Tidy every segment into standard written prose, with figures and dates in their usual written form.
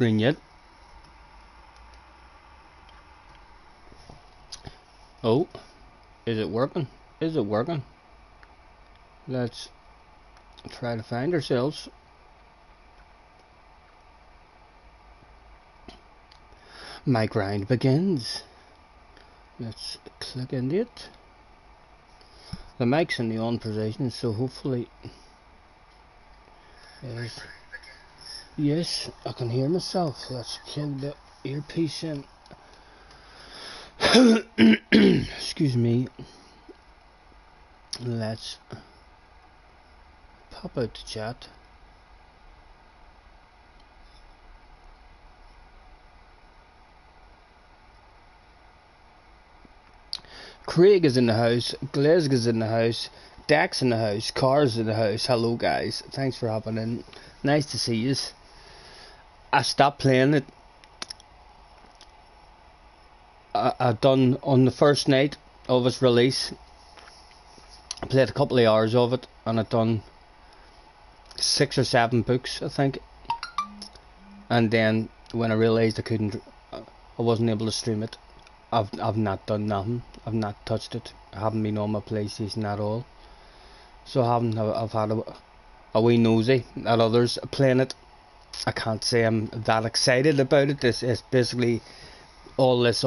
Ring. Oh, is it working? Is it working? Let's try to find ourselves. My grind begins. Let's click into it. The mic's in the on position, so hopefully, yes, I can hear myself. Let's plug the earpiece in. Excuse me. Let's pop out the chat. Craig is in the house, Glasgow is in the house, Dax in the house, Cars in the house. Hello guys, thanks for hopping in. Nice to see you. I stopped playing it. I done on the first night of its release. I played a couple of hours of it and I done 6 or 7 books, I think. And then when I realised I wasn't able to stream it, I've not done nothing. I've not touched it. I haven't been on my PlayStation at all. So I've had a wee nosy at others playing it. I can't say I'm that excited about it. This is basically all this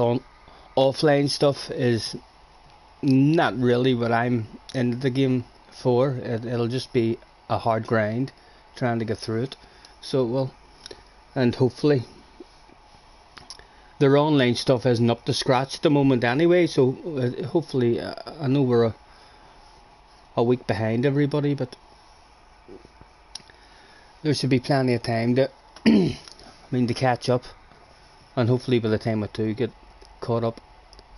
offline stuff is not really what I'm into the game for. It'll just be a hard grind trying to get through it. So well, and hopefully their online stuff isn't up to scratch at the moment anyway, so hopefully I know we're a week behind everybody, but there should be plenty of time to to catch up, and hopefully by the time I do get caught up,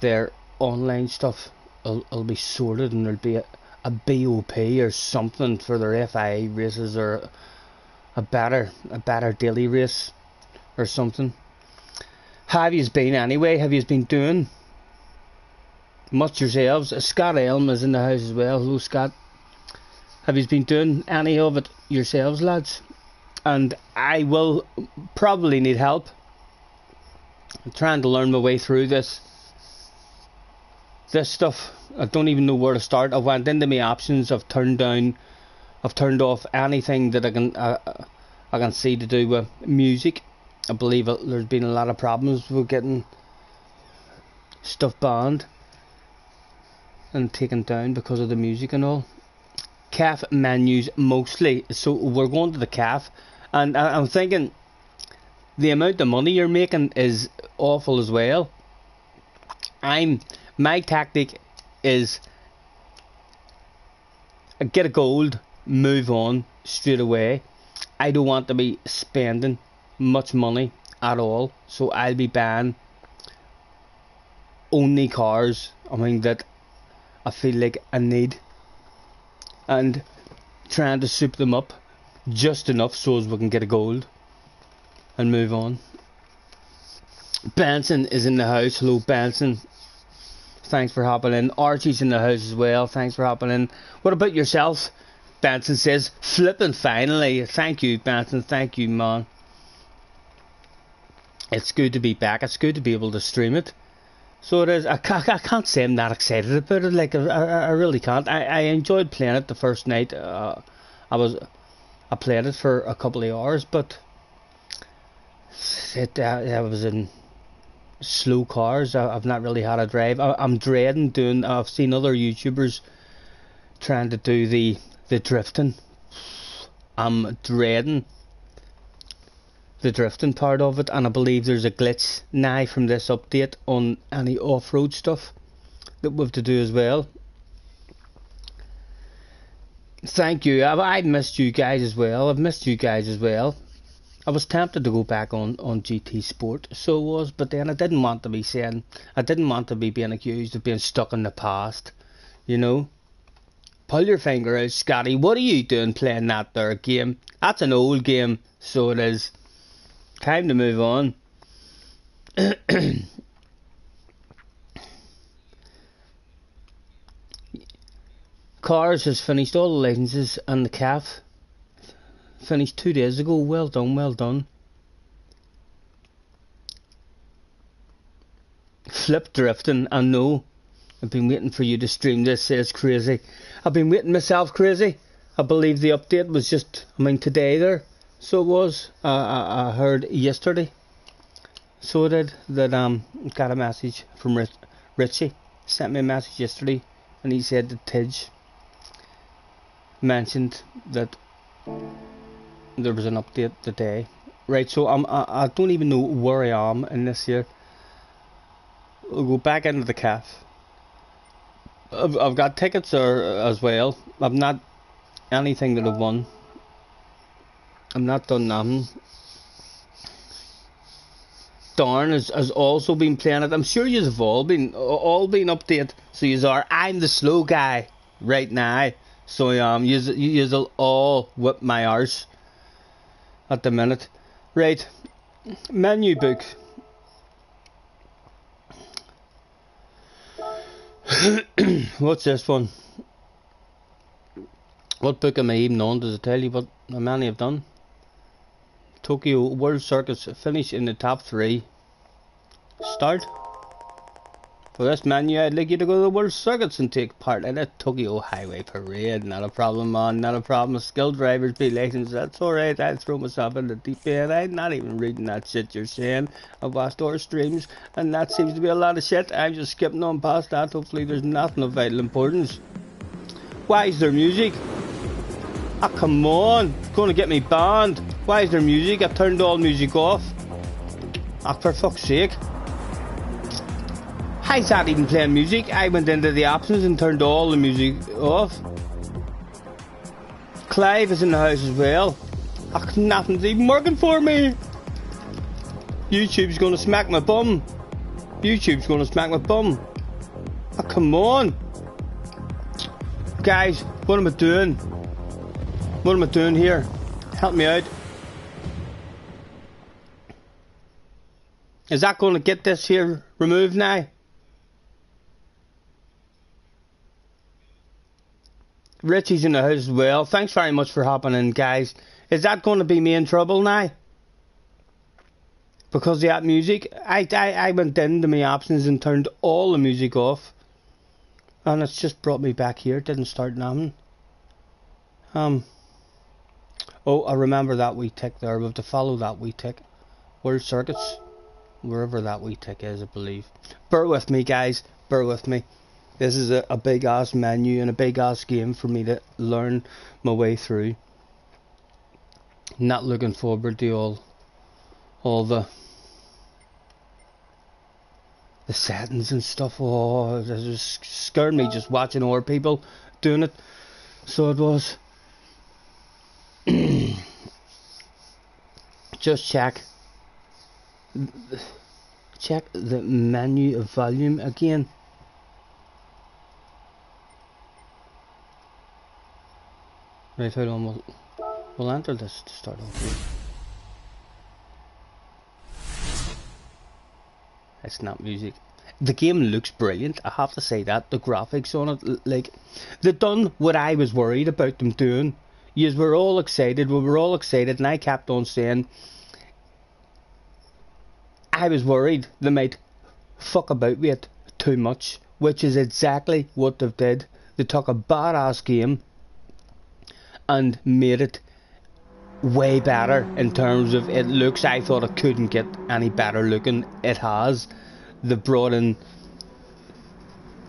their online stuff will be sorted and there'll be a BOP or something for their FIA races, or a better daily race or something. How have you been anyway? Have you been doing much yourselves? Scott Elm is in the house as well. Hello Scott. Have you been doing any of it yourselves, lads? And I will probably need help. I'm trying to learn my way through this stuff. I don't even know where to start. I went into my options. I've turned off anything that I can see to do with music. I believe there's been a lot of problems with getting stuff banned and taken down because of the music and all. CAF menus mostly, so we're going to the CAF, and I'm thinking the amount of money you're making is awful as well. My tactic is get a gold, move on straight away. I don't want to be spending much money at all, so I'll be buying only cars that I feel like I need, and trying to soup them up just enough so as we can get a gold and move on. Benson is in the house. Hello Benson, thanks for hopping in. Archie's in the house as well, thanks for hopping in. What about yourself? Benson says flipping finally. Thank you Benson, thank you man. It's good to be back. It's good to be able to stream it. So it is. I can't say I'm that excited about it. Like I really can't. I enjoyed playing it the first night. I played it for a couple of hours, but I was in slow cars. I've not really had a drive. I'm dreading doing. I've seen other YouTubers trying to do the drifting. I'm dreading the drifting part of it, and I believe there's a glitch now from this update on any off-road stuff that we have to do as well. Thank you. I've missed you guys as well. I was tempted to go back on GT Sport, so it was, but then I didn't want to be being accused of being stuck in the past, you know. Pull your finger out, Scotty. What are you doing playing that there game? That's an old game, so it is. Time to move on. Cars has finished all the licenses, and the CAF finished 2 days ago. Well done, well done. flip drifting. I know. I've been waiting for you to stream this, says Crazy. I've been waiting myself, Crazy. I believe the update was just, today there. So it was. I heard yesterday. So I did. That got a message from Richie. Sent me a message yesterday. And he said that Tidge mentioned that there was an update today. Right, so I don't even know where I am in this here. I'll go back into the calf. I've got tickets there as well. I've not anything that I've won. I've not done nothing. Darn has also been playing it. I'm sure you've all been updated. So you are. I'm the slow guy right now. So you'll all whip my arse at the minute. Right, menu book. What's this one? What book am I even on? Does it tell you what how many I've done? Tokyo World Circuits finish in the top 3. Start. For this menu, I'd like you to go to the World Circuits and take part in the Tokyo Highway Parade. Not a problem, man. Not a problem. Skilled drivers be licensed. That's alright. I'd throw myself in the deep end. I'm not even reading that shit you're saying. I've watched our streams, and that seems to be a lot of shit. I'm just skipping on past that. Hopefully there's nothing of vital importance. Why is there music? Ah, oh, come on. It's going to get me banned. Why is there music? I've turned all music off. Ah, for fuck's sake. How's that even playing music? I went into the options and turned all the music off. Clive is in the house as well. Oh, nothing's even working for me. YouTube's gonna smack my bum. YouTube's gonna smack my bum. Oh, come on. Guys, what am I doing? What am I doing here? Help me out. Is that gonna get this here removed now? Richie's in the house as well. Thanks very much for hopping in, guys. Is that going to be me in trouble now? Because of that music? I went into my options and turned all the music off. And it's just brought me back here. It didn't start nothing. Oh, I remember that wee tick there. We have to follow that wee tick. World Circuits. Wherever that wee tick is, I believe. Bear with me, guys. Bear with me. This is a big ass menu and a big ass game for me to learn my way through. Not looking forward to all the settings and stuff. Oh, it just scared me just watching other people doing it. So it was. Just check the menu of volume again. Right, hold on, we'll enter this to start off with. It's not music. The game looks brilliant, I have to say that. The graphics on it, like, they've done what I was worried about them doing. Yes, we were all excited, and I kept on saying, I was worried they might fuck about with it too much, which is exactly what they did. They took a badass game and made it way better in terms of it looks. I thought it couldn't get any better looking. It has. They brought in,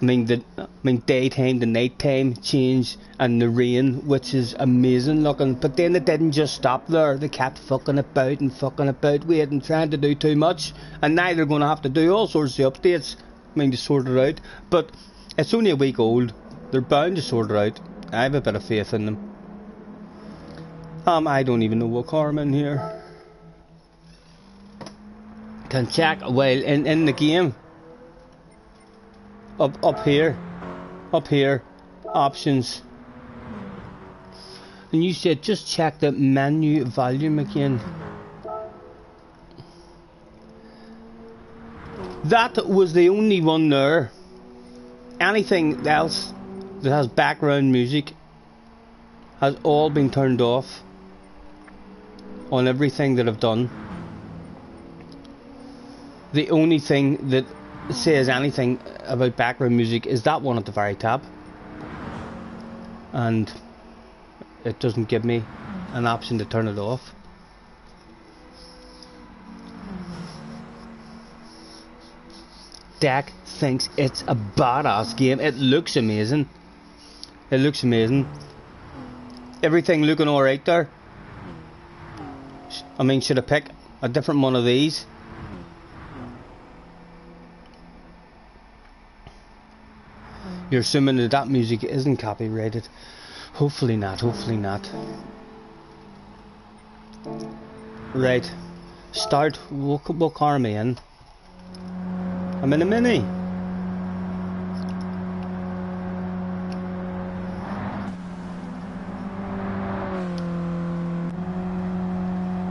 daytime to nighttime change and the rain, which is amazing looking. But then it didn't just stop there. They kept fucking about with it and trying to do too much. And now they're going to have to do all sorts of updates. To sort it out. But it's only a week old. They're bound to sort it out. I have a bit of faith in them. I don't even know what car I'm in here. Can check while in the game. Up here, options. And you said just check the menu volume again. That was the only one there. Anything else that has background music has all been turned off on everything that I've done. The only thing that says anything about background music is that one at the very top, and it doesn't give me an option to turn it off. Dak thinks it's a badass game. It looks amazing. It looks amazing. Everything looking alright there. I mean, should I pick a different one of these? You're assuming that that music isn't copyrighted. Hopefully not, hopefully not. Right. Start. What car am I in? I'm in a Mini.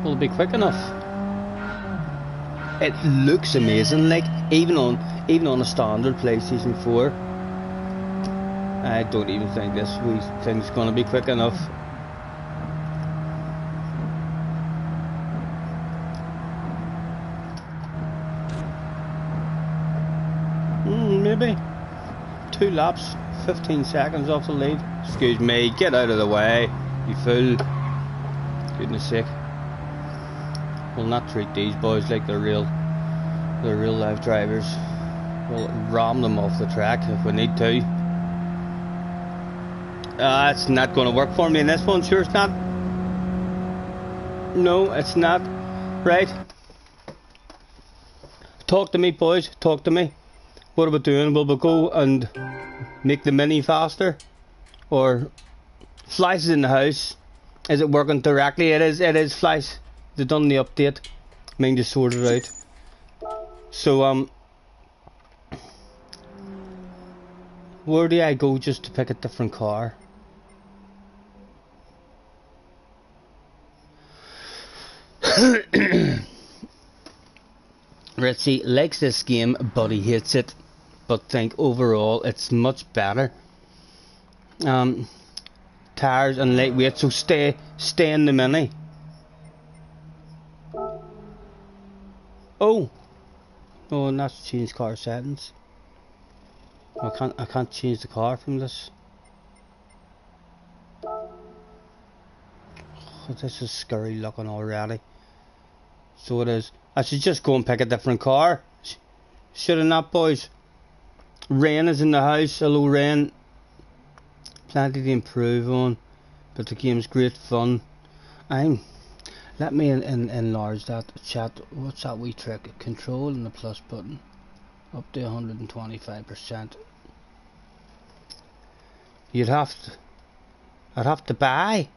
Will it be quick enough? It looks amazing, like even on a standard PlayStation 4. I don't even think this wee thing's gonna be quick enough. Maybe 2 laps, 15 seconds off the lead. Excuse me, get out of the way, you fool. Goodness sake. We'll not treat these boys like they're real life drivers. We'll ram them off the track if we need to. It's not going to work for me in this one, sure it's not. No, it's not. Right. Talk to me, boys, talk to me. What are we doing? Will we go and make the Mini faster? Or Flice is in the house. Is it working directly? It is Flice. They've done the update. Mine just sorted it out. So where do I go just to pick a different car? Ritzy likes this game but he hates it, but think overall it's much better. Tires and lightweight, so stay in the Mini. Oh, and that's change car settings. I can't change the car from this. Oh, this is scary looking already. So it is. I should just go and pick a different car. Should I not, boys? Rain is in the house. Hello, Rain. Plenty to improve on, but the game's great fun. Let me enlarge that chat. What's that wee trick? Control and the plus button. Up to 125%. I'd have to buy.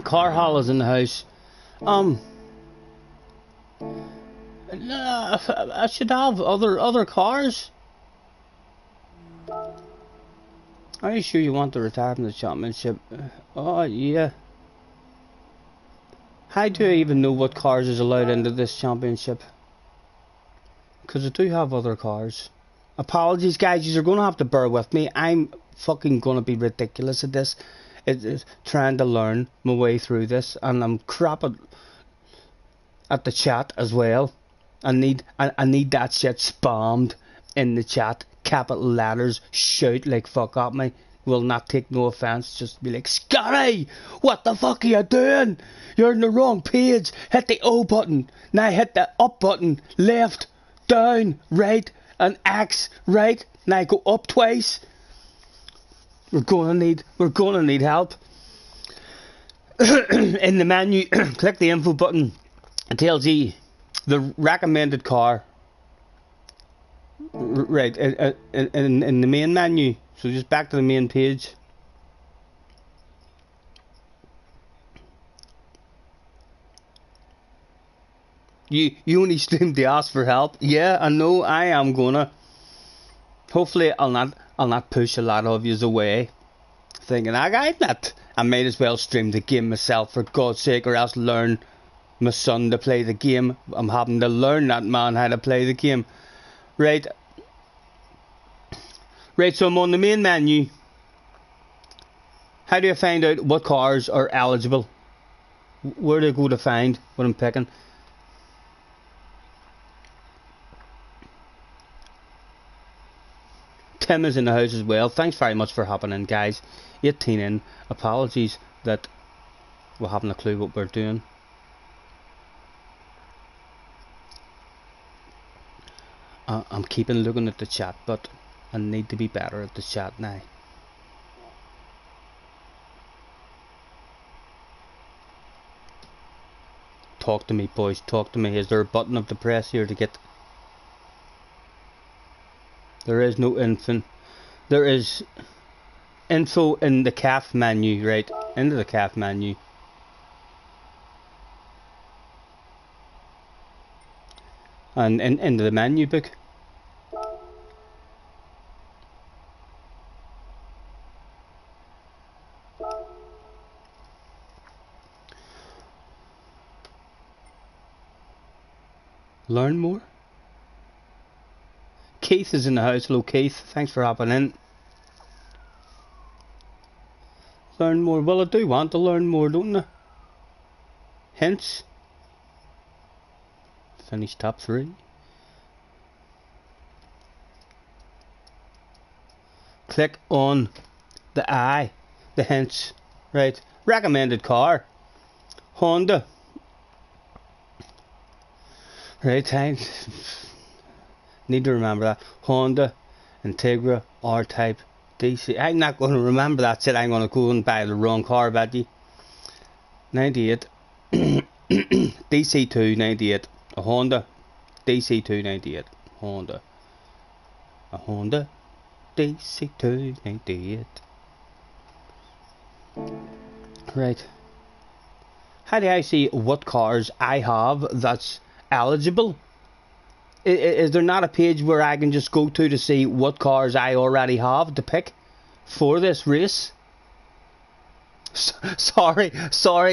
Car haul is in the house. I should have other cars. Are you sure you want to retire from the championship? Oh yeah. How do I even know what cars is allowed into this championship? Because I do have other cars. Apologies guys, you're going to have to bear with me. I'm fucking going to be ridiculous at this. It's trying to learn my way through this, and I'm crap at the chat as well. I need that shit spammed in the chat. Capital letters, shout like fuck at me. Will not take no offense, just be like, Scotty, what the fuck are you doing? You're in the wrong page. Hit the O button. Now hit the up button. Left, down, right, and X, right. Now go up twice. We're gonna need help. In the menu, click the info button. It tells you the recommended car. Right, in the main menu. So just back to the main page. You only stream to ask for help. Yeah, I know. I am gonna. Hopefully, I'll not push a lot of yous away, thinking I might as well stream the game myself for God's sake, or else learn my son to play the game. I'm having to learn that man how to play the game. Right, so I'm on the main menu. How do I find out what cars are eligible? Where do I go to find what I'm picking? Tim is in the house as well. Thanks very much for hopping in, guys. 18 in. Apologies that we haven't a clue what we're doing. I'm keeping looking at the chat, but I need to be better at the chat now. Talk to me, boys, talk to me. Is there a button of the press here to get... There is no info. There is info in the calf menu, right? Into the calf menu. And into the menu book. Learn more. Keith is in the house. Hello, Keith. Thanks for hopping in. Learn more. Well, I do want to learn more, don't I? Hence, finish top 3. Click on the I, the hints, right? Recommended car, Honda. Right, I need to remember that. Honda, Integra, R-Type, DC. I'm not going to remember that shit. I'm going to go and buy the wrong car, Betty. 98. DC2 98. A Honda. DC2 98. Honda. A Honda. DC2 98. Right. How do I see what cars I have that's eligible? Is there not a page where I can just go to see what cars I already have to pick for this race? Sorry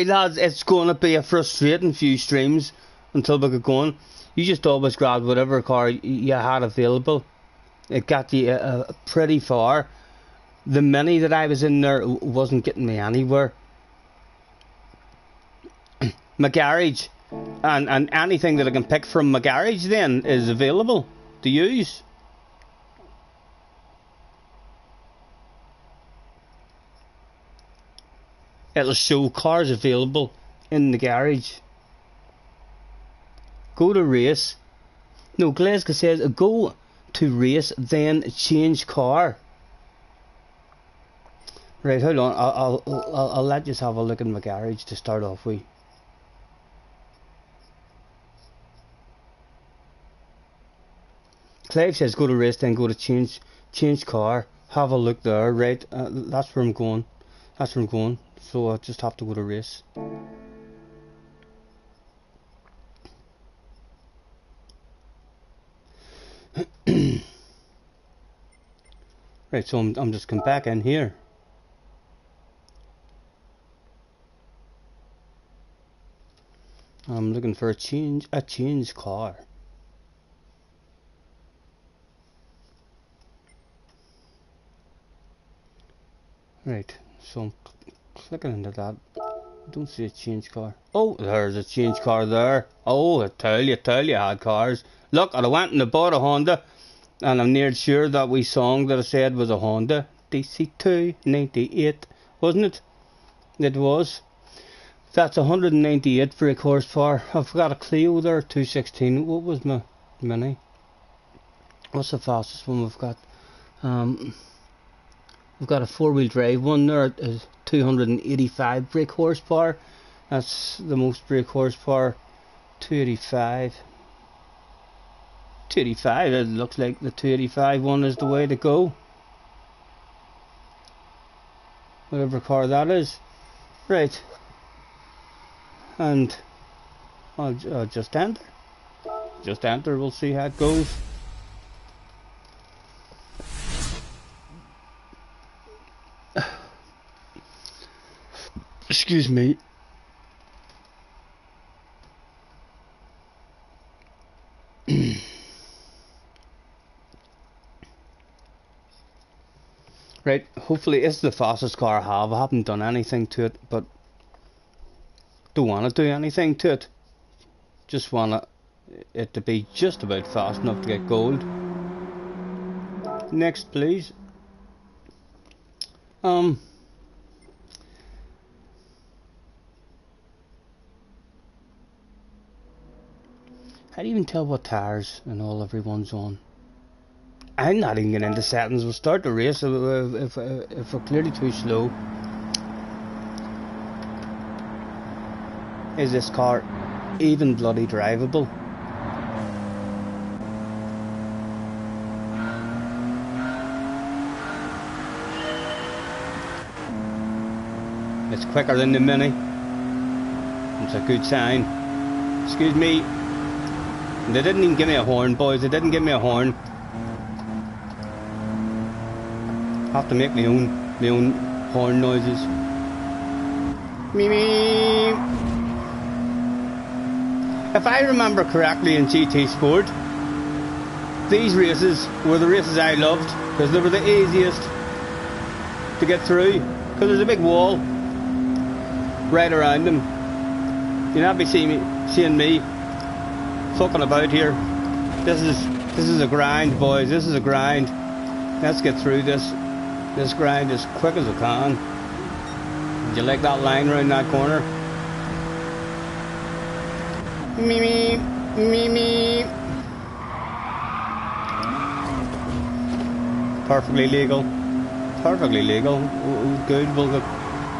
lads, it's going to be a frustrating few streams until we get going. You just always grabbed whatever car you had available. It got you pretty far. The Mini that I was in there wasn't getting me anywhere. My garage and anything that I can pick from my garage then is available to use. It'll show cars available in the garage. Go to race. No, Glasgow says go to race, then change car. Right, hold on. I'll let you have a look in my garage to start off with. Clive says go to race, then go to change car. Have a look there, right? That's where I'm going. That's where I'm going. So I just have to go to race. Right, so I'm just coming back in here. I'm looking for a change car. Right, so I'm clicking into that. I don't see a change car. Oh, there's a change car there. Oh, I tell you I had cars. Look, I went and I bought a Honda, and I'm near sure that wee song that I said was a Honda DC2 98, wasn't it? It was. That's 198 brake horsepower. I've got a Clio there, 216. What was my Mini? What's the fastest one we've got? We've got a 4-wheel drive one there, is 285 brake horsepower. That's the most brake horsepower. 285. 285, it looks like the 285 one is the way to go. Whatever car that is. Right. And I'll just enter. Just enter, we'll see how it goes. Excuse me. Right, hopefully it's the fastest car I have. I haven't done anything to it, but don't want to do anything to it. Just want it to be just about fast enough to get gold. Next, please. How do you even tell what tires and all everyone's on? I'm not even getting into settings. We'll start the race if we're clearly too slow. Is this car even bloody drivable? It's quicker than the Mini. It's a good sign. Excuse me. They didn't even give me a horn, boys. They didn't give me a horn. Have to make my own horn noises. Me me. If I remember correctly in GT Sport, these races were the races I loved because they were the easiest to get through. Because there's a big wall right around them. You'll not be seeing me fucking about here. This is a grind, boys. This is a grind. Let's get through this grind as quick as I can. Did you like that line around that corner? Me me me me. Perfectly legal. Perfectly legal. Good. We'll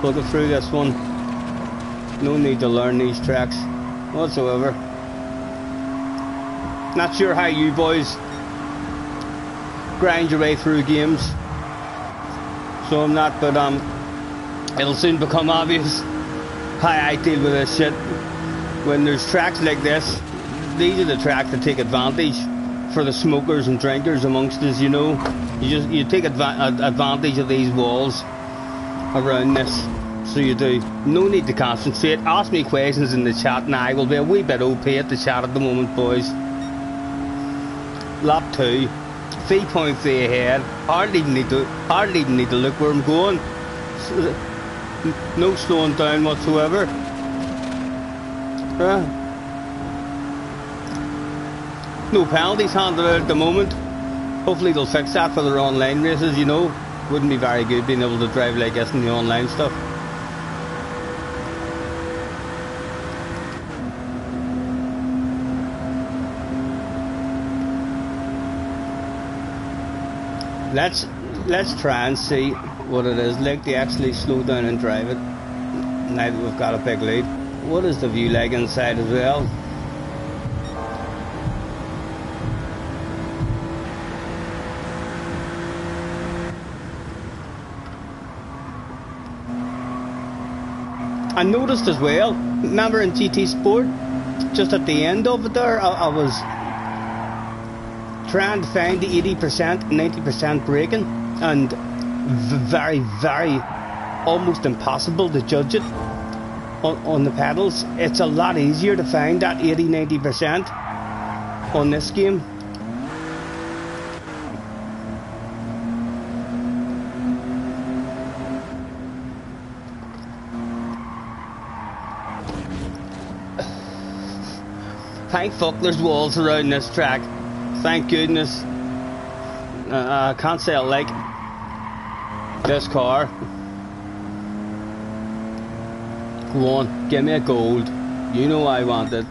go through this one. No need to learn these tracks whatsoever. Not sure how you boys grind your way through games, so I'm not, but it'll soon become obvious how I deal with this shit. When there's tracks like this, these are the tracks that take advantage for the smokers and drinkers amongst us, you know. You take advantage of these walls around this, so you do. No need to concentrate. Ask me questions in the chat and I will be a wee bit OP at the chat at the moment, boys. Lap 2, 3.3 ahead. Hardly even need to look where I'm going. No slowing down whatsoever. No penalties handed out at the moment. Hopefully they'll fix that for their online races, you know. Wouldn't be very good being able to drive like this in the online stuff. Let's try and see what it is like to actually slow down and drive it now that we've got a big lead. What is the view like inside as well? I noticed as well, remember in GT Sport, just at the end of it there, I was trying to find the 80%, 90% braking, and very, very almost impossible to judge it on the pedals. It's a lot easier to find that 80-90% on this game. Thank fuck there's walls around this track. Thank goodness. I can't say I like this car. Go on, give me a gold. You know I want it.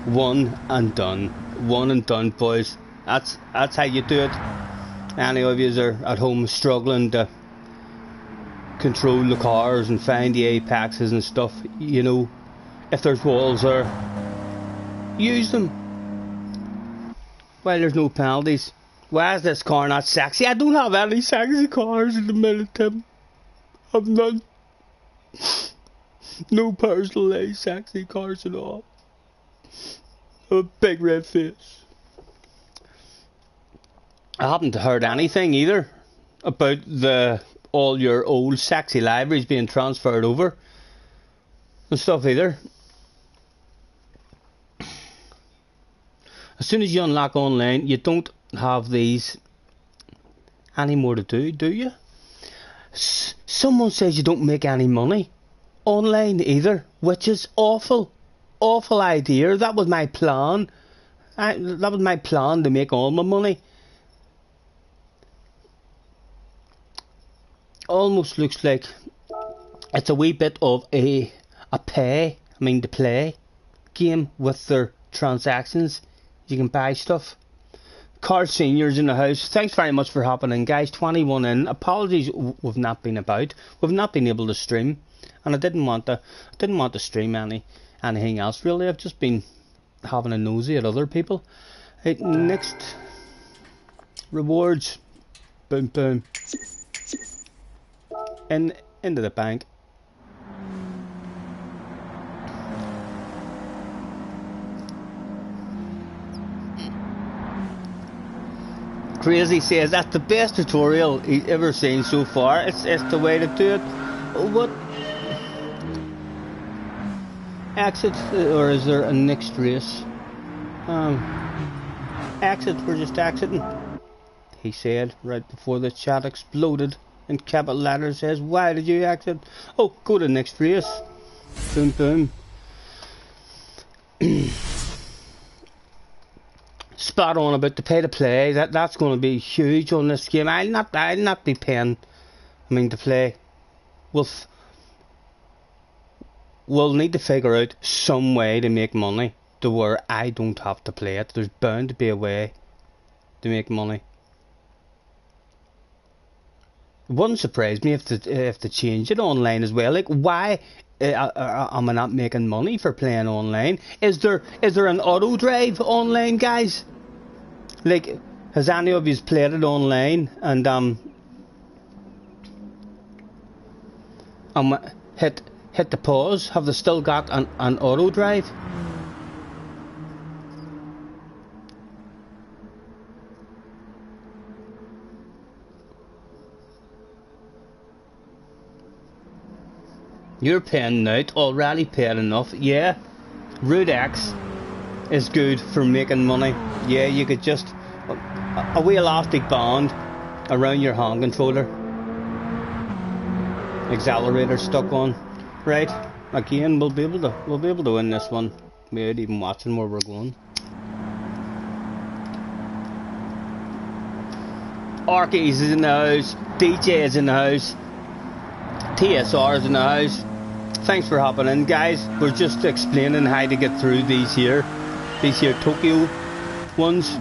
One and done. One and done, boys. That's how you do it. Any of you are at home struggling to control the cars and find the apexes and stuff, you know, if there's walls there, use them while there's no penalties. Why is this car not sexy? I don't have any sexy cars in the minute, Tim. I've none. No personally sexy cars at all. A big red face. I haven't heard anything either about all your old sexy libraries being transferred over and stuff either. As soon as you unlock online, you don't have these anymore to do you? Someone says you don't make any money online either, which is awful idea. That was my plan. That was my plan, to make all my money. Almost looks like it's a wee bit of a to play game with their transactions. You can buy stuff. Carl Senior's in the house. Thanks very much for hopping in, guys. 21 in. Apologies, we've not been about. We've not been able to stream, and I didn't want to stream anything else really. I've just been having a nosy at other people. Right, next rewards. Boom boom. Into the bank. Crazy says that's the best tutorial he's ever seen so far. It's the way to do it. What? Exit, or is there a next race? Exit, we're just exiting. He said right before the chat exploded in capital letters. Says, why did you exit? Oh, go to the next race. Boom boom. Spot on about the pay to play. That's going to be huge on this game. I'll not be paying. To play. We'll need to figure out some way to make money to where I don't have to play it. There's bound to be a way to make money. It wouldn't surprise me if they change it online as well. Like, why am I not making money for playing online? Is there an auto drive online, guys? Like, has any of you played it online and hit the pause? Have they still got an auto drive? You're paying out, already paid enough. Yeah, Root X is good for making money. Yeah, you could just a wee elastic band around your hand controller. Accelerator stuck on. Right, again we'll be able to win this one without even watching where we're going. Arkies is in the house, DJ is in the house, TSR is in the house. Thanks for hopping in, guys. We're just explaining how to get through these here Tokyo ones.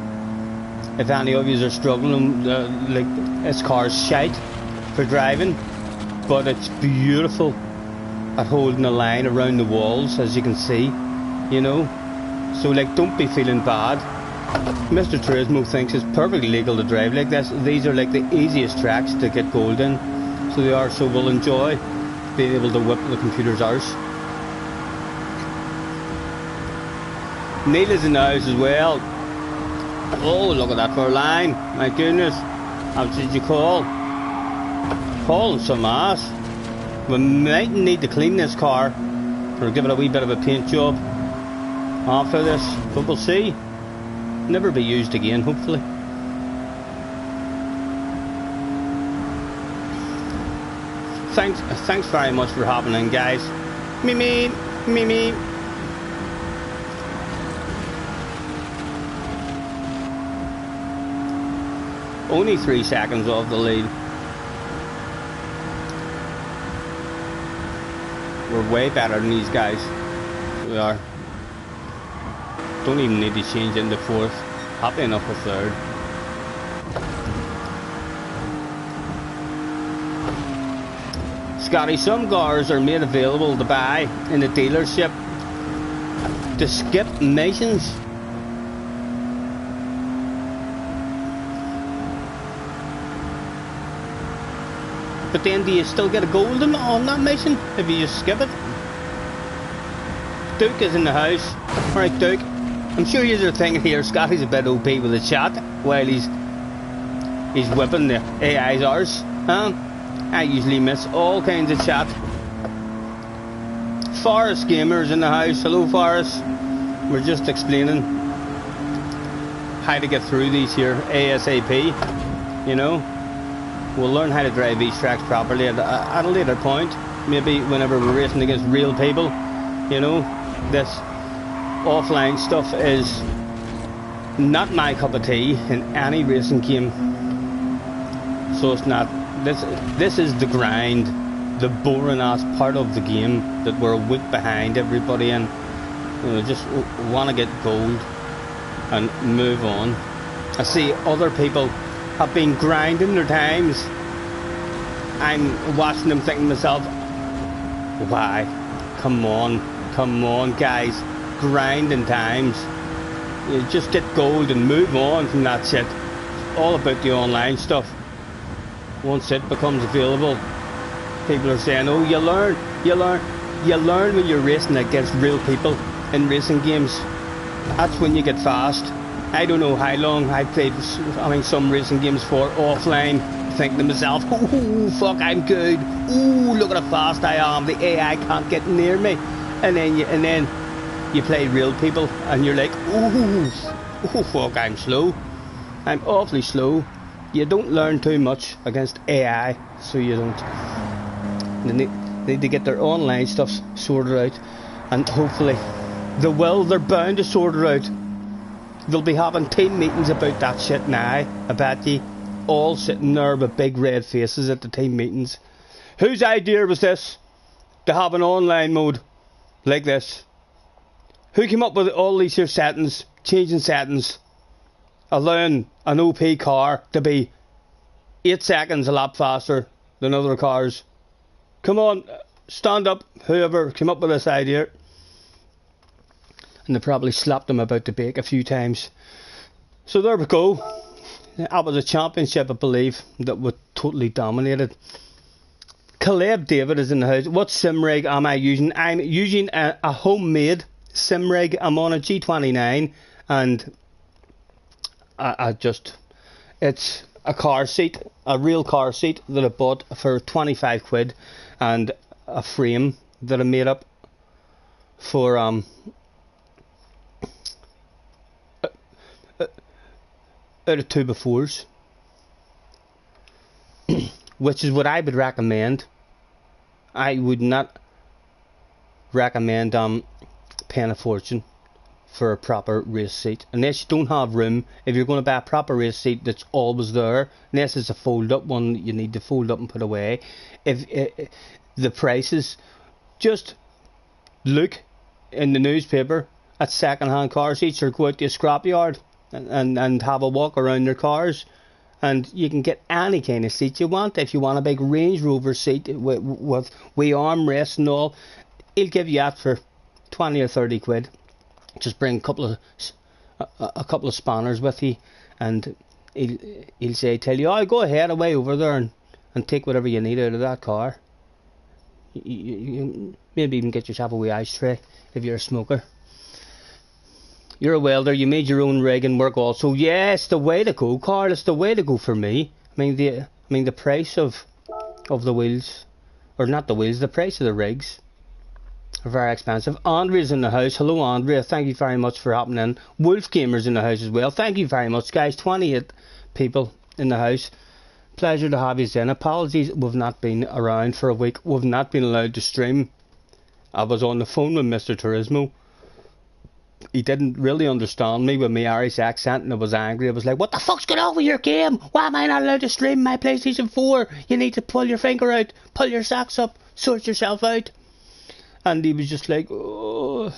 If any of you are struggling, like, this car's shite for driving, but it's beautiful at holding the line around the walls, as you can see, you know. So, like, don't be feeling bad. Mr. Turismo thinks it's perfectly legal to drive like this. These are like the easiest tracks to get gold in, so they are. So we'll enjoy being able to whip the computer's arse. Neil is in the house as well. Oh, look at that for a line. My goodness. How did you call? Hauling some ass. We might need to clean this car or give it a wee bit of a paint job after this, but we'll see. Never be used again, hopefully. Thanks very much for hopping in, guys. Me. Only 3 seconds off the lead. We're way better than these guys. We are. Don't even need to change into fourth. Happy enough with third. Scotty, some cars are made available to buy in the dealership to skip missions. But then do you still get a golden on that mission if you just skip it? Duke is in the house. Alright, Duke. I'm sure you're thinking here, Scotty's a bit OP with the chat while he's whipping the AI's arse. Huh? I usually miss all kinds of chat. Forest Gamers in the house. Hello, Forest. We're just explaining how to get through these here ASAP. You know, we'll learn how to drive these tracks properly at a later point. Maybe whenever we're racing against real people. You know, this offline stuff is not my cup of tea in any racing game. So it's not. This is the grind, the boring ass part of the game that we're a week behind everybody in. You know, just want to get gold and move on. I see other people have been grinding their times. I'm watching them thinking to myself, why? Come on guys, grinding times. You just get gold and move on from that shit. It's all about the online stuff. Once it becomes available, people are saying, oh, you learn when you're racing against real people in racing games. That's when you get fast. I don't know how long I played some racing games for offline, thinking to myself, oh fuck, I'm good, ooh, look at how fast I am, the AI can't get near me. And then you play real people and you're like, oh fuck, I'm slow, I'm awfully slow. You don't learn too much against AI, so you don't. They need to get their online stuff sorted out, and hopefully they're bound to sort it out. They'll be having team meetings about that shit now, I bet you. All sitting there with big red faces at the team meetings. Whose idea was this? To have an online mode like this? Who came up with all these here settings, changing settings, allowing an OP car to be 8 seconds a lap faster than other cars? Come on, stand up, whoever came up with this idea. And they probably slapped them about the bake a few times. So there we go. That was a championship, I believe, that was totally dominated. Caleb David is in the house. What sim rig am I using? I'm using a homemade sim rig. I'm on a G29, and it's a car seat, a real car seat that I bought for 25 quid, and a frame that I made up for out of 2x4s, which is what I would recommend. I would not recommend paying a fortune for a proper race seat unless you don't have room. If you're going to buy a proper race seat that's always there, unless it's a fold up one that you need to fold up and put away. If the prices, just look in the newspaper at second hand car seats, or go out to a scrapyard and have a walk around their cars, and you can get any kind of seat you want. If you want a big Range Rover seat with armrests and all, he'll give you that for 20 or 30 quid. Just bring a couple of spanners with you, and he'll tell you, oh, go ahead, away over there and take whatever you need out of that car. You maybe even get yourself a wee ice tray if you're a smoker. You're a welder, you made your own rig and work also. Yeah, it's the way to go, Carl. It's the way to go for me. I mean the price of the wheels, or not the wheels, the price of the rigs are very expensive. Andrea's in the house. Hello, Andrea. Thank you very much for hopping in. Wolf Gamer's in the house as well. Thank you very much, guys. 28 people in the house. Pleasure to have you in. Apologies, we've not been around for a week. We've not been allowed to stream. I was on the phone with Mr. Turismo. He didn't really understand me with my Irish accent, and I was angry. I was like, what the fuck's going on with your game? Why am I not allowed to stream my PlayStation 4? You need to pull your finger out, pull your socks up, sort yourself out. And he was just like, oh,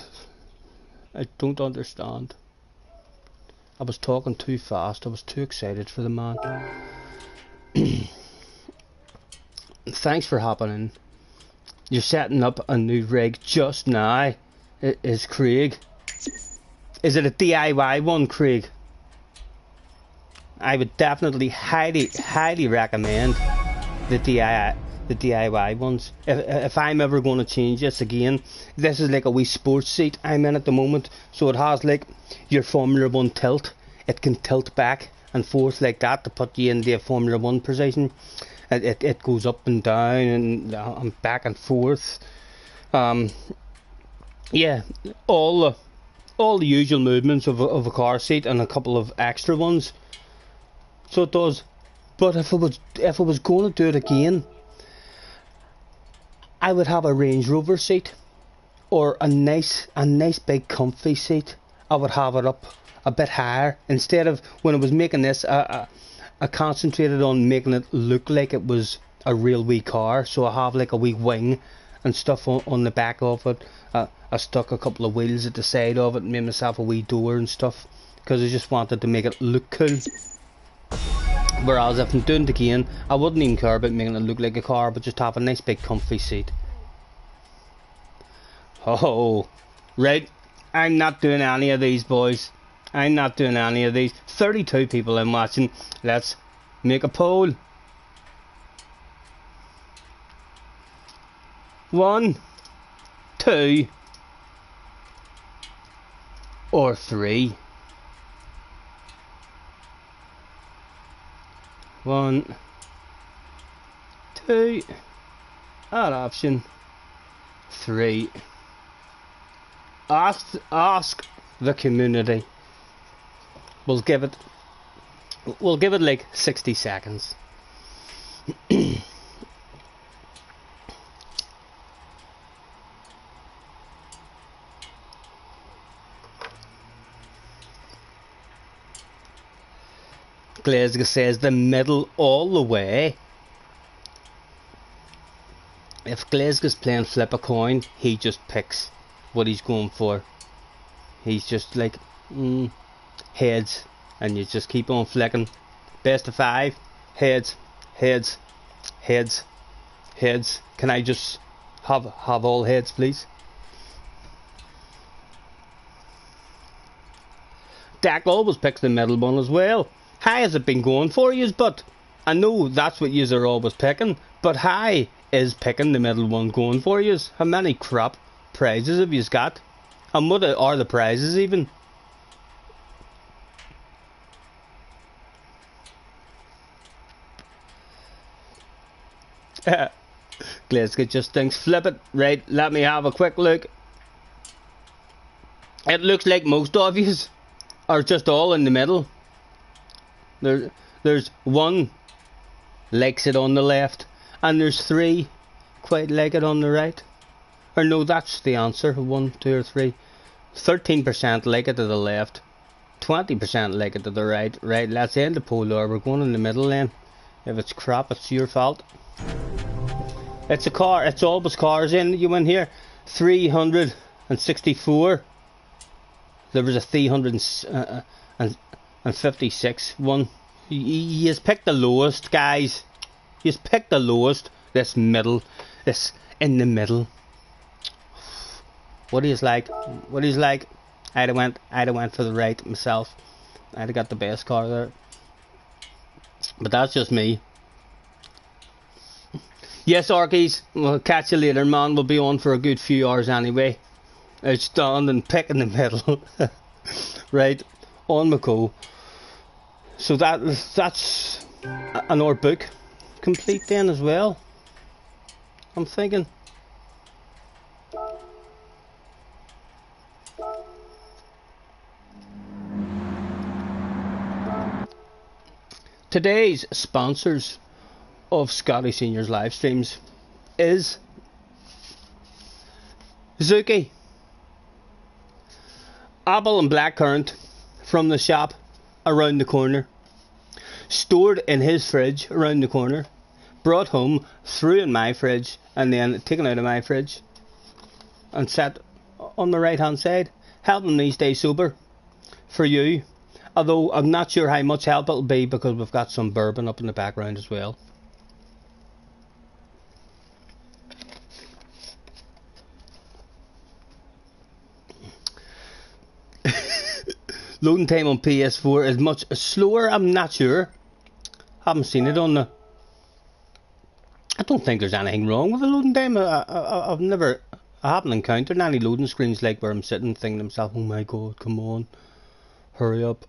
I don't understand. I was talking too fast. I was too excited for the man. Thanks for hopping in. You're setting up a new rig just now, is Craig. Is it a DIY one, Craig? I would definitely highly recommend the DIY ones. If I'm ever going to change this again, this is like a wee sports seat I'm in at the moment, so it has like your Formula 1 tilt. It can tilt back and forth like that to put you in the Formula 1 position. It goes up and down and back and forth. Yeah, all the usual movements of a car seat, and a couple of extra ones. So it does. But if I was going to do it again, I would have a Range Rover seat, or a nice big comfy seat. I would have it up a bit higher. Instead of, when I was making this, I concentrated on making it look like it was a real wee car. So I have like a wee wing and stuff on the back of it. I stuck a couple of wheels at the side of it and made myself a wee door and stuff, because I just wanted to make it look cool. Whereas if I'm doing it again, I wouldn't even care about making it look like a car, but just have a nice big comfy seat. Oh, right, I'm not doing any of these, boys. I'm not doing any of these. 32 people I'm watching. Let's make a poll. 1, 2, or 3. 1, 2, add option 3. Ask the community. We'll give it like 60 seconds. Glasgow says the middle all the way. If Glasgow's playing flip a coin, he just picks what he's going for. He's just like heads, and you just keep on flicking. Best of 5. Heads, heads, heads, heads. Can I just have all heads, please? Dak always picks the middle one as well. How has it been going for you? But I know that's what yous are always picking. But how is picking the middle one going for you? How many crap prizes have yous got? And what are the prizes even? Glasgow just thinks, flip it. Right, let me have a quick look. It looks like most of yous are just all in the middle. There's 1 likes it on the left, and there's 3 quite like it on the right. Or no, that's the answer. 1, 2, or 3. 13% like it to the left, 20% like it to the right. Right, let's end the poll, or we're going in the middle then. If it's crap, it's your fault. It's a car. It's always cars in. You win here. 364. There was a 356 one. You just picked the lowest, guys. You just picked the lowest. This middle. This in the middle. What is like? What is like? I'd have went for the right myself. I'd have got the best car there. But that's just me. Yes, Orkies. We'll catch you later, man. We'll be on for a good few hours anyway. Outstanding pick in the middle. Right, on my go. So that's another book complete then as well, I'm thinking. Today's sponsors of Scotty Senior's live streams is Zuki. Apple and blackcurrant from the shop around the corner. Stored in his fridge around the corner. Brought home, threw in my fridge, and then taken out of my fridge and set on the right hand side. Helping me stay sober for you. Although I'm not sure how much help it'll be, because we've got some bourbon up in the background as well. Loading time on PS4 is much slower. I'm not sure. Haven't seen it on the... I don't think there's anything wrong with the loading time. I haven't encountered any loading screens like where I'm sitting thinking to myself, oh my god, come on, hurry up.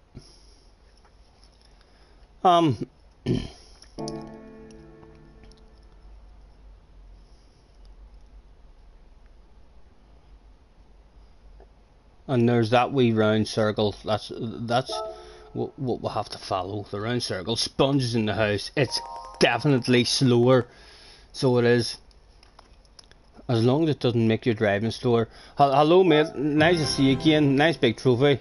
And there's that wee round circle. That's what we'll have to follow. The round circle. Sponges in the house. It's definitely slower. So it is. As long as it doesn't make your driving slower. Hello mate. Nice to see you again. Nice big trophy.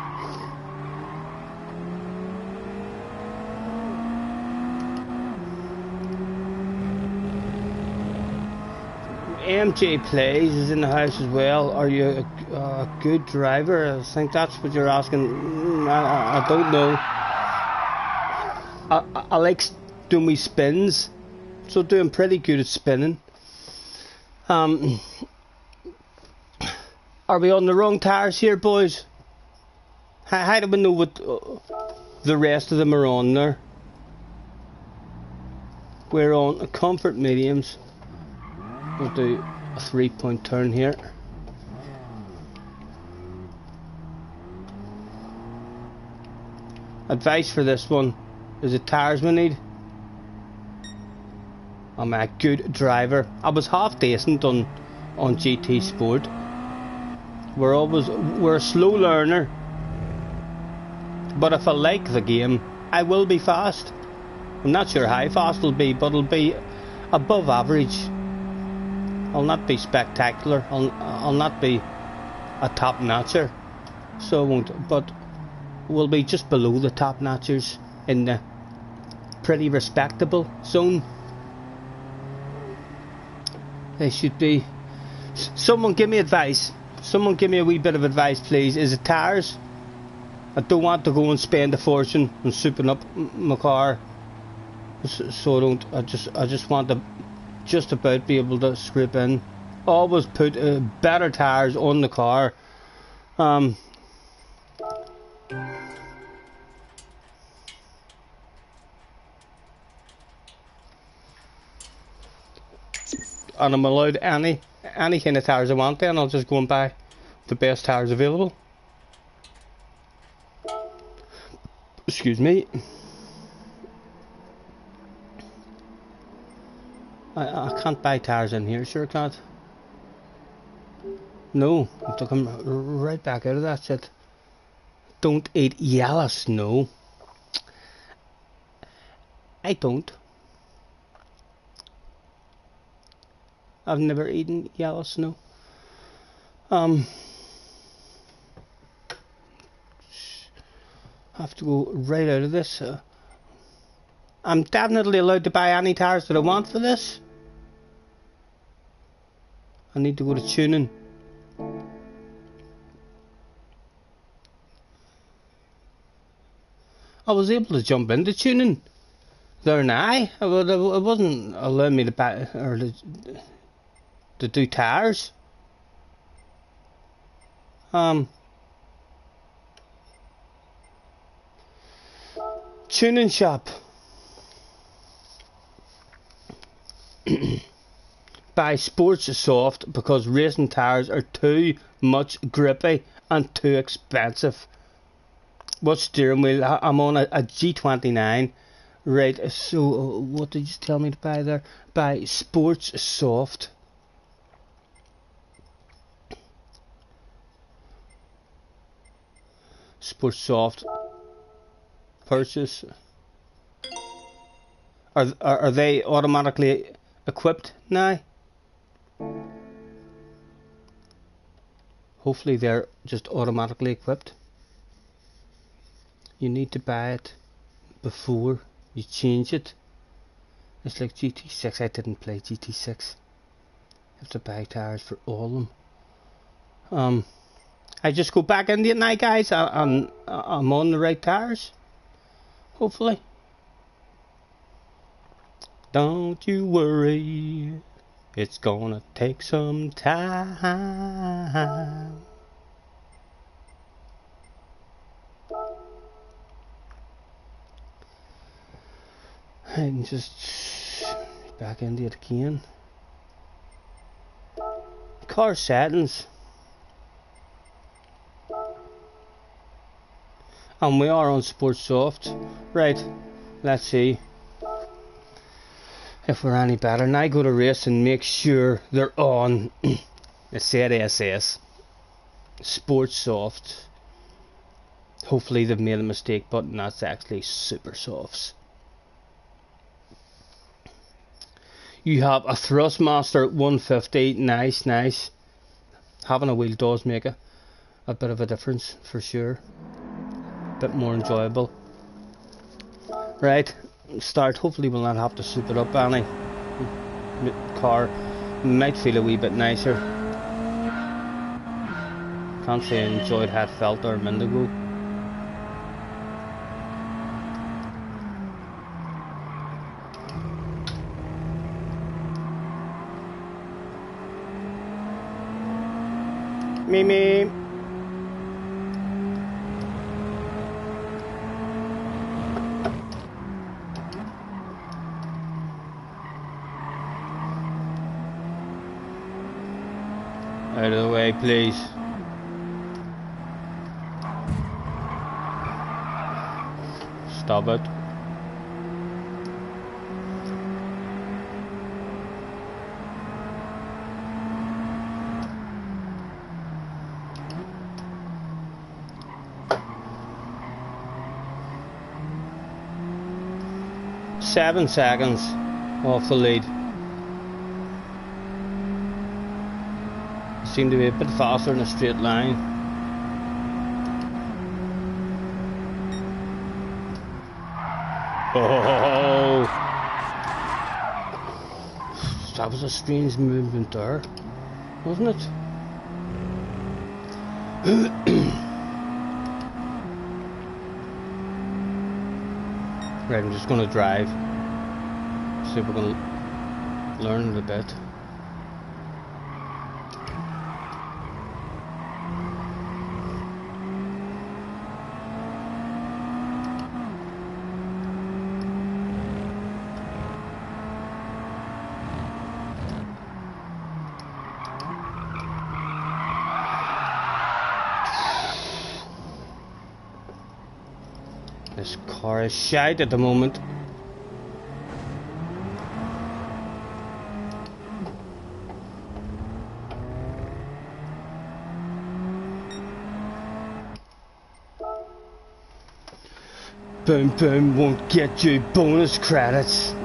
MJ Plays is in the house as well. Are you a good driver? I think that's what you're asking. I don't know. I like doing my spins, so doing pretty good at spinning. Are we on the wrong tires here, boys? How do we know what the rest of them are on there? We're on comfort mediums. We'll do a 3-point turn here. Advice for this one: is it tires we need? I'm a good driver. I was half decent on GT Sport. We're a slow learner, but if I like the game, I will be fast. I'm not sure how fast it'll be, but it'll be above average. I'll not be spectacular. I'll not be a top notcher, so I won't. But we'll be just below the top notchers in the pretty respectable zone. They should be. Someone give me advice. Someone give me a wee bit of advice, please. Is it tires? I don't want to go and spend a fortune on souping up my car. So I just want to just about be able to scrape in. Always put better tires on the car. And I'm allowed any kind of tires I want, then I'll just go and buy the best tires available. Excuse me. I can't buy tires in here, sure can't. No, I have to come right back out of that shit. Don't eat yellow snow. I don't. I've never eaten yellow snow. I have to go right out of this. I'm definitely allowed to buy any tires that I want for this. I need to go to tuning. I was able to jump into tuning there now. It wasn't allowing me to buy or to do tires. Tuning shop. Buy sports soft because racing tires are too much grippy and too expensive. What steering wheel? I'm on a G29. Right, so what did you tell me to buy there? Buy sports soft. Sports soft. Purchase. Are they automatically equipped now? Hopefully they're just automatically equipped. You need to buy it before you change it. It's like GT6. I didn't play GT6. You have to buy tires for all of them. I just go back into it now, guys. I'm on the right tires. Hopefully. Don't you worry, it's gonna take some time. And just back into it again. Car settings. And we are on Sports Soft. Right, let's see if we're any better. Now go to race and make sure they're on the ZSS Sports Soft. Hopefully they've made a mistake, but that's actually Super Softs. You have a Thrustmaster 150. Nice, nice. Having a wheel does make a bit of a difference for sure. A bit more enjoyable. Right, start. Hopefully we'll not have to soup it up any. Car Might feel a wee bit nicer. Can't say I enjoyed how it felt there a minute ago. Me. Out of the way, please. Stop it. Seven seconds off the lead. Seem to be a bit faster in a straight line. Oh, that was a strange movement there, wasn't it? Right, I'm just going to drive. See if we're going to learn it a bit. This car is shite at the moment. Boom boom won't get you bonus credits.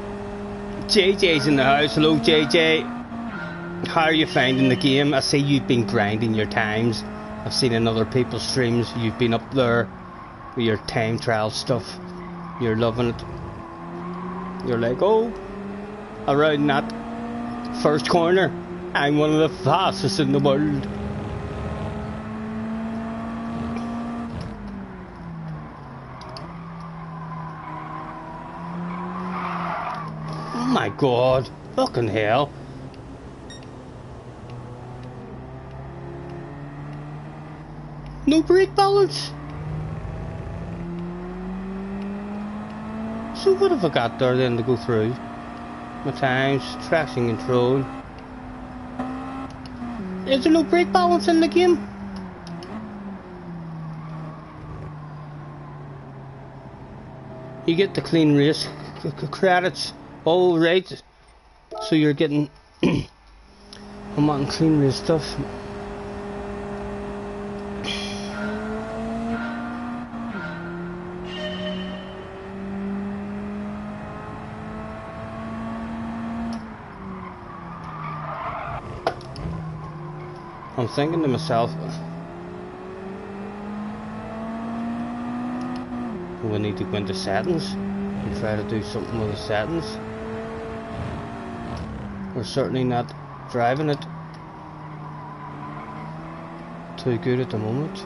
JJ's in the house. Hello JJ. How are you finding the game? I see you've been grinding your times. I've seen in other people's streams you've been up there with your time trial stuff. You're loving it. You're like, oh, around that first corner, I'm one of the fastest in the world. Oh my god, fucking hell. No brake balance. So what have I got there then to go through? My times, traction control. Is there no brake balance in the game? You get the clean race credits. All right. So you're getting I'm wanting clean race stuff. I'm thinking to myself, we need to go into settings and try to do something with the settings. We're certainly not driving it too good at the moment.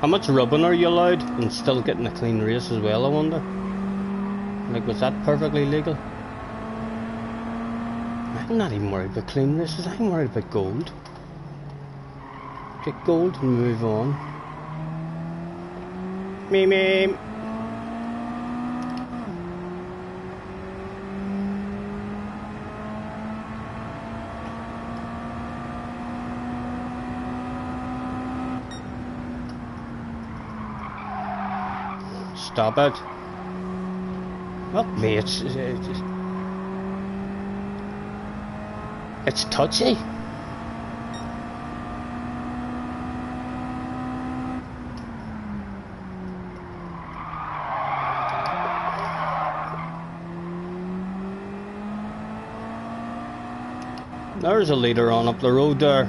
How much rubbing are you allowed and still getting a clean race as well, I wonder? Like, was that perfectly legal? I'm not even worried about clean races, I'm worried about gold. Get gold and move on. Me. Stop it. Well, me, it's touchy. There's a leader on up the road there.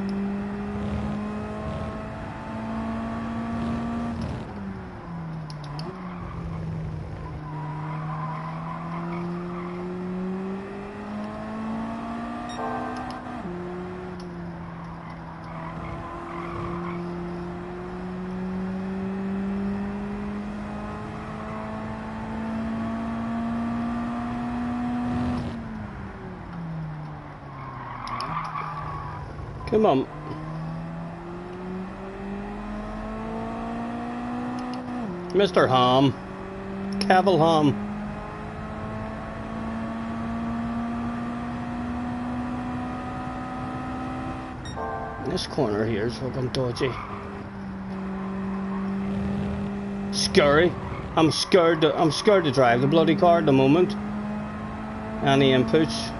Come on. Mr. Ham. Cavill Ham. This corner here is fucking dodgy. Scary. I'm scared to drive the bloody car at the moment. Any inputs?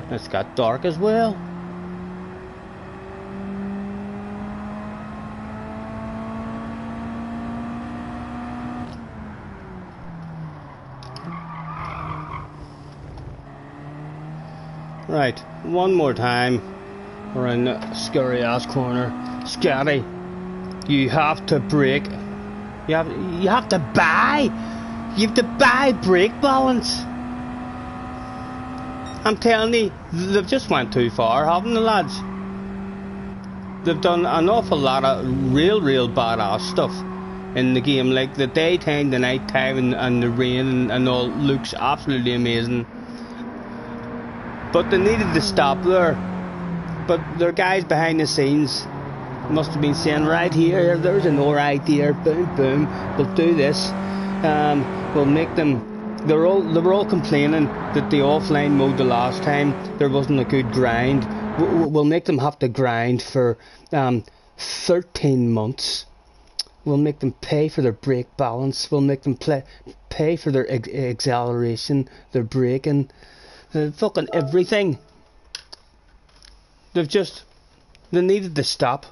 It's got dark as well. Right, one more time. We're in the scary ass corner. Scatty, you have to brake. You have to buy brake balance. I'm telling you, they've just went too far, haven't the lads? They've done an awful lot of real badass stuff in the game, like the daytime, the nighttime, and the rain and all looks absolutely amazing. But they needed to stop there. But their guys behind the scenes must have been saying, right here, there's an alright here, boom, boom, we'll do this. We'll make them. They were all complaining that the offline mode the last time there wasn't a good grind. We'll make them have to grind for 13 months. We'll make them pay for their brake balance. We'll make them pay for their acceleration, their braking, fucking everything. They needed to stop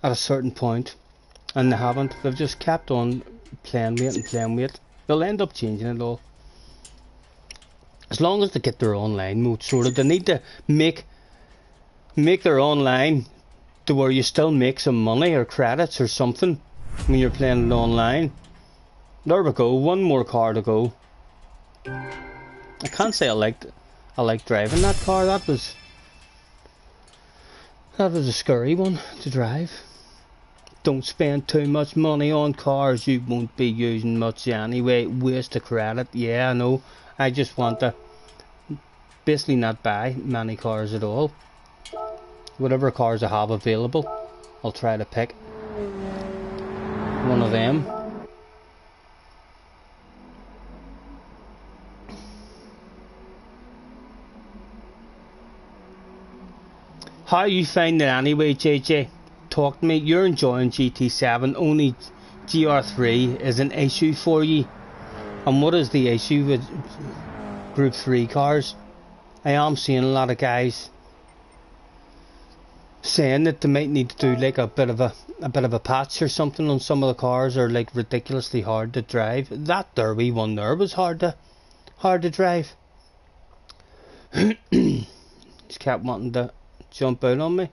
at a certain point, and they haven't. They've just kept on playing with it. They'll end up changing it all. As long as they get their online mode sorted, they need to make their online to where you still make some money or credits or something when you're playing it online. There we go, one more car to go. I can't say I liked driving that car. That was a scary one to drive. Don't spend too much money on cars you won't be using much anyway. Waste of credit. Yeah, I know. I just want to basically not buy many cars at all. Whatever cars I have available, I'll try to pick one of them. How you find it anyway, JJ? Talk to me. You're enjoying GT7, only GR3 is an issue for you. And what is the issue with Group 3 cars? I am seeing a lot of guys saying that they might need to do like a bit of a patch or something on some of the cars, or like ridiculously hard to drive. That Derby one there was hard to drive. Just kept wanting to jump out on me.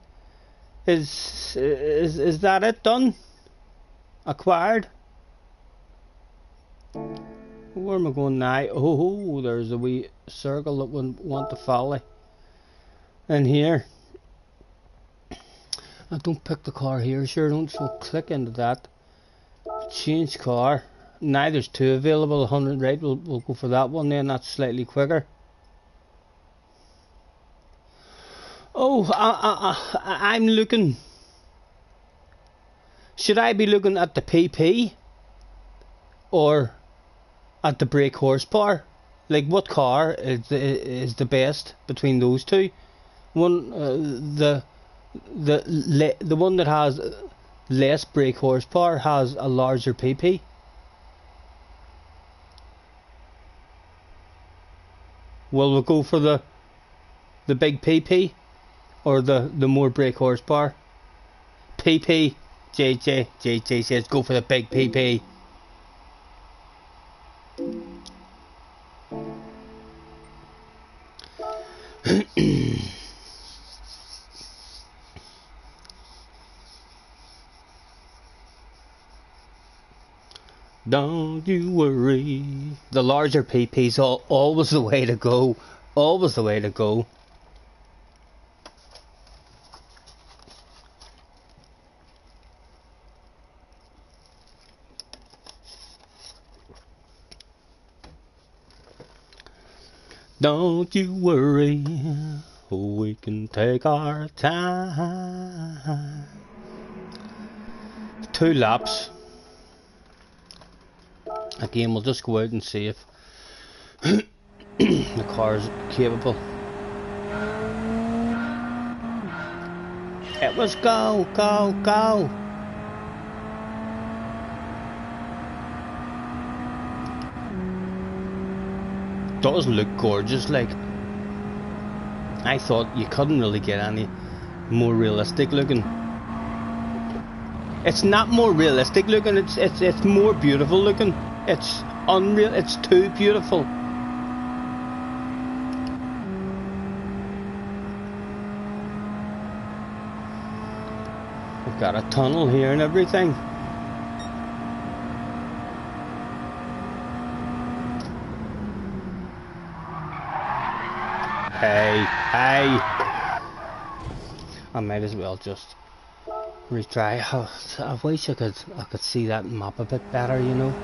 Is that it done? Acquired? Where am I going now? Oh, there's a wee circle that would want to follow in here. I don't pick the car here, sure don't, so click into that. Change car. Now there's two available, 100, right? We'll go for that one then, that's slightly quicker. Oh, I'm looking. Should I be looking at the PP or at the brake horsepower? Like, what car is the best between those two? One, the one that has less brake horsepower has a larger PP. Well, we'll go for the big PP. Or the more brake horsepower. PP. JJ says go for the big PP. Don't you worry. The larger PP's always the way to go. Always the way to go. Don't you worry. We can take our time. 2 laps. Again, we'll just go out and see if the car is capable. It was go, go, go. Does look gorgeous, like. I thought you couldn't really get any more realistic looking. It's not more realistic looking, it's more beautiful looking. It's unreal, it's too beautiful. We've got a tunnel here and everything. Hey, hey. I might as well just retry. I wish I could see that map a bit better, you know.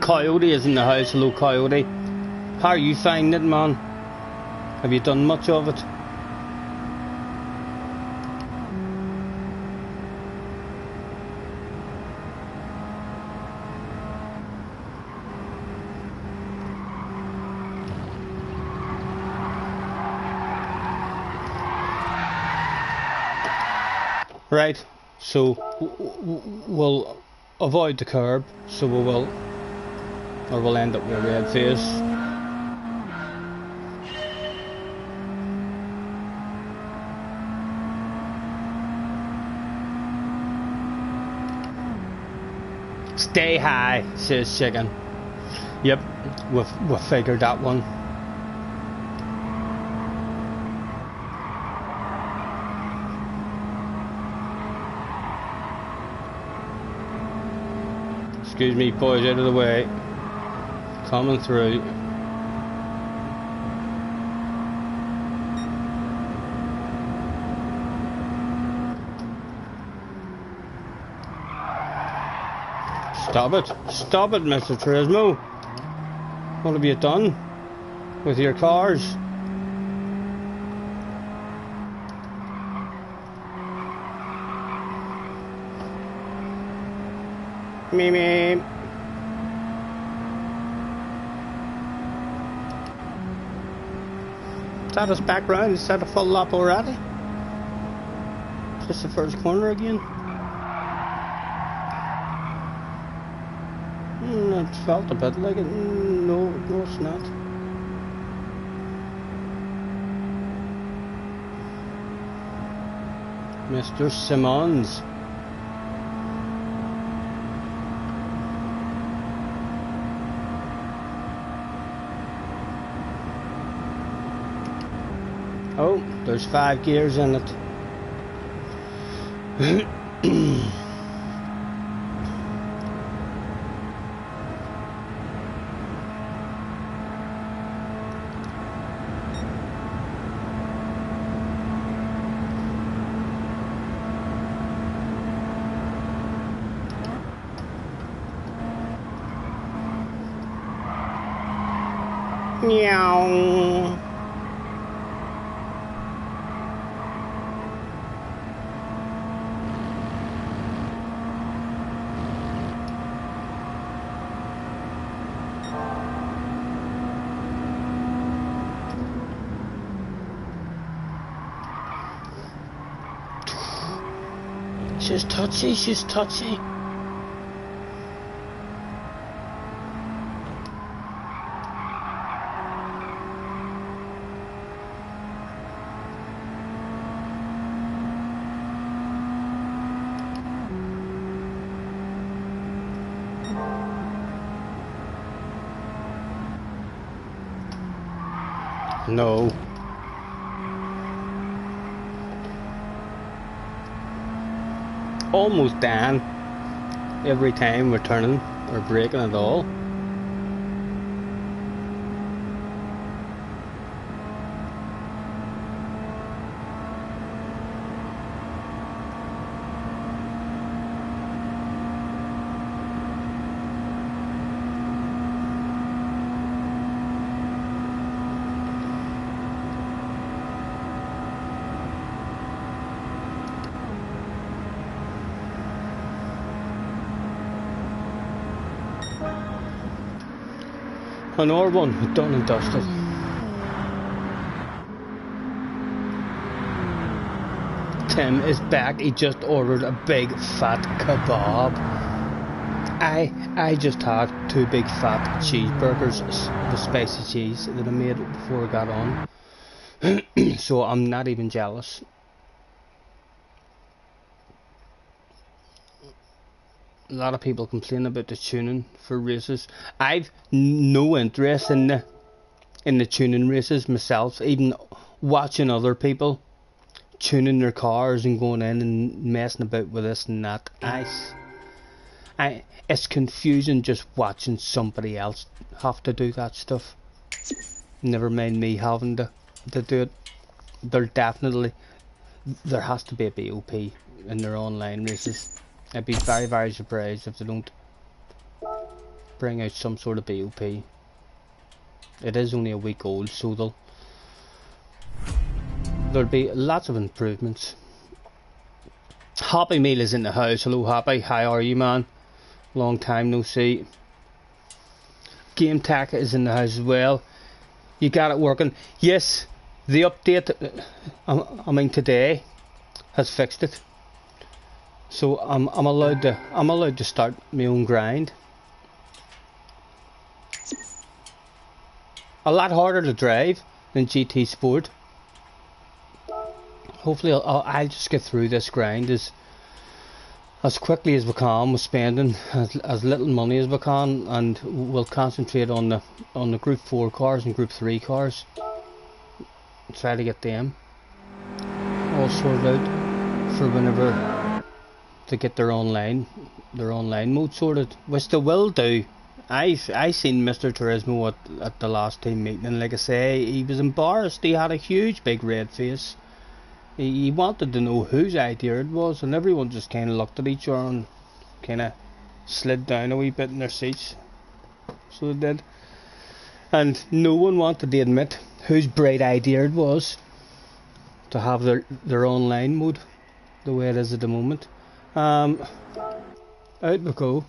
Coyote is in the house. Hello, Coyote. How are you finding it, man? Have you done much of it? Right, so we'll avoid the curb, so we will, or we'll end up with a red face. Stay high, says Chicken. Yep, we've figured that one. Excuse me, boys, out of the way. Coming through. Stop it, Mr. Turismo. What have you done with your cars? Me. Is that us back round? Is that a full lap already? Just the first corner again? It felt a bit like it. No, it's not. Mr. Simmons. Oh, there's 5 gears in it. Meow. She's touchy. No. almost dying every time we're turning or braking at all. Another one, done and dusted. Tim is back. He just ordered a big fat kebab. I just had 2 big fat cheeseburgers with spicy cheese that I made before I got on. So I'm not even jealous. A lot of people complain about the tuning for races. I've no interest in the tuning races myself. Even watching other people tuning their cars and going in and messing about with this and that. It's confusing just watching somebody else have to do that stuff. Never mind me having to do it. There has to be a BOP in their online races. I'd be very, very surprised if they don't bring out some sort of BOP. It is only a week old, so there'll be lots of improvements. Happy Meal is in the house. Hello Happy, how are you, man? Long time no see. Game Tech is in the house as well. You got it working. Yes, the update, I mean today, has fixed it. So I'm allowed to start my own grind. A lot harder to drive than GT Sport. Hopefully I'll just get through this grind as quickly as we can, with spending as little money as we can, and we'll concentrate on the Group 4 cars and Group 3 cars. Try to get them all sorted out for whenever to get their online mode sorted, which they will do. I seen Mr. Turismo at the last team meeting, and like I say, he was embarrassed. He had a huge big red face. He wanted to know whose idea it was, and everyone just kind of looked at each other and kind of slid down a wee bit in their seats. So they did, and no one wanted to admit whose bright idea it was to have their online mode the way it is at the moment. Out we go.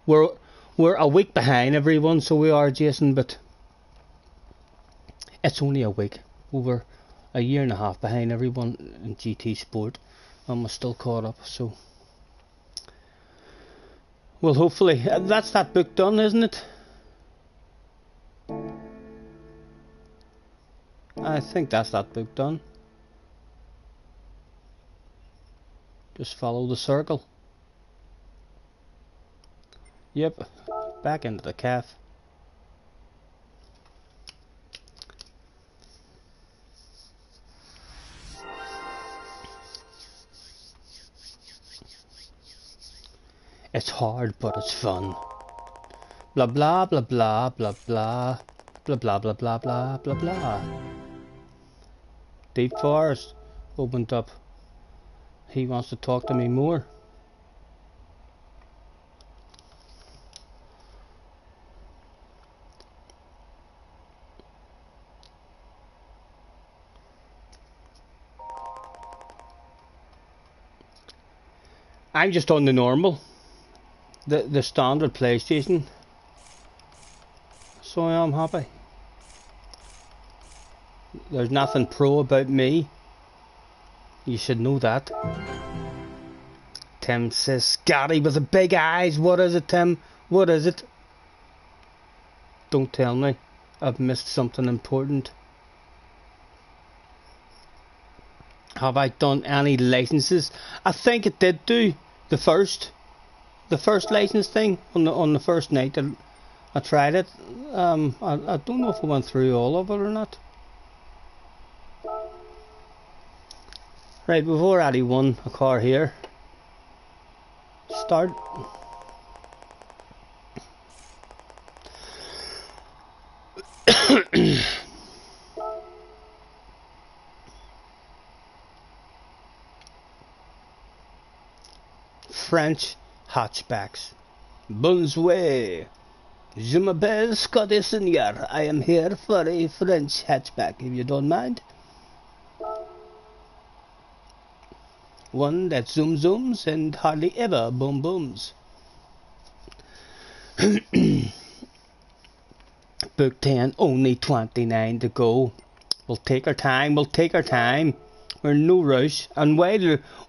We're a week behind everyone, so we are, Jason, but it's only a week. We're a year and a half behind everyone in GT Sport, and we're still caught up, so well, hopefully that's that book done, isn't it? I think that's that book done. Just follow the circle. Yep, back into the calf. It's hard, but it's fun. Blah blah blah blah blah blah blah blah blah blah blah blah blah. Deep Forest opened up. He wants to talk to me more. I'm just on the normal, the standard PlayStation, so I am happy. There's nothing pro about me. You should know that. Tim says, Scotty with the big eyes. What is it, Tim? What is it? Don't tell me I've missed something important. Have I done any licenses? I think it did do the first license thing on the first night that I tried it. I don't know if I went through all of it or not. Right, we've already won a car here. Start. French hatchbacks. Bonsoir. Je m'appelle Scotty Senior. I am here for a French hatchback, if you don't mind. One that zooms and hardly ever boom booms. Book 10, only 29 to go. We'll take our time, We're in no rush. And while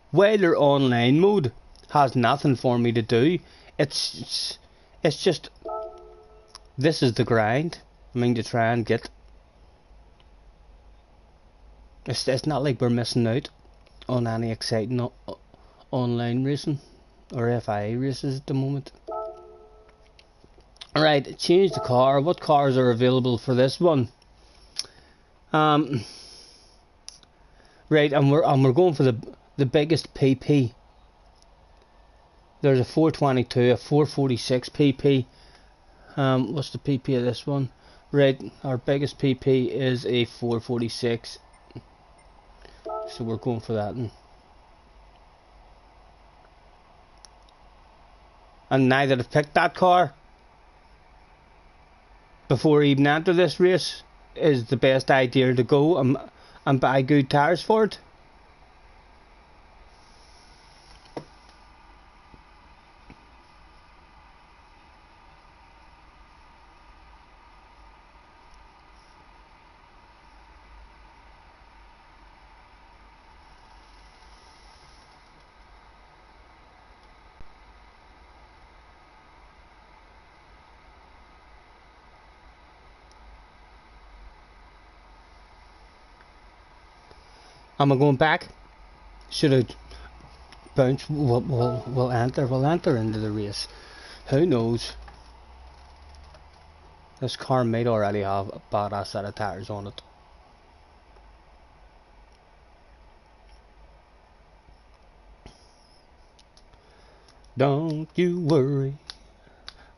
they're online mode has nothing for me to do, it's just, this is the grind. I mean, to try and get. It's not like we're missing out on any exciting online racing or FIA races at the moment. Alright, change the car. What cars are available for this one? Right, and we're going for the biggest PP. There's a 422, a 446 PP. What's the PP of this one? Right, our biggest PP is a 446. So we're going for that one. And now that I've picked that car, before I even enter this race, is the best idea to go and buy good tyres for it. Am I going back? Should I bounce? We'll enter into the race. Who knows? This car might already have a badass set of tyres on it. Don't you worry,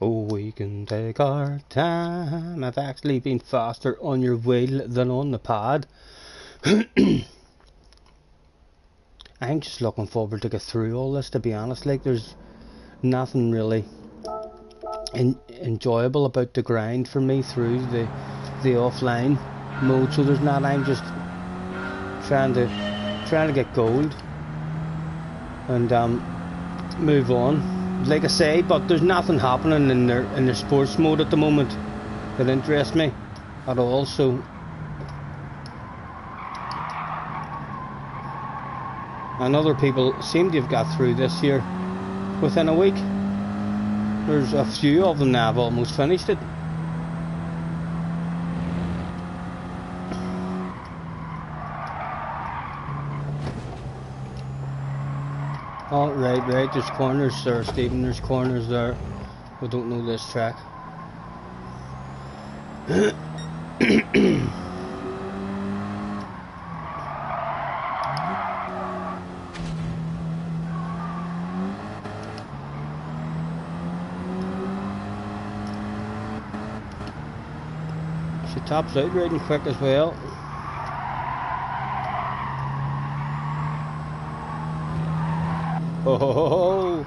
oh, we can take our time. I've actually been faster on your wheel than on the pad. I'm just looking forward to get through all this, to be honest. Like, there's nothing really enjoyable about the grind for me through the offline mode. So there's not. I'm just trying to get gold and move on, like I say. But there's nothing happening in their sports mode at the moment that interests me at all. So. And other people seem to have got through this here within a week. There's a few of them now have almost finished it. Oh, right, there's corners there, Stephen, there's corners there. I don't know this track. She tops out riding quick as well. Oh, ho, ho, ho.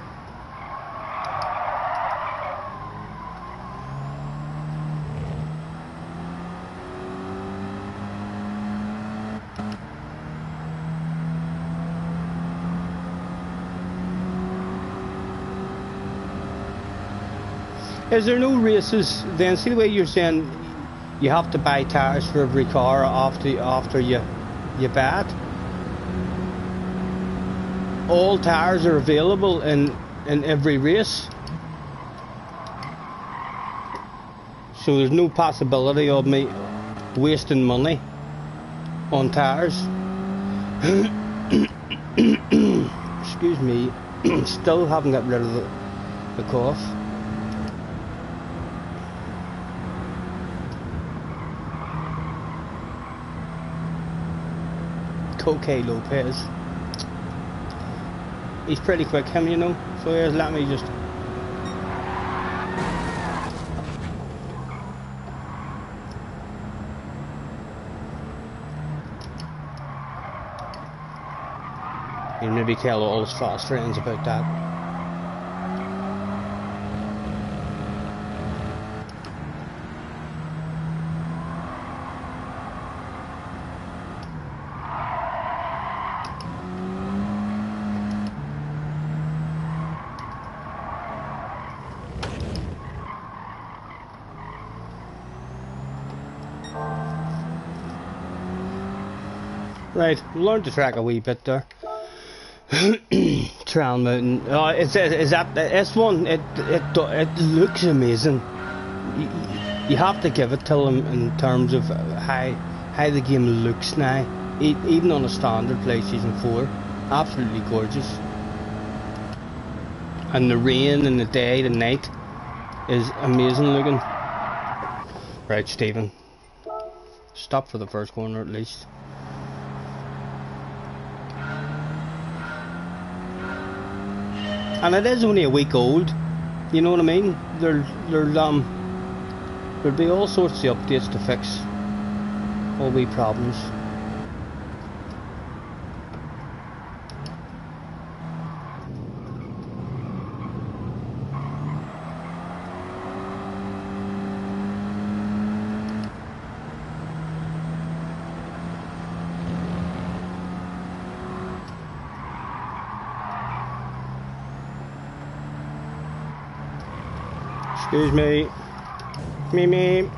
Is there no races then? See the way you're saying you have to buy tyres for every car after you buy it? All tyres are available in every race, so there's no possibility of me wasting money on tyres. Excuse me, still haven't got rid of the cough. Okay, Lopez. He's pretty quick, him, you know. So here's, let me just. You maybe tell all his fast friends about that. Right, learned to track a wee bit there. Trail Mountain. Is that this one? It looks amazing. You have to give it to them in terms of how the game looks now. Even on a standard PlayStation 4, absolutely gorgeous. And the rain and the day, the night is amazing looking. Right, Stephen. Stop for the first corner at least. And it is only a week old, you know what I mean? There'll be all sorts of updates to fix all wee problems. Excuse me. Me.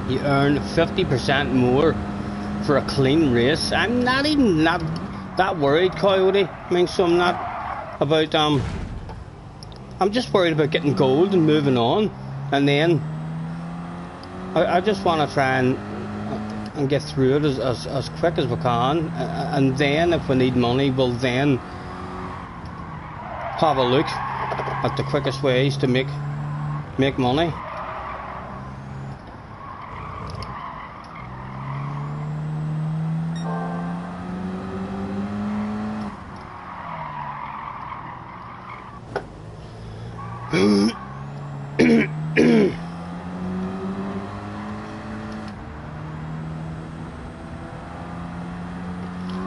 You earn 50% more for a clean race. I'm not even that worried, Coyote. I mean, so I'm not about I'm just worried about getting gold and moving on, and then I just want to try and get through it as quick as we can, and then if we need money, we'll then have a look at the quickest ways to make money.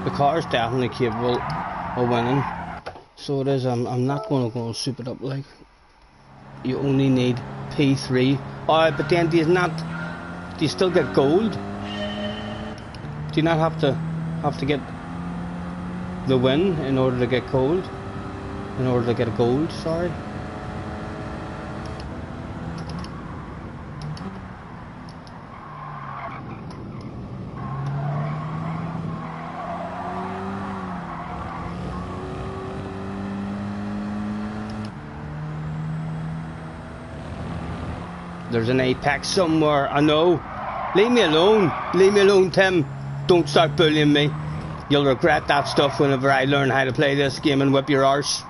The car is definitely capable of winning, so it is. I'm not going to go and soup it up like. You only need P3. Alright, but then do you still get gold? Do you not have to get the win in order to get gold? In order to get a gold, sorry. There's an apex somewhere, I know. Leave me alone, Tim. Don't start bullying me. You'll regret that stuff whenever I learn how to play this game and whip your arse.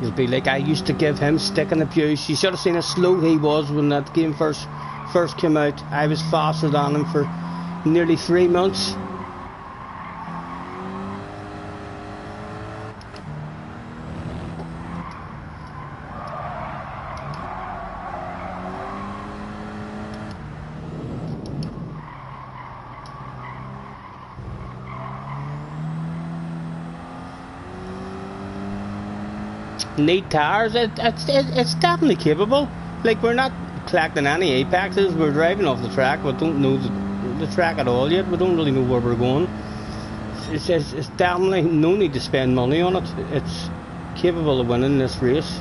You'll be like. I used to give him stick and abuse. You should have seen how slow he was when that game first came out. I was faster than him for nearly 3 months. Need tires, it's definitely capable. Like, we're not collecting any apexes, we're driving off the track, we don't know the track at all yet, we don't really know where we're going. It's definitely no need to spend money on it. It's capable of winning this race.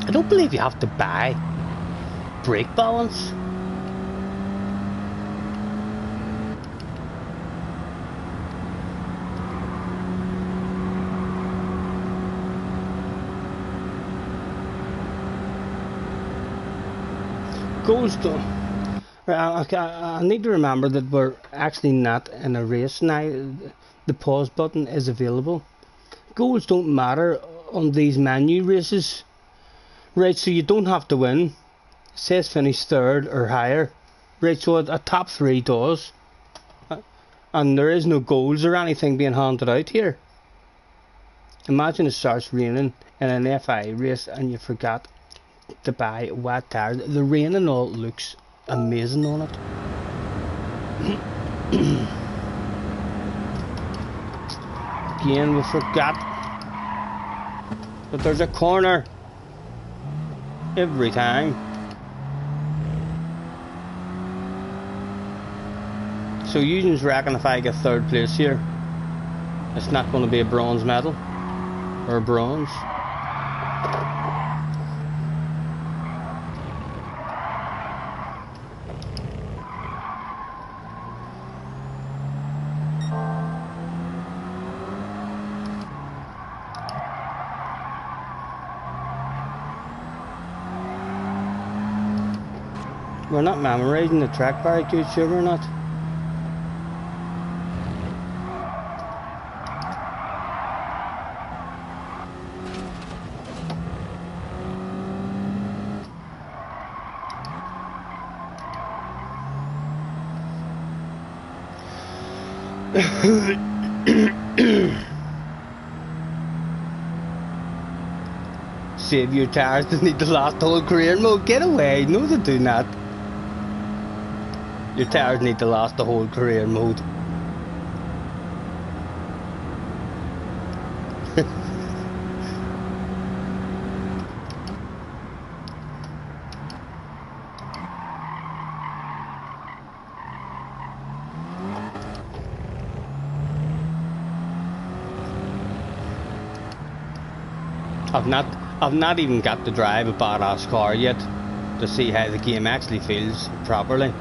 I don't believe you have to buy brake balance. Goals don't. I need to remember that we're actually not in a race now. The pause button is available. Goals don't matter on these menu races. Right, so you don't have to win. It says finish third or higher. Right, so a top 3 does. And there is no goals or anything being handed out here. Imagine it starts raining in an FI race and you forgot to buy wet tires. The rain and all looks amazing on it. Again, we forgot that there's a corner every time. So Eugene reckon if I get 3rd place here, it's not going to be a bronze medal or a bronze. We're not memorizing the track very good, sure we're not. Save your tires to need to last the whole career mode. Get away, no they do not. Your tires need to last the whole career mode. I've not even got to drive a badass car yet to see how the game actually feels properly.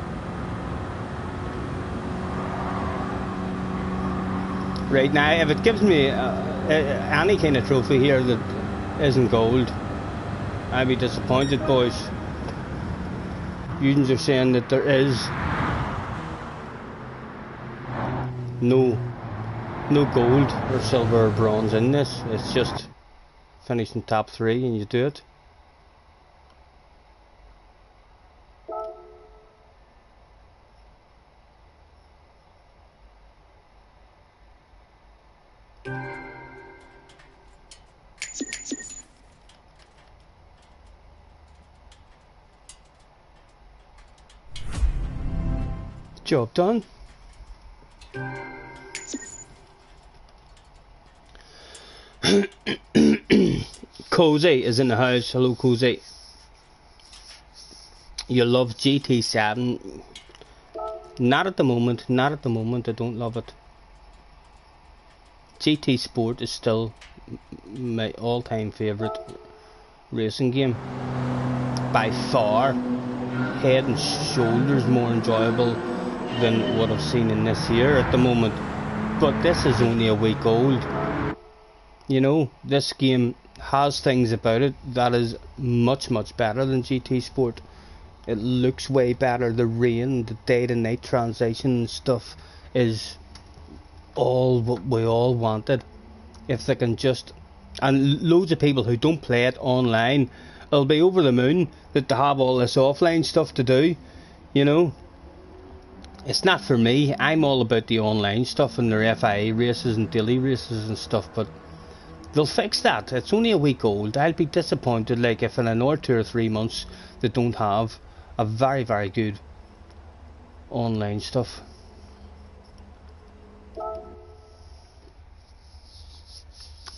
Right now, if it gives me any kind of trophy here that isn't gold, I'd be disappointed, boys. Unions are saying that there is no gold or silver or bronze in this. It's just finishing top 3 and you do it. Job done. Cozy is in the house. Hello, Cozy. You love GT7? Not at the moment. Not at the moment. I don't love it. GT Sport is still my all-time favourite racing game. By far, head and shoulders more enjoyable than what I've seen in this year at the moment. But this is only a week old. You know, this game has things about it that is much better than GT Sport. It looks way better. The rain, the day to night transition and stuff is all what we all wanted. If they can just, and loads of people who don't play it online will be over the moon that they have all this offline stuff to do, you know. It's not for me. I'm all about the online stuff and their FIA races and daily races and stuff, but they'll fix that. It's only a week old. I'll be disappointed like if in another 2 or 3 months they don't have a very good online stuff.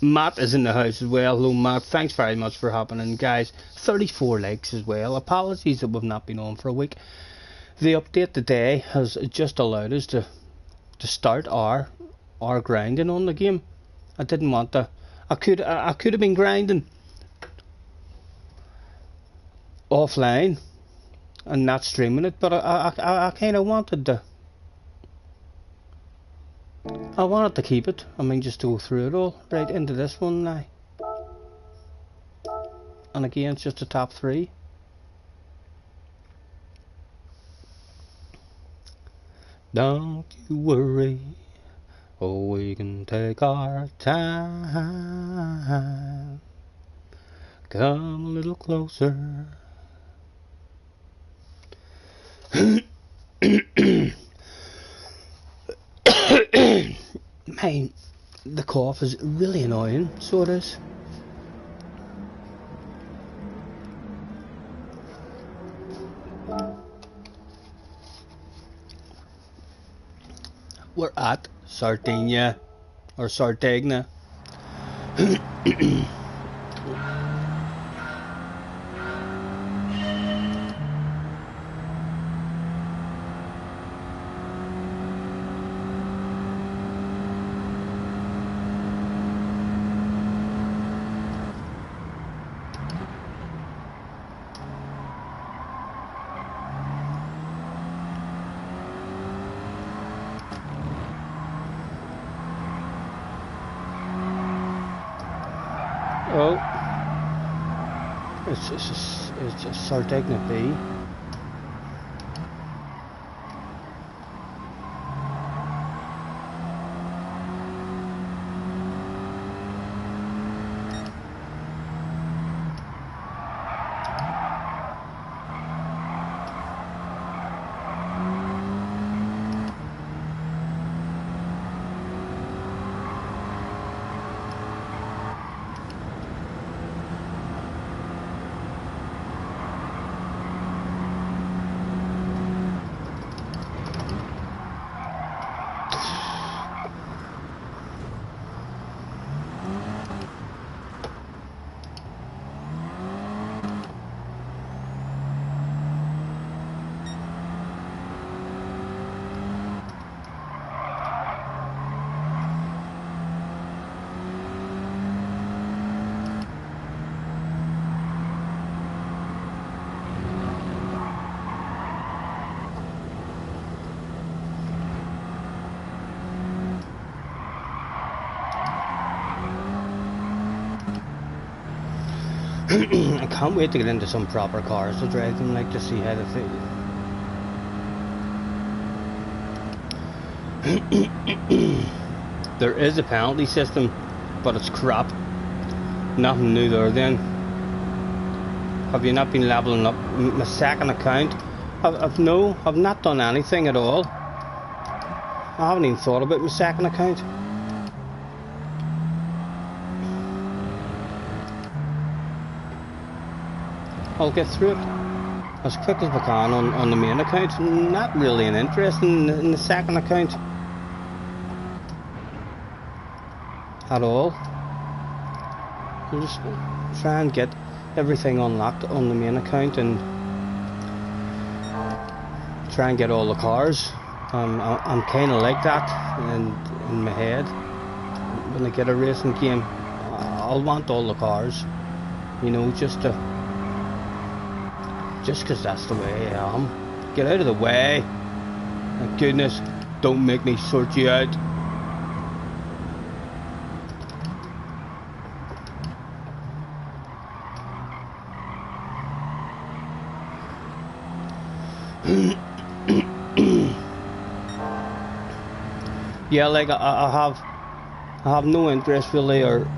Matt is in the house as well. Hello Matt, thanks very much for hopping in, guys. 34 likes as well. Apologies that we've not been on for a week. The update today has just allowed us to start our grinding on the game. I didn't want to. I could have been grinding offline and not streaming it, but I kind of wanted to. I wanted to keep it. I mean, just to go through it all right into this one now. And again, it's just the top 3. Don't you worry, oh, we can take our time. Come a little closer. Man, the cough is really annoying, so it is. We're at Sardinia or Sardinia. Oh, it's just Sardinia B. I can't wait to get into some proper cars to drive them, like, to see how they feel. There is a penalty system, but it's crap. Nothing new there then. Have you not been leveling up my second account? I've not done anything at all. I haven't even thought about my second account. I'll get through it as quick as we can on the main account. Not really an interest in the second account at all. We'll just try and get everything unlocked on the main account and try and get all the cars. I'm kind of like that in my head. When I get a racing game, I'll want all the cars, you know, just because that's the way I am. Get out of the way. My goodness, don't make me sort you out. Yeah, like I have no interest really, or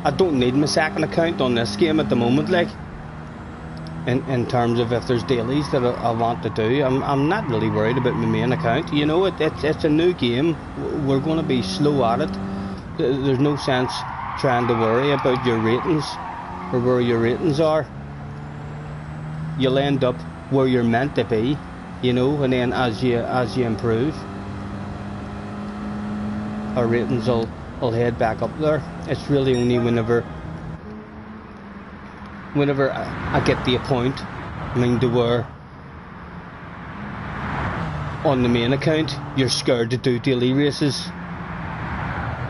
I don't need my second account on this game at the moment, like in terms of if there's dailies that I want to do. I'm not really worried about my main account. You know, it's a new game. We're going to be slow at it. There's no sense trying to worry about your ratings or where your ratings are. You'll end up where you're meant to be, you know, and then as you improve, our ratings will head back up there. It's really only whenever I get to a point, I mean, to where on the main account you're scared to do daily races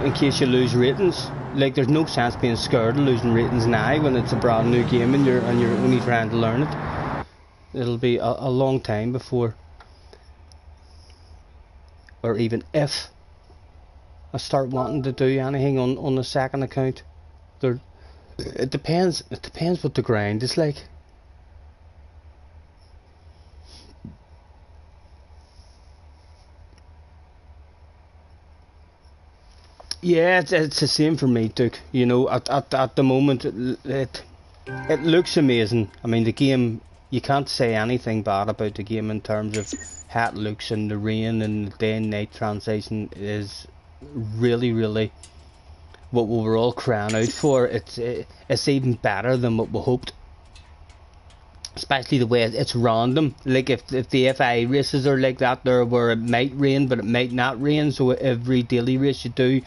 in case you lose ratings. Like, there's no sense being scared of losing ratings now when it's a brand new game and you're only trying to learn it. It'll be a long time before, or even if, I start wanting to do anything on the second account. It depends what the grind is like. Yeah, it's the same for me, Duke. You know, at the moment, it looks amazing. I mean, the game, you can't say anything bad about the game in terms of how it looks, and the rain and the day and night transition is really, really what we were all crying out for. It's even better than what we hoped. Especially the way it's random. Like if the FIA races are like that, there where it might rain but it might not rain, so every daily race you do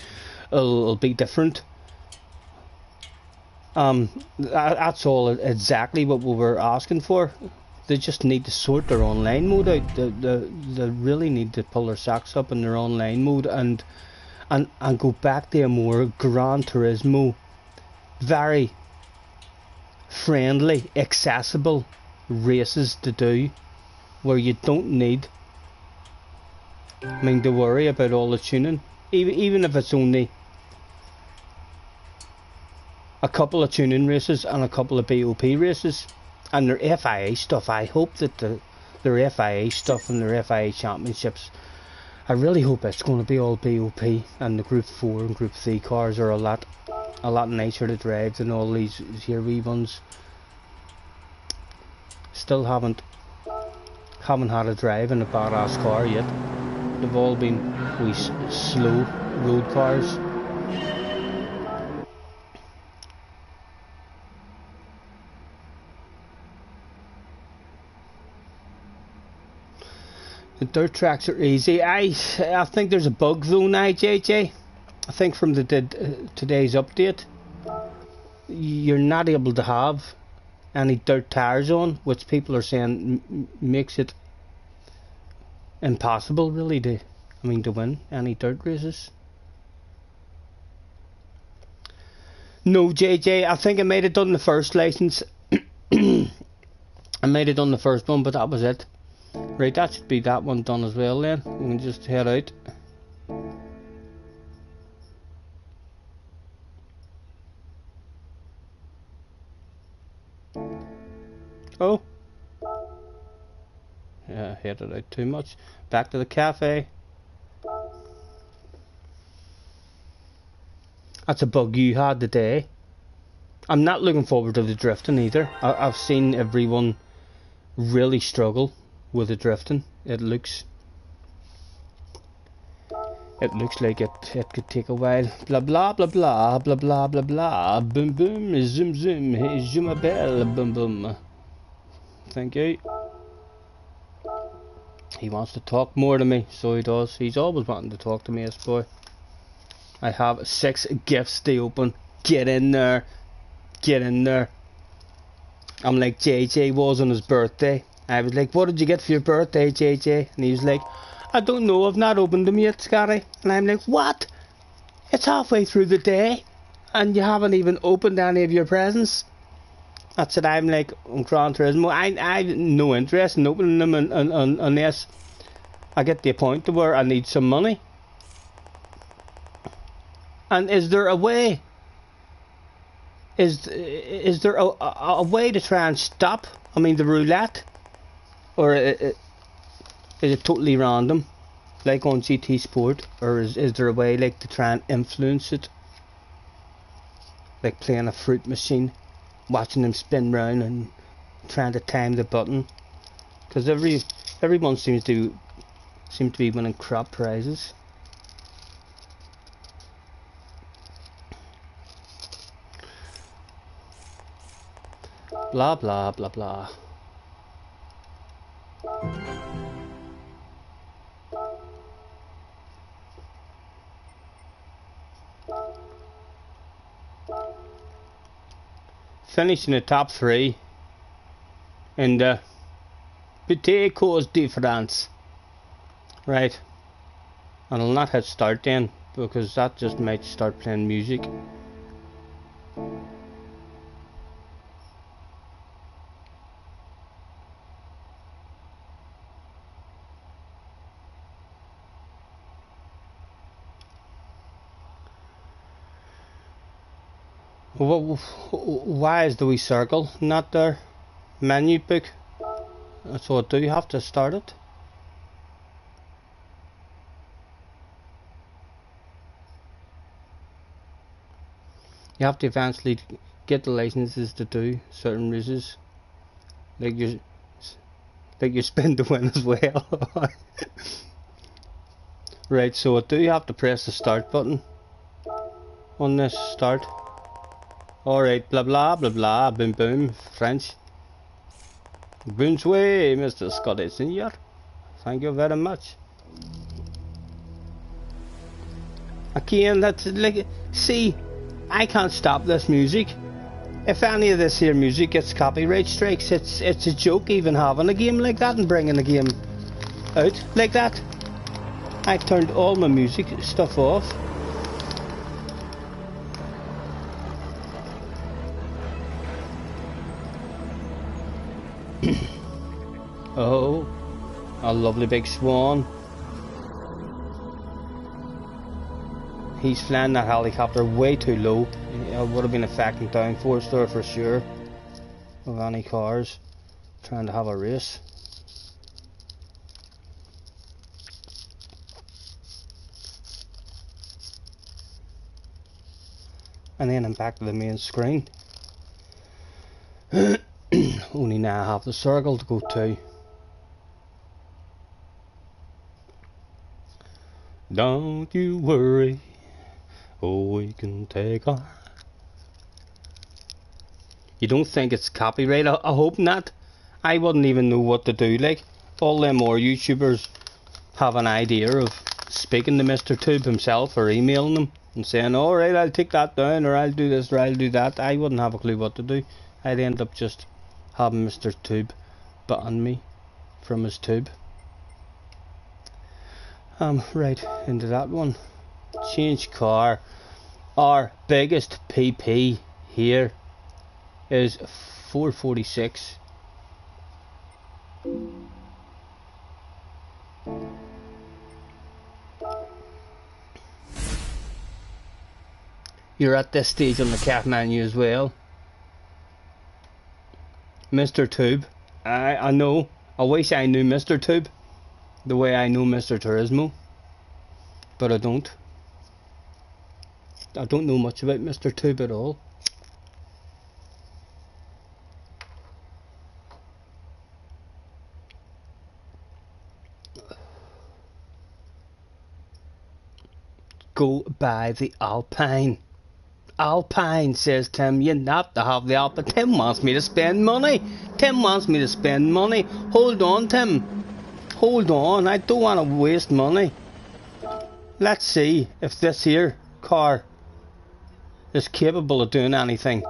it'll be different. That's all exactly what we were asking for. They just need to sort their online mode out. They really need to pull their socks up in their online mode and go back to a more Gran Turismo, very friendly, accessible races to do, where you don't need, I mean, to worry about all the tuning, even if it's only a couple of tuning races and a couple of BOP races and their FIA stuff. I hope that their FIA stuff and their FIA championships, I really hope it's going to be all BOP, and the Group 4 and Group 3 cars are a lot nicer to drive than all these here wee ones. Still haven't had a drive in a badass car yet. They've all been wee slow road cars. The dirt tracks are easy. I think there's a bug though now, JJ. I think from today's update, you're not able to have any dirt tires on, which people are saying makes it impossible really to win any dirt races. No, JJ, I think I might have done the first license. I might have done the first one, but that was it. Right, that should be that one done as well then. We can just head out. Oh. Yeah, I headed out too much. Back to the cafe. That's a bug you had today. I'm not looking forward to the drifting either. I've seen everyone really struggle with the drifting. It looks like it could take a while. Blah blah blah blah blah blah blah blah. Boom boom zoom zoom. Hey zoom a bell. Boom boom. Thank you. He wants to talk more to me, so he does. He's always wanting to talk to me, this boy. I have 6 gifts to open. Get in there. Get in there. I'm like JJ was on his birthday. I was like, what did you get for your birthday, JJ? And he was like, I don't know, I've not opened them yet, Scotty. And I'm like, what? It's halfway through the day and you haven't even opened any of your presents? That's it. I'm like, on Gran Turismo, I have no interest in opening them unless I get to a point where I need some money. And is there a way? Is there a way to try and stop? I mean, the roulette. or is it totally random, like on GT Sport, or is there a way like to try and influence it, like playing a fruit machine, watching them spin round and trying to time the button? Because everyone seems to be winning crap prizes. Blah blah blah blah. Finishing the top 3 in the prity de France. Right, and I'll not hit start then, because that just might start playing music. Why is the wee circle not there? Menu book. So do you have to start it? You have to eventually get the licenses to do certain races, like you spin to win as well. Right, so do you have to press the start button on this start? Alright, blah blah blah blah, boom boom, French. Bonsoir, Mr. Scotty Senior. Thank you very much. Again, that's like, see, I can't stop this music. If any of this here music gets copyright strikes, it's a joke even having a game like that and bringing a game out like that. I turned all my music stuff off. Oh, a lovely big swan. He's flying that helicopter way too low. It would have been affecting downforce there for sure of any cars trying to have a race. And then I'm back to the main screen. Only now I have the circle to go to. Don't you worry, oh, we can take our... You don't think it's copyright? I hope not. I wouldn't even know what to do. Like, all them more YouTubers have an idea of speaking to Mr. Tube himself or emailing them and saying, alright, I'll take that down, or I'll do this, or I'll do that. I wouldn't have a clue what to do. I'd end up just having Mr. Tube button me from his tube. Right into that one. Change car. Our biggest PP here is 446. You're at this stage on the cat menu as well. Mr. Tube. I know. I wish I knew Mr. Tube the way I know Mr. Turismo, but I don't. I don't know much about Mr. Tube at all. Go buy the Alpine. Alpine, says Tim. You have to have the Alpine. Tim wants me to spend money. Tim wants me to spend money. Hold on, Tim. Hold on. I don't want to waste money. Let's see if this here car is capable of doing anything.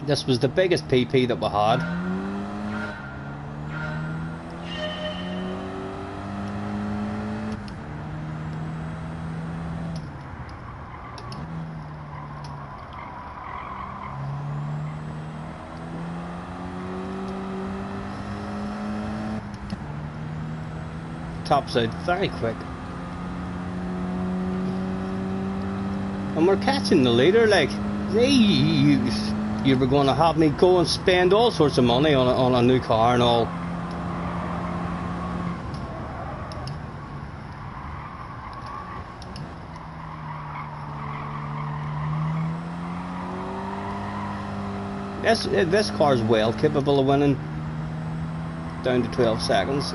This was the biggest PP that we had. Tops out very quick. And we're catching the leader, like, you were going to have me go and spend all sorts of money on a new car and all. This car is well capable of winning down to 12 seconds.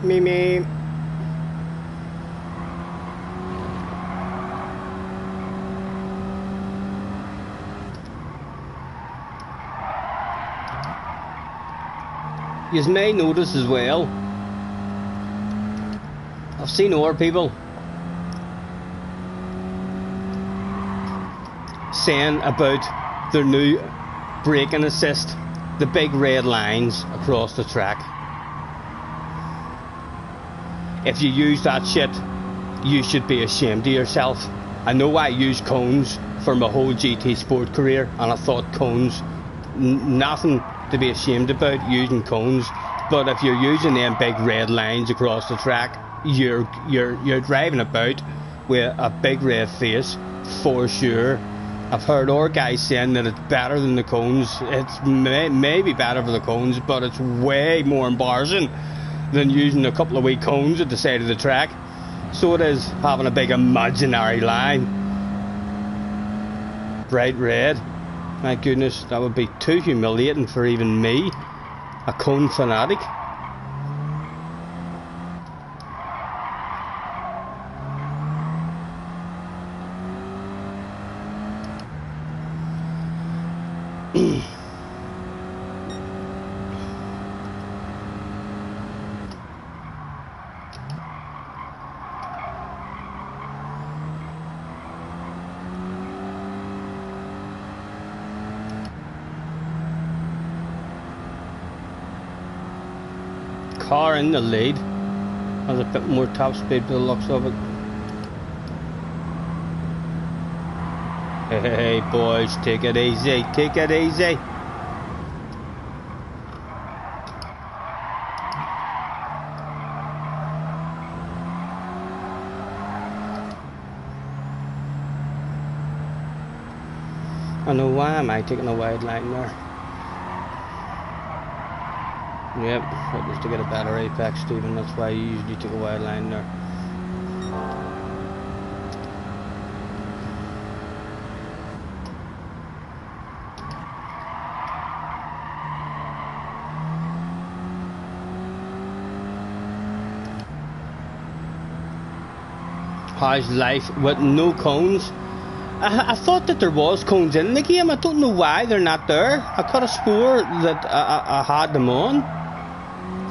Me. You may notice as well, I've seen other people saying about their new braking assist, the big red lines across the track. If you use that shit, you should be ashamed of yourself. I know I used cones for my whole GT Sport career, and I thought cones, nothing to be ashamed about using cones. But if you're using them big red lines across the track, you're driving about with a big red face for sure. I've heard other guys saying that it's better than the cones. It's maybe better for the cones, but it's way more embarrassing than using a couple of wee cones at the side of the track. So it is having a big imaginary line. Bright red. My goodness, that would be too humiliating for even me, a cone fanatic. Car in the lead has a bit more top speed by the looks of it. Hey boys, take it easy, take it easy. I know, why am I taking a wide line there? Yep, that was to get a better apex, Stephen. That's why you usually take a wide line there. How's life with no cones? I thought that there was cones in the game. I don't know why they're not there. I could have swore that I had them on.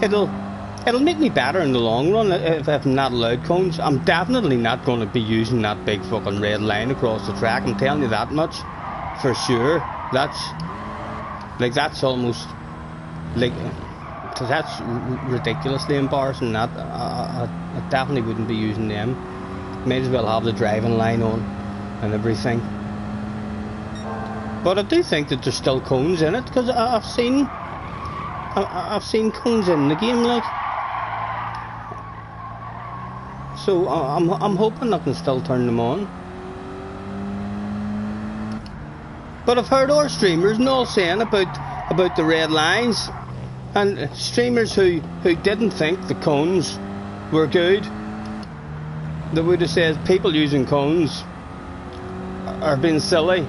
It'll make me better in the long run if I'm not allowed cones. I'm definitely not going to be using that big fucking red line across the track. I'm telling you that much for sure. That's almost like, that's ridiculously embarrassing. That I definitely wouldn't be using them. Might as well have the driving line on and everything. But I do think that there's still cones in it, because I've seen cones in the game, like. So I'm hoping I can still turn them on. But I've heard other streamers and all saying about the red lines, and streamers who didn't think the cones were good. They would have said people using cones are being silly,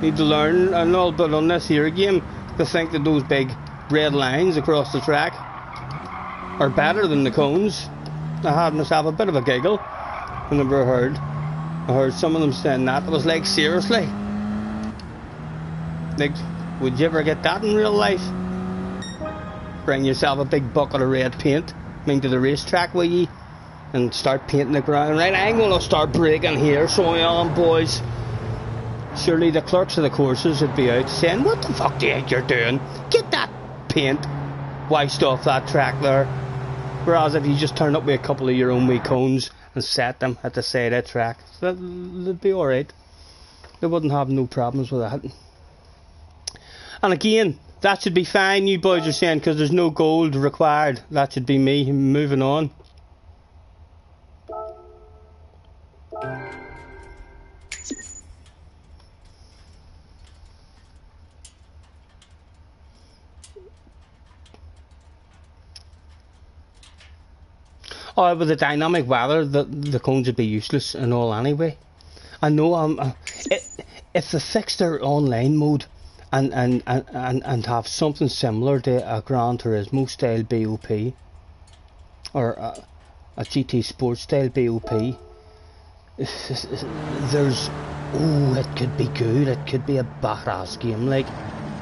need to learn and all. But on this here game, they think that those big red lines across the track are better than the cones. I had myself a bit of a giggle whenever I heard some of them saying that. I was like, seriously? Like, would you ever get that in real life? Bring yourself a big bucket of red paint, to the racetrack with you, and start painting the ground. Right, I'm going to start breaking here, so I am, boys. Surely the clerks of the courses would be out saying, what the fuck do you think you're doing? Get that paint washed off that track there. Whereas if you just turn up with a couple of your own wee cones and set them at the side of the track, so they'd be alright. They wouldn't have no problems with that. And again, that should be fine, you boys are saying, because there's no gold required. That should be me moving on. Oh, with the dynamic weather, the cones would be useless and all anyway. I know. If they fix their online mode and have something similar to a Gran Turismo style BOP or a GT Sports style BOP, it could be good. It could be a badass game, like.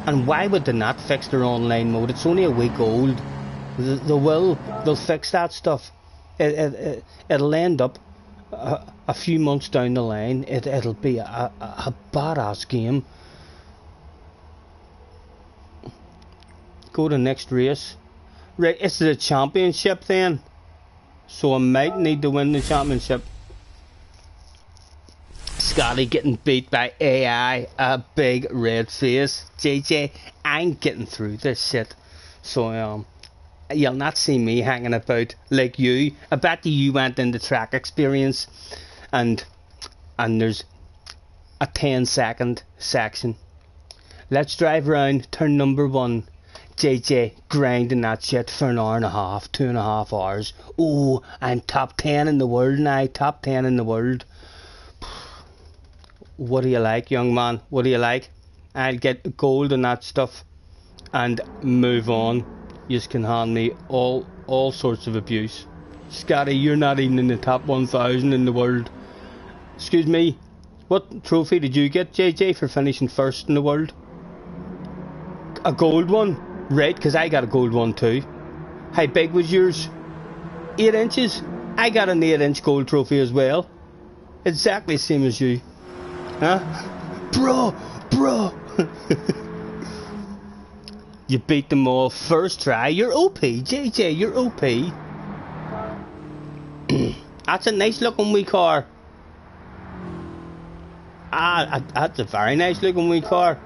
And why would they not fix their online mode? It's only a week old. They'll fix that stuff. It'll end up a few months down the line. It'll be a badass game. Go to next race. Right, it's the championship then. So I might need to win the championship. Scotty getting beat by AI, a big red face. JJ, I'm getting through this shit. So you'll not see me hanging about like you. I bet you went into track experience and there's a 10-second section. Let's drive around turn number 1. JJ grinding that shit for an hour and a half, 2.5 hours. Oh, I'm top 10 in the world now, top 10 in the world. What do you like, young man? What do you like? I'll get gold and that stuff and move on. You can hand me all sorts of abuse. Scotty, you're not even in the top 1,000 in the world. Excuse me, what trophy did you get, JJ, for finishing first in the world? A gold one? Right, because I got a gold one too. How big was yours? 8 inches? I got an 8-inch gold trophy as well. Exactly the same as you. Huh? Bro! You beat them all first try. You're OP, JJ, you're OP. That's a nice looking wee car. That's a very nice looking wee car.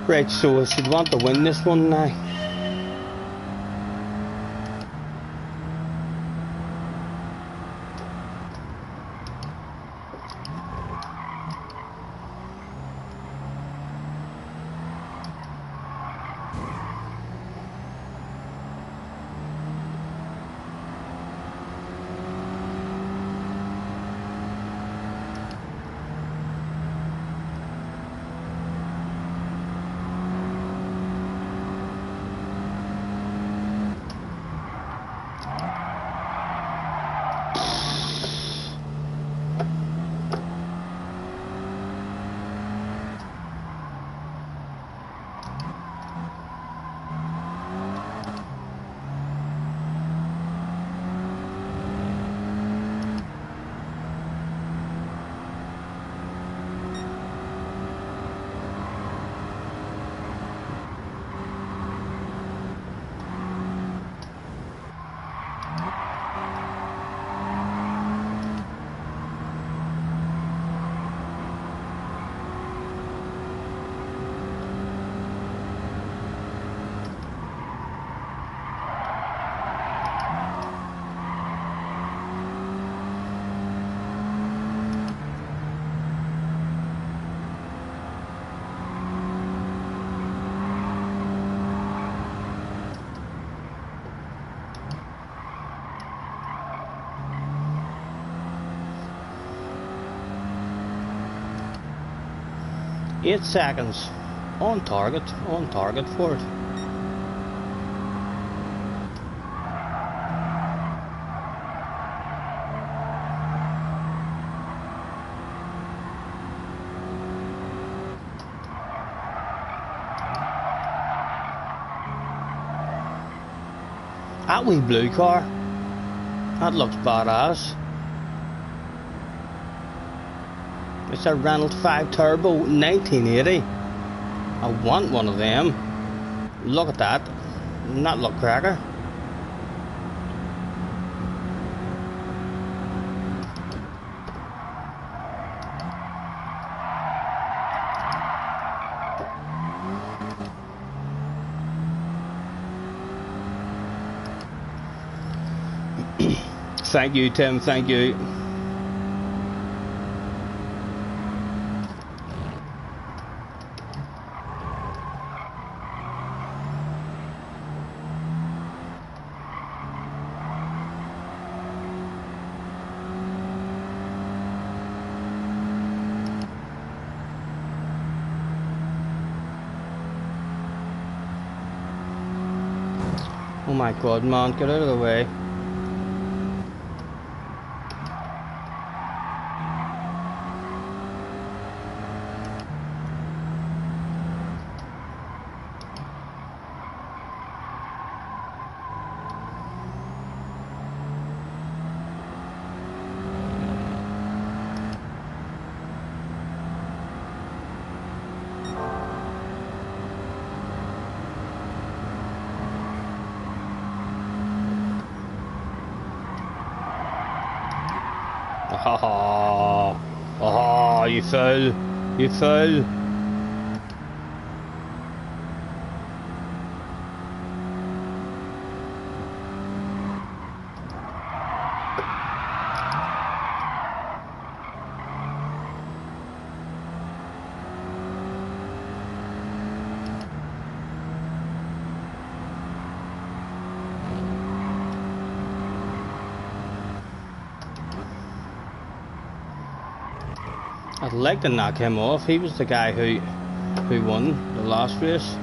Right, so I should want to win this one now. Eight seconds. On target for it. That wee blue car. That looks badass. It's a Reynolds 5 Turbo 1980. I want one of them. Look at that. That look cracker. Thank you, Tim, thank you. Oh my god, man, get out of the way. Oh, you fool. You fool. I'd like to knock him off. He was the guy who won the last race.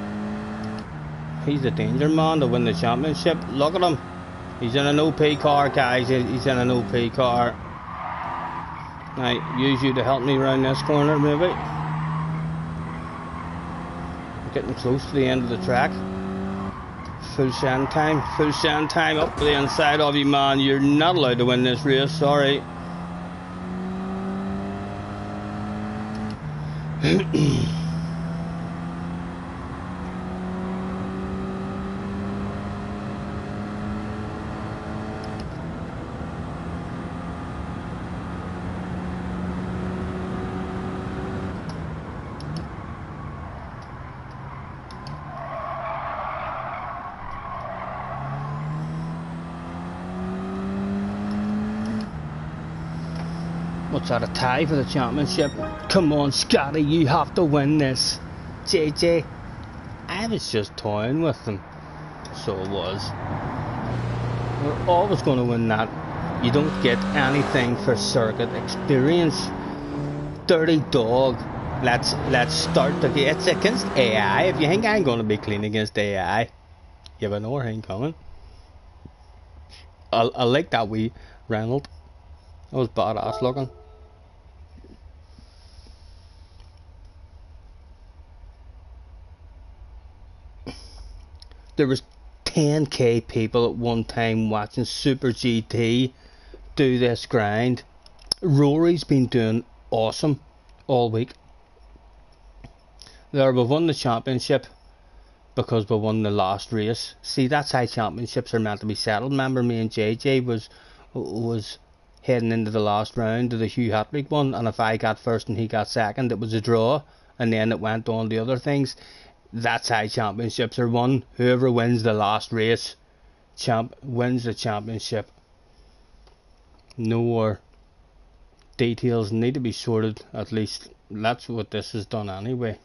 He's the danger man to win the championship. Look at him. He's in an OP car, guys. He's in an OP car. Now, use you to help me around this corner, maybe. I'm getting close to the end of the track. Full send time. Full send time. Up to the inside of you, man. You're not allowed to win this race. Sorry. What's that, a tie for the championship? Come on, Scotty, you have to win this. JJ, I was just toying with them. So it was. We're always going to win that. You don't get anything for circuit experience. Dirty dog. Let's start the game. It's against AI. If you think I'm going to be clean against AI, you have an overhang coming. I like that wee Reynolds. That was badass looking. There was 10k people at one time watching Super GT do this grind. Rory's been doing awesome all week. There, we've won the championship because we won the last race. See, that's how championships are meant to be settled. Remember, me and JJ was heading into the last round of the Hugh Hatrick one, and if I got first and he got second, it was a draw, and then it went on to other things. That's how championships are won. Whoever wins the last race wins the championship. No more details need to be sorted. At least that's what this has done anyway.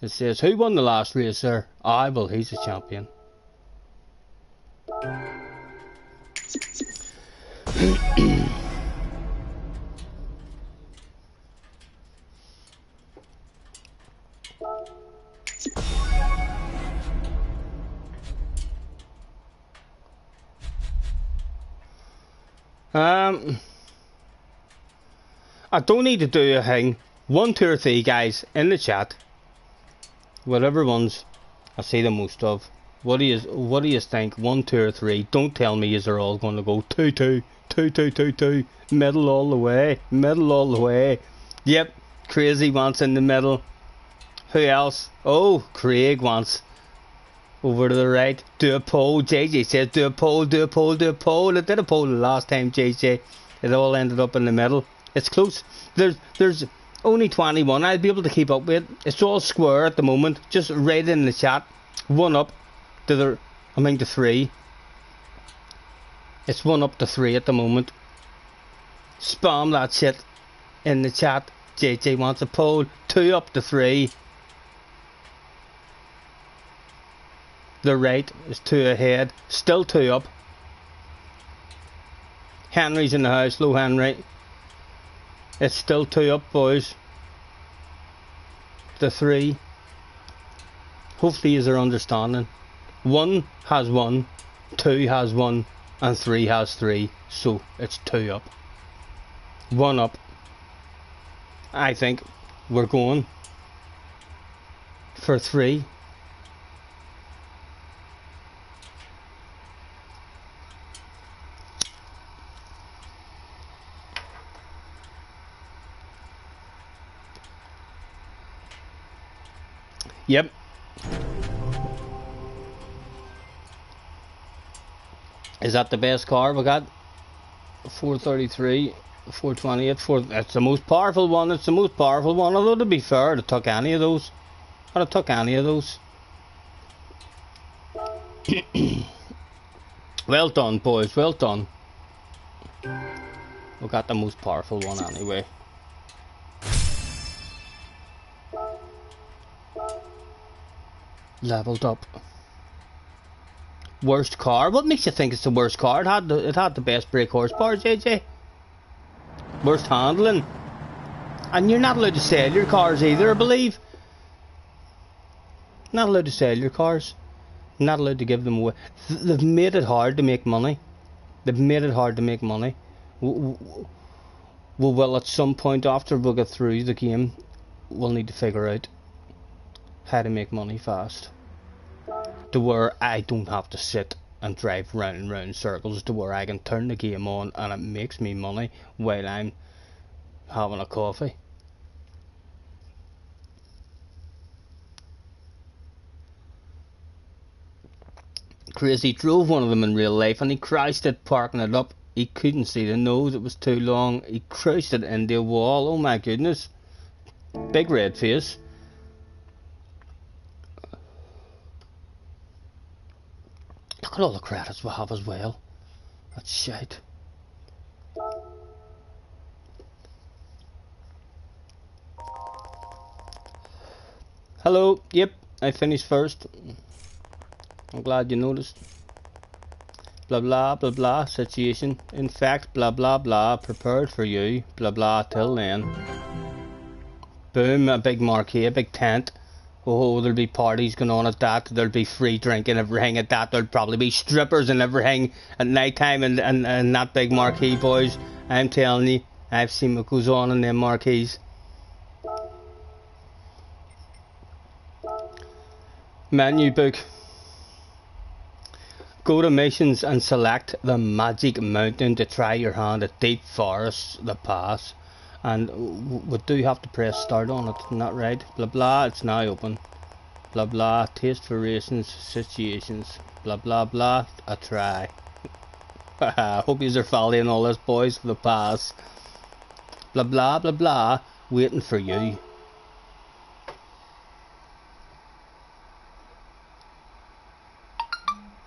It says, who won the last race, sir? Ah, well, he's a champion. I don't need to do a thing. 1, 2 or 3 guys in the chat, whatever ones I see the most of, What do you think? 1, 2, or 3? Don't tell me they're all going to go 2, 2, 2, 2, 2, 2. Middle all the way. Middle all the way. Yep. Crazy wants in the middle. Who else? Oh, Craig wants over to the right. Do a pole. JJ says do a pole, do a pole, do a pole. It did a pole the last time, JJ. It all ended up in the middle. It's close. There's only 21. I'll be able to keep up with it. It's all square at the moment. Just write it in the chat. 1 up to the 3. It's 1 up to 3 at the moment. Spam that shit in the chat. JJ wants a pole. 2 up to 3. The right is 2 ahead. Still 2 up. Henry's in the house. Hello, Henry. It's still 2 up, boys. The 3. Hopefully you're understanding. 1 has 1, 2 has 1, and 3 has 3. So it's 2 up. 1 up. I think we're going for 3. Yep. Is that the best car we got? 433, 428, it's the most powerful one, it's the most powerful one. Although to be fair, I'd have took any of those. I'd have took any of those. Well done, boys, well done. We got the most powerful one anyway. Leveled up. Worst car? What makes you think it's the worst car? It had the best brake horsepower, JJ. Worst handling. And you're not allowed to sell your cars either, I believe. Not allowed to sell your cars. Not allowed to give them away. They've made it hard to make money. They've made it hard to make money. Well, at some point after we get through the game, we'll need to figure out how to make money fast. To where I don't have to sit and drive round and round circles, to where I can turn the game on and it makes me money while I'm having a coffee. Crazy drove one of them in real life and he crashed it parking it up. He couldn't see the nose, it was too long. He crashed it into a wall. Oh my goodness. Big red face. Look at all the credits we have as well. That's shite. Hello. Yep, I finished first. I'm glad you noticed. Blah blah blah blah situation. In fact, blah blah blah prepared for you. Blah blah till then. Boom, a big marquee, a big tent. Oh, there'll be parties going on at that. There'll be free drinking, everything at that. There'll probably be strippers and everything at night time and that big marquee, boys. I'm telling you, I've seen what goes on in them marquees. Menu book. Go to missions and select the magic mountain to try your hand at deep forests, the pass. And we do have to press start on it, isn't that right? Blah blah, it's now open. Blah blah, taste for races, situations. Blah blah blah, a try. Hope yous are following all this, boys, for the pass. Blah blah blah blah, waiting for you.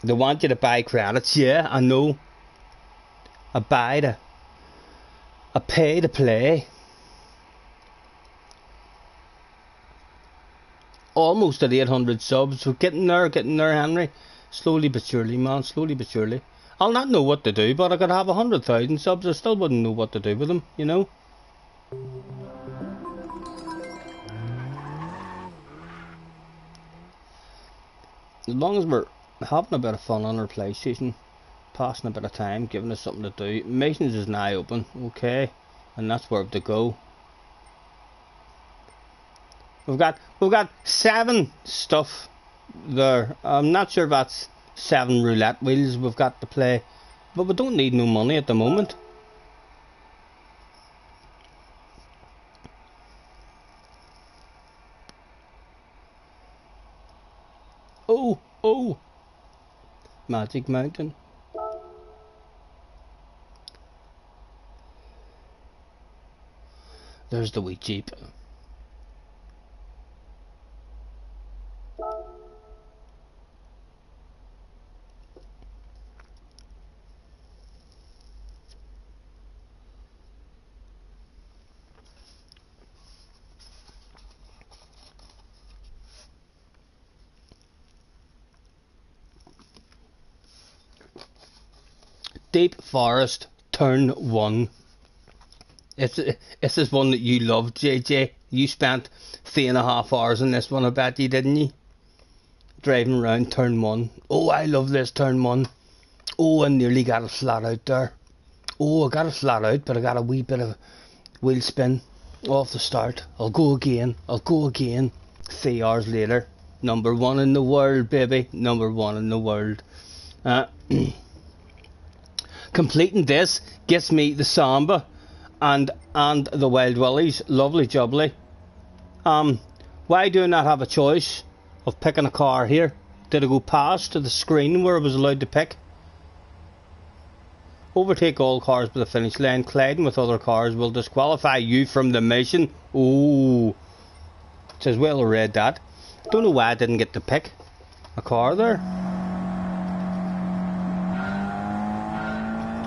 They want you to buy credits, yeah, I know. I pay to play. Almost at 800 subs. We're getting there, Henry. Slowly but surely, man, slowly but surely. I'll not know what to do, but I could have 100,000 subs. I still wouldn't know what to do with them, you know. As long as we're having a bit of fun on our PlayStation, passing a bit of time, giving us something to do. Missions is now open, okay, and that's where to go. We've got 7 stuff there. I'm not sure if that's 7 roulette wheels we've got to play, but we don't need no money at the moment. Oh, oh, Magic Mountain. There's the wee Jeep. Deep Forest, turn 1. This is one that you loved, JJ. You spent 3.5 hours on this one, I bet you, didn't you? Driving around turn 1. Oh, I love this turn 1. Oh, I nearly got it flat out there. Oh, I got it flat out, but I got a wee bit of wheel spin off the start. I'll go again. 3 hours later. Number 1 in the world, baby. Number 1 in the world. Completing this gets me the Samba and the Wild Willies. Lovely jubbly. Why do I not have a choice of picking a car here? Did I go past to the screen where I was allowed to pick? Overtake all cars by the finish line. Colliding with other cars will disqualify you from the mission. Ooh. It's as well I read that. Don't know why I didn't get to pick a car there.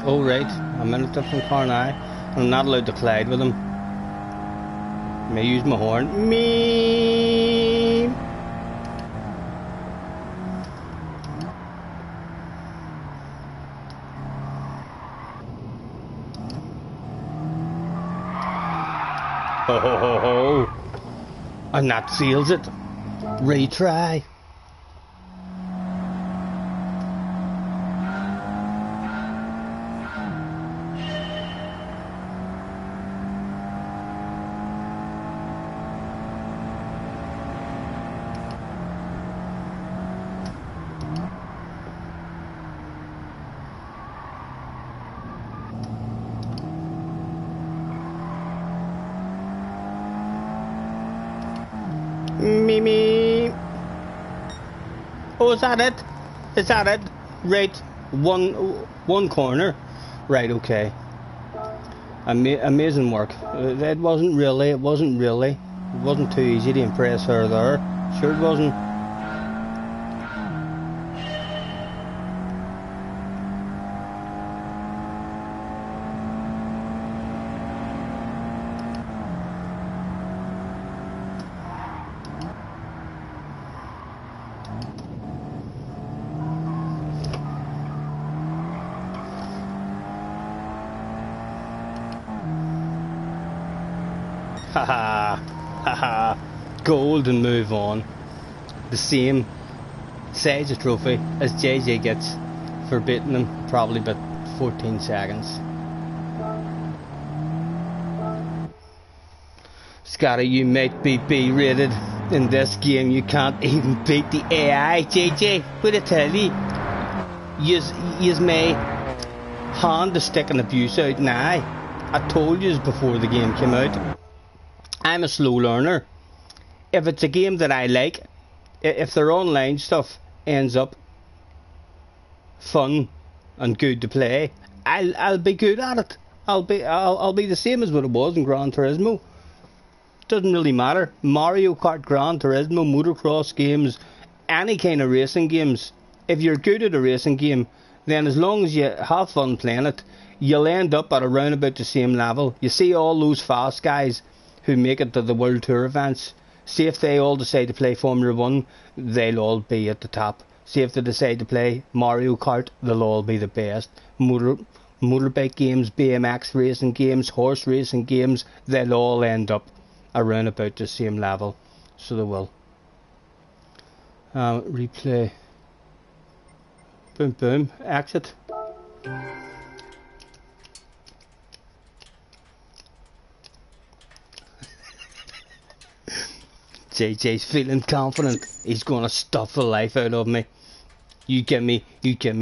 Oh right, I'm in a different car now. I'm not allowed to collide with them. May use my horn. Me. Ho ho ho ho. And that seals it. Retry. Me. Oh, is that it? Is that it? Right, one corner. Right, okay. Amazing work. It wasn't really. It wasn't too easy to impress her there. Sure it wasn't. Haha, haha, gold and move on. The same size of trophy as JJ gets for beating him, probably about 14 seconds. Scotty, you might be B-rated in this game. You can't even beat the AI, JJ. What I tell you? Yous may hand the stick and abuse out now. I told yous before the game came out. I'm a slow learner. If it's a game that I like, if their online stuff ends up fun and good to play, I'll be good at it. I'll be the same as what it was in Gran Turismo. Doesn't really matter. Mario Kart, Gran Turismo, motocross games, any kind of racing games. If you're good at a racing game, then as long as you have fun playing it, you'll end up at around about the same level. You see all those fast guys who make it to the World Tour events. See if they all decide to play Formula 1, they'll all be at the top. See if they decide to play Mario Kart, they'll all be the best. Motorbike games, BMX racing games, horse racing games, they'll all end up around about the same level. So they will. Replay. Boom boom. Exit. JJ's feeling confident. He's gonna stuff the life out of me. You give me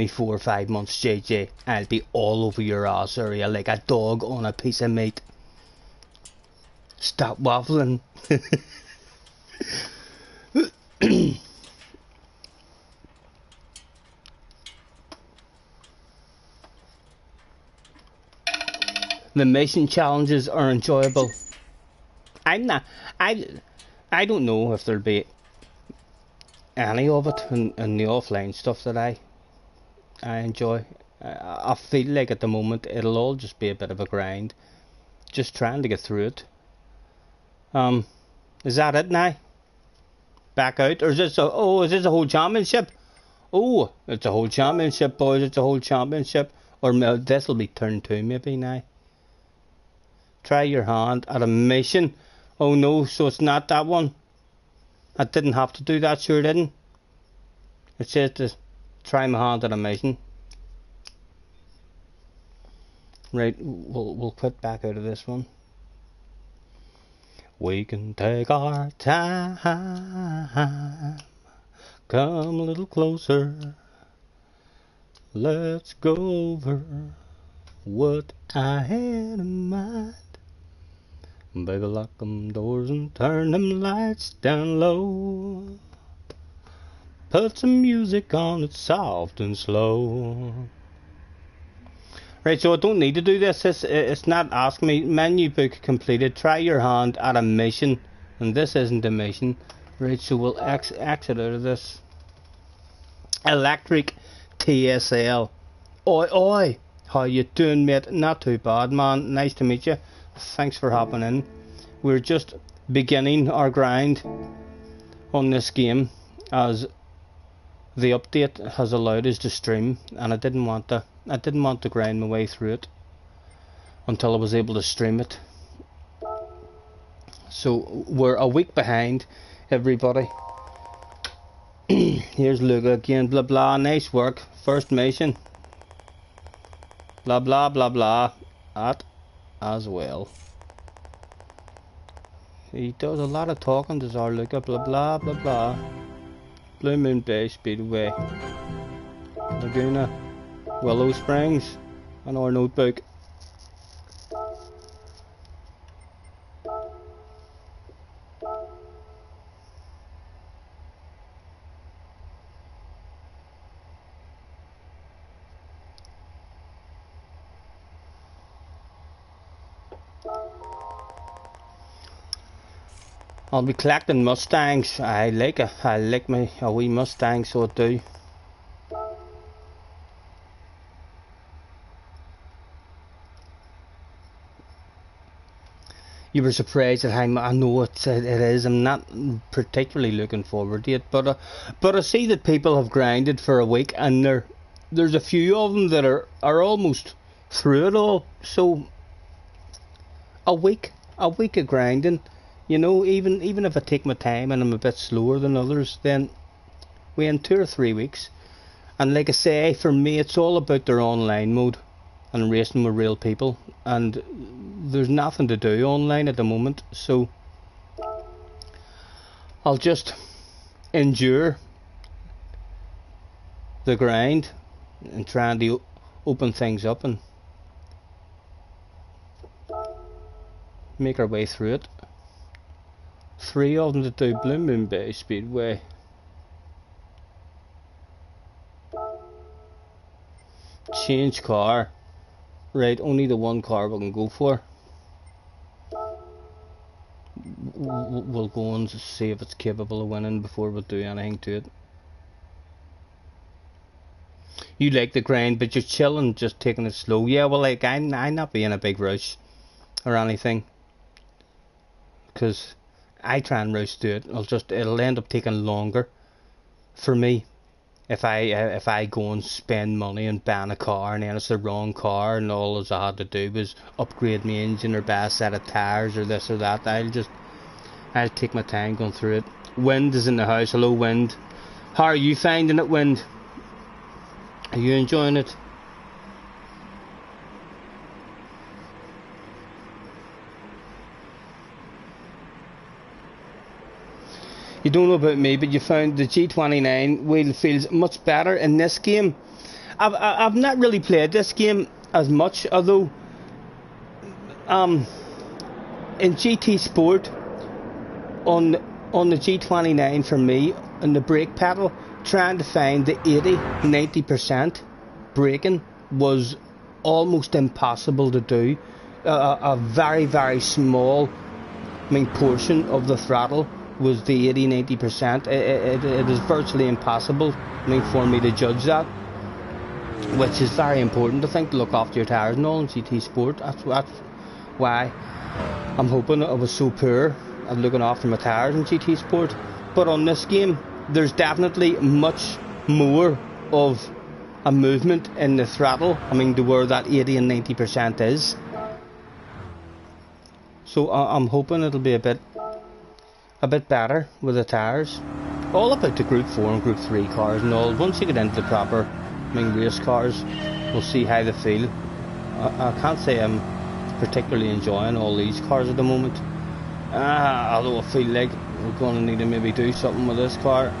4 or 5 months, JJ. I'll be all over your ass area like a dog on a piece of meat. Stop waffling. The mission challenges are enjoyable. I don't know if there'll be any of it in the offline stuff that I enjoy. I feel like at the moment it'll all just be a bit of a grind, just trying to get through it. Is that it now? Back out, or is this is this a whole championship? Oh, it's a whole championship, boys. It's a whole championship. Or this will be turn 2 maybe now. Try your hand at a mission. Oh no, so it's not that one. I didn't have to do that, sure didn't. It says to try my hand at a mission. Right, we'll quit back out of this one. We can take our time. Come a little closer. Let's go over what I had in mind. Baby, lock them doors and turn them lights down low. Put some music on, it's soft and slow. Right, so I don't need to do this. It's not asking me. Menu book completed. Try your hand at a mission. And this isn't a mission. Right, so we'll exit out of this. Electric TSL. Oi, oi. How you doing, mate? Not too bad, man. Nice to meet you. Thanks for hopping in. We're just beginning our grind on this game, as the update has allowed us to stream, and I didn't want to grind my way through it until I was able to stream it. So we're a week behind, everybody. Here's Luca again. Blah blah. Nice work. First mission. Blah blah blah blah. At as well. He does a lot of talking, does our Luca. Blah blah blah blah. Blue Moon Bay Speedway, Laguna, Willow Springs, and our notebook. I'll be collecting Mustangs. I like a wee Mustang, so I do. You were surprised at how I know it is. I'm not particularly looking forward to it, but I see that people have grinded for a week, and there's a few of them that are almost through it all. So a week of grinding. You know, even if I take my time and I'm a bit slower than others, then we're in 2 or 3 weeks. And like I say, for me, it's all about their online mode and racing with real people. And there's nothing to do online at the moment, so I'll just endure the grind and trying to open things up and make our way through it. 3 of them to do. Blue Moon Bay Speedway. Change car. Right, only the one car we can go for. We'll go and see if it's capable of winning before we do anything to it. You like the grind, but you're chilling, just taking it slow. Yeah, well, like I'm not being a big rush or anything, because I try and rush through it. It'll end up taking longer for me if I go and spend money and ban a car, and then it's the wrong car, and all I had to do was upgrade my engine or buy a set of tires or this or that. I'll take my time going through it. Wind is in the house. Hello, Wind. How are you finding it, Wind? Are you enjoying it? You don't know about me, but you found the G29 wheel feels much better in this game. I've not really played this game as much, although in GT Sport on the G29 for me, on the brake pedal, trying to find the 80-90% braking was almost impossible to do. A very, very small portion of the throttle was the 80-90%. It is virtually impossible for me to judge that, which is very important, I think, to look after your tyres and all in GT Sport. That's why I'm hoping I was so poor at looking after my tyres in GT Sport. But on this game, there's definitely much more of a movement in the throttle, to where that 80 and 90% is. So I'm hoping it'll be a bit better with the tyres. All about the Group 4 and Group 3 cars and all. Once you get into the proper race cars, we'll see how they feel. I can't say I'm particularly enjoying all these cars at the moment. Although I feel like we're going to need to maybe do something with this car.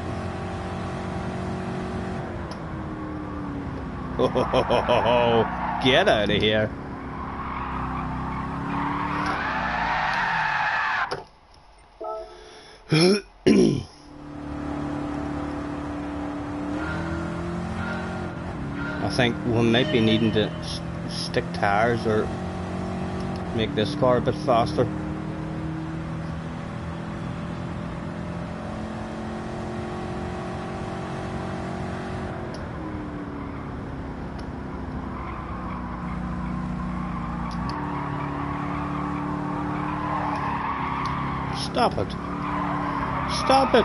Oh, get out of here. I think we might be needing to stick tyres or make this car a bit faster. Stop it. Stop it.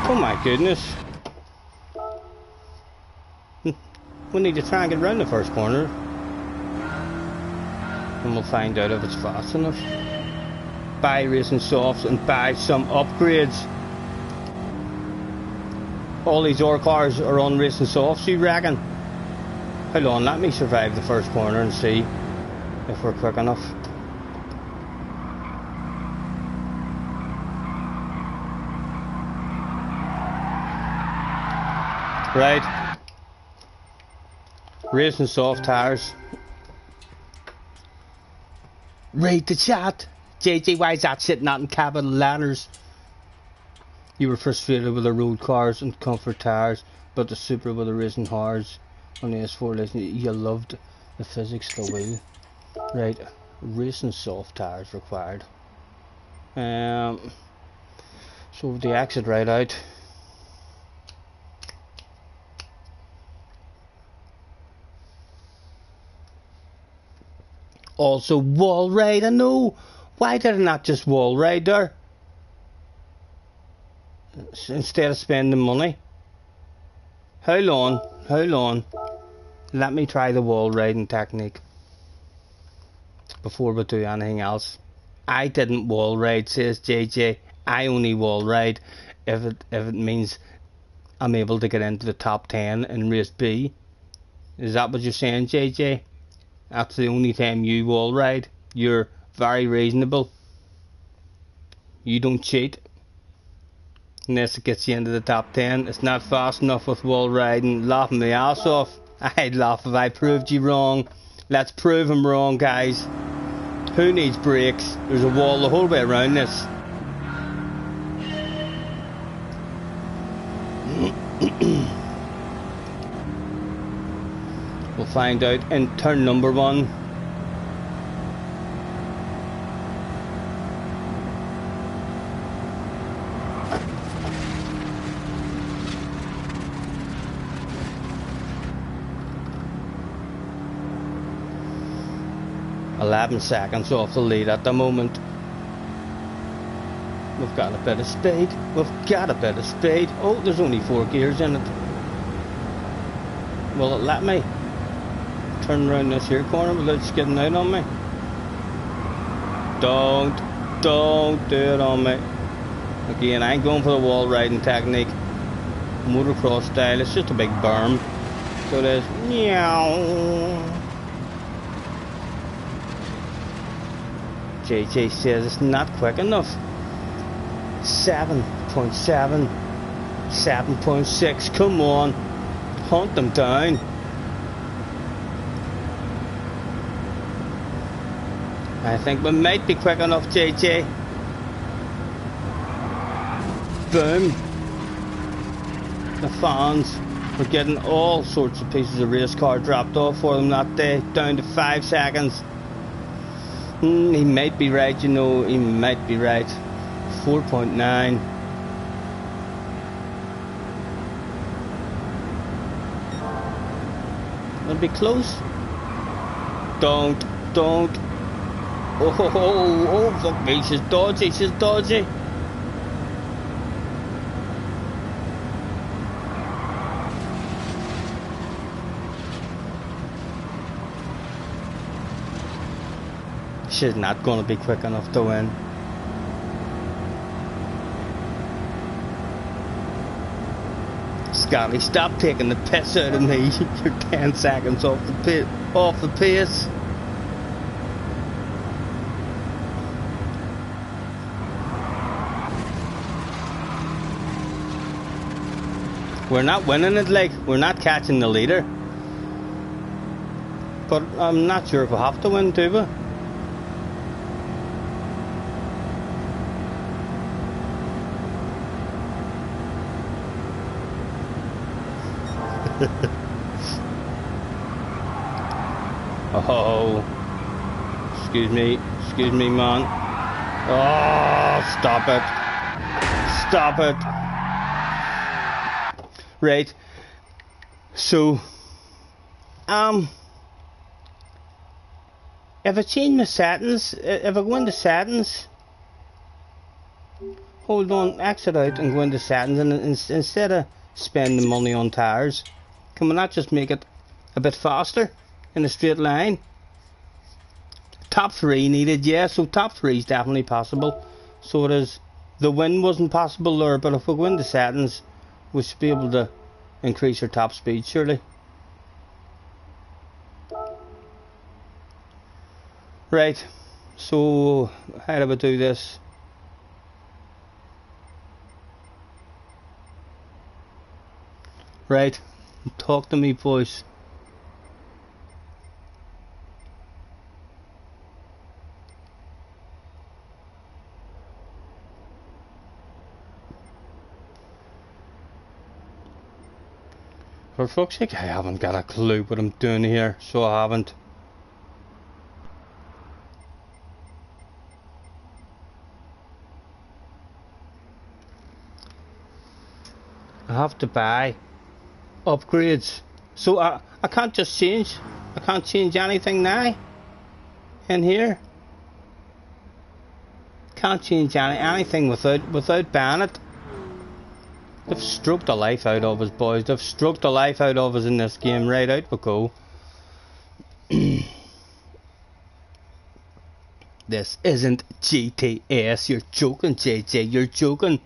Oh my goodness. We need to try and get around the first corner. And we'll find out if it's fast enough. Buy racing softs and buy some upgrades. All these ore cars are on racing softs, you reckon? Hold on, let me survive the first corner and see if we're quick enough. Right. Racing soft tyres. Read the chat. JJ, why is that sitting out in capital letters? You were frustrated with the road cars and comfort tyres, but the Supra with the racing hards on the S4 listen, you loved the physics of the wheel. Right. Racing soft tyres required. So the exit right out. Also wall ride, I know. Why did I not just wall ride there? Instead of spending money. Hold on. Let me try the wall riding technique before we do anything else. I didn't wall ride, says JJ. I only wall ride if it means I'm able to get into the top 10 in race B. Is that what you're saying, JJ? That's the only time you wall ride. You're very reasonable. You don't cheat. Unless it gets you into the top 10. It's not fast enough with wall riding. Laughing my ass off. I'd laugh if I proved you wrong. Let's prove him wrong, guys. Who needs brakes? There's a wall the whole way around this. We'll find out in turn number 1. "11 seconds off the lead at the moment. We've got a bit of speed. Oh, there's only 4 gears in it. Will it let me turn around this here corner without skidding out on me? Don't do it on me. Again, I ain't going for the wall riding technique. Motocross style, it's just a big berm. So there's meow. JJ says it's not quick enough. 7.7, 7.6. Come on, hunt them down. I think we might be quick enough, JJ. Boom. The fans were getting all sorts of pieces of race car dropped off for them that day, down to 5 seconds. He might be right, you know, he might be right. 4.9. It'll be close. Don't. Oh, fuck me, she's dodgy. She's not going to be quick enough to win. Scotty, stop taking the piss out of me. You're 10 seconds off the pace. We're not winning it, like, we're not catching the leader. But I'm not sure if we have to win, do we? Oh, excuse me, man. Oh, stop it. Right, so if I change my settings, if I go into settings, hold on, exit out and go into settings, and instead of spending money on tires, can we not just make it a bit faster in a straight line? Top 3 needed, yeah, so top 3 is definitely possible. So it is. The win wasn't possible there, but if we go into settings, we should be able to increase our top speed, surely. Right, so how do we do this? Right, talk to me, boys. For fuck's sake, I haven't got a clue what I'm doing here, so I haven't. I have to buy upgrades, so I can't just change. I can't change anything now in here. Can't change anything without buying it. They've stroked the life out of us, boys. They've stroked the life out of us in this game. Right, out we go. This isn't GTS. You're joking, JJ. You're joking.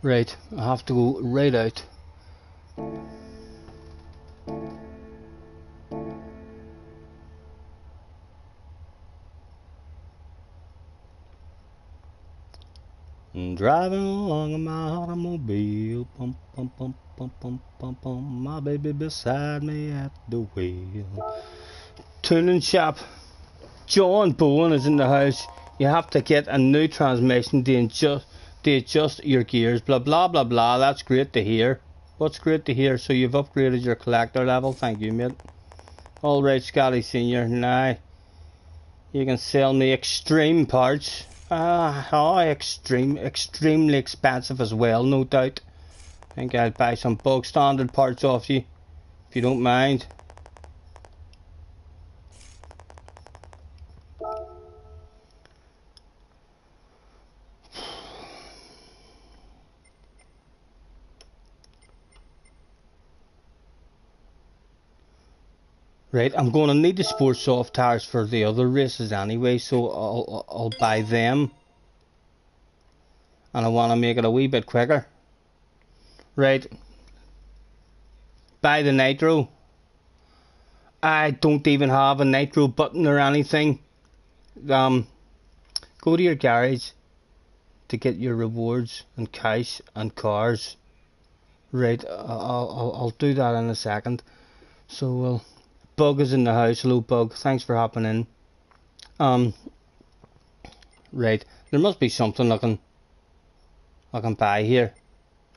Right, I have to go right out. Driving along in my automobile, pump, pump, pump, pump, pump, pump, pump, my baby beside me at the wheel. Tuning shop, John Bowen is in the house. You have to get a new transmission to adjust your gears, blah blah blah blah. That's great to hear. What's great to hear? So you've upgraded your collector level. Thank you, mate. Alright, Scotty Senior, now you can sell me extreme parts. Extremely expensive as well, no doubt. I think I'll buy some bug standard parts off you, if you don't mind. Right, I'm going to need the sport soft tires for the other races anyway, so I'll buy them. And I want to make it a wee bit quicker. Right, buy the nitro. I don't even have a nitro button or anything. Go to your garage to get your rewards and cash and cars. Right, I'll do that in a second. So we'll... Bug is in the house. Hello, Bug. Thanks for hopping in. Right, there must be something I can buy here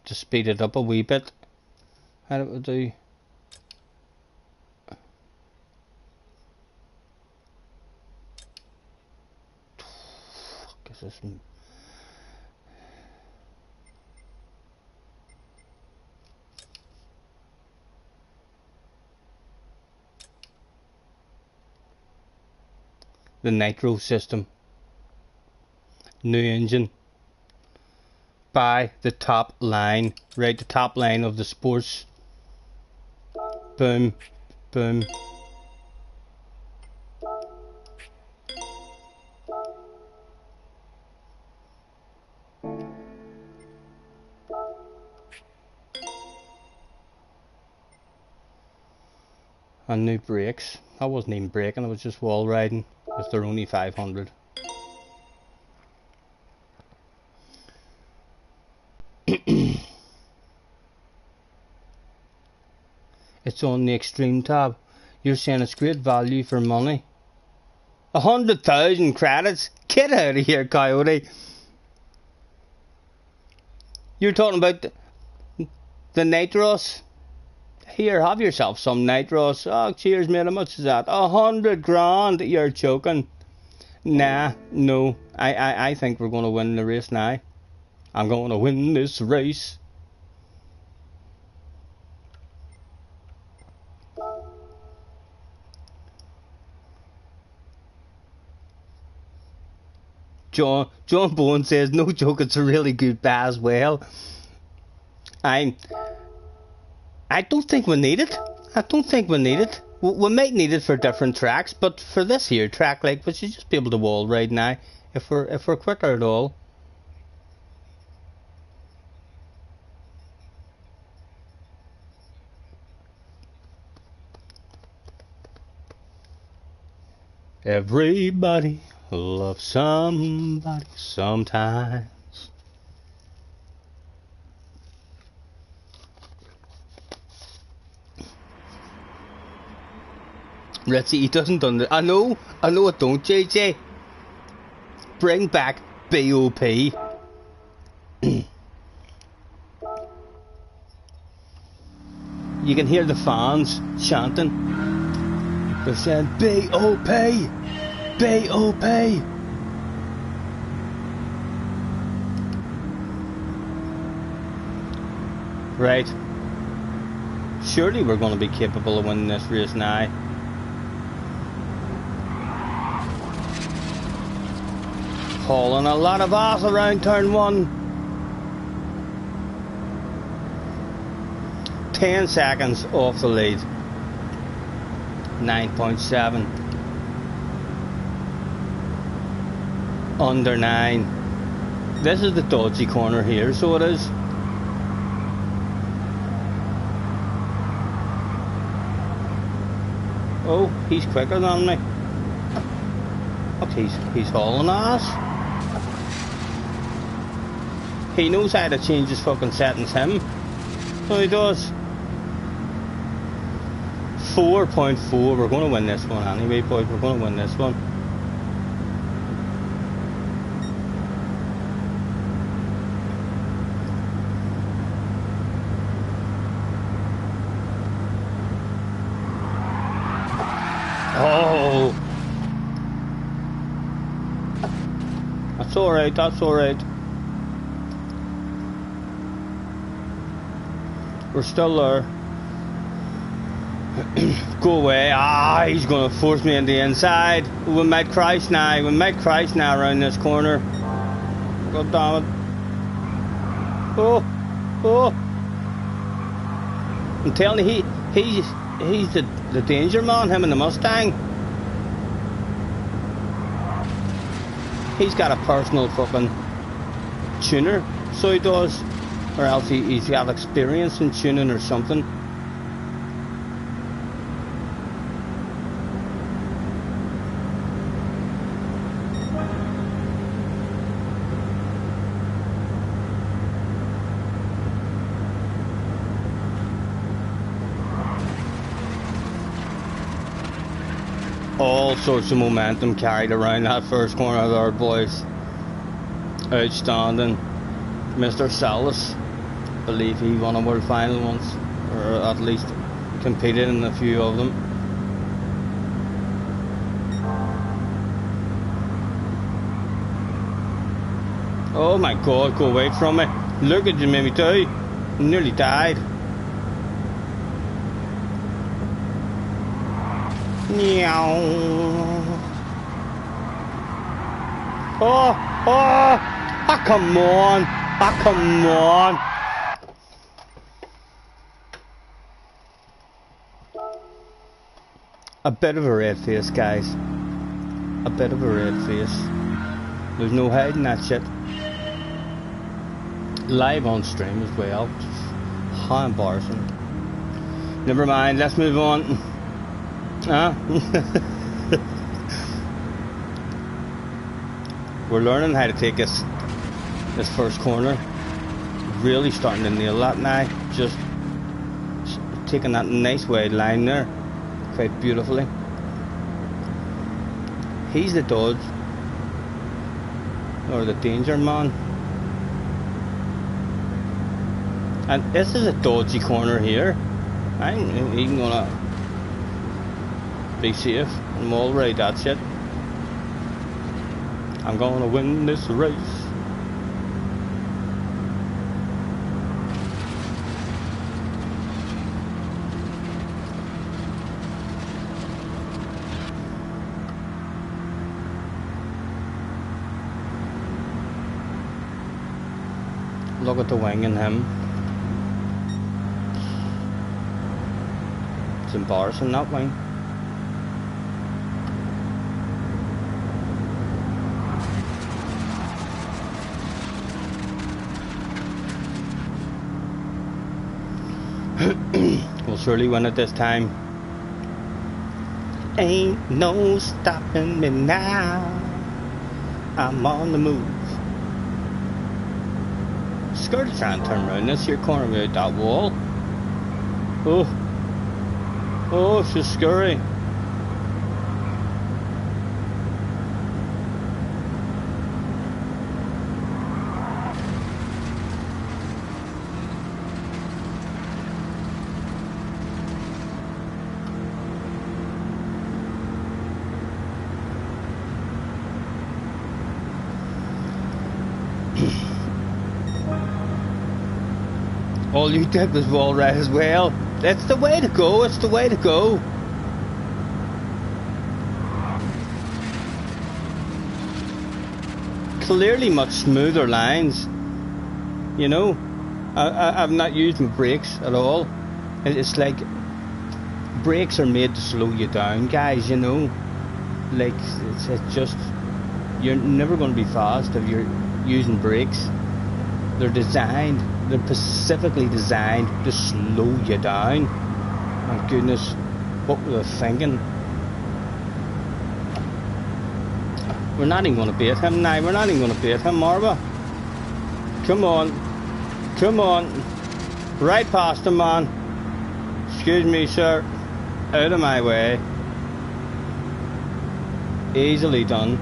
to speed it up a wee bit. How do we do? Fuck is this? The nitro system. New engine. Buy the top line. Right, the top line of the sports. Boom. Boom. And new brakes. I wasn't even braking, I was just wall riding. Because they're only 500. It's on the extreme tab. You're saying it's great value for money. 100,000 credits? Get out of here, Coyote. You're talking about the Nitros? Here, have yourself some Nitros. Oh, cheers, mate. How much is that? 100 grand. You're joking. Nah, no. I think we're going to win the race now. I'm going to win this race. John Bowen says, no joke, it's a really good buy as well. I don't think we need it. I don't think we need it. We might need it for different tracks, but for this here track, like, we should just be able to wall ride now, if we're quicker at all. Everybody loves somebody sometimes. Ritzy, he doesn't understand. I know it don't, JJ. Bring back BOP. You can hear the fans chanting. They're saying BOP, BOP. Right. Surely we're going to be capable of winning this race now. Hauling a lot of ass around turn 1. 10 seconds off the lead. 9.7. Under 9. This is the dodgy corner here, so it is. Oh, he's quicker than me. Look, he's hauling ass. He knows how to change his fucking settings, him. So he does. 4.4. We're going to win this one anyway, boys. We're going to win this one. Oh. That's alright, that's alright. We're still there. Go away. Ah, he's going to force me on the inside. We might crash now. We might crash now around this corner. God damn it. Oh. Oh. I'm telling you, he's the danger man, him and the Mustang. He's got a personal fucking tuner, so he does. Or else he's got experience in tuning or something. all sorts of momentum carried around that first corner there, boys. Outstanding. Mr. Salas, I believe he won a world final once, or at least competed in a few of them. Oh my god, go away from me. Look at you, made me too. Nearly died. Meow. Oh, oh, ah, come on. Ah, come on. A bit of a red face, guys. A bit of a red face. There's no hiding that shit. Live on stream as well. How embarrassing. Never mind, let's move on. Huh? We're learning how to take this first corner. Really starting to nail that now. Just taking that nice wide line there quite beautifully. He's the dodge, or the danger man. And this is a dodgy corner here. I'm even gonna be safe. I'm alright, that's it. I'm gonna win this race. Look at the wing in him. It's embarrassing, that wing. We'll surely win it this time. Ain't no stopping me now. I'm on the move. Scared to try and turn around this here corner without that wall. Oh. Oh, it's just scary. All you did was wall right as well. That's the way to go, it's the way to go. Clearly much smoother lines. You know, I've not used my brakes at all. It's like, brakes are made to slow you down, guys, you know. Like, it's just, you're never going to be fast if you're using brakes. They're specifically designed to slow you down. My goodness, what were they thinking? We're not even going to beat him now. We're not even going to beat him, are we? Come on. Come on. Right past him, man. Excuse me, sir. Out of my way. Easily done.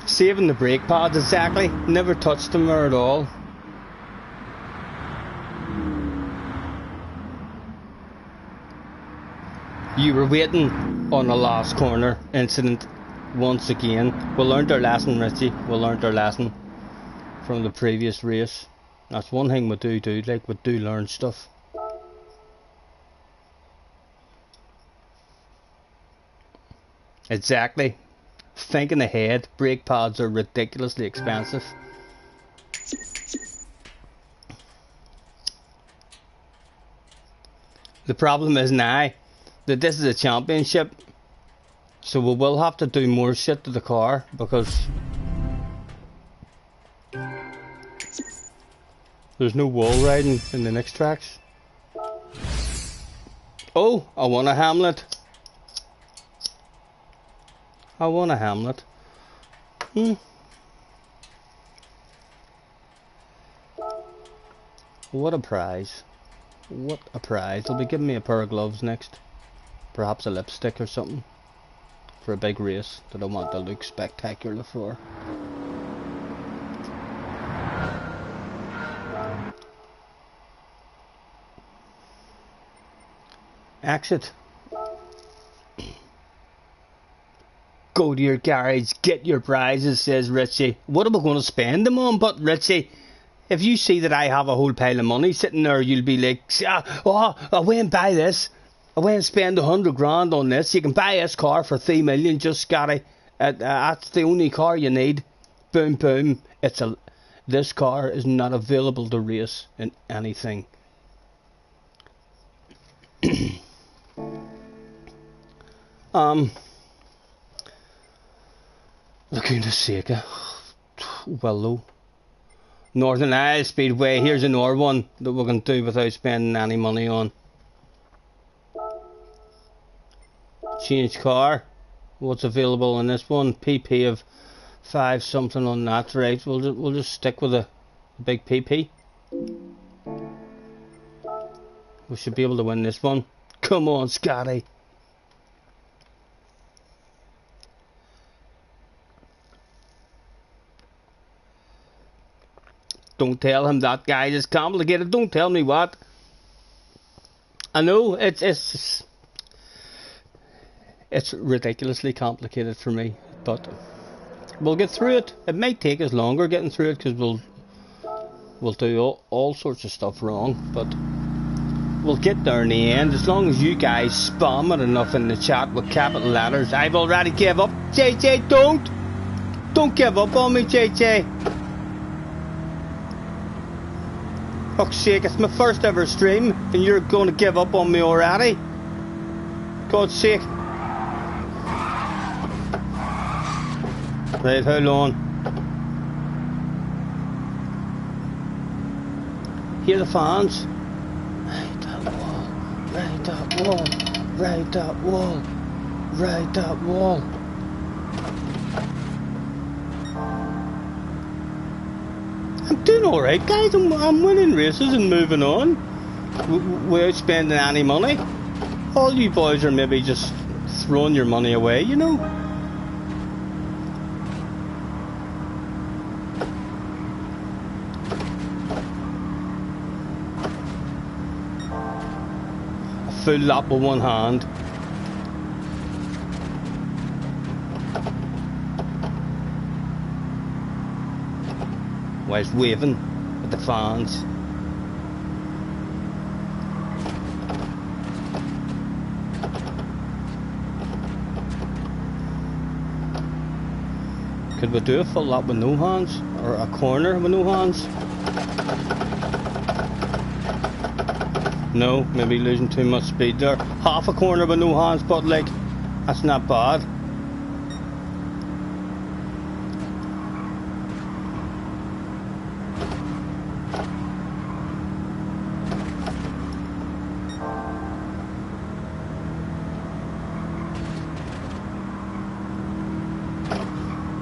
Saving the brake pads, exactly. Never touched them there at all. You were waiting on the last corner incident once again. We learned our lesson, Richie. We learned our lesson from the previous race. That's one thing we do, like we do learn stuff. Exactly. Thinking ahead, brake pads are ridiculously expensive. The problem is now that this is a championship, so we will have to do more shit to the car because there's no wall riding in the next tracks. Oh, I want a Hamlet. I want a Hamlet. What a prize. What a prize. They'll be giving me a pair of gloves next. Perhaps a lipstick or something. For a big race that I want to look spectacular for. Exit. Go to your garage, get your prizes, says Richie. What am I going to spend them on? But Richie, if you see that I have a whole pile of money sitting there, you'll be like, oh, I went and buy this. I went and spend 100 grand on this. You can buy this car for 3 million, just Scotty. That's the only car you need. Boom, boom. This car is not available to race in anything. Laguna Seca. Willow. Northern Isle Speedway. Here's another one that we can do without spending any money on. Change car. What's available on this one? PP of 5 something on that, right? We'll just stick with a big PP. We should be able to win this one. Come on, Scotty. Don't tell him that, guys. It's complicated. Don't tell me what. I know it's ridiculously complicated for me, but we'll get through it. It might take us longer getting through it because we'll do all sorts of stuff wrong, but we'll get there in the end as long as you guys spam it enough in the chat with capital letters. I've already gave up. JJ, don't give up on me, JJ. Fuck's sake, it's my first ever stream and you're going to give up on me already? God's sake. Right, hold on. Hear the fans? Right that wall, right that wall, right that wall, right that wall. I'm doing alright, guys. I'm winning races and moving on without spending any money. All you boys are maybe just throwing your money away, you know. A full lap with one hand. Whilst waving at the fans. Could we do a full lap with no hands? Or a corner with no hands? No, maybe losing too much speed there. Half a corner with no hands, but like, that's not bad.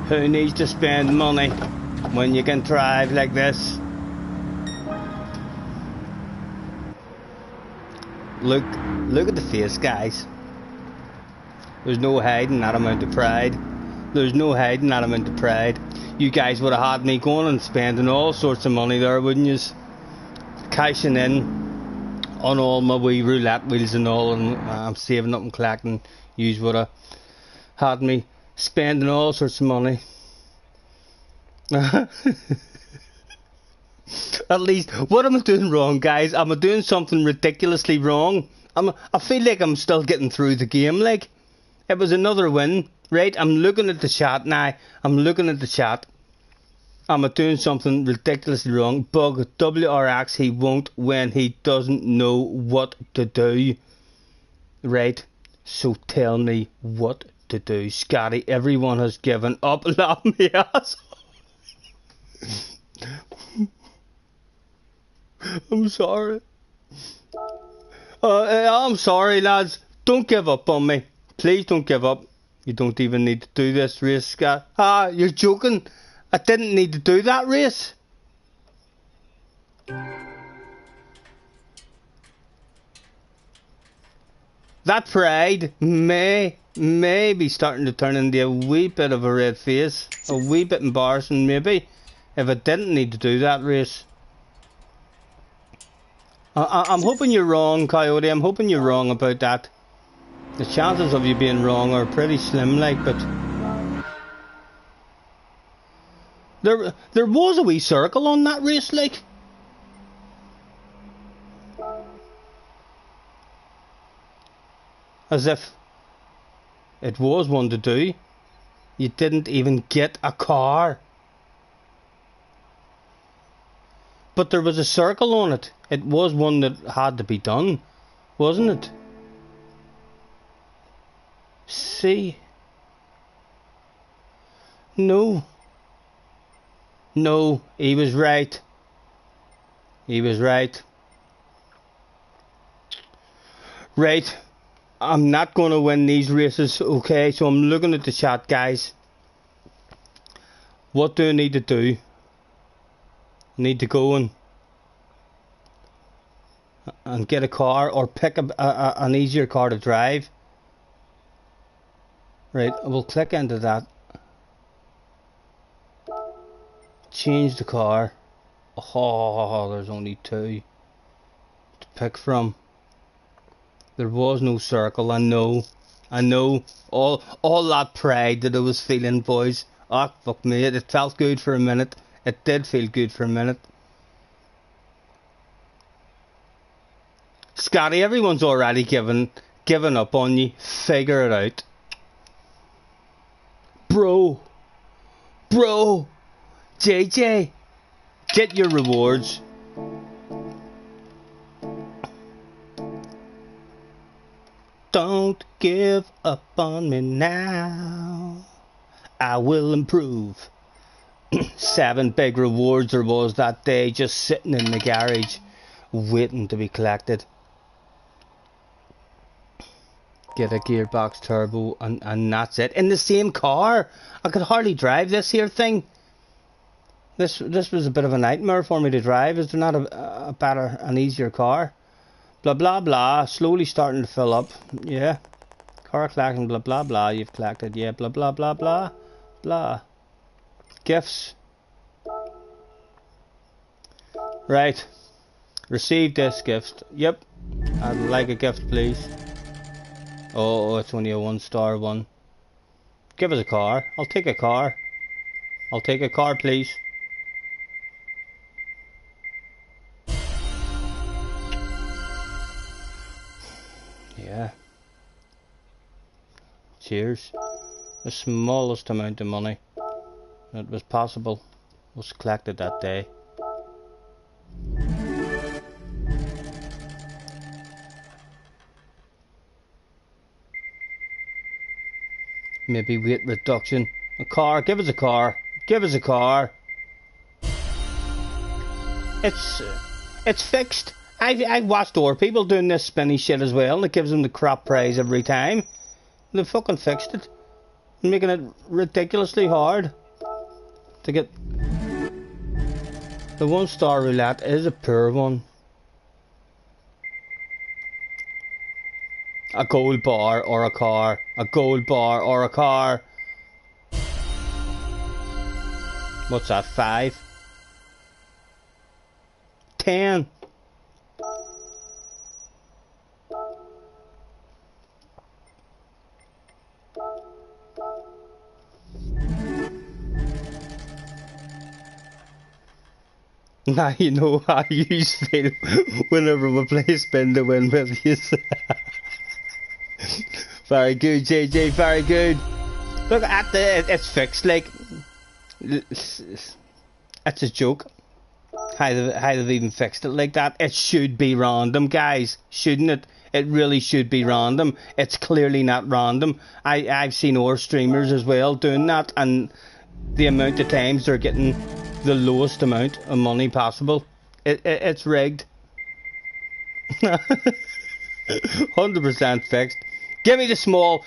Who needs to spend money when you can drive like this? Look at the face, guys. There's no hiding that amount of pride. There's no hiding that amount of pride. You guys would have had me going and spending all sorts of money there, wouldn't you? Cashing in on all my wee roulette wheels and all, and I'm saving up and collecting. You would have had me spending all sorts of money. At least, what am I doing wrong, guys? Am I doing something ridiculously wrong? I feel like I'm still getting through the game. Like, it was another win, right? I'm looking at the chat now. I'm looking at the chat. Am I doing something ridiculously wrong? Bug WRX, he won't win. He doesn't know what to do. Right? So tell me what to do. Scotty, everyone has given up. Laugh me ass. I'm sorry. I'm sorry, lads. Don't give up on me. Please don't give up. You don't even need to do this race, Scott. Ah, you're joking. I didn't need to do that race. That pride may be starting to turn into a wee bit of a red face. A wee bit embarrassing maybe. If I didn't need to do that race. I'm hoping you're wrong, Coyote. I'm hoping you're wrong about that. The chances of you being wrong are pretty slim, like, but there was a wee circle on that race, like. As if it was one to do. You didn't even get a car. But there was a circle on it. It was one that had to be done, wasn't it? See? No. No, he was right. He was right. Right. I'm not going to win these races, okay? So I'm looking at the chat, guys. What do I need to do? I need to go and get a car or pick an easier car to drive. Right, we'll click into that. Change the car. Oh, there's only two to pick from. There was no circle. I know. All that pride that I was feeling, boys. Ah, fuck me. It felt good for a minute. It did feel good for a minute. Scotty, everyone's already given up on you. Figure it out. Bro. JJ. Get your rewards. Don't give up on me now. I will improve. 7 big rewards there was that day, just sitting in the garage waiting to be collected. Get a gearbox turbo and that's it. In the same car. I could hardly drive this here thing. This was a bit of a nightmare for me to drive. Is there not a better, an easier car? Blah blah blah, slowly starting to fill up. Yeah. Car collecting, blah blah blah, you've collected, yeah, blah blah blah blah blah. Gifts. Right. Receive this gift. Yep. I'd like a gift, please. Oh, it's only a 1-star one. Give us a car. I'll take a car. I'll take a car, please. Yeah. Cheers. The smallest amount of money that was possible was collected that day. Maybe weight reduction. A car. Give us a car. Give us a car. It's fixed. I've watched other people doing this spinny shit as well, and it gives them the crap prize every time. They fucking fixed it, making it ridiculously hard to get. The 1-star roulette is a poor one. A gold bar or a car. A gold bar or a car. What's that? 5? 10. Now you know how you feel whenever we play spin to win with you. Very good, JJ, very good. Look at it's fixed, like, it's a joke how they've even fixed it like that. It should be random, guys, shouldn't it? It really should be random. It's clearly not random. I've seen other streamers as well doing that, and the amount of times they're getting the lowest amount of money possible. It's rigged. 100% fixed. Give me the small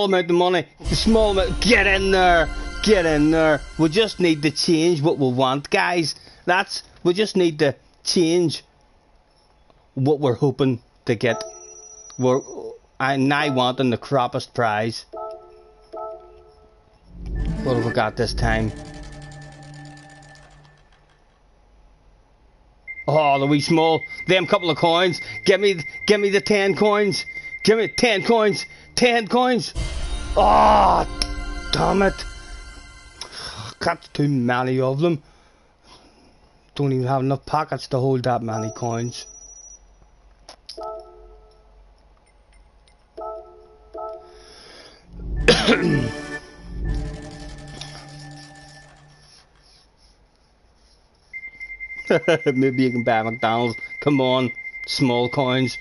amount of money. The small amount. Get in there. Get in there. We just need to change what we want, guys. We just need to change what we're hoping to get. I'm now wanting the crappest prize. What have we got this time? Oh, the wee small. Them couple of coins. Give me the 10 coins. Give me 10 coins. 10 coins. Oh, damn it. Got too many of them. Don't even have enough pockets to hold that many coins. Maybe you can buy McDonald's. Come on, small coins.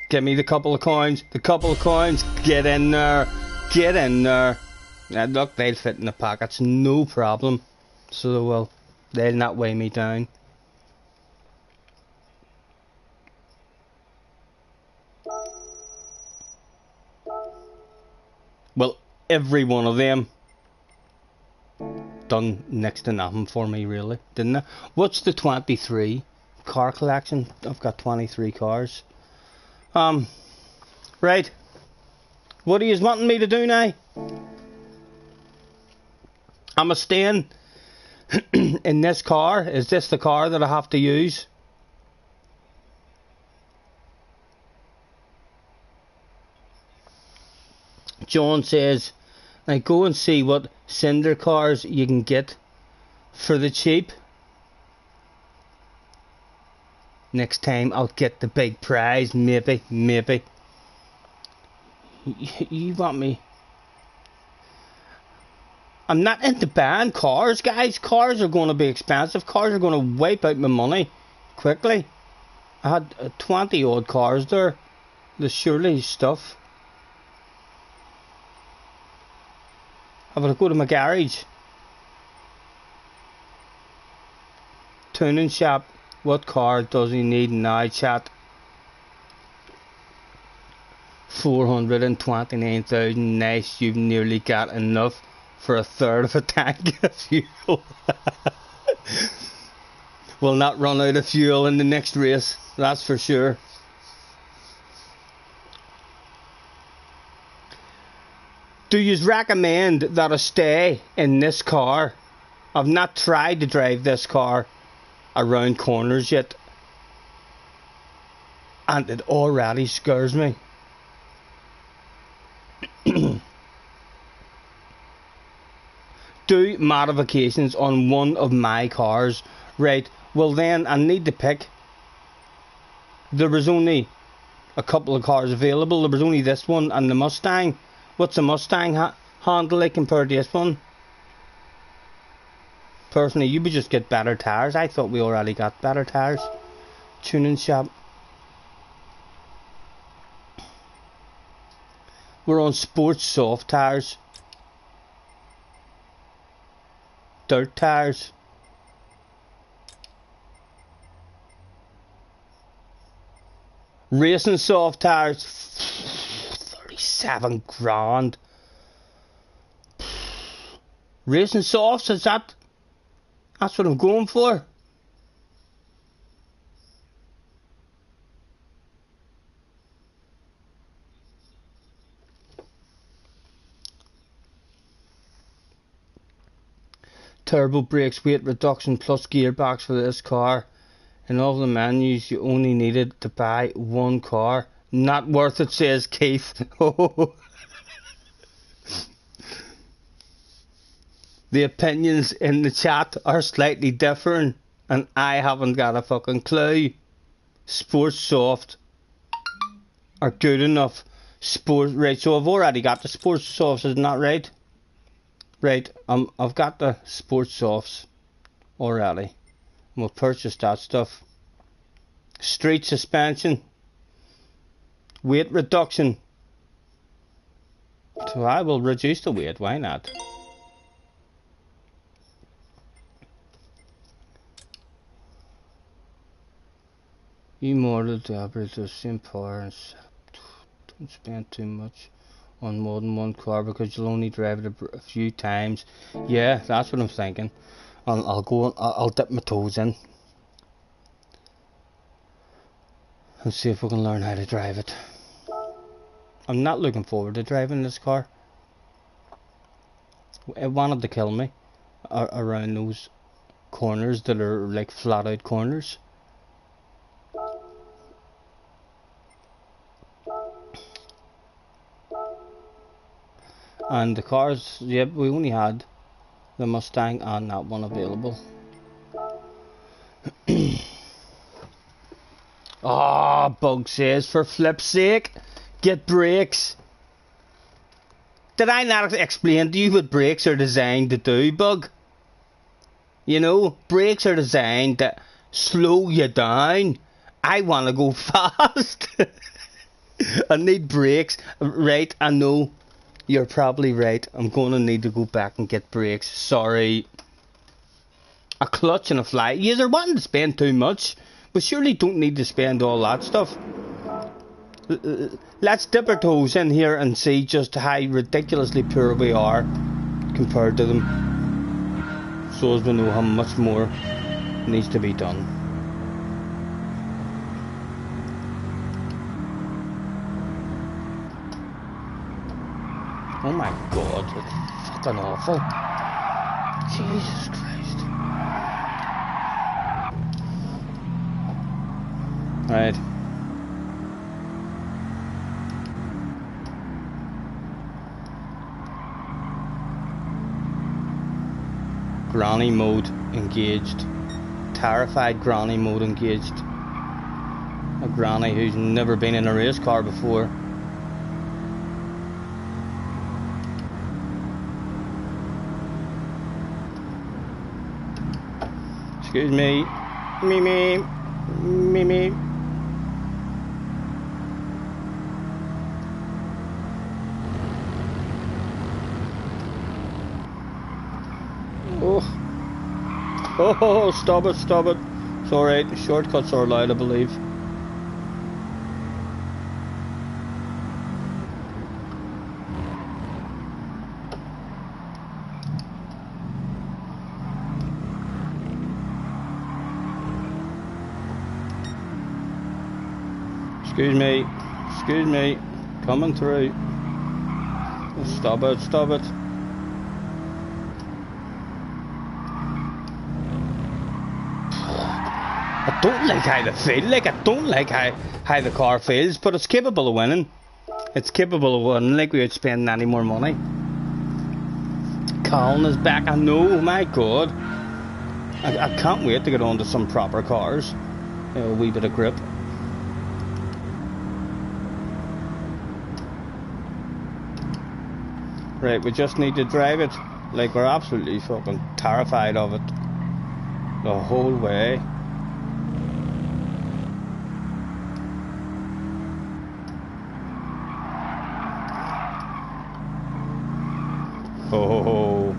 Give me the couple of coins. The couple of coins. Get in there. Get in there. Now look, they'll fit in the pockets, no problem. So they will. They'll not weigh me down. Well, every one of them done next to nothing for me, really, didn't they? What's the 23 car collection? I've got 23 cars. Right. What are you wanting me to do now? I'm a staying in this car. Is this the car that I have to use? John says, now go and see what cinder cars you can get for the cheap. Next time I'll get the big prize, maybe. You want me? I'm not into buying cars, guys. Cars are going to be expensive. Cars are going to wipe out my money quickly. I had 20 odd cars there. There's surely stuff. Have a go to my garage. Tuning shop. What car does he need now, chat? 429,000. Nice, you've nearly got enough for a third of a tank of fuel. Will not run out of fuel in the next race, that's for sure. Do you recommend that I stay in this car? I've not tried to drive this car around corners yet, and it already scares me. Do modifications on one of my cars. Right, well then I need to pick. There was only a couple of cars available. There was only this one and the Mustang. What's the Mustang handle like compared to this one? Personally, you would just get better tires. I thought we already got better tires. Tuning shop. We're on sports soft tires. Dirt tires. Racing soft tires. 37 grand. Racing softs, is that? That's what I'm going for. Turbo brakes, weight reduction plus gearbox for this car. In all the menus you only needed to buy one car. Not worth it, says Keith. The opinions in the chat are slightly different and I haven't got a fucking clue. Sports soft are good enough. Sport, right, so I've already got the sports softs, isn't that right? Right, I've got the sports softs already. We'll purchase that stuff. Street suspension. Weight reduction. So I will reduce the weight, why not? You model to operate the same power and don't spend too much on more than one car because you'll only drive it a few times. Yeah, that's what I'm thinking. I'll dip my toes in and see if we can learn how to drive it. I'm not looking forward to driving this car. It wanted to kill me around those corners that are like flat out corners. And the cars, yep, we only had the Mustang and that one available. Ah, Bug says, for flip's sake, get brakes. Did I not explain to you what brakes are designed to do, Bug? You know, brakes are designed to slow you down. I want to go fast. I need brakes. Right, I know. You're probably right. I'm going to need to go back and get brakes. Sorry. A clutch and a fly. Yeah, they're wanting to spend too much. We surely don't need to spend all that stuff. Let's dip our toes in here and see just how ridiculously poor we are compared to them. So as we know how much more needs to be done. Oh my god, it's fucking awful. Jesus Christ. Right. Granny mode engaged. Terrified granny mode engaged. A granny who's never been in a race car before. Excuse me. Me. Oh, stop it. It's alright, shortcuts are allowed, I believe. Excuse me, coming through. Stop it. I don't like how they feel, I don't like how the car feels, but it's capable of winning. It's capable of winning, like we would spend any more money. Colin is back, I know, my god. I can't wait to get on to some proper cars. A wee bit of grip. Right, we just need to drive it like we're absolutely fucking terrified of it the whole way. Oh.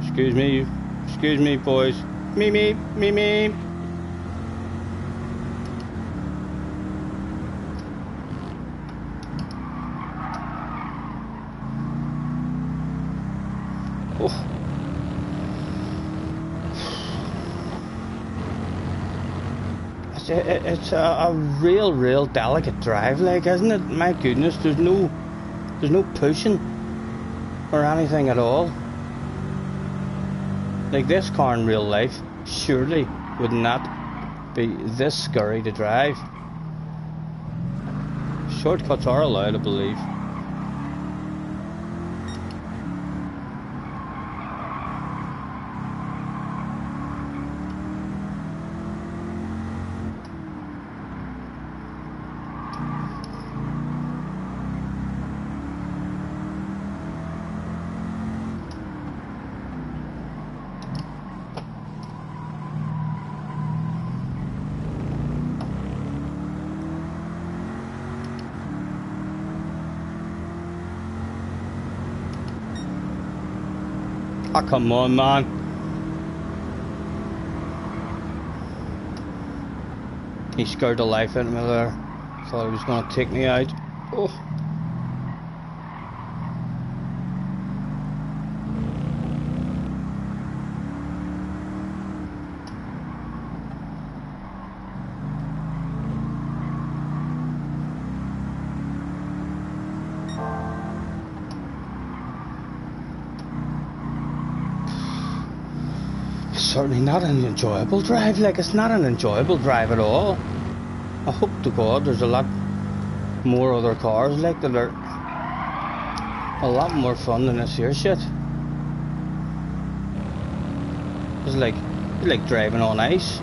Excuse me, boys. Me. Oh. It's a real delicate drive, like, isn't it? My goodness, there's no pushing or anything at all. Like, this car in real life surely would not be this scary to drive. Shortcuts are allowed, I believe. Oh, come on, man. He scared the life out of me there. Thought he was going to take me out. Oh. certainly not an enjoyable drive. Like, it's not an enjoyable drive at all. I hope to God there's a lot more other cars like that are a lot more fun than this here shit. It's like driving on ice.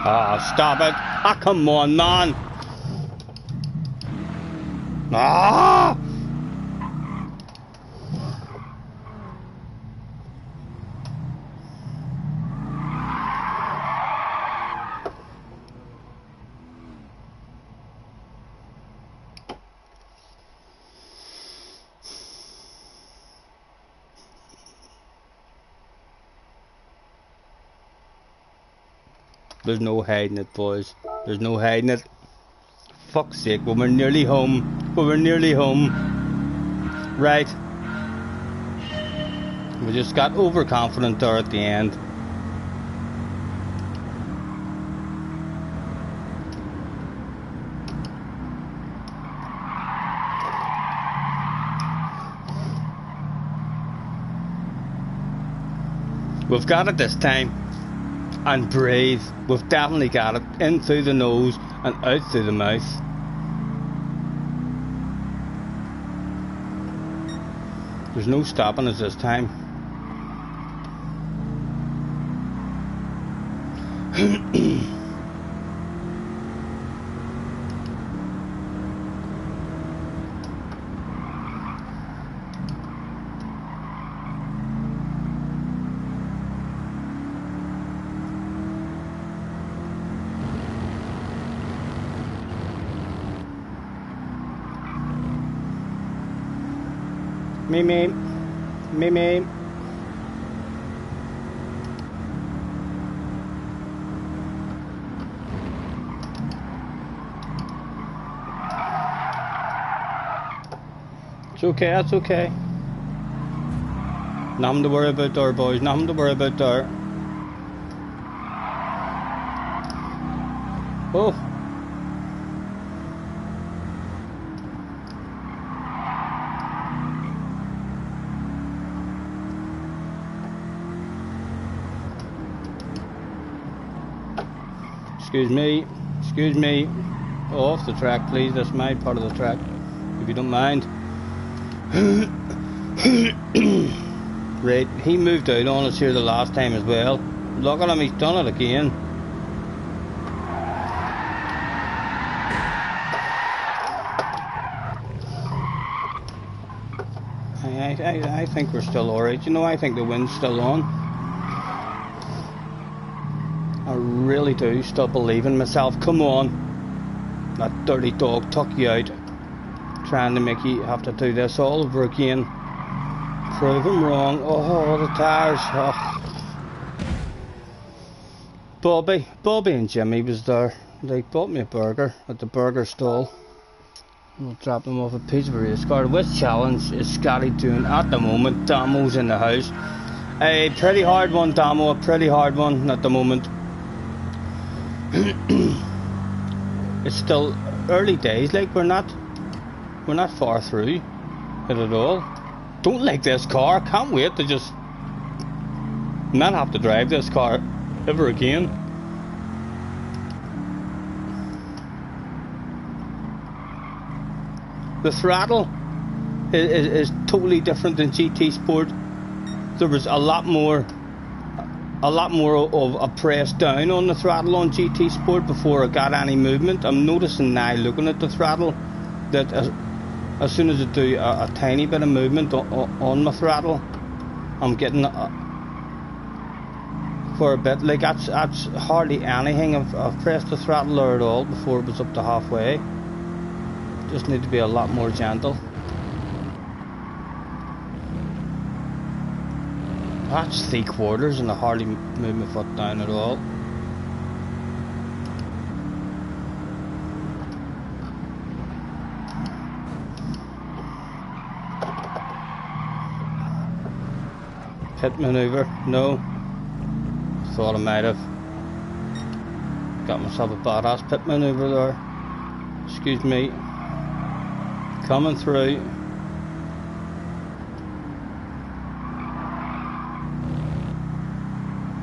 Ah, stop it. Ah, come on, man. Ah! There's no hiding it, boys. There's no hiding it. Fuck's sake, we were nearly home. We were nearly home. Right. We just got overconfident there at the end. We've got it this time. And breathe. We've definitely got it. In through the nose and out through the mouth. There's no stopping us this time. Me. It's okay, that's okay. Nothing to worry about there, boys. Nothing to worry about there. Oh. Excuse me, off the track please, that's my part of the track, if you don't mind. Right, he moved out on us here the last time as well. Look at him, he's done it again. I think we're still alright, you know, I think the wind's still on. I really do still believe in myself. Come on. That dirty dog took you out. Trying to make you have to do this all over again. Prove him wrong. Oh, the tires. Oh. Bobby and Jimmy was there. They bought me a burger at the burger stall. We'll drop them off a piece of a race car. Which challenge is Scotty doing at the moment? Damo's in the house. A pretty hard one, Damo. A pretty hard one at the moment. It's still early days, like we're not far through it at all. Don't like this car, can't wait to just not have to drive this car ever again. The throttle is totally different than GT Sport. There was a lot more of a press down on the throttle on GT Sport before I got any movement. I'm noticing now, looking at the throttle, that as soon as I do a tiny bit of movement on my throttle, I'm getting for a bit. Like that's hardly anything. I've pressed the throttle there at all before it was up to halfway. Just need to be a lot more gentle. That's 3/4 and I hardly move my foot down at all. Pit maneuver. No. Thought I might have. Got myself a badass pit maneuver there. Excuse me. Coming through.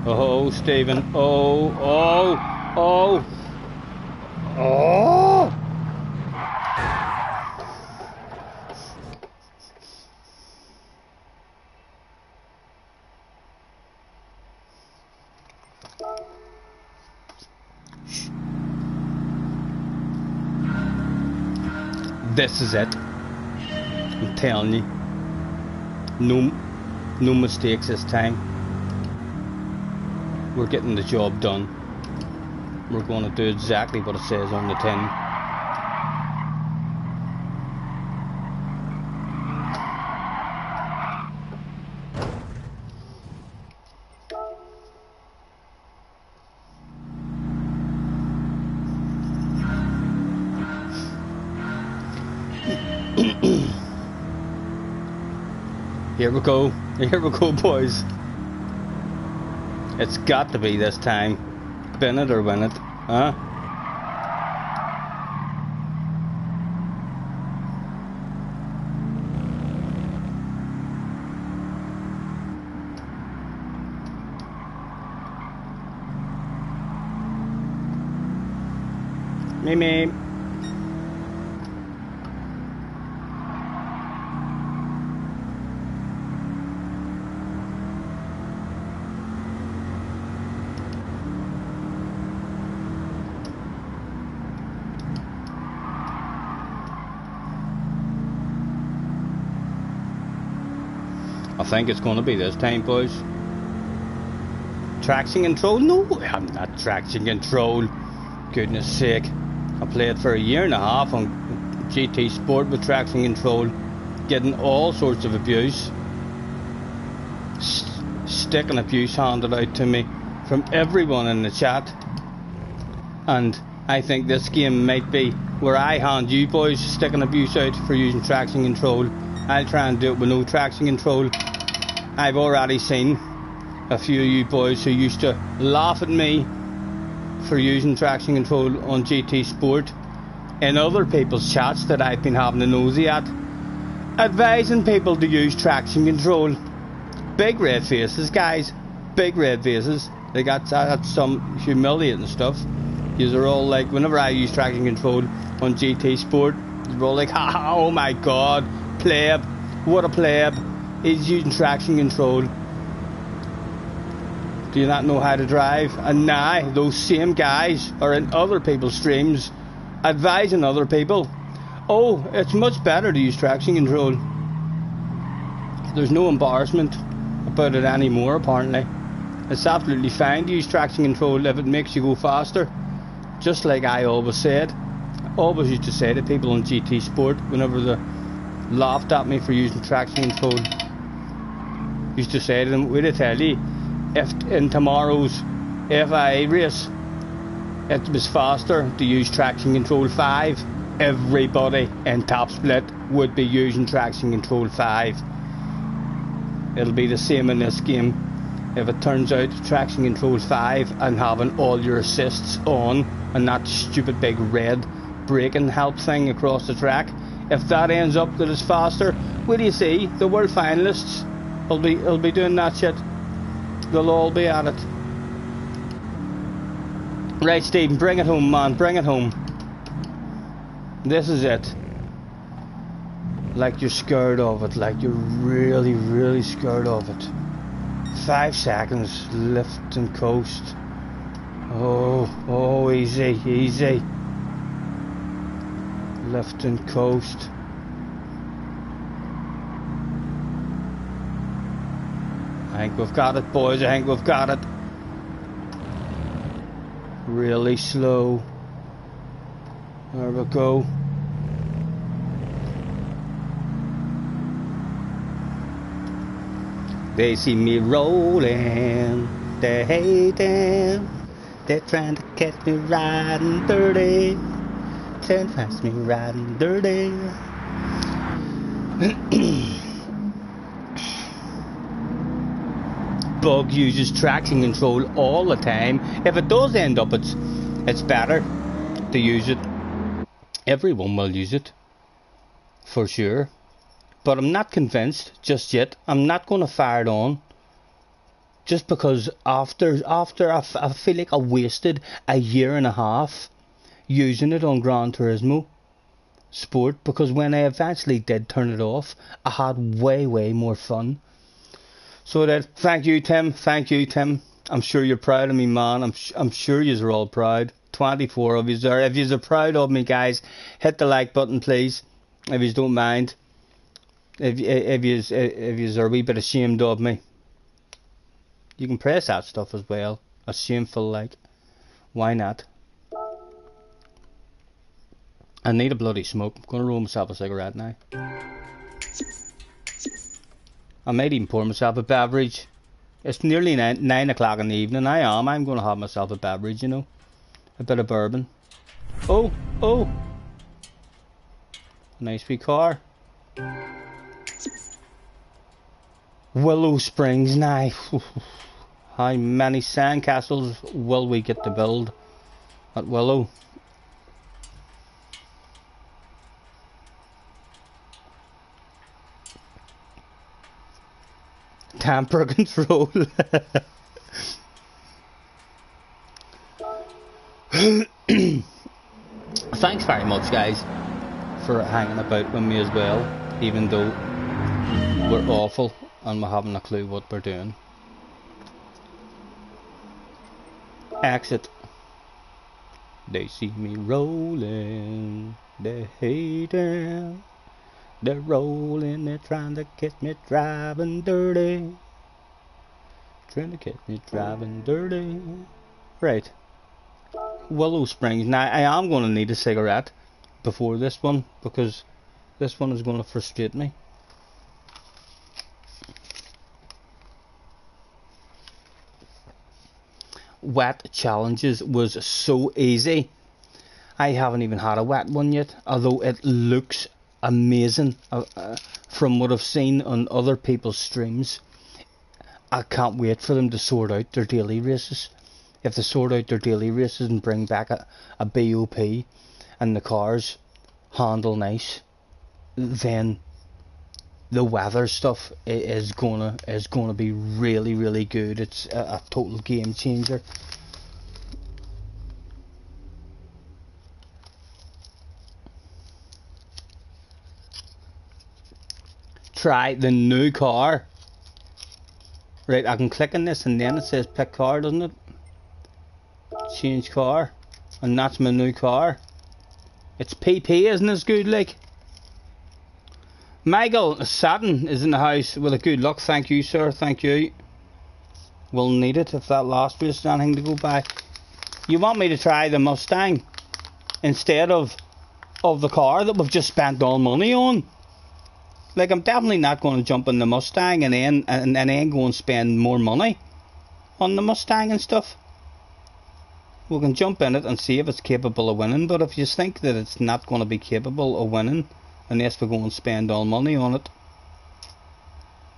Oh, Stephen. Oh, oh, oh. Oh! This is it. I'm telling you. No mistakes this time. We're getting the job done. We're going to do exactly what it says on the tin. Here we go. Here we go, boys. It's got to be this time. Bin it or win it, huh? Me. I think it's going to be this time, boys. Traction control? No, I'm not traction control. Goodness sake. I played for a year and a half on GT Sport with traction control, getting all sorts of abuse. Sticking abuse handed out to me from everyone in the chat. And I think this game might be where I hand you boys sticking abuse out for using traction control. I'll try and do it with no traction control. I've already seen a few of you boys who used to laugh at me for using traction control on GT Sport in other people's chats that I've been having a nosy at, advising people to use traction control. Big red faces, guys. Big red faces. They got some humiliating stuff. Because they're all like, whenever I use traction control on GT Sport, they're all like, ha, oh my god, pleb, what a pleb. He's using traction control. Do you not know how to drive? And now those same guys are in other people's streams advising other people, oh, it's much better to use traction control. There's no embarrassment about it anymore, apparently. It's absolutely fine to use traction control if it makes you go faster. Just like I always said. I always used to say to people on GT Sport whenever they laughed at me for using traction control, used to say to them, wait, I tell you, if in tomorrow's FIA race it was faster to use traction control 5, everybody in top split would be using traction control 5. It'll be the same in this game. If it turns out traction control 5 and having all your assists on and that stupid big red braking help thing across the track, if that ends up that it's faster, what do you see? The world finalists will be doing that shit. They'll all be at it. Right, Stephen, bring it home, man, bring it home. This is it. Like you're scared of it, like you're really, really scared of it. 5 seconds, lift and coast. Oh, easy, easy. Lift and coast. I think we've got it, boys, I think we've got it. Really slow. There we go. They see me rolling, they're hating, they're trying to catch me riding dirty, trying to catch me riding dirty. bug uses traction control all the time. If it does end up, it's better to use it. Everyone will use it, for sure. But I'm not convinced just yet. I'm not going to fire it on. Just because after I feel like I wasted a year and a half using it on Gran Turismo Sport, because when I eventually did turn it off, I had way more fun. So that, thank you Tim, I'm sure you're proud of me, man. I'm sure you're all proud. 24 of you there. If you're proud of me, guys, hit the like button, please, if you don't mind. If you're a wee bit ashamed of me, you can press that stuff as well. A shameful like. Why not? I need a bloody smoke. I'm gonna roll myself a cigarette now. I might even pour myself a beverage. It's nearly 9 o'clock in the evening. I'm gonna have myself a beverage, you know. A bit of bourbon. Oh! Nice wee car. Willow Springs now. How many sandcastles will we get to build at Willow? Tamper control. Thanks very much, guys, for hanging about with me as well, even though we're awful and we haven't a clue what we're doing. Exit. They see me rolling, they hate it. They're rolling, they're trying to catch me driving dirty. Trying to catch me driving dirty. Right. Willow Springs. Now, I am going to need a cigarette before this one, because this one is going to frustrate me. Wet challenges was so easy. I haven't even had a wet one yet, although it looks amazing from what I've seen on other people's streams. I can't wait for them to sort out their daily races. If they sort out their daily races and bring back a BOP and the cars handle nice, then the weather stuff is gonna be really good. It's a total game changer. Try the new car. Right, I can click on this and then it says pick car, doesn't it? Change car. And that's my new car. It's PP, isn't it good, like? Michael Satin is in the house with a good luck. Thank you, sir. Thank you. We'll need it if that last race is anything to go by. You want me to try the Mustang instead of the car that we've just spent all money on? Like, I'm definitely not going to jump in the Mustang and then go and spend more money on the Mustang and stuff. We can jump in it and see if it's capable of winning, but if you think that it's not going to be capable of winning unless we go and spend all money on it,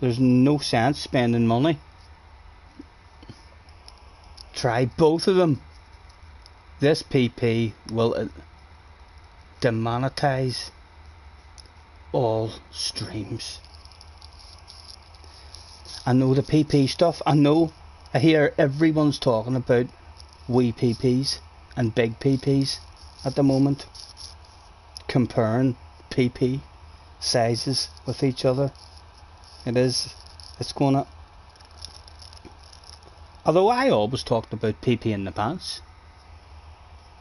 there's no sense spending money. Try both of them. This PP will demonetize all streams. I know the PP stuff. I hear everyone's talking about wee PPs and big PPs at the moment, comparing PP sizes with each other. It's gonna, although I always talked about PP in the pants,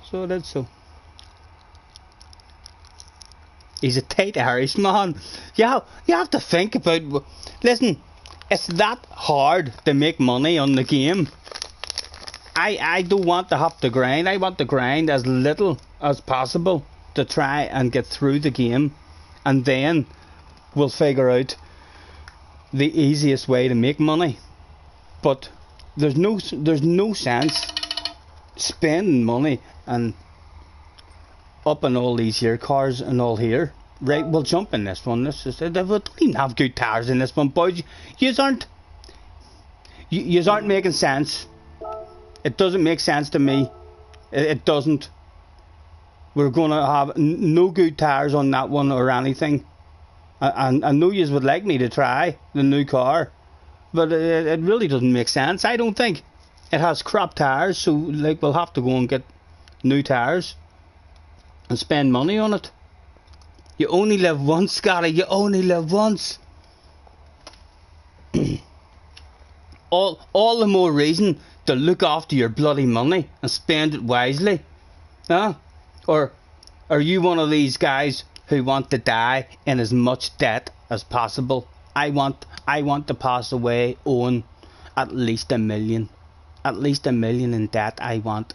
so it is so. He's a tight Irish man. You have to think about, listen, it's that hard to make money on the game. I don't want to have to grind. I want to grind as little as possible to try and get through the game, and then we'll figure out the easiest way to make money. But there's no sense spending money and upping all these here cars and all here. Right, we'll jump in this one. This is, we don't even have good tires in this one, boys. You You aren't making sense. It doesn't make sense to me. It doesn't. We're going to have no good tyres on that one or anything. And I know you would like me to try the new car, but it really doesn't make sense. I don't think. It has crap tyres, so like we'll have to go and get new tyres and spend money on it. You only live once, Scotty. You only live once. all the more reason to look after your bloody money and spend it wisely. Huh? Or are you one of these guys who want to die in as much debt as possible? I want to pass away owing at least $1 million. At least $1 million in debt I want.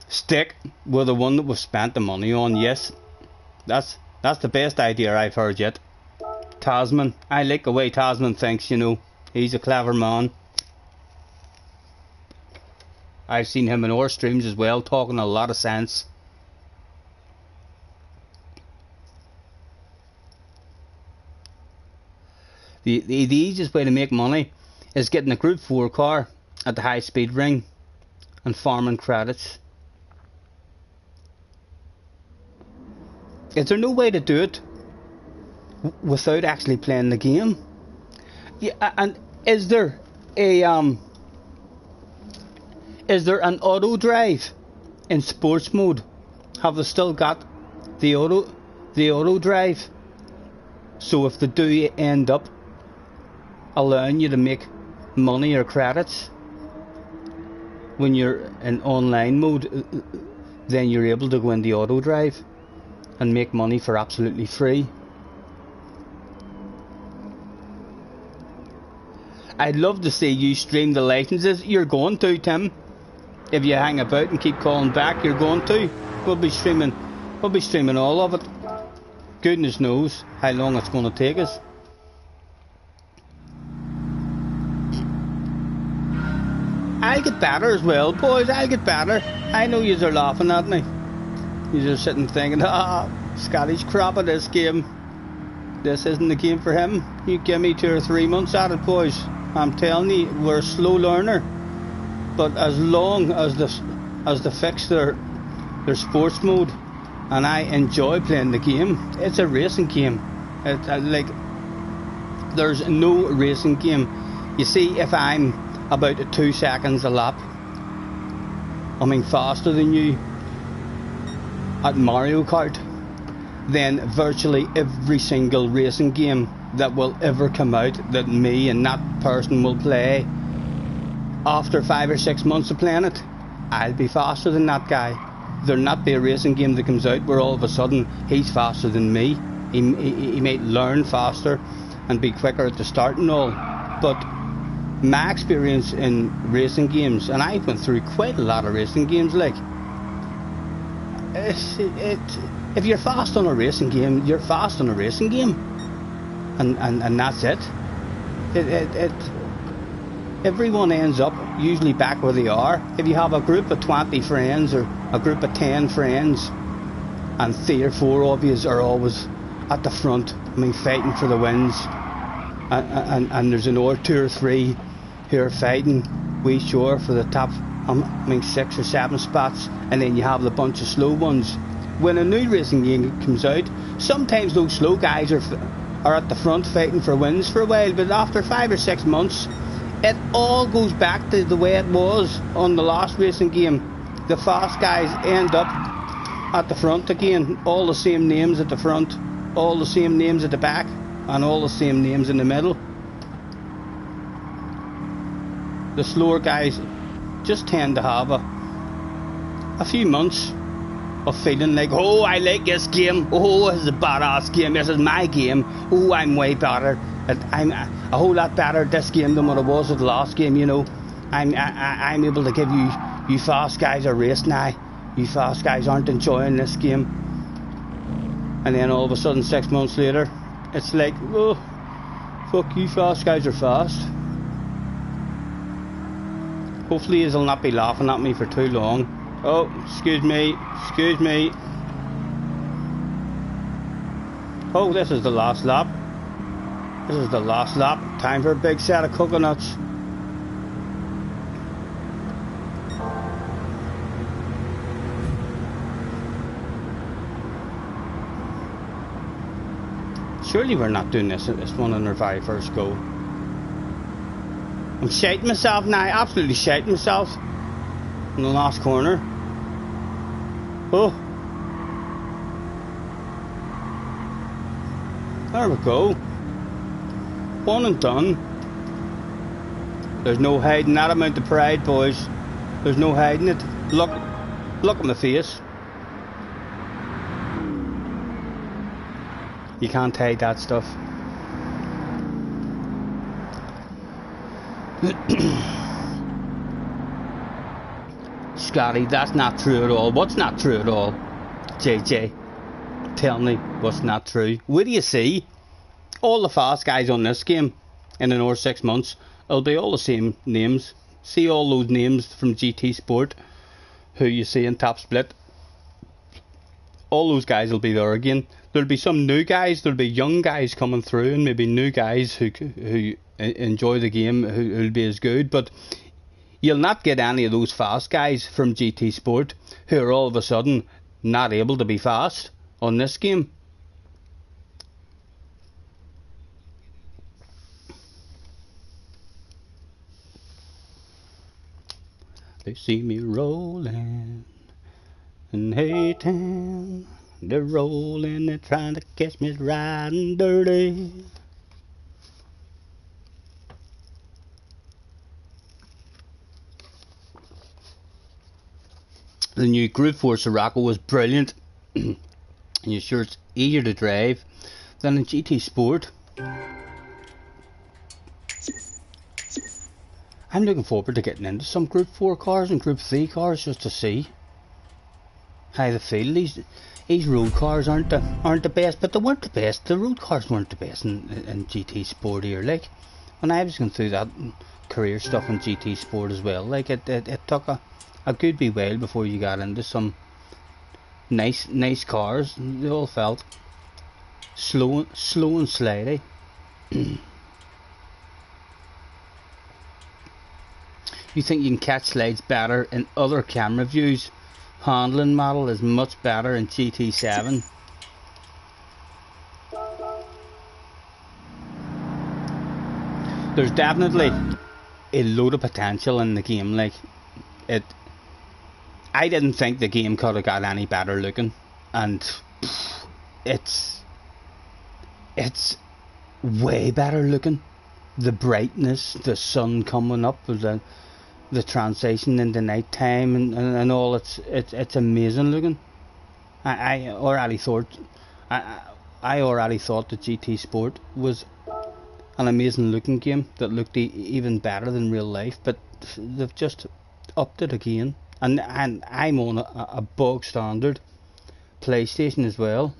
Stick with the one that we've spent the money on, yes. That's the best idea I've heard yet. Tasman, I like the way Tasman thinks, you know. He's a clever man. I've seen him in our streams as well, talking a lot of sense. The easiest way to make money is getting a Group 4 car at the high speed ring and farming credits. Is there no way to do it without actually playing the game? Yeah, and is there an auto drive in sports mode? Have they still got the auto drive? So if they do end up allowing you to make money or credits when you're in online mode, then you're able to go in the auto drive and make money for absolutely free. I'd love to see you stream the licenses. You're going to, Tim. If you hang about and keep calling back, you're going to. We'll be streaming all of it. Goodness knows how long it's going to take us. I'll get better as well, boys. I'll get better. I know yous are laughing at me. Yous are sitting thinking, Scotty's crap at this game. This isn't the game for him. You give me 2 or 3 months at it, boys. I'm telling you, we're a slow learner. But as long as they fix their sports mode, and I enjoy playing the game, it's a racing game. Like, there's no racing game. You see, if I'm about 2 seconds a lap, I mean faster than you at Mario Kart, then virtually every single racing game that will ever come out that me and that person will play, after 5 or 6 months of playing it, I'll be faster than that guy. There'll not be a racing game that comes out where all of a sudden he's faster than me. He might learn faster and be quicker at the start and all, but my experience in racing games, and I've went through quite a lot of racing games, like, if you're fast on a racing game, you're fast on a racing game, and that's it. Everyone ends up usually back where they are. If you have a group of 20 friends or a group of 10 friends, and 3 or 4 of you are always at the front, I mean, fighting for the wins, and there's an or 2 or 3 who are fighting way sure for the top, 6 or 7 spots, and then you have the bunch of slow ones. When a new racing game comes out, sometimes those slow guys are at the front fighting for wins for a while, but after 5 or 6 months, it all goes back to the way it was on the last racing game. The fast guys end up at the front again, all the same names at the front, all the same names at the back, and all the same names in the middle. The slower guys just tend to have a few months of feeling like, oh, I like this game, oh, this is a badass game, this is my game, oh, I'm way better, I'm a whole lot better at this game than what I was at the last game, you know. I'm able to give you fast guys a race now. You fast guys aren't enjoying this game. And then all of a sudden 6 months later, it's like, oh, fuck you, fast guys are fast. Hopefully you'll not be laughing at me for too long. Oh, excuse me. Oh, this is the last lap. This is the last lap. Time for a big set of coconuts. Surely we're not doing this one on our very first go. I'm shiting myself now, absolutely shiting myself in the last corner. Oh, there we go. One and done. There's no hiding that amount of pride, boys. There's no hiding it. Look at my face. You can't hide that stuff. Scotty, that's not true at all. What's not true at all? JJ, tell me what's not true. Where do you see? All the fast guys on this game in another 6 months, it'll be all the same names. See all those names from GT Sport who you see in Top Split. All those guys will be there again. There'll be some new guys, there'll be young guys coming through, and maybe new guys who enjoy the game, who'll be as good. But you'll not get any of those fast guys from GT Sport who are all of a sudden not able to be fast on this game. They see me rolling and hating. They're rolling, they're trying to catch me riding dirty. The new Group 4 Sirocco was brilliant. And you're sure it's easier to drive than in GT Sport. I'm looking forward to getting into some Group 4 cars and Group 3 cars just to see how they feel. These road cars aren't the best, but they weren't the best. The road cars weren't the best in GT Sport here. Like when I was going through that career stuff in GT Sport as well, like it took a good wee while before you got into some nice cars. They all felt slow and slidey. You think you can catch slides better in other camera views? Handling model is much better in GT7. There's definitely a load of potential in the game. Like I didn't think the game could have got any better looking, and it's way better looking. The brightness, the sun coming up, the transition into night time and all, it's amazing looking. I already thought that GT Sport was an amazing looking game that looked even better than real life, but they've just upped it again. And I'm on a bog standard PlayStation as well.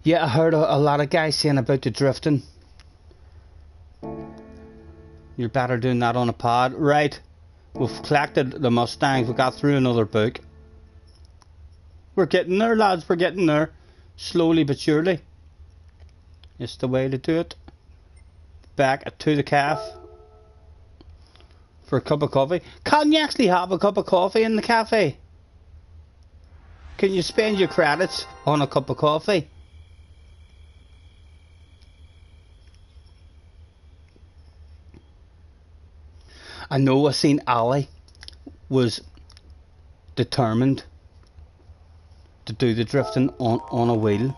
Yeah, I heard a lot of guys saying about the drifting. You're better doing that on a pad. Right, we've collected the Mustangs, we got through another book. We're getting there, lads, we're getting there. Slowly but surely. It's the way to do it. Back to the cafe for a cup of coffee. Can you actually have a cup of coffee in the cafe? Can you spend your credits on a cup of coffee? I know I seen Ali was determined to do the drifting on a wheel.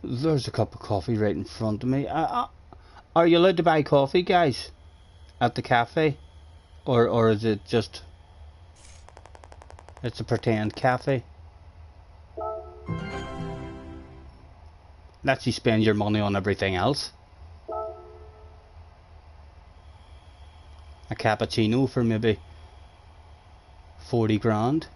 There's a cup of coffee right in front of me. Are you allowed to buy coffee, guys, at the cafe? Or is it just... it's a pretend cafe? Lets you spend your money on everything else. A cappuccino for maybe 40 grand.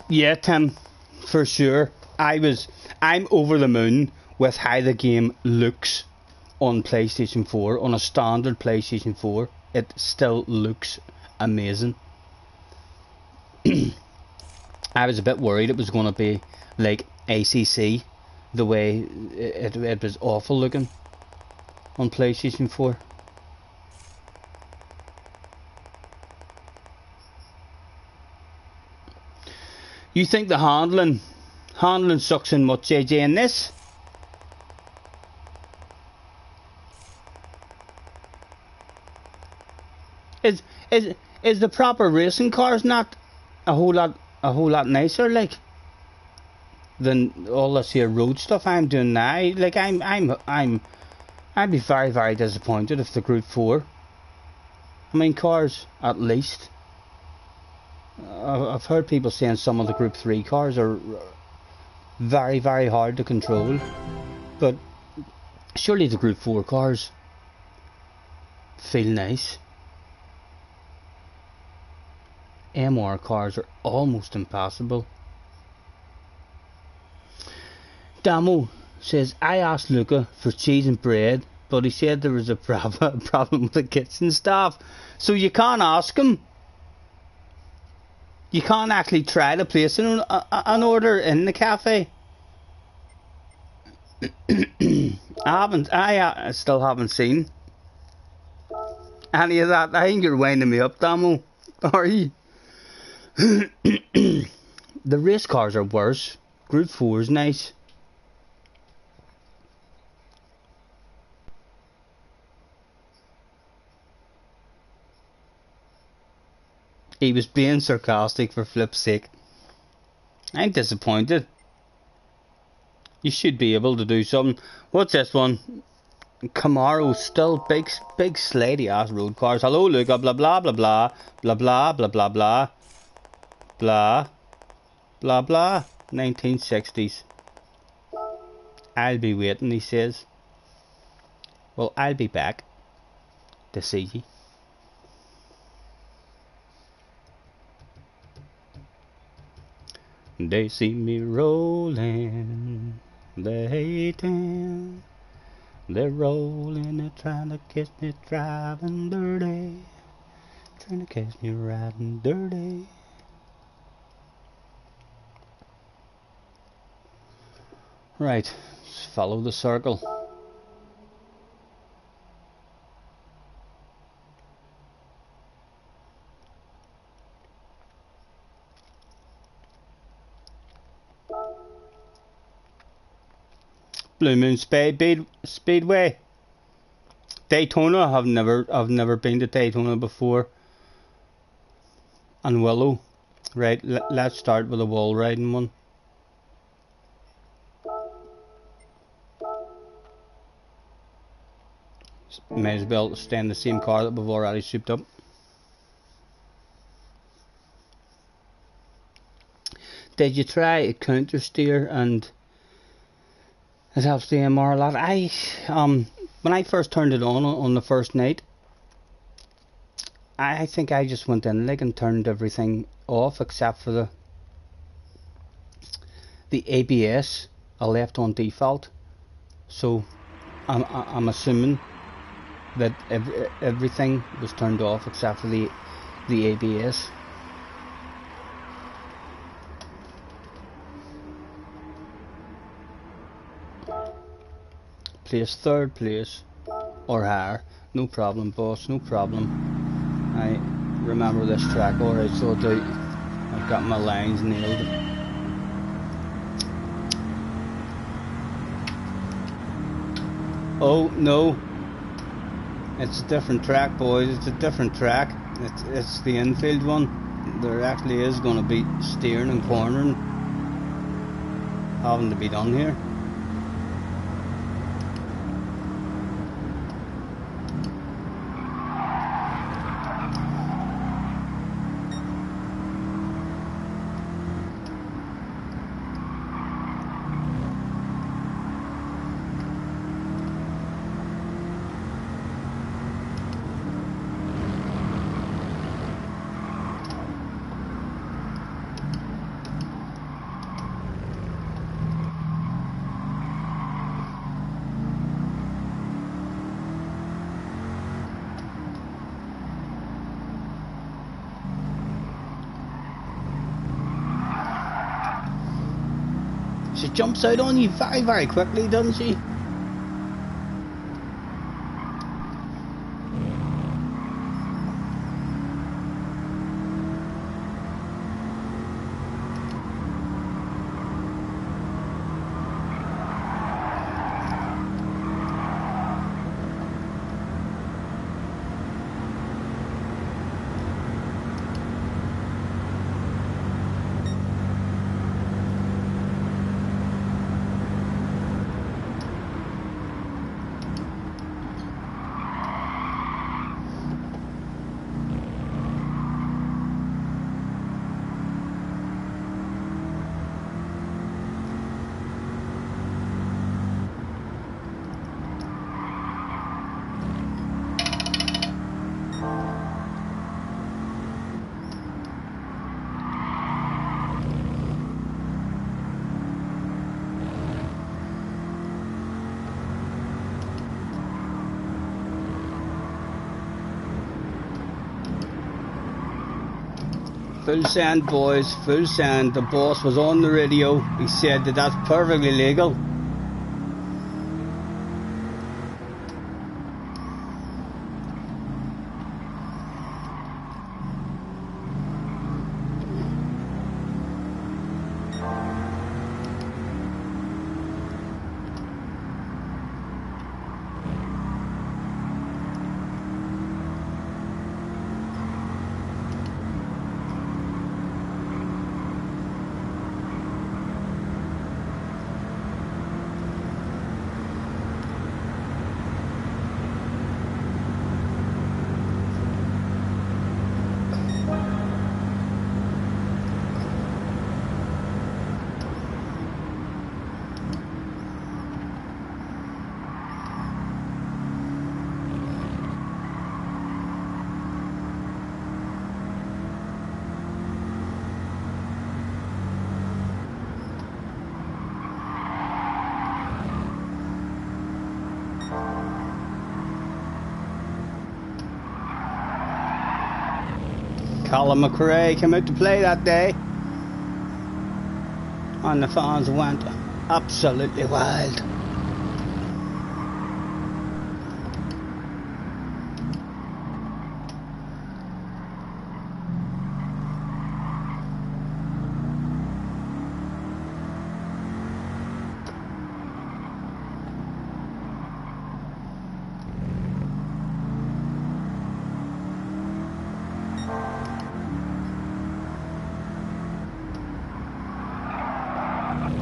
Yeah, Tim, for sure. I'm over the moon with how the game looks on PlayStation 4. On a standard PlayStation 4, it still looks amazing. I was a bit worried it was going to be like ACC, the way it was awful looking on PlayStation 4. You think the handling sucks in much, JJ, in this? Is the proper racing cars not a whole lot nicer, like, than all this here road stuff I'm doing now? Like, I'd be very, very disappointed if the Group 4, I mean, cars at least. I've heard people saying some of the Group 3 cars are very, very hard to control, but surely the Group 4 cars feel nice. MR cars are almost impossible. Damo says, I asked Luca for cheese and bread, but he said there was a problem with the kitchen staff. So you can't ask him. You can't actually try to place an order in the cafe. I still haven't seen any of that. I think you're winding me up, Damo. Are you? The race cars are worse. Group 4 is nice. He was being sarcastic for flip's sake. I'm disappointed. You should be able to do something. What's this one? Camaro, still big slidey ass road cars. Hello, Luca. Blah blah blah blah blah blah blah blah blah blah blah blah. 1960s. I'll be waiting, he says. Well, I'll be back to see you. They see me rolling, they hating. They're rolling, they're trying to catch me driving dirty. Trying to catch me riding dirty. Right, let's follow the circle. Blue Moon Speedway. Daytona. I've never been to Daytona before. And Willow. Right, let's start with a wall riding one. May as well stay in the same car that we've already souped up. Did you try a counter steer and it helps the MR a lot? When I first turned it on the first night, I think I just went in like and turned everything off except for the ABS. I left on default, so I'm assuming that everything was turned off except for the ABS. Place third place or higher, no problem, boss, no problem. I remember this track alright, so I've got my lines nailed. Oh no, it's a different track, boys. It's a different track. It's the infield one. There actually is going to be steering and cornering having to be done here. She jumps out on you very, very quickly, doesn't she? Full send, boys, full send. The boss was on the radio. He said that that's perfectly legal. Colin McRae came out to play that day, and the fans went absolutely wild.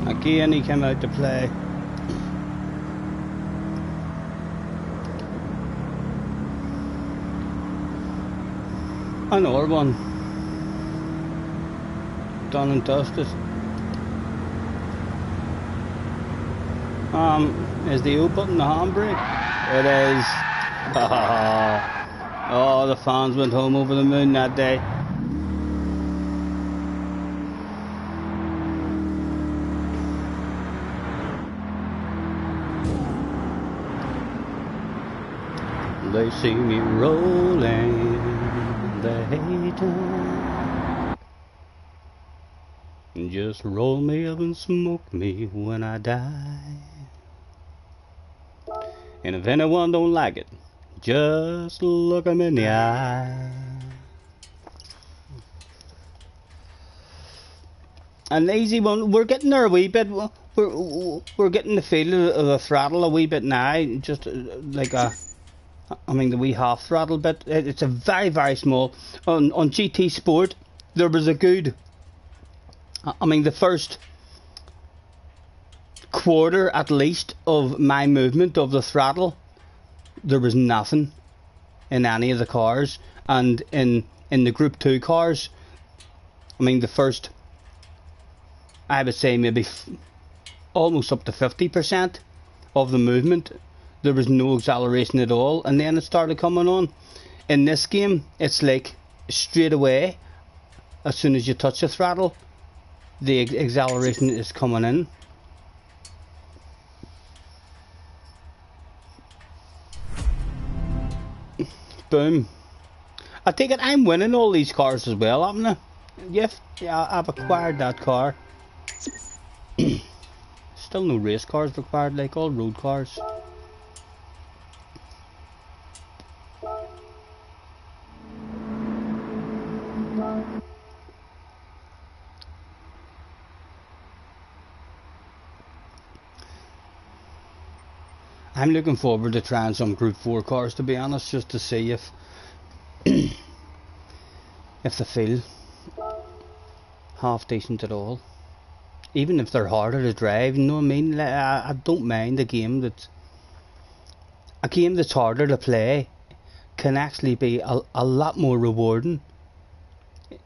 Again, he came out to play. Another one. Done and dusted. Is the O button the handbrake? It is. Oh, the fans went home over the moon that day. They see me rolling, they hate it. Just roll me up and smoke me when I die. And if anyone don't like it, just look 'em in the eye. An easy one. We're getting there a wee bit. We're getting the feel of the throttle a wee bit now. Just like a. I mean the wee half throttle bit, it's a very, very small. On GT Sport there was a good, I mean the first quarter at least of my movement of the throttle, there was nothing in any of the cars, and in the Group 2 cars, I mean the first, I would say maybe almost up to 50% of the movement, there was no acceleration at all, and then it started coming on. In this game, it's like straight away, as soon as you touch the throttle, the acceleration is coming in. Boom. I take it I'm winning all these cars as well, haven't I? Yes, yeah, I've acquired that car. Still no race cars required, like all road cars. I'm looking forward to trying some Group 4 cars, to be honest, just to see if if they feel half decent at all. Even if they're harder to drive, you know what I mean? I don't mind a game that's harder to play can actually be a lot more rewarding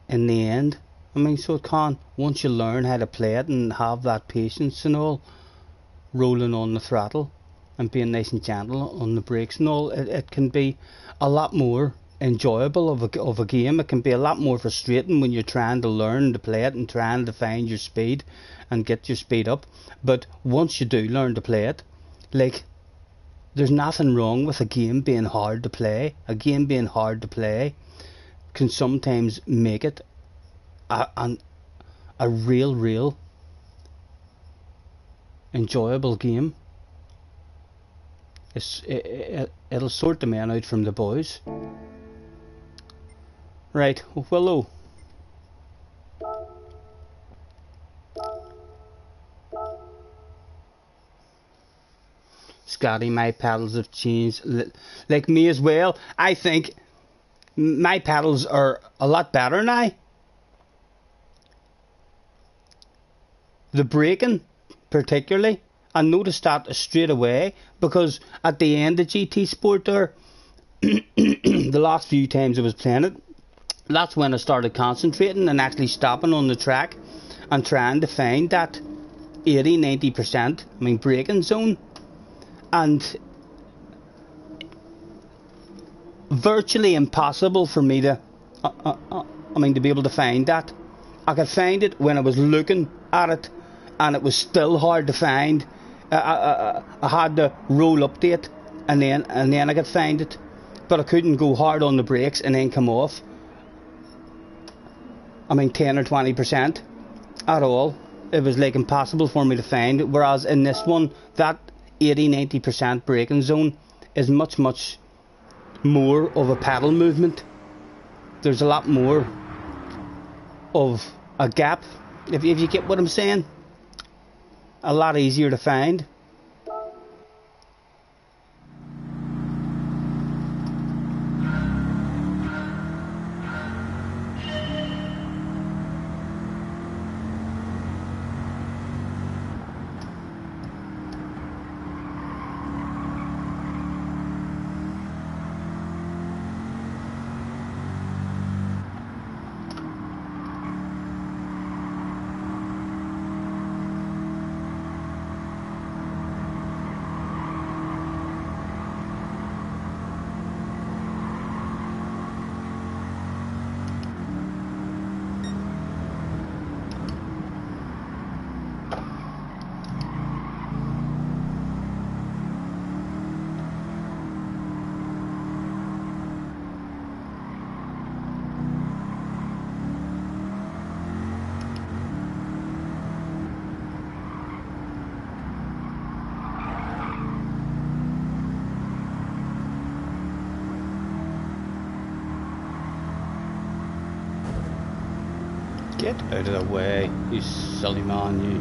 in the end. I mean, so it can, once you learn how to play it and have that patience and all, rolling on the throttle and being nice and gentle on the brakes and all, it can be a lot more enjoyable of a game. It can be a lot more frustrating when you're trying to learn to play it and trying to find your speed and get your speed up. But once you do learn to play it, like, there's nothing wrong with a game being hard to play. A game being hard to play can sometimes make it a real enjoyable game. It'll sort the men out from the boys. Right, hello. Scotty, my pedals have changed. Like me as well. I think my pedals are a lot better now. The braking, particularly, I noticed that straight away, because at the end of GT Sport there, the last few times I was playing it, that's when I started concentrating and actually stopping on the track and trying to find that 80-90% braking zone, and virtually impossible for me to to be able to find that. I could find it when I was looking at it, and it was still hard to find. I had to roll update and then I could find it, but I couldn't go hard on the brakes and then come off 10 or 20% at all. It was like impossible for me to find, whereas in this one, that 80-90% braking zone is much more of a pedal movement. There's a lot more of a gap, if you get what I'm saying. A lot easier to find. Get out of the way, you silly man, you.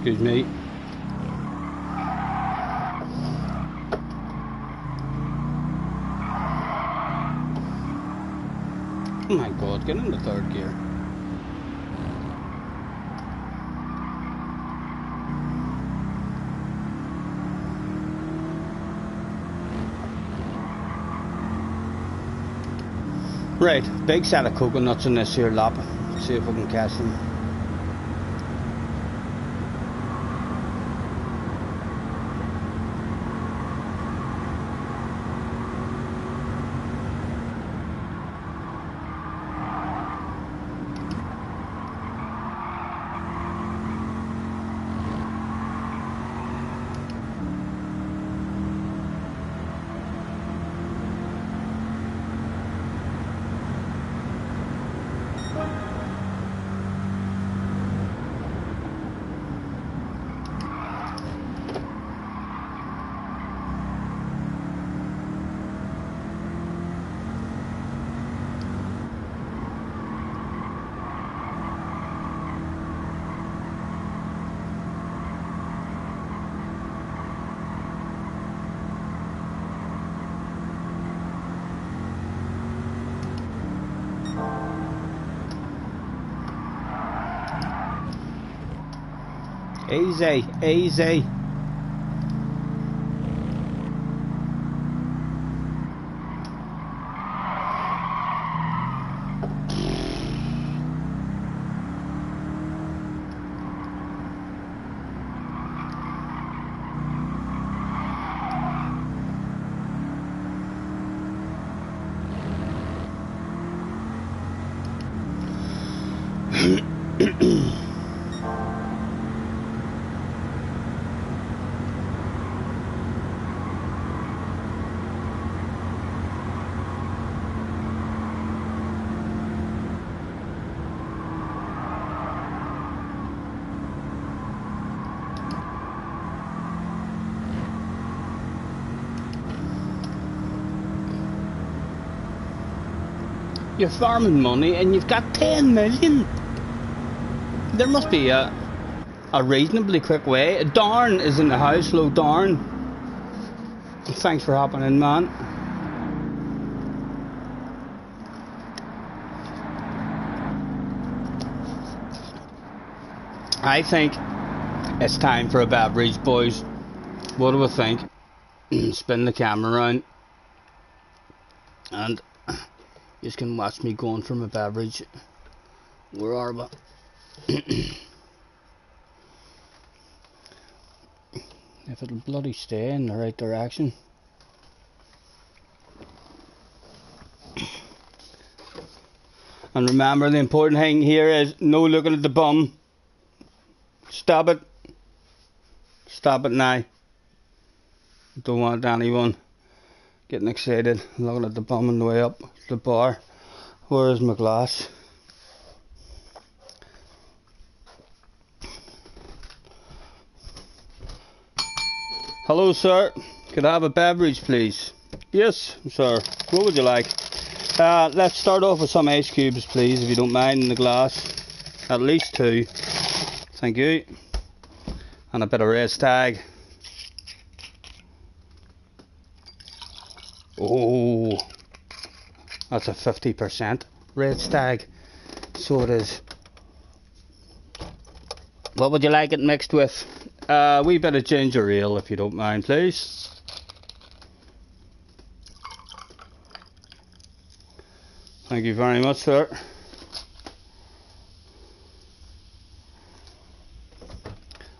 Excuse me. Oh my god, get into third gear. Right, big set of coconuts in this here lap. See if we can catch them. Easy, easy. You're farming money and you've got 10 million. There must be a reasonably quick way. Darn is in the house. Hello, Darn. Thanks for hopping in, man. I think it's time for a beverage, boys. What do we think? Spin the camera around and you can watch me going for my beverage. Where are we? If it'll bloody stay in the right direction. And remember, the important thing here is no looking at the bum. Stop it. Stop it now. Don't want anyone getting excited looking at the bum on the way up the bar. Where is my glass? Hello, sir. Could I have a beverage, please? Yes, sir. What would you like? Let's start off with some ice cubes, please, if you don't mind, in the glass. At least 2. Thank you. And a bit of race tag. Oh, that's a 50% race tag. So it is. What would you like it mixed with? A wee bit of ginger ale, if you don't mind, please. Thank you very much, sir.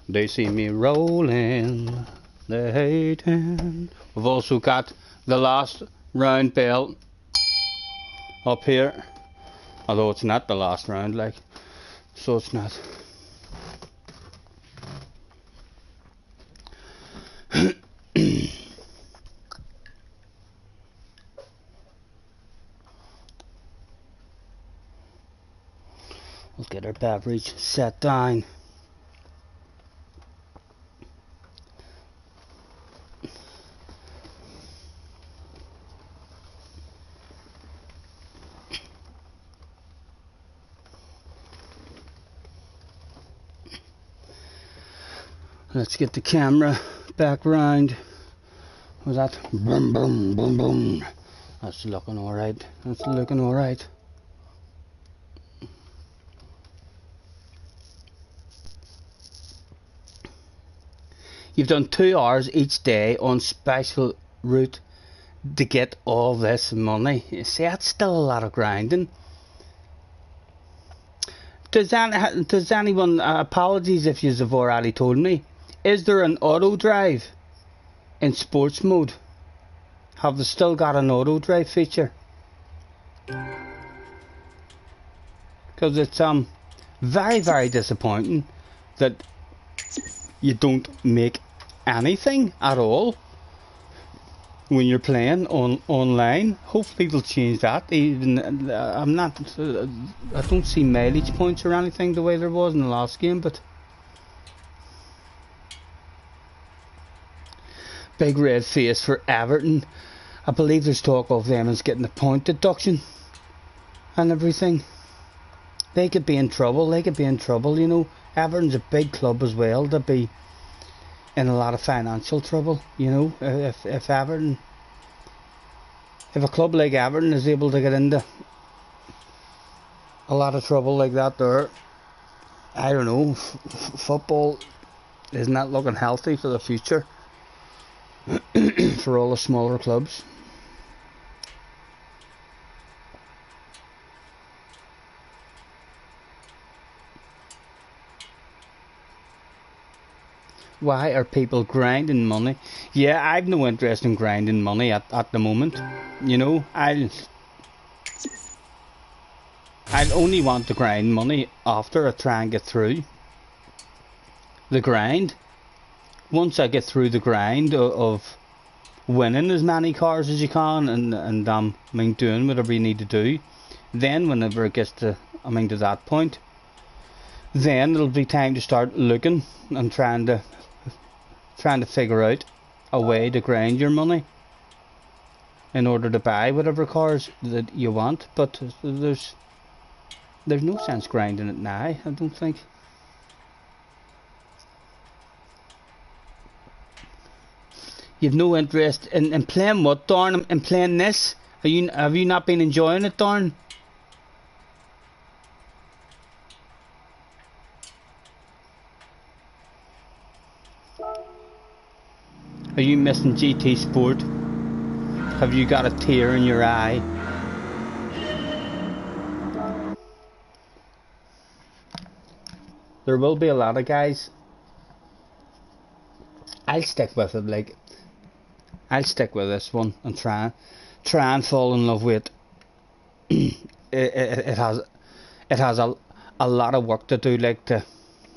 They see me rolling, they hating. We've also got the last round bell up here, although it's not the last round, like, so it's not. We'll get our beverage set down. Let's get the camera back round. Was that? Boom, boom, boom, boom. That's looking alright. That's looking alright. You've done 2 hours each day on special route to get all this money. You see, that's still a lot of grinding. Does anyone, apologies if you've already told me, is there an auto drive in sports mode? Have they still got an auto drive feature? Because it's very, very disappointing that you don't make anything at all when you're playing online. Hopefully they'll change that. Even I don't see mileage points or anything the way there was in the last game, but big red face for Everton. I believe there's talk of them as getting a point deduction and everything. They could be in trouble. You know, Everton's a big club as well. They'd be in a lot of financial trouble, you know, if Everton, if a club like Everton is able to get into a lot of trouble like that there, I don't know, football is not looking healthy for the future for all the smaller clubs. Why are people grinding money? Yeah, I've no interest in grinding money at the moment. You know, I'll only want to grind money after I try and get through the grind. Once I get through the grind of winning as many cars as you can and I mean doing whatever you need to do, then whenever it gets to to that point, then it'll be time to start looking and trying to figure out a way to grind your money in order to buy whatever cars that you want. But there's no sense grinding it now, I don't think. You've no interest in playing what, Darn? In playing this? Have you not been enjoying it, Darn? Are you missing GT Sport? Have you got a tear in your eye? There will be a lot of guys. I'll stick with it. Like, I'll stick with this one and try and fall in love with it. It has a lot of work to do. Like to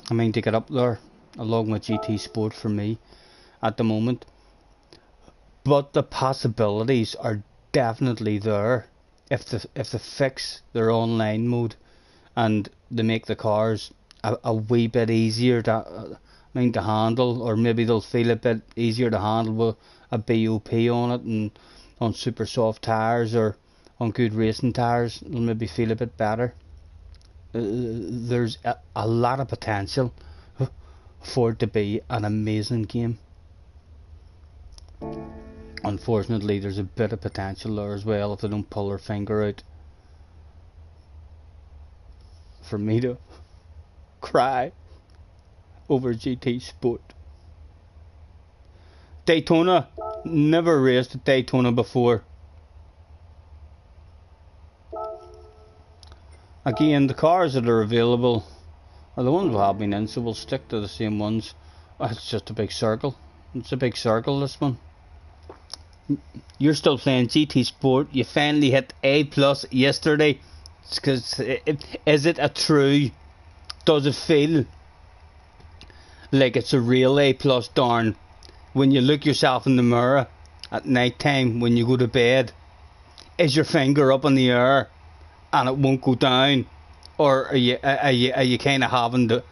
get up there along with GT Sport for me at the moment, but the possibilities are definitely there if they fix their online mode and they make the cars a wee bit easier to to handle, or maybe they'll feel a bit easier to handle with a BOP on it and on super soft tires or on good racing tires. They'll maybe feel a bit better. There's a lot of potential for it to be an amazing game. Unfortunately, there's a bit of potential there as well if they don't pull their finger out for me to cry over GT Sport. Daytona, never raced at Daytona before. Again, the cars that are available are the ones we have been in, so we'll stick to the same ones. It's just a big circle. It's a big circle, this one. You're still playing GT Sport. You finally hit A+ yesterday. Because is it a true? Does it feel like it's a real A+, Darn? When you look yourself in the mirror at night time when you go to bed, is your finger up in the air and it won't go down, or are you kind of having to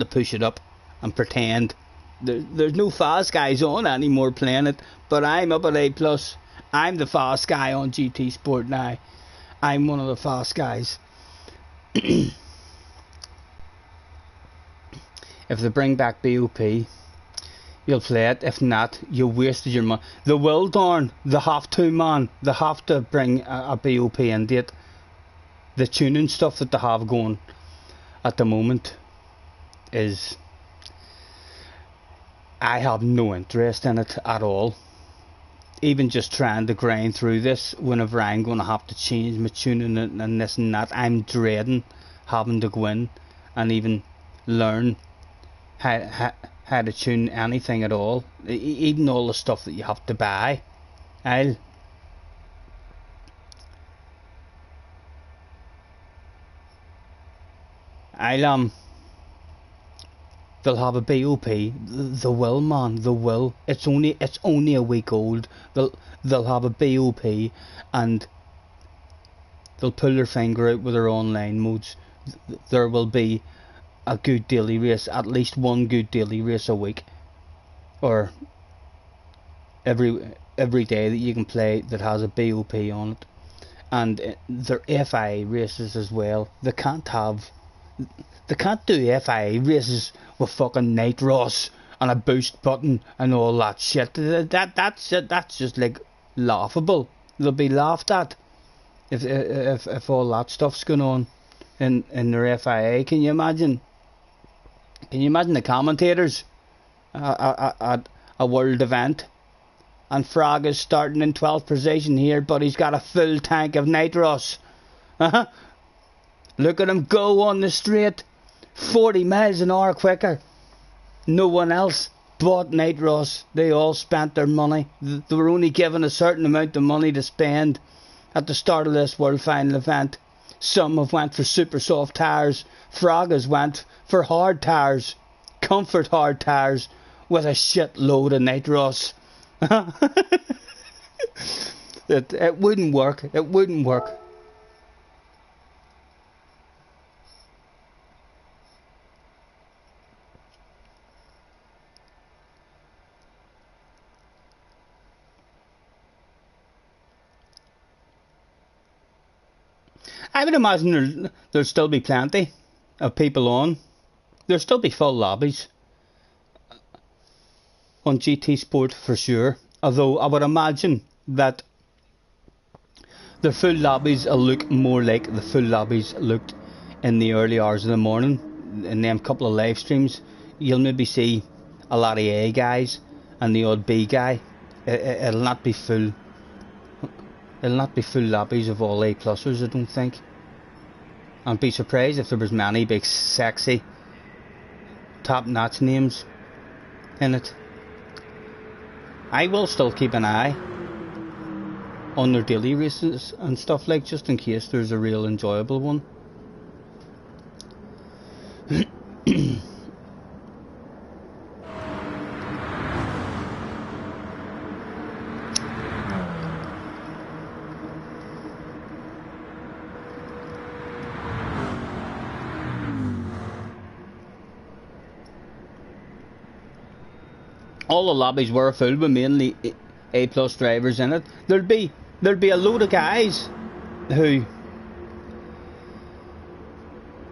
push it up and pretend? There's no fast guys on anymore playing it, but I'm up at A+. I'm the fast guy on GT Sport now. I'm one of the fast guys. If they bring back BOP, you'll play it. If not, you wasted your money. They will, darn. They have to, man. They have to bring a BOP into it. The tuning stuff that they have going at the moment is... I have no interest in it at all. Even just trying to grind through this, whenever I'm going to have to change my tuning and this and that, I'm dreading having to go in and even learn how to tune anything at all. Even all the stuff that you have to buy. I'll they'll have a BOP. They will, man. They will. It's only a week old. They'll have a BOP, and they'll pull their finger out with their online modes. There will be a good daily race, at least one good daily race a week, or every day that you can play that has a BOP on it. And their FIA races as well. They can't do FIA races with fucking nitros and a boost button and all that shit. That's just like laughable. They'll be laughed at if all that stuff's going on in their FIA. Can you imagine? Can you imagine the commentators at a world event? And Frog is starting in 12th position here, but he's got a full tank of nitros. Look at him go on the straight, 40 miles an hour quicker. No one else bought nitros. They all spent their money. They were only given a certain amount of money to spend at the start of this World Final event. Some have went for super soft tyres. Frog has went for hard tyres, comfort hard tyres, with a shit load of nitros. It wouldn't work. It wouldn't work. I would imagine there'll still be plenty of people on. There'll still be full lobbies on GT Sport for sure. Although I would imagine that the full lobbies will look more like the full lobbies looked in the early hours of the morning. In them couple of live streams, you'll maybe see a lot of A guys and the odd B guy. It'll not be full. It'll not be full lobbies of all A plussers, I don't think. I'd be surprised if there was many big sexy top notch names in it. I will still keep an eye on their daily races and stuff, like, just in case there's a real enjoyable one. All the lobbies were full with mainly A plus drivers in it. There'll be a load of guys who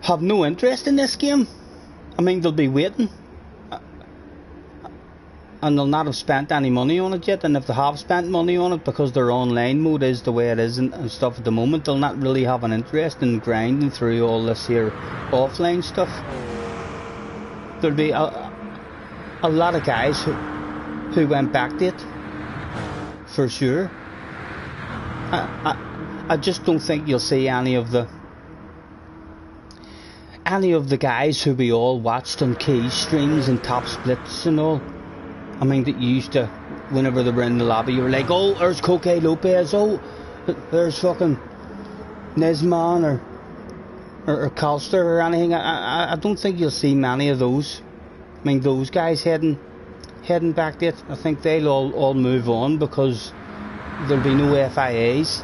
have no interest in this game. I mean, they'll be waiting, and they'll not have spent any money on it yet. And if they have spent money on it, because their online mode is the way it is and stuff at the moment, they'll not really have an interest in grinding through all this here offline stuff. There'll be a lot of guys who went back to it for sure. I just don't think you'll see any of the guys who we all watched on key streams and top splits and all. I mean, that you used to, whenever they were in the lobby, you were like, oh, there's Coque Lopez, oh, there's fucking Nesman or Calster or anything. I don't think you'll see many of those. I mean, those guys heading back to it. I think they'll all move on, because there'll be no FIAs.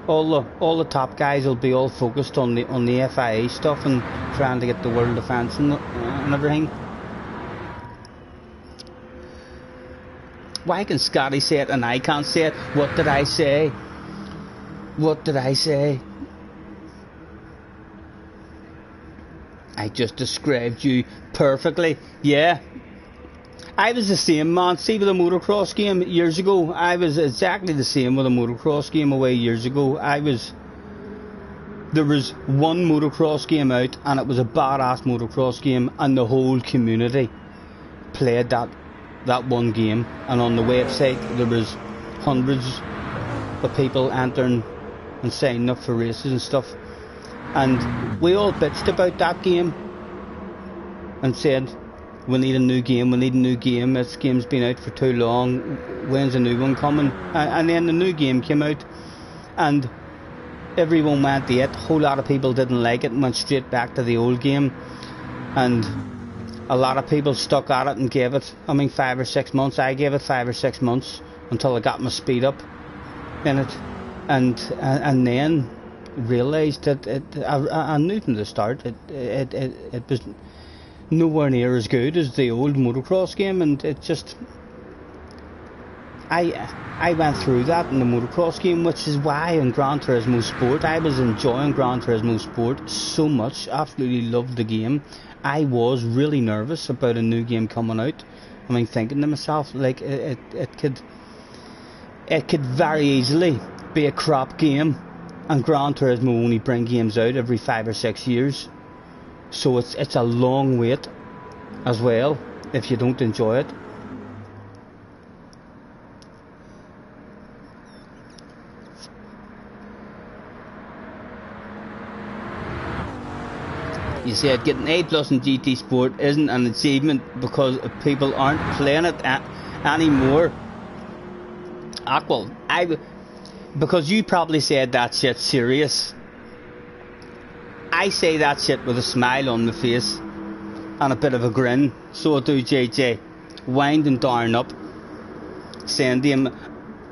All the top guys will be all focused on the FIA stuff and trying to get the world defence and everything. Why can Scotty say it and I can't say it? What did I say? What did I say? I just described you perfectly. Yeah. I was the same, man. See, with a motocross game years ago, I was exactly the same with a motocross game away years ago. There was one motocross game out, and it was a badass motocross game, and the whole community played that one game. And on the website, there was hundreds of people entering and signing up for races and stuff. And we all bitched about that game and said, we need a new game, this game's been out for too long, when's a new one coming? And then the new game came out, and everyone went to it. A whole lot of people didn't like it and went straight back to the old game, and a lot of people stuck at it and gave it, 5 or 6 months. I gave it 5 or 6 months until I got my speed up in it, and then realised that I knew from the start it was nowhere near as good as the old motocross game, and it just I went through that in the motocross game, which is why in Gran Turismo Sport I was enjoying Gran Turismo Sport so much. Absolutely loved the game. I was really nervous about a new game coming out. Thinking to myself, like, it could very easily be a crap game, and Gran Turismo only bring games out every 5 or 6 years. So it's a long wait as well if you don't enjoy it. You said getting A+ in GT Sport isn't an achievement because people aren't playing it anymore. Well, because you probably said that shit serious. I say that shit with a smile on my face and a bit of a grin. So I do, JJ. Winding down up, saying to him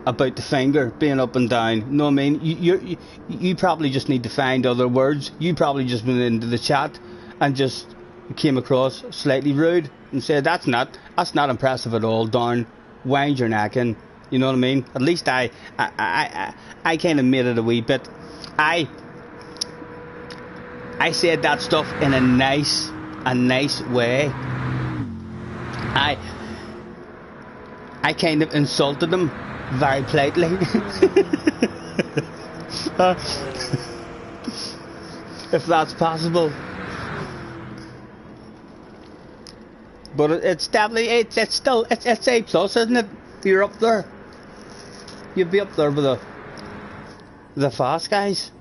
about the finger being up and down. No, you probably just need to find other words. You probably just went into the chat and just came across slightly rude and said that's not impressive at all, darn. Wind your neck in. You know what I mean? At least I kind of made it a wee bit. I said that stuff in a nice way. I kind of insulted him very politely. If that's possible. But it's definitely it's A+, isn't it? You're up there. You'd be up there with the fast guys.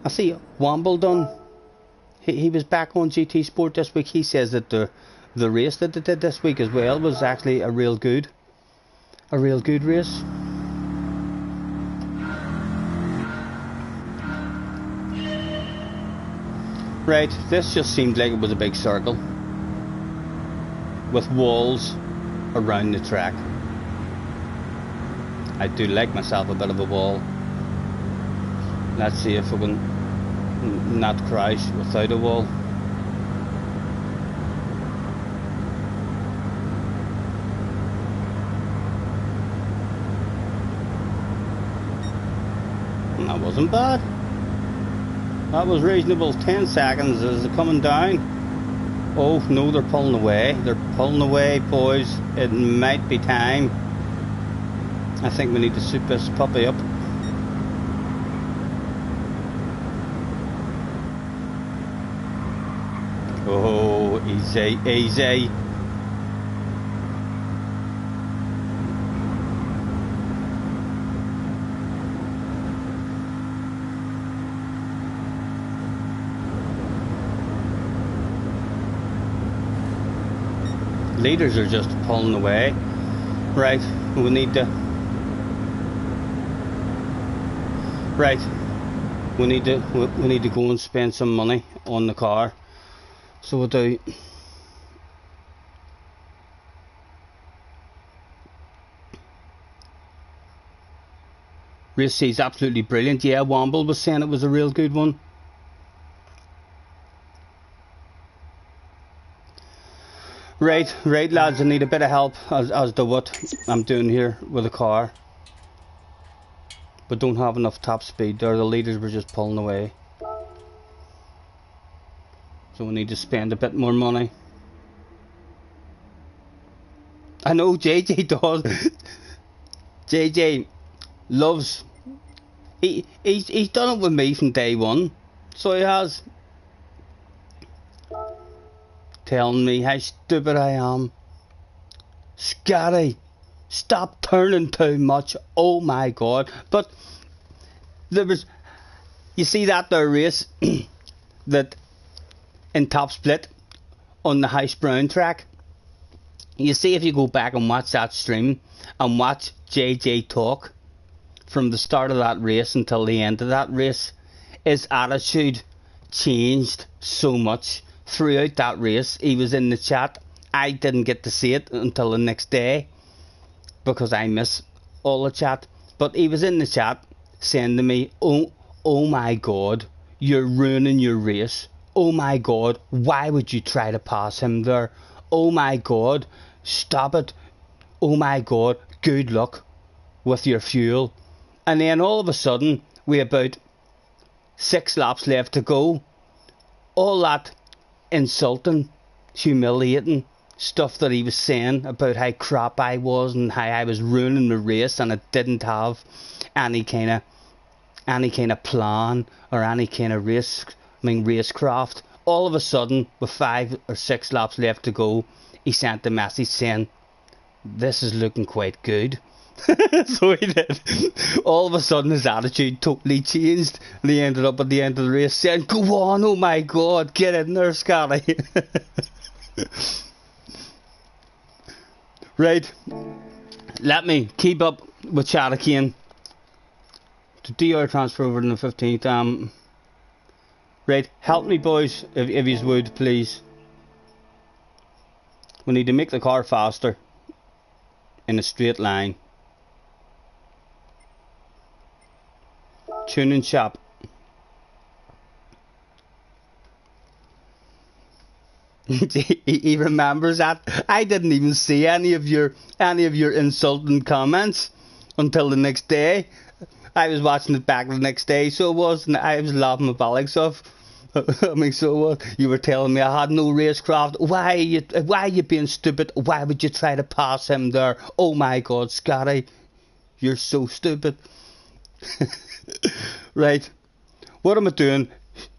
I see Wimbledon. He was back on GT Sport this week. He says that the race that they did this week as well was actually a real good race. Right, this just seemed like it was a big circle with walls around the track. I do like myself a bit of a wall. Let's see if we can not crash without a wall. That wasn't bad. That was reasonable. 10 seconds as they're coming down. Oh no, they're pulling away. They're pulling away, boys. It might be time. I think we need to soup this puppy up. Oh, easy, easy. Leaders are just pulling away. Right, we need to. Right, we need to go and spend some money on the car. So we'll do. Race C is absolutely brilliant. Yeah, Womble was saying it was a real good one. Right, lads, I need a bit of help as to what I'm doing here with the car. But don't have enough top speed there. The leaders were just pulling away. So we need to spend a bit more money. I know JJ does. JJ loves. He's done it with me from day one. So he has. Telling me how stupid I am. Scotty, stop turning too much. Oh my god. But there was, you see that there race that in Top Split on the House Brown track. You see, if you go back and watch that stream and watch JJ talk from the start of that race until the end of that race, his attitude changed so much throughout that race. He was in the chat. I didn't get to see it until the next day because I miss all the chat. But he was in the chat saying to me, oh my god, you're ruining your race. Oh my god, why would you try to pass him there? Oh my god, stop it. Oh my god, good luck with your fuel. And then all of a sudden, we about 6 laps left to go. All that insulting, humiliating stuff that he was saying about how crap I was and how I was ruining the race and I didn't have any kind of plan or any kind of racecraft. All of a sudden, with 5 or 6 laps left to go, he sent a message saying, "This is looking quite good." So he did. All of a sudden his attitude totally changed and he ended up at the end of the race saying, "Go on, oh my god, get in there, Scotty." Right, let me keep up with chat again. To DR transfer over to the 15th. Right, help me boys, if you would please. We need to make the car faster in a straight line. Tuning shop. He remembers that. I didn't even see any of your insulting comments until the next day. I was watching it back the next day, so it was, and I was laughing my bollocks off. I mean, so what? You were telling me I had no racecraft. Why are you being stupid? Why would you try to pass him there? Oh my god, Scotty, you're so stupid. Right, what am I doing?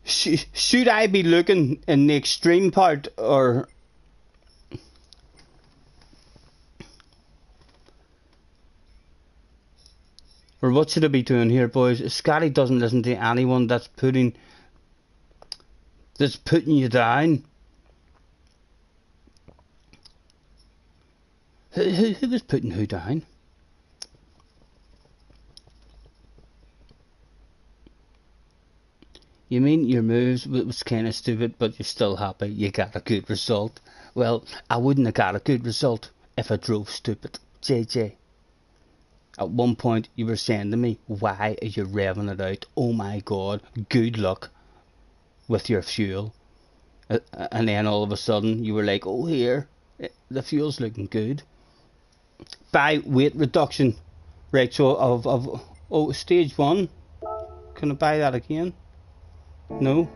Should I be looking in the extreme part, or what should I be doing here, boys? Scotty doesn't listen to anyone that's putting you down. Who was putting who down? You mean your moves was kind of stupid, but you're still happy you got a good result? Well, I wouldn't have got a good result if I drove stupid, JJ. At one point you were saying to me, "Why are you revving it out? Oh my god, good luck with your fuel." And then all of a sudden you were like, "Oh, here, the fuel's looking good." By weight reduction, right? So of stage 1, can I buy that again? No.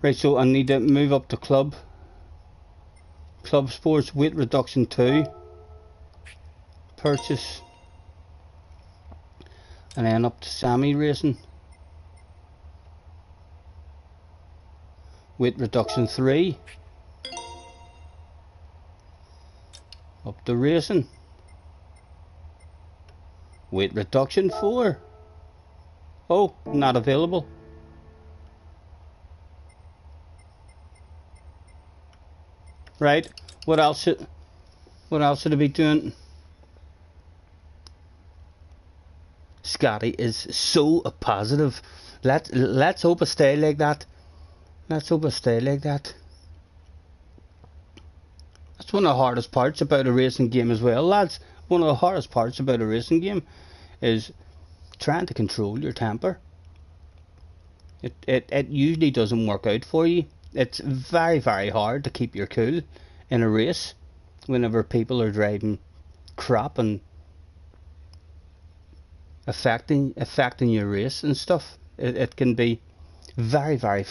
Right, so I need to move up to club sports, weight reduction 2, purchase, and then up to semi racing, weight reduction 3, up to racing, weight reduction 4. Oh, not available. Right, what else should I be doing? Scotty is so positive. Let's hope I stay like that. Let's hope I stay like that. That's one of the hardest parts about a racing game as well, lads. One of the hardest parts about a racing game is trying to control your temper. It usually doesn't work out for you. It's very, very hard to keep your cool in a race whenever people are driving crap and affecting your race and stuff. It can be very, very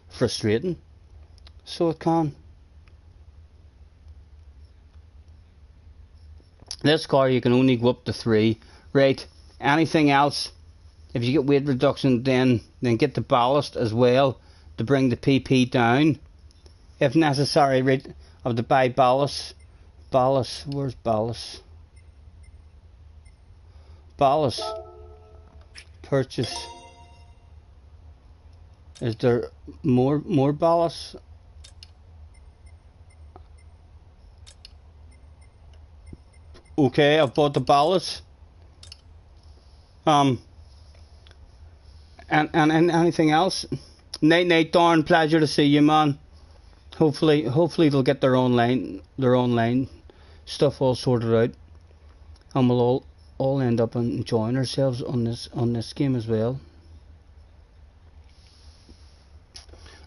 frustrating. so it can. This car you can only go up to 3. Right, anything else, if you get weight reduction, then get the ballast as well to bring the PP down. If necessary, right, I have to buy ballast. Ballast, where's ballast? Ballast. Purchase. Is there more ballast? Okay, I've bought the ballast. And anything else? Nate, darn pleasure to see you, man. Hopefully they'll get their own line stuff all sorted out, and we'll all end up enjoying ourselves on this game as well.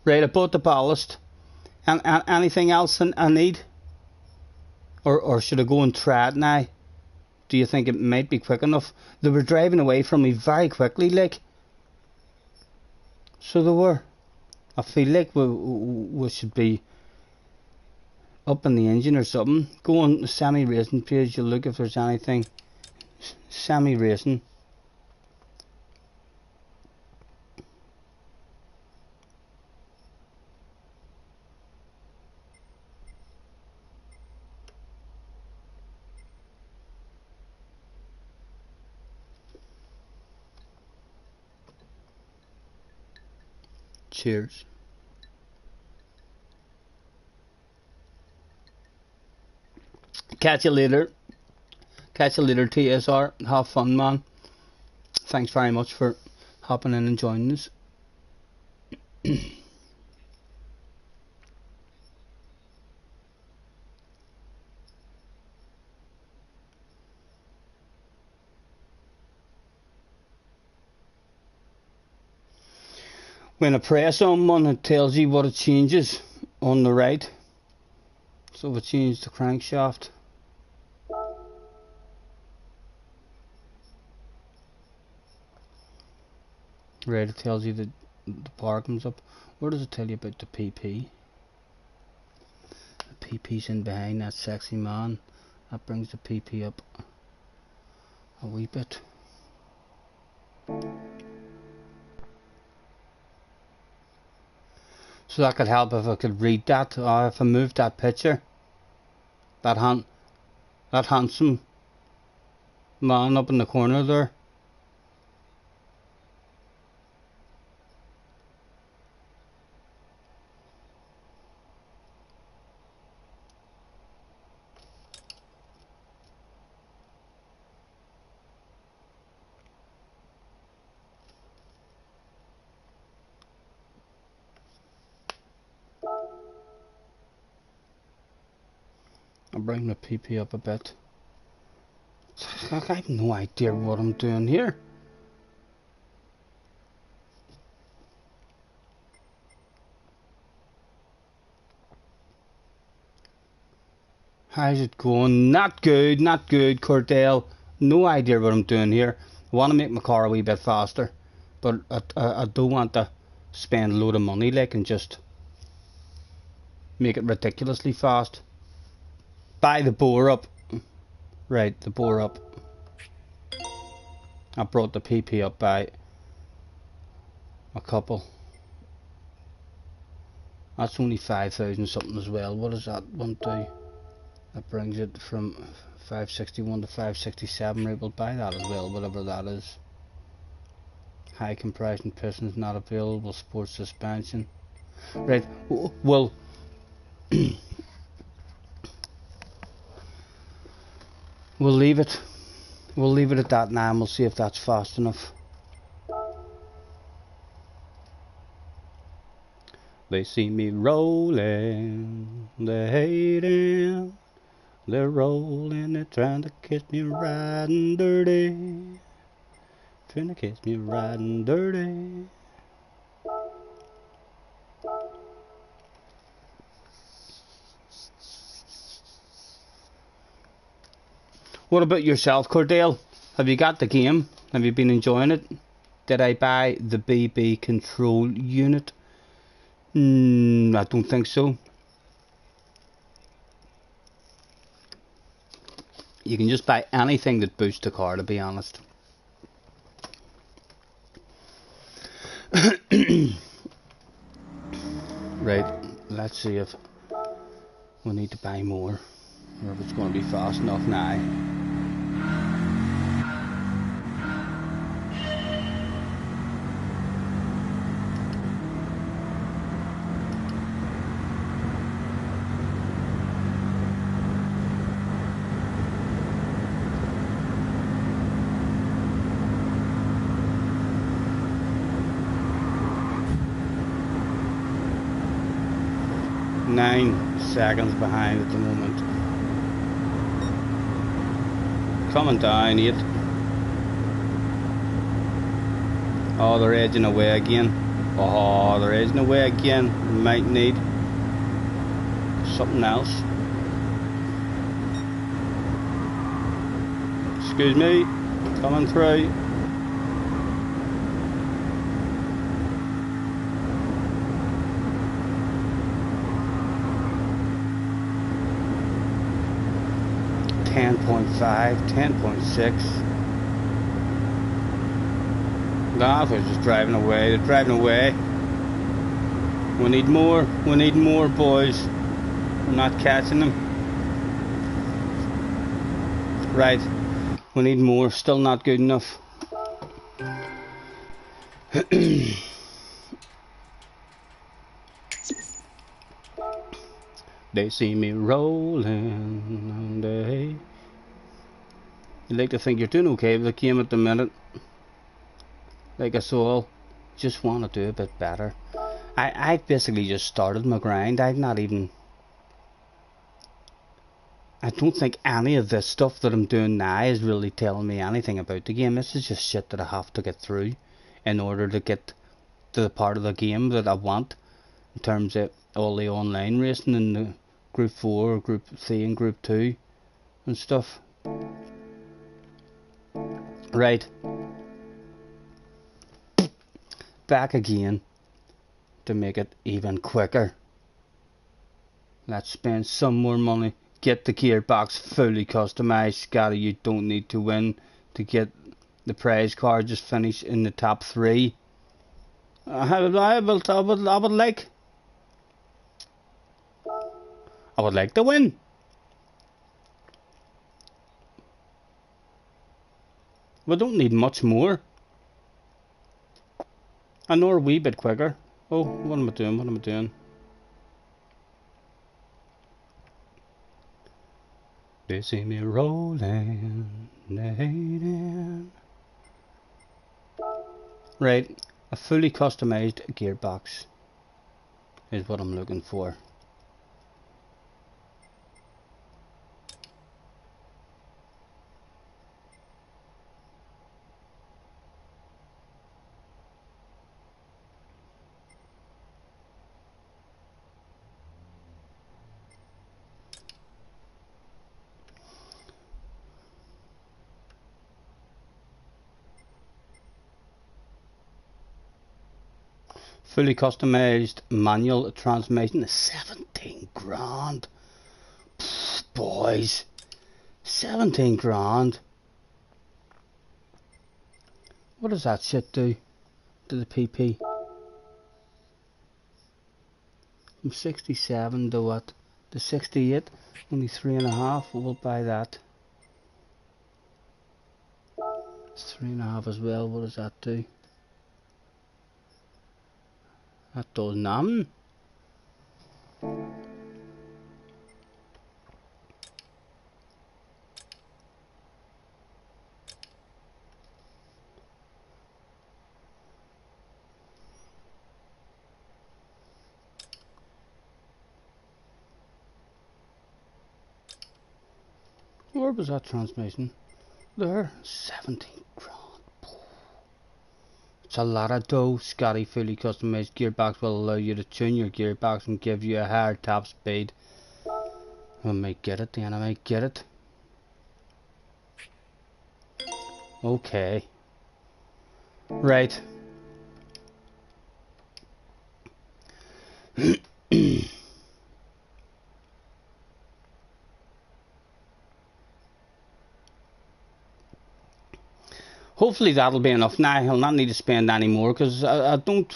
Right, I bought the ballast. And anything else I need? Or should I go and try it now? Do you think it might be quick enough? They were driving away from me very quickly, like. So they were. I feel like we should be up in the engine or something. Go on the semi-racing page, you'll look if there's anything. Semi-racing. Cheers. Catch you later. TSR. Have fun, man. Thanks very much for hopping in and joining us. When I press on one, it tells you what it changes on the right. So we changed the crankshaft. Right, it tells you that the power comes up. Where does it tell you about the PP? The PP's in behind that sexy man. That brings the PP up a wee bit. So that could help if I could read that, or if I moved that picture. That handsome man up in the corner there. I'll bring the PP up a bit. I have no idea what I'm doing here. How's it going? Not good, Cordell. No idea what I'm doing here. I want to make my car a wee bit faster, but I don't want to spend a load of money like and just make it ridiculously fast. Buy the bore up. Right, the bore up. I brought the PP up by a couple. That's only 5,000 something as well. What does that one do? That brings it from 561 to 567. Right, we'll buy that as well, whatever that is. High compression pistons not available. Sport suspension. Right, well. We'll leave it at that now, and we'll see if that's fast enough. They see me rolling, they're hating, they're rolling, they're trying to catch me riding dirty, trying to catch me riding dirty. What about yourself, Cordell? Have you got the game? Have you been enjoying it? Did I buy the BB control unit? I don't think so. You can just buy anything that boosts the car, to be honest. Right, let's see if we need to buy more, or if it's going to be fast enough now. Nine seconds behind at the moment. Coming down 8. Oh, they're edging away again. Oh, they're edging away again. Might need something else. Excuse me, coming through. .5, 10.6. Nah, they're just driving away. They're driving away. We need more. We need more, boys. We're not catching them. Right. We need more. Still not good enough. They see me rolling. You like to think you're doing okay with the game at the minute. Like us all, just want to do a bit better. I've basically just started my grind. I've not even... I don't think any of this stuff that I'm doing now is really telling me anything about the game. This is just shit that I have to get through in order to get to the part of the game that I want, in terms of all the online racing and the Group 4, Group 3 and Group 2 and stuff. Right. Back again to make it even quicker. Let's spend some more money. Get the gearbox fully customized. Scotty, you don't need to win to get the prize card. Just finish in the top 3. I would like to win. We don't need much more. I know we're a wee bit quicker. Oh, what am I doing? What am I doing? They see me rolling. Right, a fully customized gearbox is what I'm looking for. Fully customized manual transmission is 17 grand. Pfft, boys, 17 grand. What does that shit do to the PP? From 67 to what? To 68? Only 3.5. We'll buy that. It's 3.5 as well. What does that do? That does nothing. Where was that transmission? There, 17 grand. It's a lot of dough. Scotty fully customized gearbox will allow you to tune your gearbox and give you a higher top speed. I might get it then, I might get it. Okay. Right. hopefully that'll be enough. Now I'll not need to spend any more, because I don't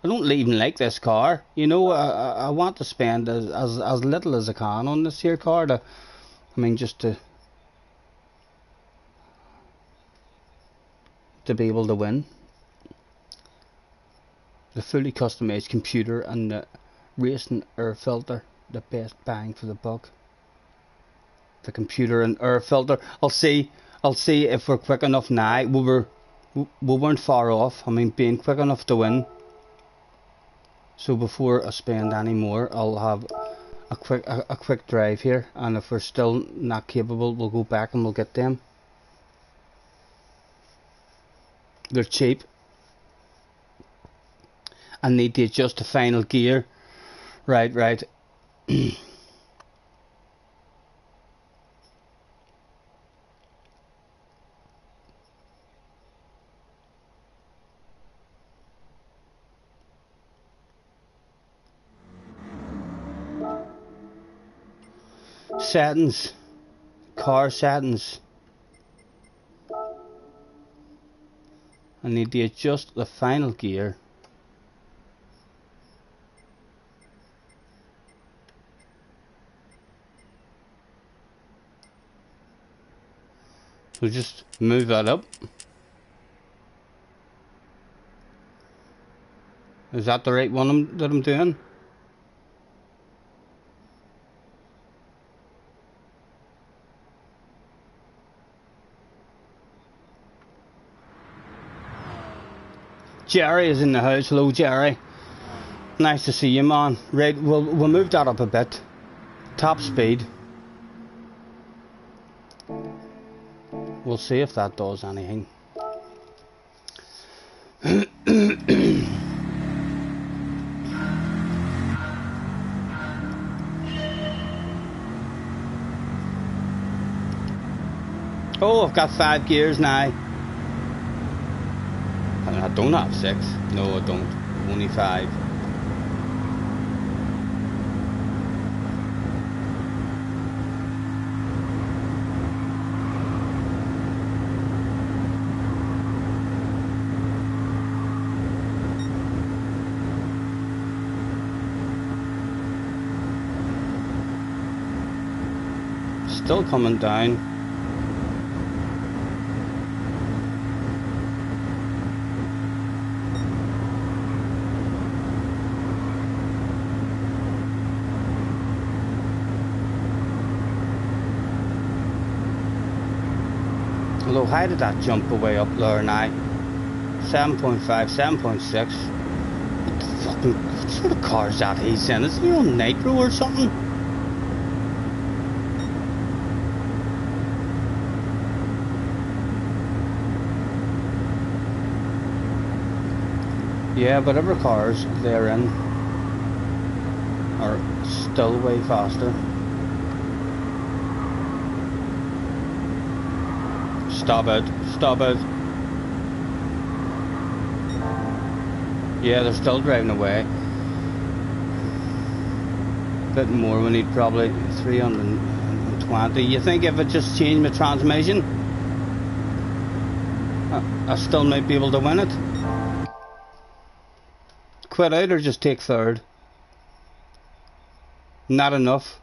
even like this car. You know, I want to spend as little as I can on this here car. Just to be able to win. The fully customized computer and the racing air filter, the best bang for the buck. The computer and air filter. I'll see if we're quick enough now. We weren't far off. Being quick enough to win. So before I spend any more, I'll have a quick drive here, and if we're still not capable, we'll go back and we'll get them. They're cheap. I need to adjust the final gear. Right. Settings. Car settings. I need to adjust the final gear. So just move that up. Is that the right one that I'm doing? Jerry is in the house. Hello, Jerry. Nice to see you, man. Right, we'll move that up a bit. Top speed. We'll see if that does anything. Oh, I've got 5 gears now. I don't have 6. No, I don't. Only 5. Still coming down. Although, how did that jump away up there now? 7.5, 7.6. What the fucking, what sort of car is that he's in? Is he on nitro or something? Yeah, whatever cars they're in are still way faster. Stop it. Stop it. Yeah, they're still driving away. Bit more, we need probably 320. You think if I just change my transmission, I still might be able to win it? Quit out or just take third? Not enough.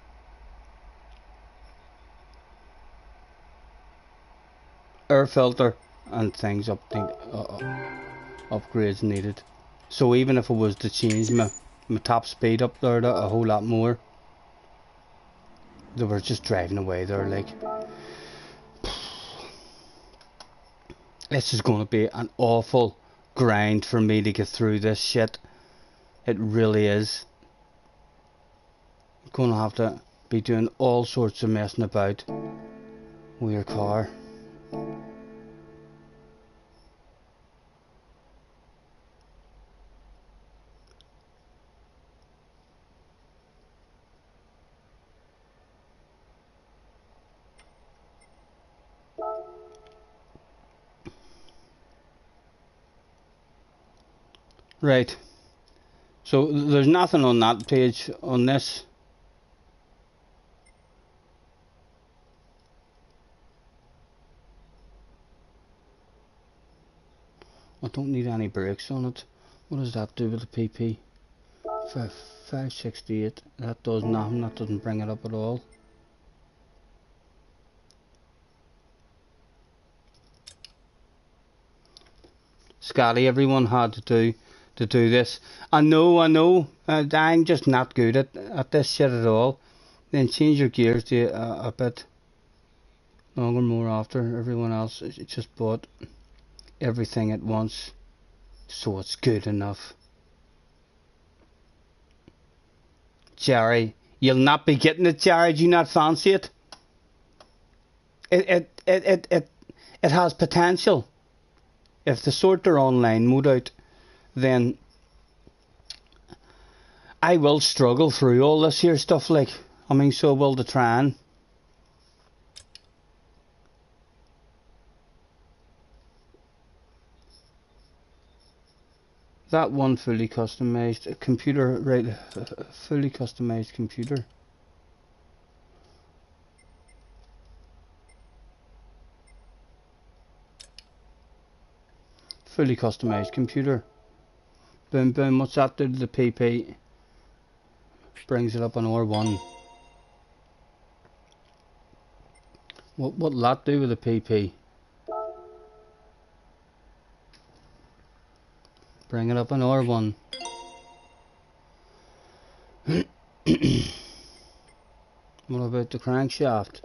Air filter and things upgrades needed. So even if I was to change my top speed up there to a whole lot more, they were just driving away there like. This is going to be an awful grind for me to get through this shit. It really is. I'm going to have to be doing all sorts of messing about with your car. Right, so there's nothing on that page on this. I don't need any brakes on it. What does that do with the PP? 568. That does nothing. That doesn't bring it up at all. Scotty, everyone had to do this. I know. I'm just not good at this shit at all. Then change your gears to a bit longer, more after everyone else. It just bought everything at once, so it's good enough. Jerry, you'll not be getting it, Jerry. Do you not fancy it? It has potential. If they sort their online mode out, then I will struggle through all this here stuff, like, I mean, so will the try. That one fully customized computer, right? Fully customized computer. Fully customized computer. Boom, boom. What's that do to the PP? Brings it up on R1. What'll that do with the PP? Bring it up on R1. What about the crankshaft?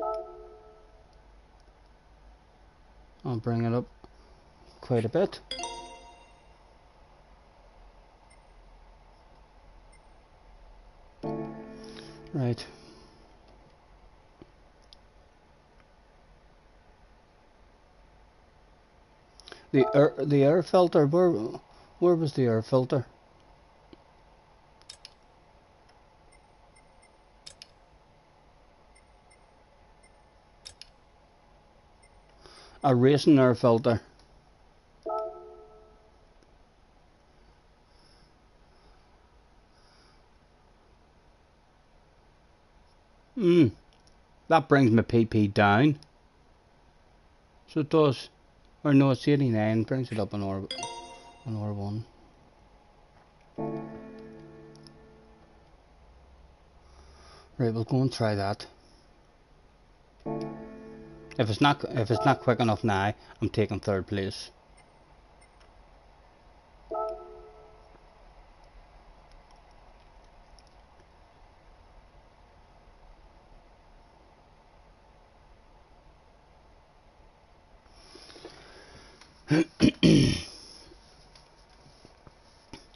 I'll bring it up quite a bit. Right. The air filter, where was the air filter? A racing air filter. That brings my PP down. So it does. Or no, it's 89, brings it up on R1. Right, we'll go and try that. If it's not quick enough now, I'm taking third place.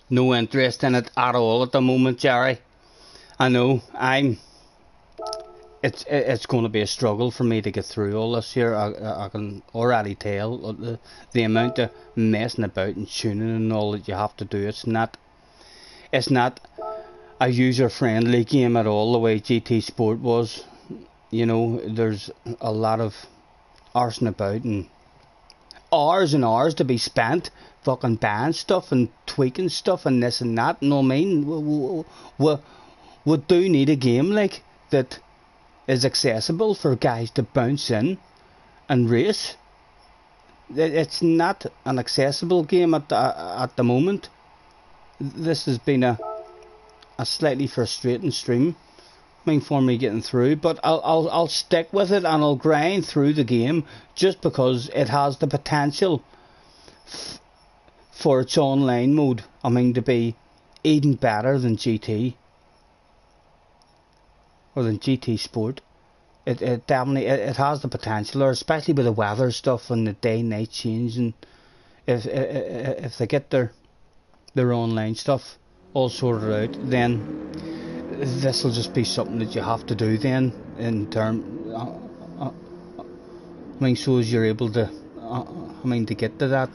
No interest in it at all at the moment, Jerry. I know it's going to be a struggle for me to get through all this here. I can already tell the amount of messing about and tuning and all that you have to do. It's not a user friendly game at all the way GT Sport was. You know, there's a lot of arsing about and hours to be spent fucking buying stuff and tweaking stuff and this and that. You know what I mean? We do need a game like that is accessible for guys to bounce in and race. It's not an accessible game at the moment. This has been a slightly frustrating stream, I mean, for me getting through, but I'll stick with it and I'll grind through the game just because it has the potential for its online mode, I mean, to be even better than GT or than GT Sport. It definitely it has the potential, or especially with the weather stuff and the day-night change, and if they get their online stuff all sorted out, then this will just be something that you have to do then in term. I mean, so as you're able to, to get to that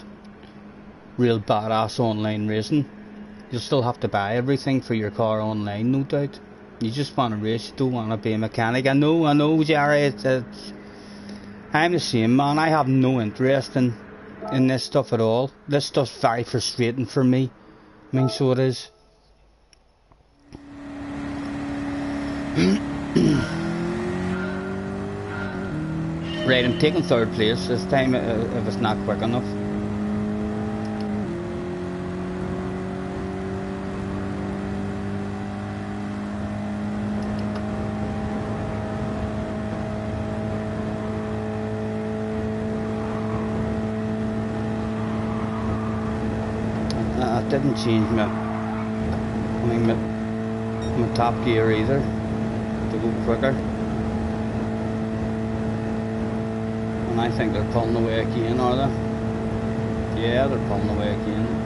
real badass online racing, you'll still have to buy everything for your car online, no doubt. You just want to race, you don't want to be a mechanic. I know, Jerry. I'm the same, man. I have no interest in this stuff at all. This stuff's very frustrating for me. I mean, so it is. Right, I'm taking third place this time if it's not quick enough. I didn't change my top gear either to go quicker. And I think they're pulling away again, are they? Yeah, they're pulling away again.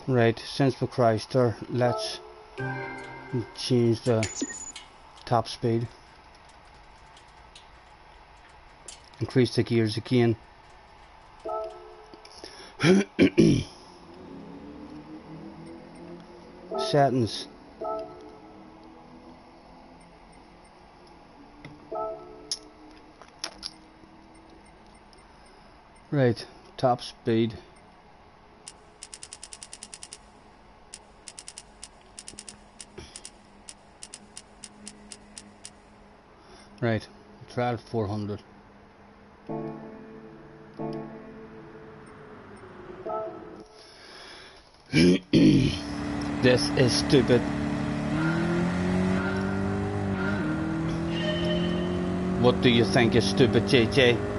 Right, since we crashed her, let's change the top speed. Increase the gears again. Settings. Right, top speed. Right, try at 400. This is stupid. What do you think is stupid, JJ?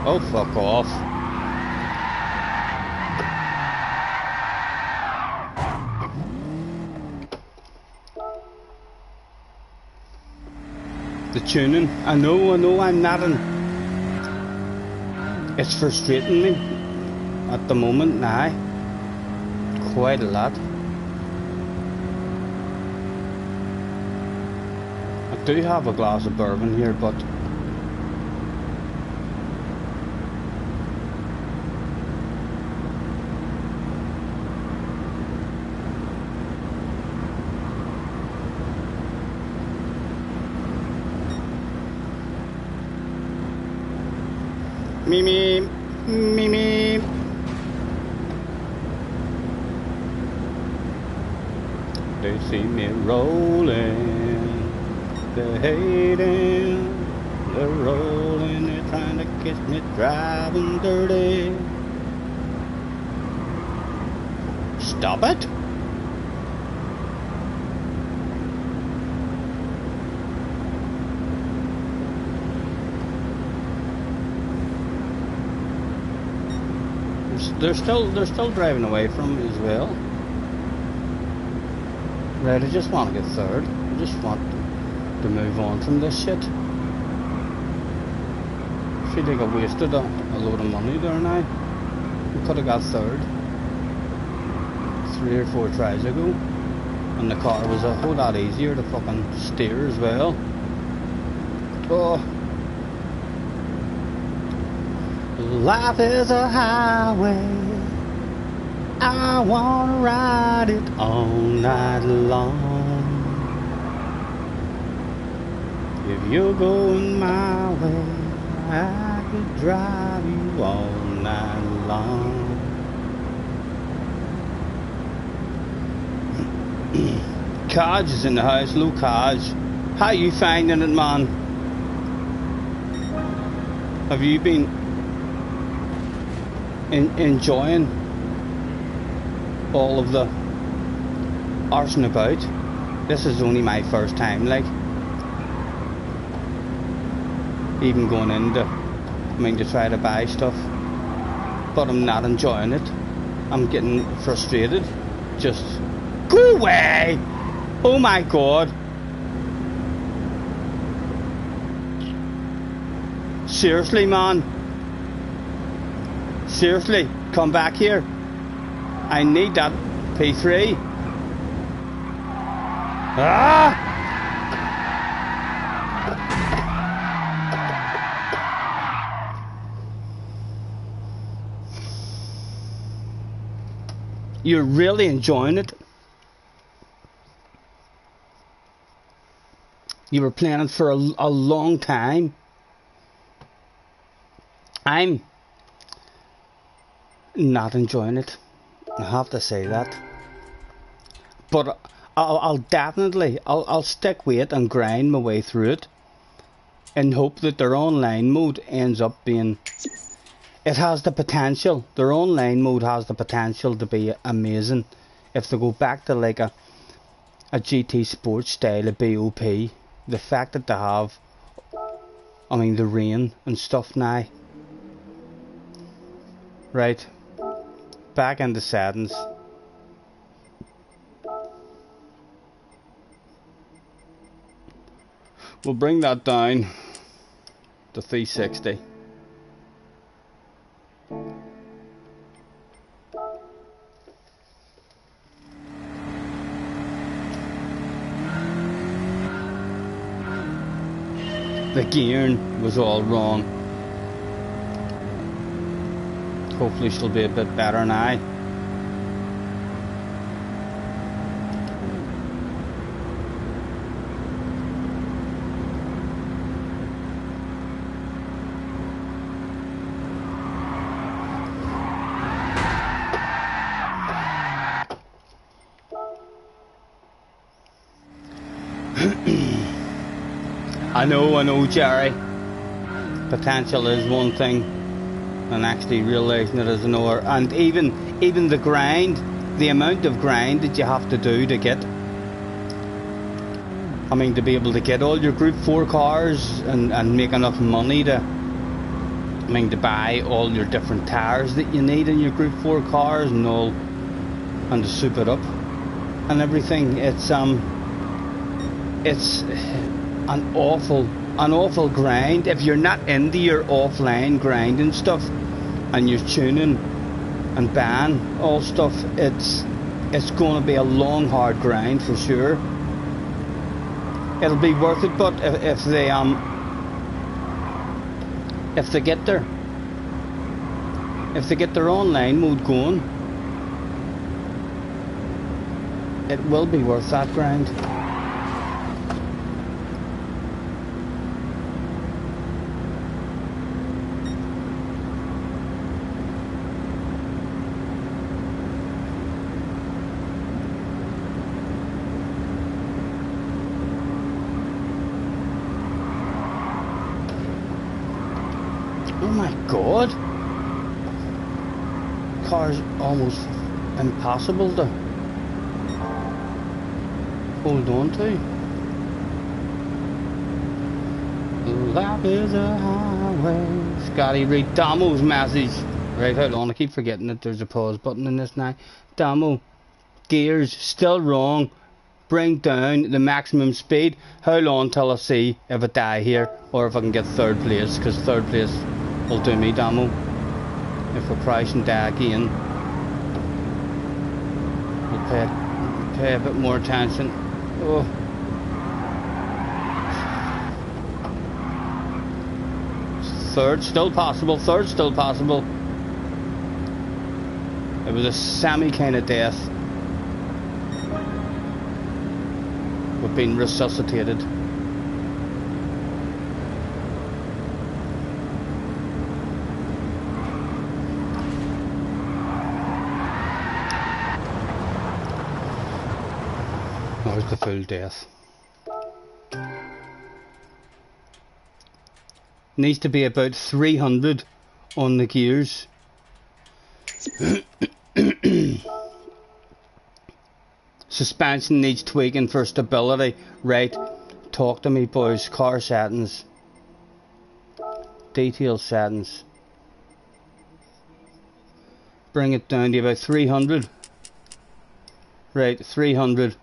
Oh, fuck off. The tuning, I know I'm not in. It's frustrating me at the moment now. Quite a lot. I do have a glass of bourbon here, but me. They see me rolling, they're hating, they're rolling, they're trying to catch me driving dirty. Stop it! They're still driving away from me as well. Right, I just want to get third. I just want to move on from this shit. I feel like I wasted a load of money there now. We could have got third 3 or 4 tries ago, and the car was a whole lot easier to fucking steer as well. Oh. Life is a highway, I wanna ride it all night long. If you're going my way, I could drive you all night long. Kaj is in the house. Hello, Kaj. How you finding it, man? Have you been enjoying all of the arsing about? This is only my first time, like, even going into, to try to buy stuff, but I'm not enjoying it. I'm getting frustrated. Just go away! Oh my god! Seriously, man? Seriously, come back here. I need that P3. Ah! You're really enjoying it. You were playing it for a long time. I'm not enjoying it. I have to say that. But I'll definitely I'll stick with it and grind my way through it, and hope that their online mode ends up being. It has the potential. Their online mode has the potential to be amazing if they go back to like a GT Sports style of BOP. The fact that they have, I mean, the rain and stuff now. Right, back in the settings. We'll bring that down to 360. The gearing was all wrong. Hopefully she'll be a bit better now. I know, Jerry. Potential is one thing, and actually realising it is another. And even the grind, the amount of grind that you have to do to get, I mean, to be able to get all your Group 4 cars and make enough money to, I mean, to buy all your different tires that you need in your Group 4 cars and all, and to soup it up and everything. It's an awful grind. If you're not into your offline grinding stuff and you're tuning and buying all stuff, it's going to be a long, hard grind for sure. It'll be worth it, but if they get their online mode going, it will be worth that grind. Oh my god! Car's almost impossible to hold on to. Life is a highway. Scotty, read Damo's message. Right, hold on, I keep forgetting that there's a pause button in this now. Damo, gears still wrong. Bring down the maximum speed. How long till I see if I die here or if I can get third place? Because third place will do me, Damo. If I crash and die again, we'll pay a bit more attention. Oh. Third still possible. Third still possible. It was a semi kind of death. We've been resuscitated. That was the full death. Needs to be about 300 on the gears. Suspension needs tweaking for stability. Right, talk to me, boys. Car settings, detail settings. Bring it down to about 300. Right, 300.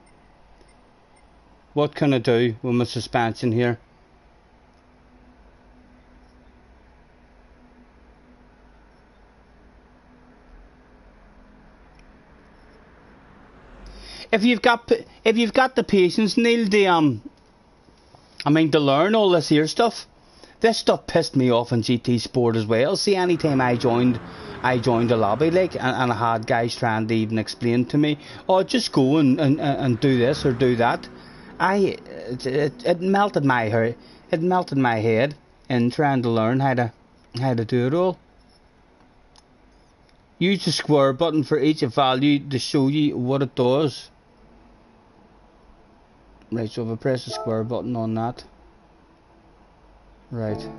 What can I do with my suspension here? if you've got the patience, Neil, to learn all this here stuff. This stuff pissed me off in GT Sport as well. See, anytime I joined the lobby, like, and I had guys trying to even explain to me, oh, just go and do this or do that. It melted my hair. It melted my head in trying to learn how to do it all. Use the square button for each value to show you what it does. Right, so if I press the square button on that. Right.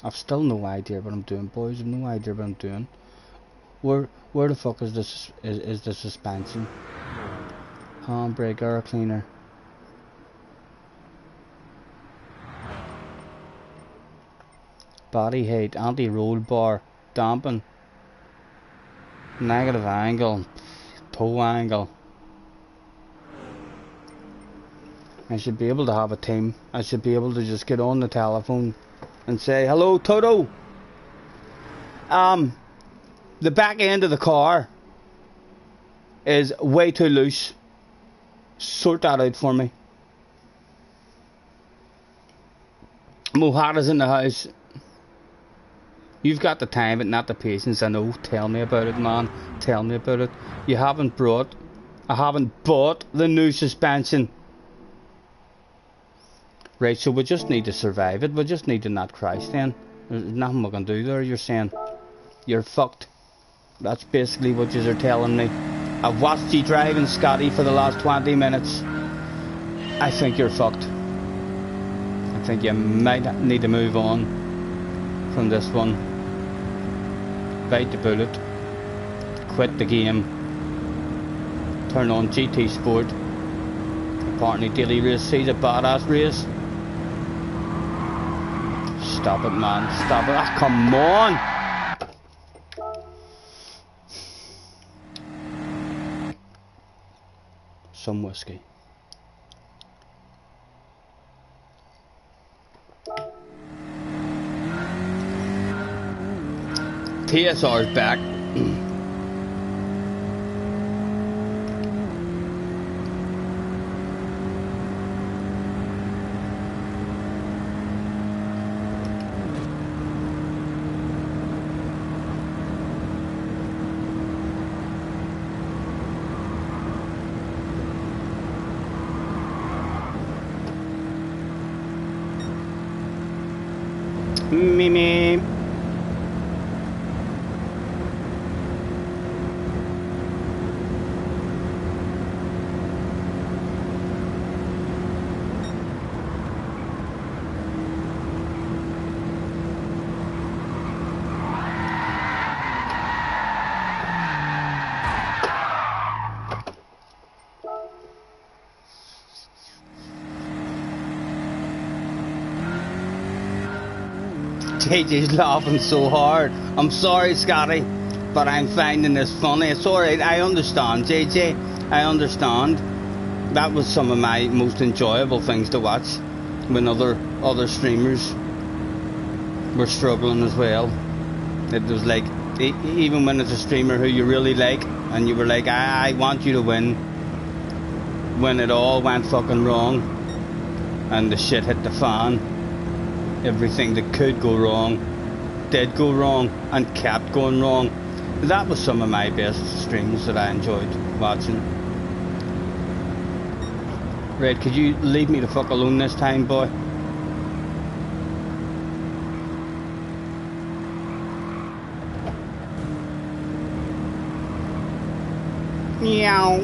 I've still no idea what I'm doing, boys. I've no idea what I'm doing. Where the fuck is this? Is the suspension? Handbrake, air cleaner. Body height, anti-roll bar, dampen, negative angle, toe angle. I should be able to have a team. I should be able to just get on the telephone and say, hello Toto, the back end of the car is way too loose, sort that out for me. Mohada's in the house. You've got the time but not the patience, I know. Tell me about it, man. Tell me about it. I haven't bought the new suspension. Right, so we just need to survive it. We just need to not crash then. There's nothing we can do there, you're saying. You're fucked. That's basically what you are telling me. I've watched you driving, Scotty, for the last 20 minutes. I think you're fucked. I think you might need to move on from this one. Bite the bullet. Quit the game. Turn on GT Sport. Apparently Daily Race sees a badass race. Stop it, man. Stop it. Ah, come on! Some whiskey. TSR's back. Me. JJ's laughing so hard. I'm sorry, Scotty, but I'm finding this funny. It's alright, I understand, JJ. I understand. That was some of my most enjoyable things to watch when other streamers were struggling as well. It was like, even when it's a streamer who you really like, and you were like, I want you to win, when it all went fucking wrong, and the shit hit the fan. Everything that could go wrong did go wrong and kept going wrong. That was some of my best streams that I enjoyed watching. Red, could you leave me the fuck alone this time, boy? Meow.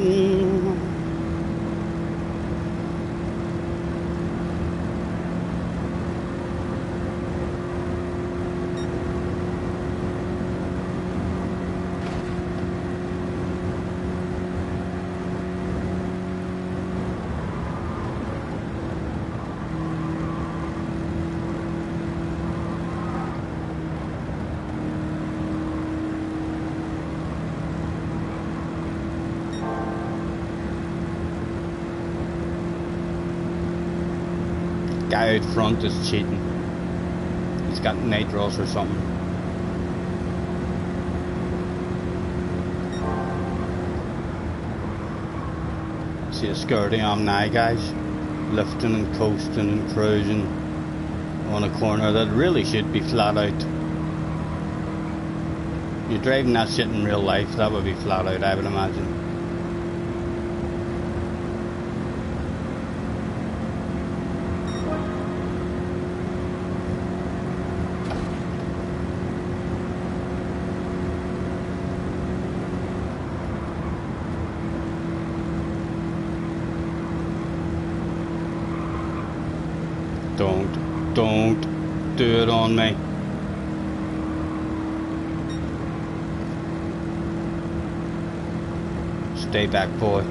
Guy out front is cheating. He's got nitros or something. see how scared I am now, guys. Lifting and coasting and cruising on a corner that really should be flat out. You're driving that shit in real life, that would be flat out, I would imagine. Don't do it on me. Stay back, boy.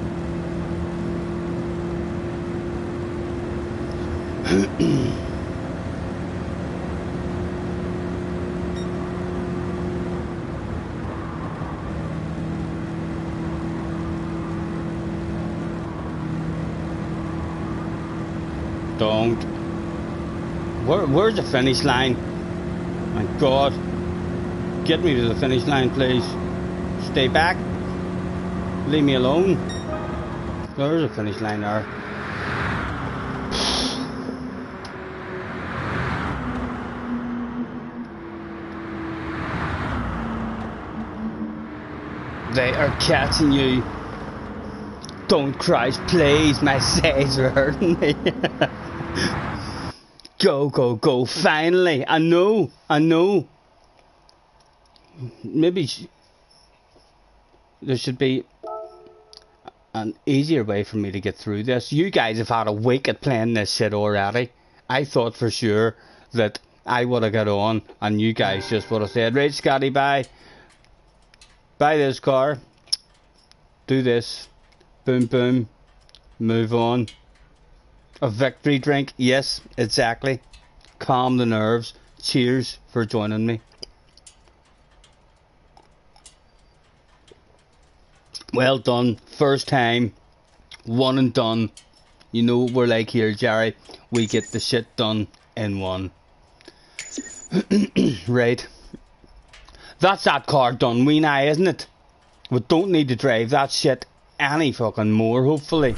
Don't. Where's the finish line? My God. Get me to the finish line, please. Stay back. Leave me alone. There's a finish line there. They are catching you. Don't crash, please. My sides are hurting me. Go, go, go. Finally. I know. Maybe there should be an easier way for me to get through this. You guys have had a week at playing this shit already. I thought for sure that I would have got on and you guys just would have said, right, Scotty, buy this car. Do this. Boom, boom. Move on. A victory drink, yes, exactly. Calm the nerves. Cheers for joining me. Well done. First time. One and done. You know what we're like here, Jerry. We get the shit done in one. Right. That's that car done, we now, isn't it? We don't need to drive that shit any fucking more, hopefully.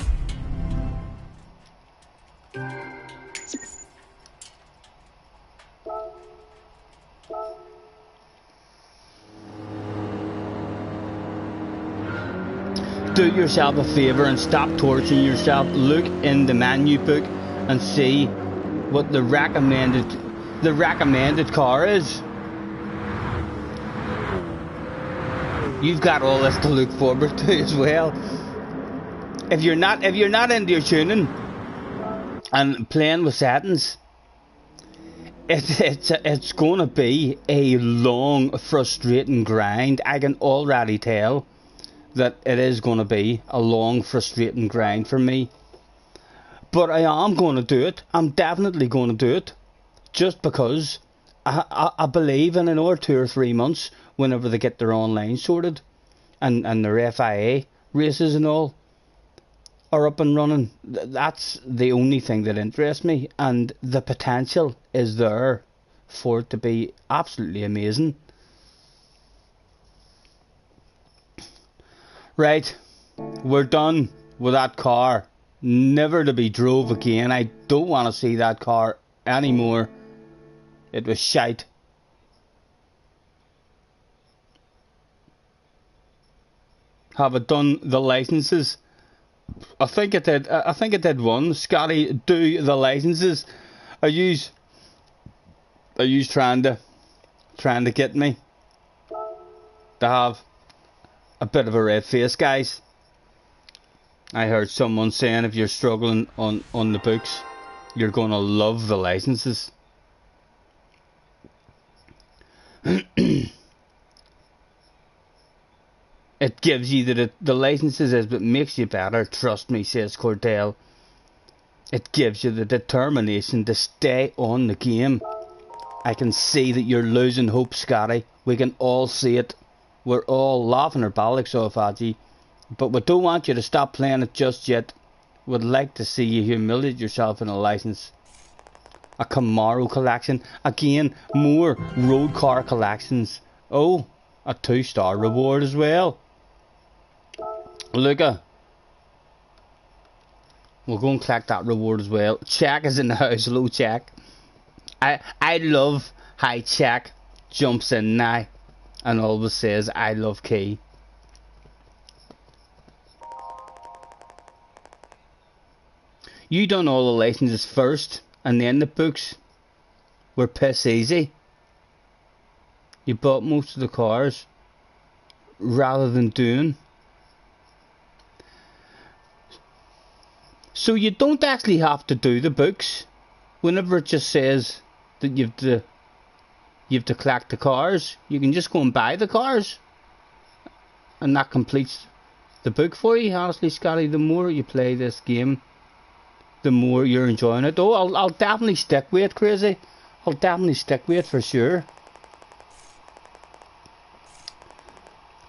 Do yourself a favour and stop torturing yourself. Look in the menu book and see what the recommended car is. You've got all this to look forward to as well. If you're not into your tuning and playing with settings, it's going to be a long, frustrating grind. I can already tell that it is going to be a long, frustrating grind for me. But I am going to do it. I'm definitely going to do it. Just because I believe in another 2 or 3 months, whenever they get their online sorted and their FIA races and all are up and running, that's the only thing that interests me. And the potential is there for it to be absolutely amazing. Right, we're done with that car. Never to be drove again. I don't want to see that car anymore. It was shite. Have it done the licenses? I think it did. I think it did one. Scotty, do the licenses. Are you trying to get me to have a bit of a red face, guys? I heard someone saying if you're struggling on the books, you're gonna love the licenses. It gives you the licenses is what makes you better, trust me, says Cordell. It gives you the determination to stay on the game. I can see that you're losing hope, Scotty. We can all see it. We're all laughing our bollocks off at you. But we don't want you to stop playing it just yet. Would like to see you humiliate yourself in a license. A Camaro collection. Again, more road car collections. Oh, a 2-star reward as well. Look at. We'll go and collect that reward as well. Jack is in the house. Hello, Jack. I love how Jack jumps in now and always says, I love Key. You done all the licenses first, and then the books were piss easy. You bought most of the cars rather than doing. So you don't actually have to do the books. Whenever it just says that you have to collect the cars, you can just go and buy the cars, and that completes the book for you. Honestly, Scotty, the more you play this game, the more you're enjoying it. Oh, I'll definitely stick with it, Crazy. I'll definitely stick with it for sure.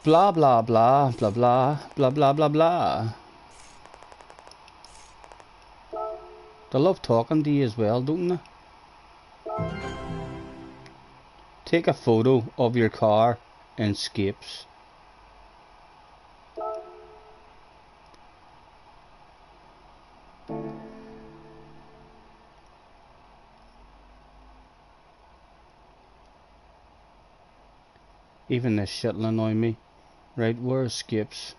Blah blah blah blah blah blah blah blah blah. They love talking to you as well, don't they? Take a photo of your car in Scapes. Even this shit'll annoy me. Right, where are Scapes?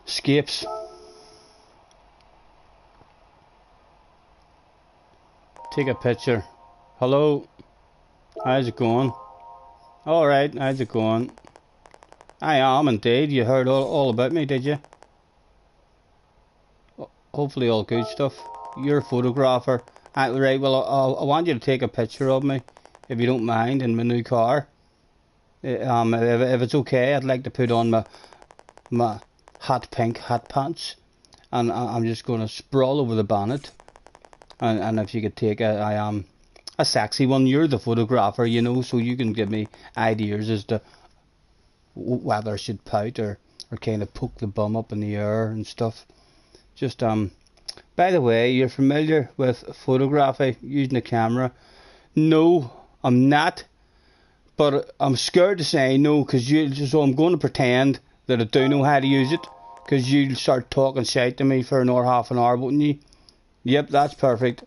Scapes. Take a picture. Hello. How's it going? Alright, how's it going? I am indeed. You heard all about me, did you? Hopefully all good stuff. You're a photographer. Right, well, I want you to take a picture of me, if you don't mind, in my new car. If it's okay, I'd like to put on my hot pink hat pants, and I'm just going to sprawl over the bonnet. And if you could take a sexy one, you're the photographer, you know, so you can give me ideas as to whether I should pout or kind of poke the bum up in the air and stuff. Just by the way, you're familiar with photography using a camera? No, I'm not, but I'm scared to say no, so I'm going to pretend that I do know how to use it, because you'll start talking shite to me for an hour, half an hour, wouldn't you? Yep, that's perfect.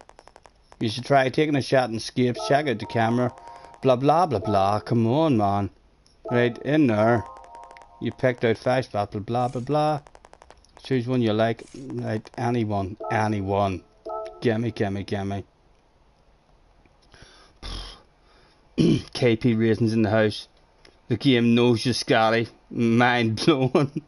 You should try taking a shot in Scapes. Check out the camera. Blah blah blah blah. Come on, man. Right in there. You picked out 5 spots. Blah blah blah blah. Choose one you like. Right, anyone. Gimme. KP Racing's in the house. The game knows you, Scotty. Mind blowing.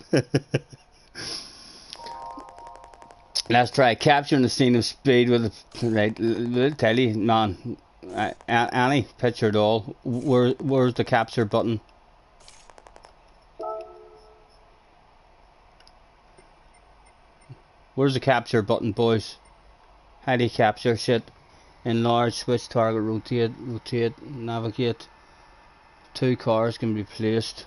Let's try capturing the scene of speed with a, right, I'll tell you, man, any picture at all. Where's the capture button? Where's the capture button, boys? How do you capture shit? Enlarge, switch target, rotate, navigate. 2 cars can be placed.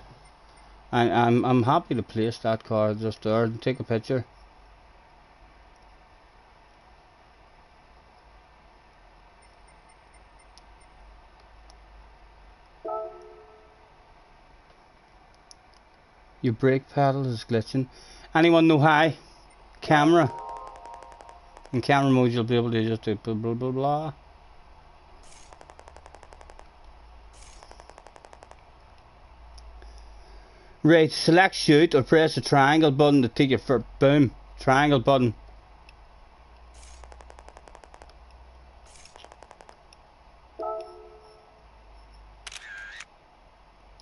I'm happy to place that car just there and take a picture. Your brake pedal is glitching. Anyone know how? Camera. In camera mode you'll be able to just do blah blah blah blah. Right, select shoot or press the triangle button to take it for boom. Triangle button.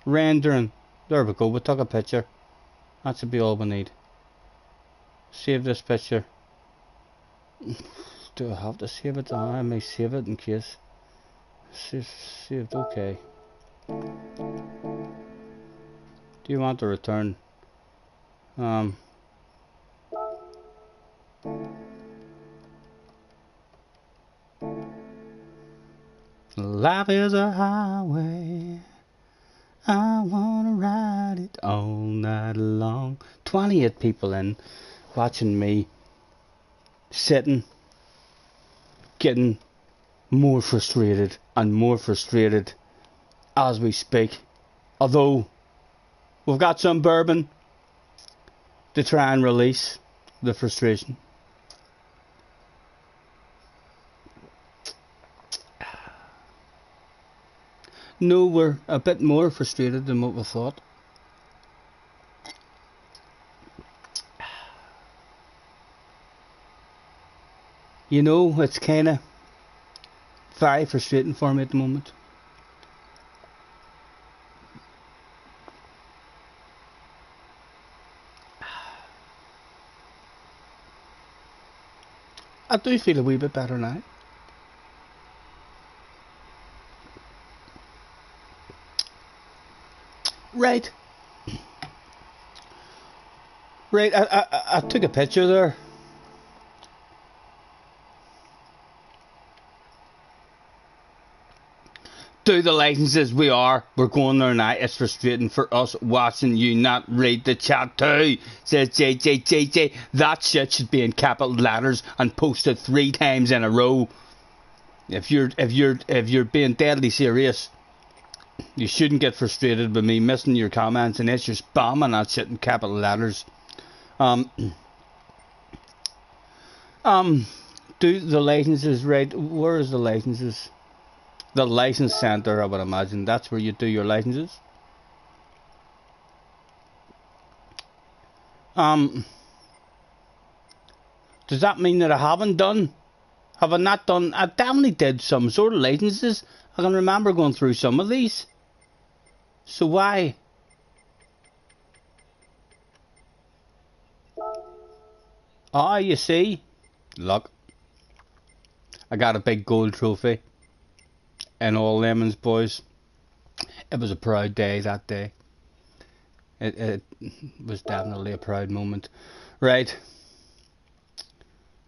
Rendering. There we go, we took a picture. That should be all we need. Save this picture. Do I have to save it? I may save it in case. Saved, okay. Do you want to return? Life is a highway. I wanna ride it all night long. 28 people in watching me sitting, getting more frustrated and more frustrated as we speak. Although we've got some bourbon to try and release the frustration. No, we're a bit more frustrated than what we thought. You know, it's kind of very frustrating for me at the moment. I do feel a wee bit better now. Right. Right, I took a picture there. Do the licenses, we're going there now. It's frustrating for us watching you not read the chat too, says JJJJ. That shit should be in capital letters and posted 3 times in a row. If you're being deadly serious, you shouldn't get frustrated with me missing your comments, and it's just spamming that shit in capital letters. Do the licenses right? Where is the licenses? The license center, I would imagine. That's where you do your licenses. Does that mean that I haven't done? Have I not done? I definitely did some sort of licenses. I can remember going through some of these. So why? Ah, you see? Look. I got a big gold trophy. And all lemons, boys. It was a proud day that day. It was definitely a proud moment. Right.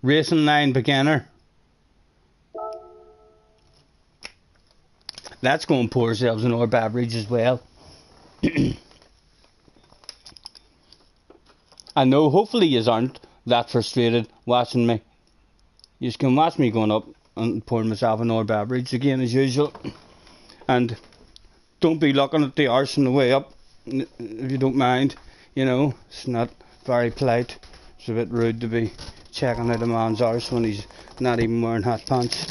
Racing line beginner. Let's go and pour ourselves an old beverage as well. I know hopefully you aren't that frustrated watching me. You can watch me going up and pouring myself an old beverage again as usual. And don't be looking at the arse on the way up, if you don't mind. You know, it's not very polite. It's a bit rude to be checking out a man's arse when he's not even wearing hot pants.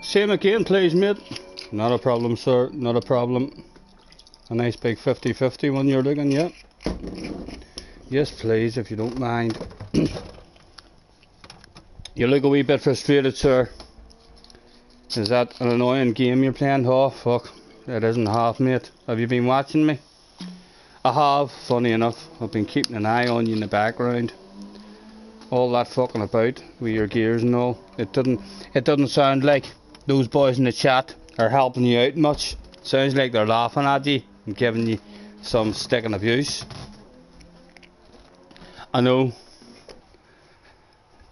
Same again, please, mate. Not a problem, sir. Not a problem. A nice big 50-50 one you're looking, yeah? Yes, please, if you don't mind. You look a wee bit frustrated, sir. Is that an annoying game you're playing? Oh, fuck. It isn't half, mate. Have you been watching me? I have, funny enough. I've been keeping an eye on you in the background. All that fucking about with your gears and all. It doesn't sound like those boys in the chat are helping you out much. Sounds like they're laughing at you and giving you some sticking abuse. I know.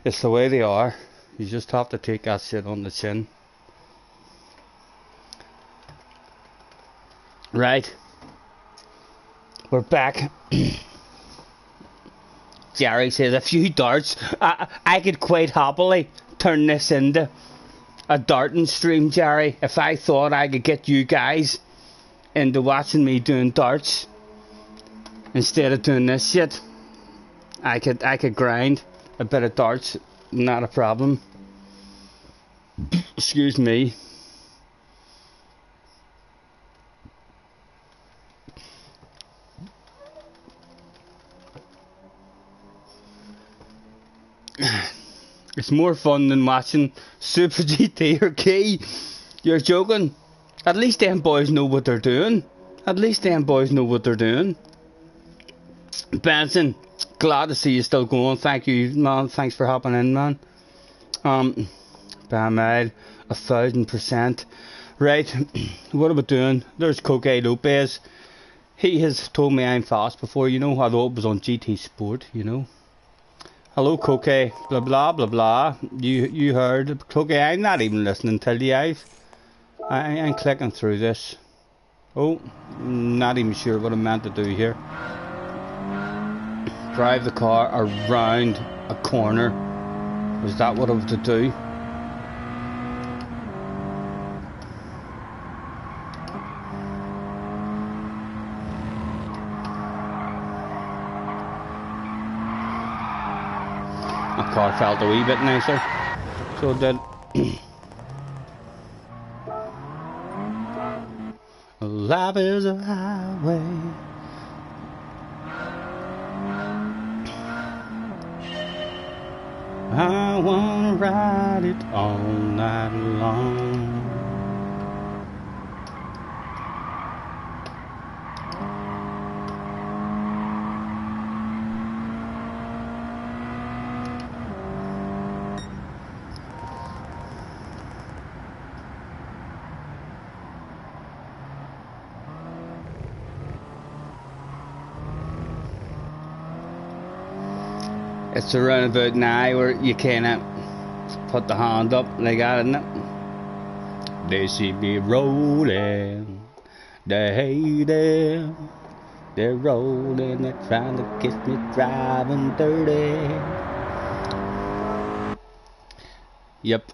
It's the way they are. You just have to take that shit on the chin. Right. We're back. Jerry says a few darts. I could quite happily turn this into a darting stream, Jerry, if I thought I could get you guys into watching me doing darts instead of doing this shit. I could grind a bit of darts, not a problem. Excuse me. It's more fun than watching Super GT or Key. You're joking. At least them boys know what they're doing. At least them boys know what they're doing. Benson, glad to see you still going. Thank you, man. Thanks for hopping in, man. Bamad, 1000%. Right, what are we doing? There's Coque Lopez. He has told me I'm fast before, you know. I thought it was on GT Sport, you know. Hello, Coque. Blah blah blah blah. You heard, Coque? I'm not even listening to you. I'm clicking through this. Oh, not even sure what I'm meant to do here. Drive the car around a corner. Was that what I was to do? My car felt a wee bit nicer, so it did. Life is a highway. I wanna ride it all night long. It's around about now where you kinda put the hand up like that, isn't it? They see me rolling, they hate it. They're rolling, they're trying to kiss me driving dirty. Yep.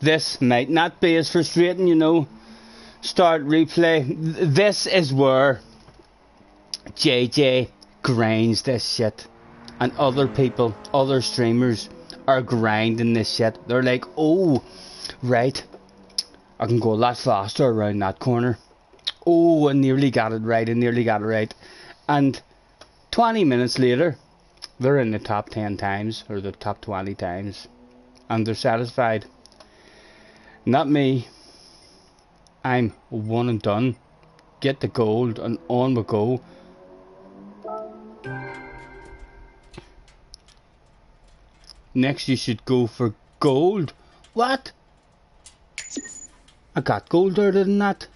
This might not be as frustrating, you know. Start replay. This is where JJ grinds this shit, and other people, other streamers are grinding this shit. They're like, oh, right, I can go a lot faster around that corner. Oh, I nearly got it right, and 20 minutes later they're in the top 10 times or the top 20 times and they're satisfied. Not me. I'm one and done. Get the gold and on we go. Next you should go for gold. What? I got gold earlier than that.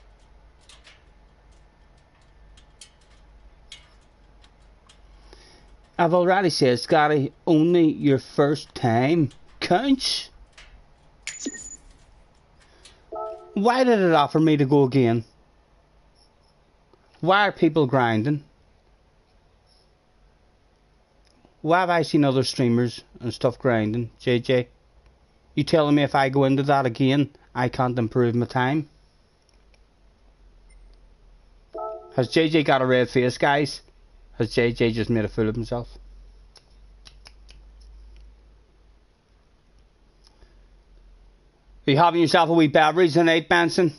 I've already said, Scotty, only your first time counts. Why did it offer me to go again? Why are people grinding? Why have I seen other streamers and stuff grinding? JJ, you telling me if I go into that again, I can't improve my time? Has JJ got a red face, guys? Has JJ just made a fool of himself? Are you having yourself a wee beverage tonight, Benson?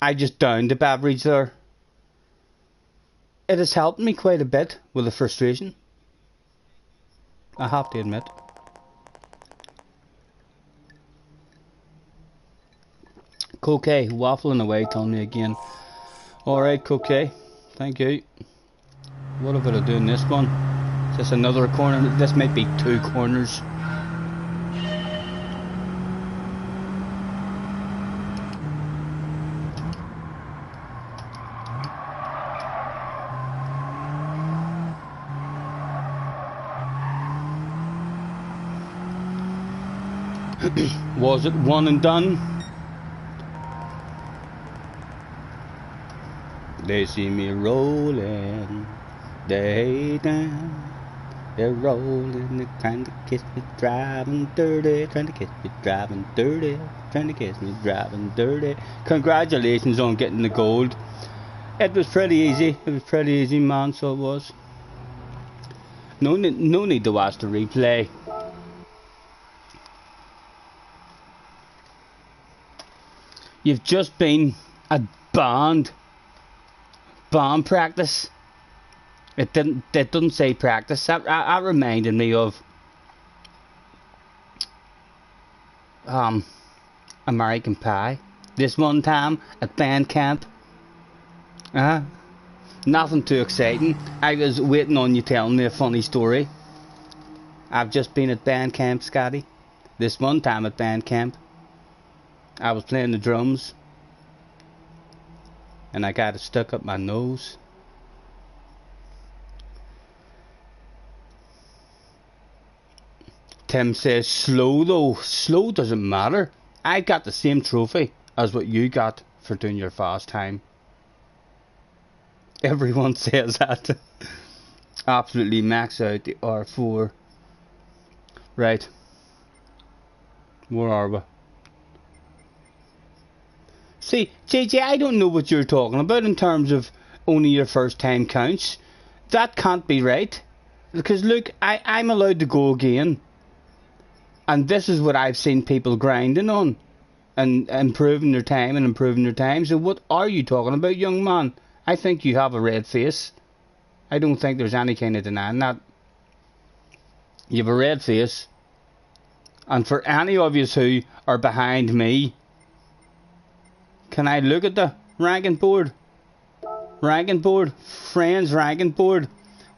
I just downed the beverage there. It has helped me quite a bit with the frustration, I have to admit. Coquet, waffling away, telling me again. Alright, Coquet, thank you. What about I do in this one? Is this another corner? This might be two corners. Was it one and done? They see me rolling, they down. They're rolling, they're trying to kiss me driving dirty, trying to kiss me driving dirty, trying to kiss me driving dirty. Congratulations on getting the gold. It was pretty easy, man, so it was. No need to watch the replay. You've just been at band practice. It didn't say practice. That reminded me of American Pie. This one time at band camp. Nothing too exciting. I was waiting on you telling me a funny story. I've just been at band camp, Scotty. This one time at band camp, I was playing the drums and I got it stuck up my nose. Tim says slow though. Slow doesn't matter. I got the same trophy as what you got for doing your fast time. Everyone says that. Absolutely max out the R4. Right. Where are we? See, JJ, I don't know what you're talking about in terms of only your first time counts. That can't be right. Because look, I'm allowed to go again. And this is what I've seen people grinding on. And improving their time and improving their time. So what are you talking about, young man? I think you have a red face. I don't think there's any kind of denying that. You have a red face. And for any of you who are behind me, can I look at the ranking board? Ranking board? Friends ranking board?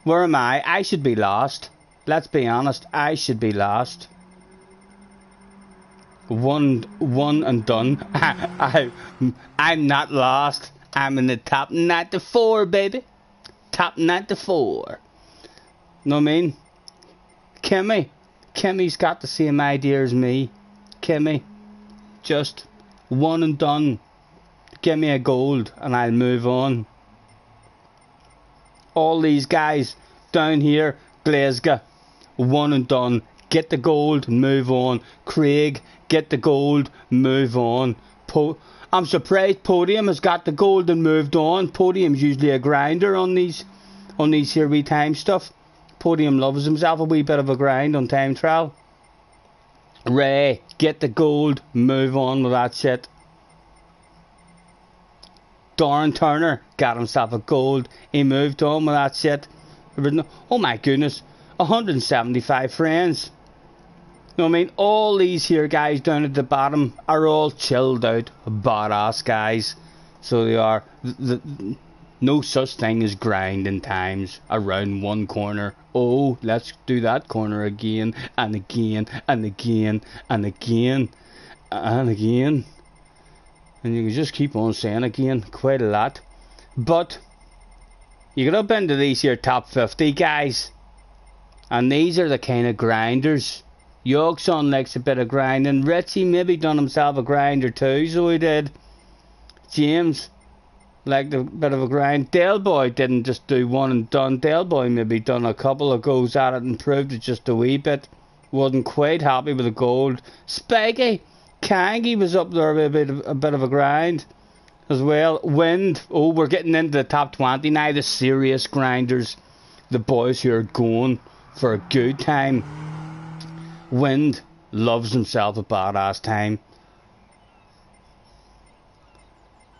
Where am I? I should be last. Let's be honest, I should be last. One and done. I'm not lost. I'm in the top 94, baby. Top 94. Know what I mean? Kimmy's got the same idea as me. Kimmy, just one and done. Give me a gold and I'll move on. All these guys down here, Glasgow, one and done. Get the gold, move on. Craig, get the gold, move on. I'm surprised Podium has got the gold and moved on. Podium's usually a grinder on these here wee time stuff. Podium loves himself a wee bit of a grind on time trial. Ray, get the gold, move on with that shit. Darren Turner got himself a gold. He moved on with that shit. Oh my goodness, 175 friends. You know what I mean? All these here guys down at the bottom are all chilled out, badass guys. So they are. No such thing as grinding times around one corner. Oh, let's do that corner again and again and again and again and again. And you can just keep on saying again quite a lot. But you get up into these here top 50 guys, and these are the kind of grinders. Yorkson likes a bit of grinding. Richie maybe done himself a grind or two, so he did. James liked a bit of a grind. Delboy didn't just do one and done. Delboy maybe done a couple of goes at it and improved it just a wee bit. Wasn't quite happy with the gold. Spiky Kangi was up there with a bit of a grind as well. Wind, oh, we're getting into the top 20 now. The serious grinders, the boys who are going for a good time. Wind loves himself a badass time.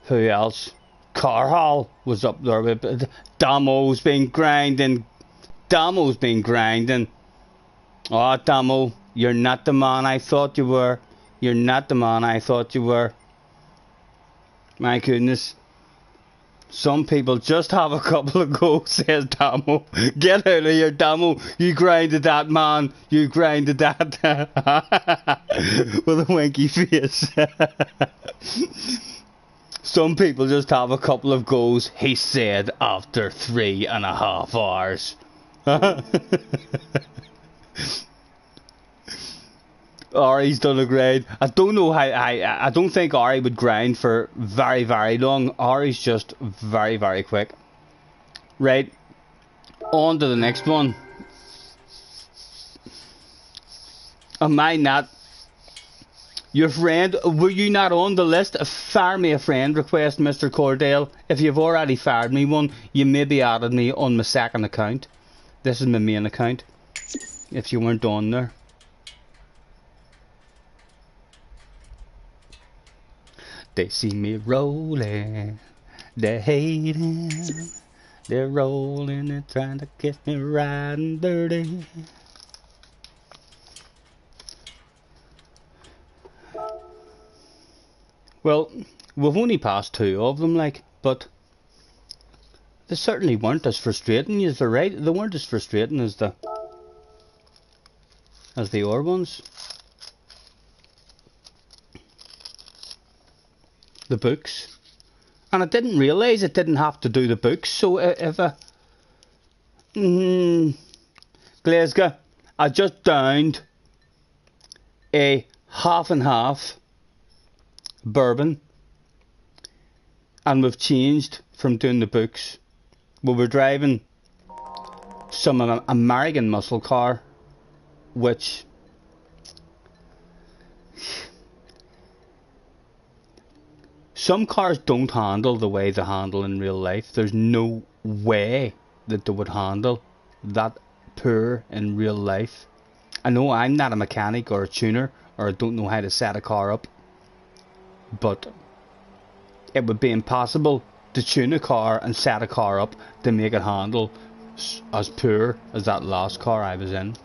Who else? Carhall was up there with Damo's been grinding. Damo's been grinding. Oh, Damo, you're not the man I thought you were. You're not the man I thought you were. My goodness. Some people just have a couple of goals, says Damo. Get out of here, Damo. You grinded that, man. You grinded that. With a winky face. Some people just have a couple of goals, he said, after 3.5 hours. Ari's done a grind. I don't know how. I don't think Ari would grind for very, very long. Ari's just very, very quick. Right. On to the next one. Am I not? Your friend, were you not on the list? Fire me a friend request, Mr. Cordell. If you've already fired me one, you maybe added me on my second account. This is my main account. If you weren't on there. They see me rolling, they're hating, they're rolling, they're trying to get me riding dirty. Well, we've only passed 2 of them, like, but they certainly weren't as frustrating, you're right, they weren't as frustrating as the other ones. The books, and I didn't realise it didn't have to do the books. So if Glasgow, I just downed a half and half bourbon, and we've changed from doing the books. We were driving some American muscle car, which some cars don't handle the way they handle in real life. There's no way that they would handle that poor in real life. I know I'm not a mechanic or a tuner, or I don't know how to set a car up, but it would be impossible to tune a car and set a car up to make it handle as poor as that last car I was in.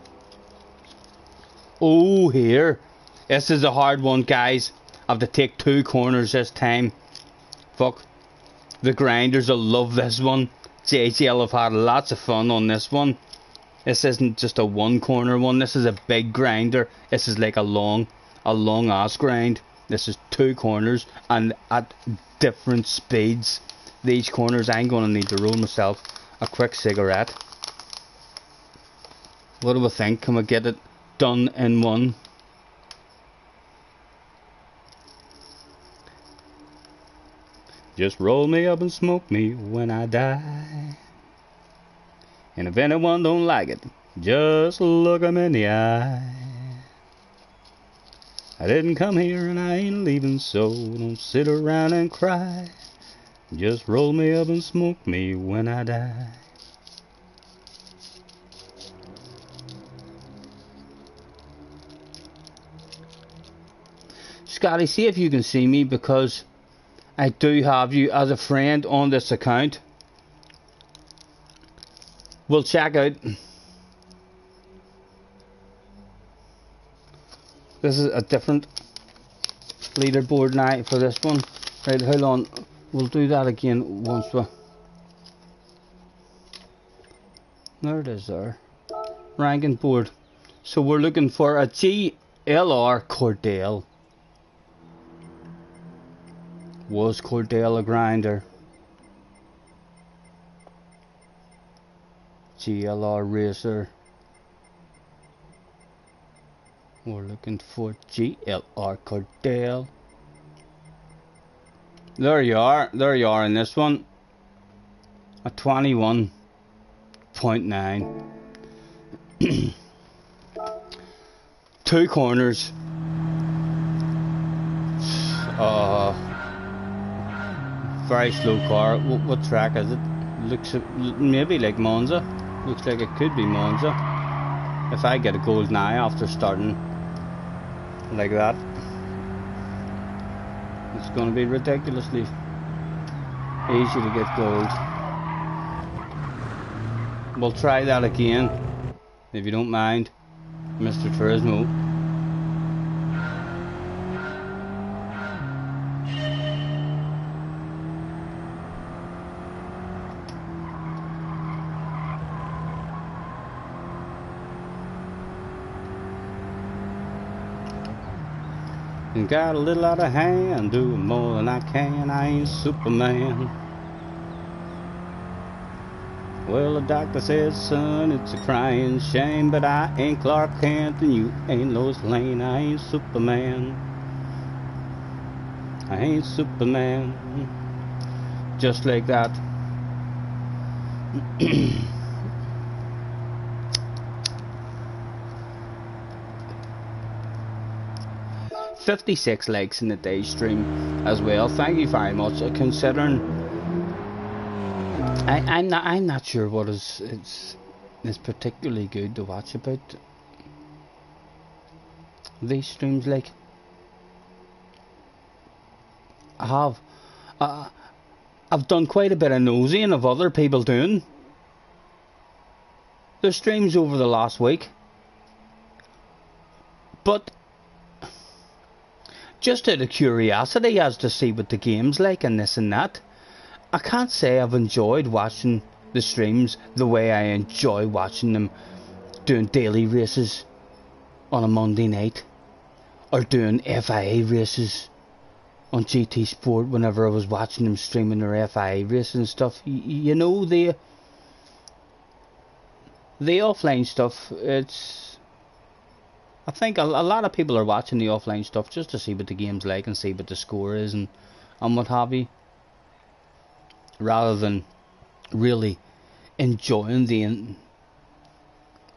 Oh, here. This is a hard one, guys. I have to take 2 corners this time. Fuck. The grinders will love this one. JCL have had lots of fun on this one. This isn't just a 1 corner one. This is a big grinder. This is like a long ass grind. This is 2 corners and at different speeds. These corners, I'm going to need to roll myself a quick cigarette. What do we think? Can we get it done in one? Just roll me up and smoke me when I die. And if anyone don't like it, just look 'em in the eye. I didn't come here and I ain't leaving, so don't sit around and cry. Just roll me up and smoke me when I die. Scotty, see if you can see me, because I do have you as a friend on this account. We'll check out. This is a different leaderboard now for this one. Right, hold on. We'll do that again once we... There it is there. Ranking board. So we're looking for a GLR Cordell. Was Cordell a grinder? GLR Racer. We're looking for GLR Cordell. There you are. There you are in this one. A 21.9. 2 corners. Very slow car. What track is it? Looks maybe like Monza. Looks like it could be Monza. If I get a gold now after starting like that, it's going to be ridiculously easy to get gold. We'll try that again, if you don't mind, Mr. Turismo. Got a little out of hand, doing more than I can, I ain't Superman. Well, the doctor says, son, it's a crying shame, but I ain't Clark Kent and you ain't Lois Lane. I ain't Superman. I ain't Superman. Just like that. 56 likes in the day stream as well. Thank you very much. Considering I'm not sure what is particularly good to watch about these streams. Like, I've done quite a bit of nosing of other people doing their streams over the last week, but just out of curiosity as to see what the game's like and this and that, I can't say I've enjoyed watching the streams the way I enjoy watching them doing daily races on a Monday night, or doing FIA races on GT Sport whenever I was watching them streaming their FIA races and stuff. You know, the offline stuff, it's I think a lot of people are watching the offline stuff just to see what the game's like and see what the score is and what have you, rather than really enjoying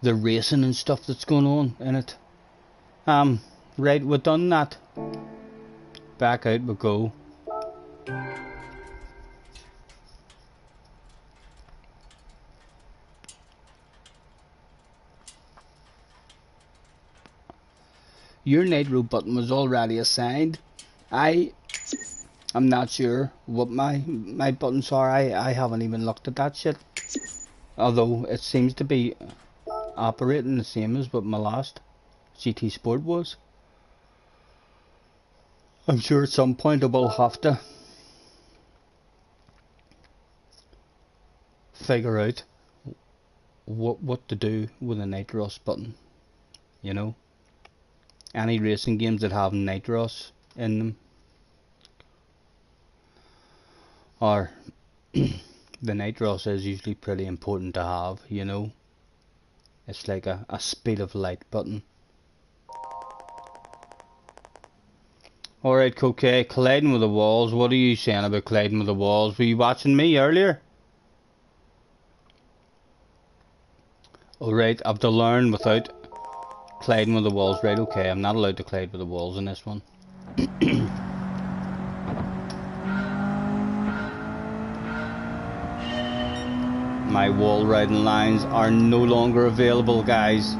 the racing and stuff that's going on in it. Right, we've done that. Back out we go. Your nitro button was already assigned. I'm not sure what my buttons are. I haven't even looked at that shit. Although it seems to be operating the same as what my last GT Sport was. I'm sure at some point I will have to figure out what to do with a Nitros button. You know, any racing games that have Nitros in them, or the Nitros is usually pretty important to have. You know, it's like a speed of light button. Alright, okay, colliding with the walls. What are you saying about colliding with the walls? Were you watching me earlier? Alright, I have to learn without colliding with the walls. Right, okay, I'm not allowed to collide with the walls in this one. My wall riding lines are no longer available, guys.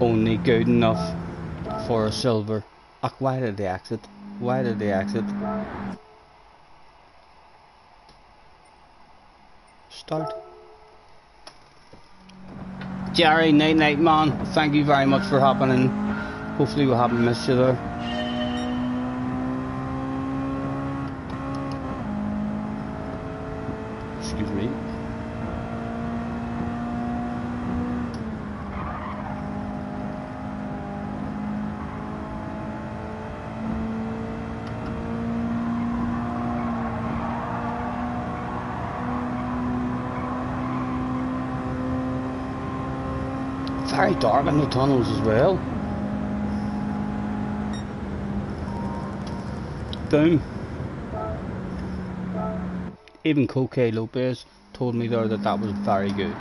Only good enough for a silver. Ugh, why did they exit? Why did they exit? Start. Jerry, night night man. Thank you very much for hopping in. Hopefully we haven't missed you there. Excuse me. Very dark in the tunnels as well. Boom. Even Coque Lopez told me there that was very good.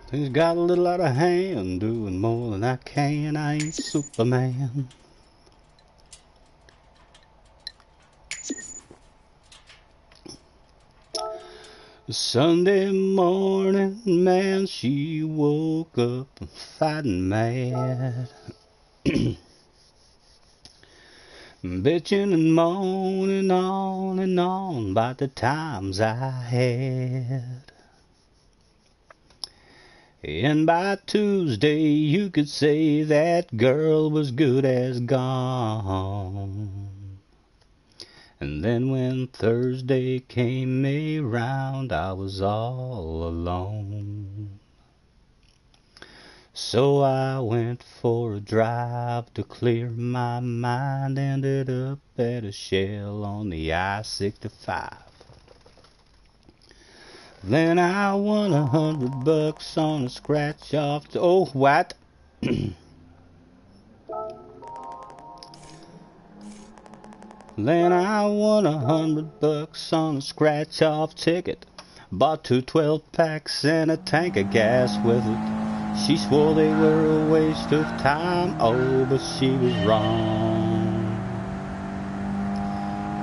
Things got a little out of hand, doing more than I can. I ain't Superman. Sunday morning, man, she woke up fighting mad. Bitching and moaning on and on about the times I had. And by Tuesday you could say that girl was good as gone. And then when Thursday came around, I was all alone. So I went for a drive to clear my mind. Ended up at a Shell on the I-65. Then I won $100 on a scratch off. Oh, what? Then I won $100 on a scratch off ticket. Bought 2 12-packs and a tank of gas with it. She swore they were a waste of time. Oh, but she was wrong.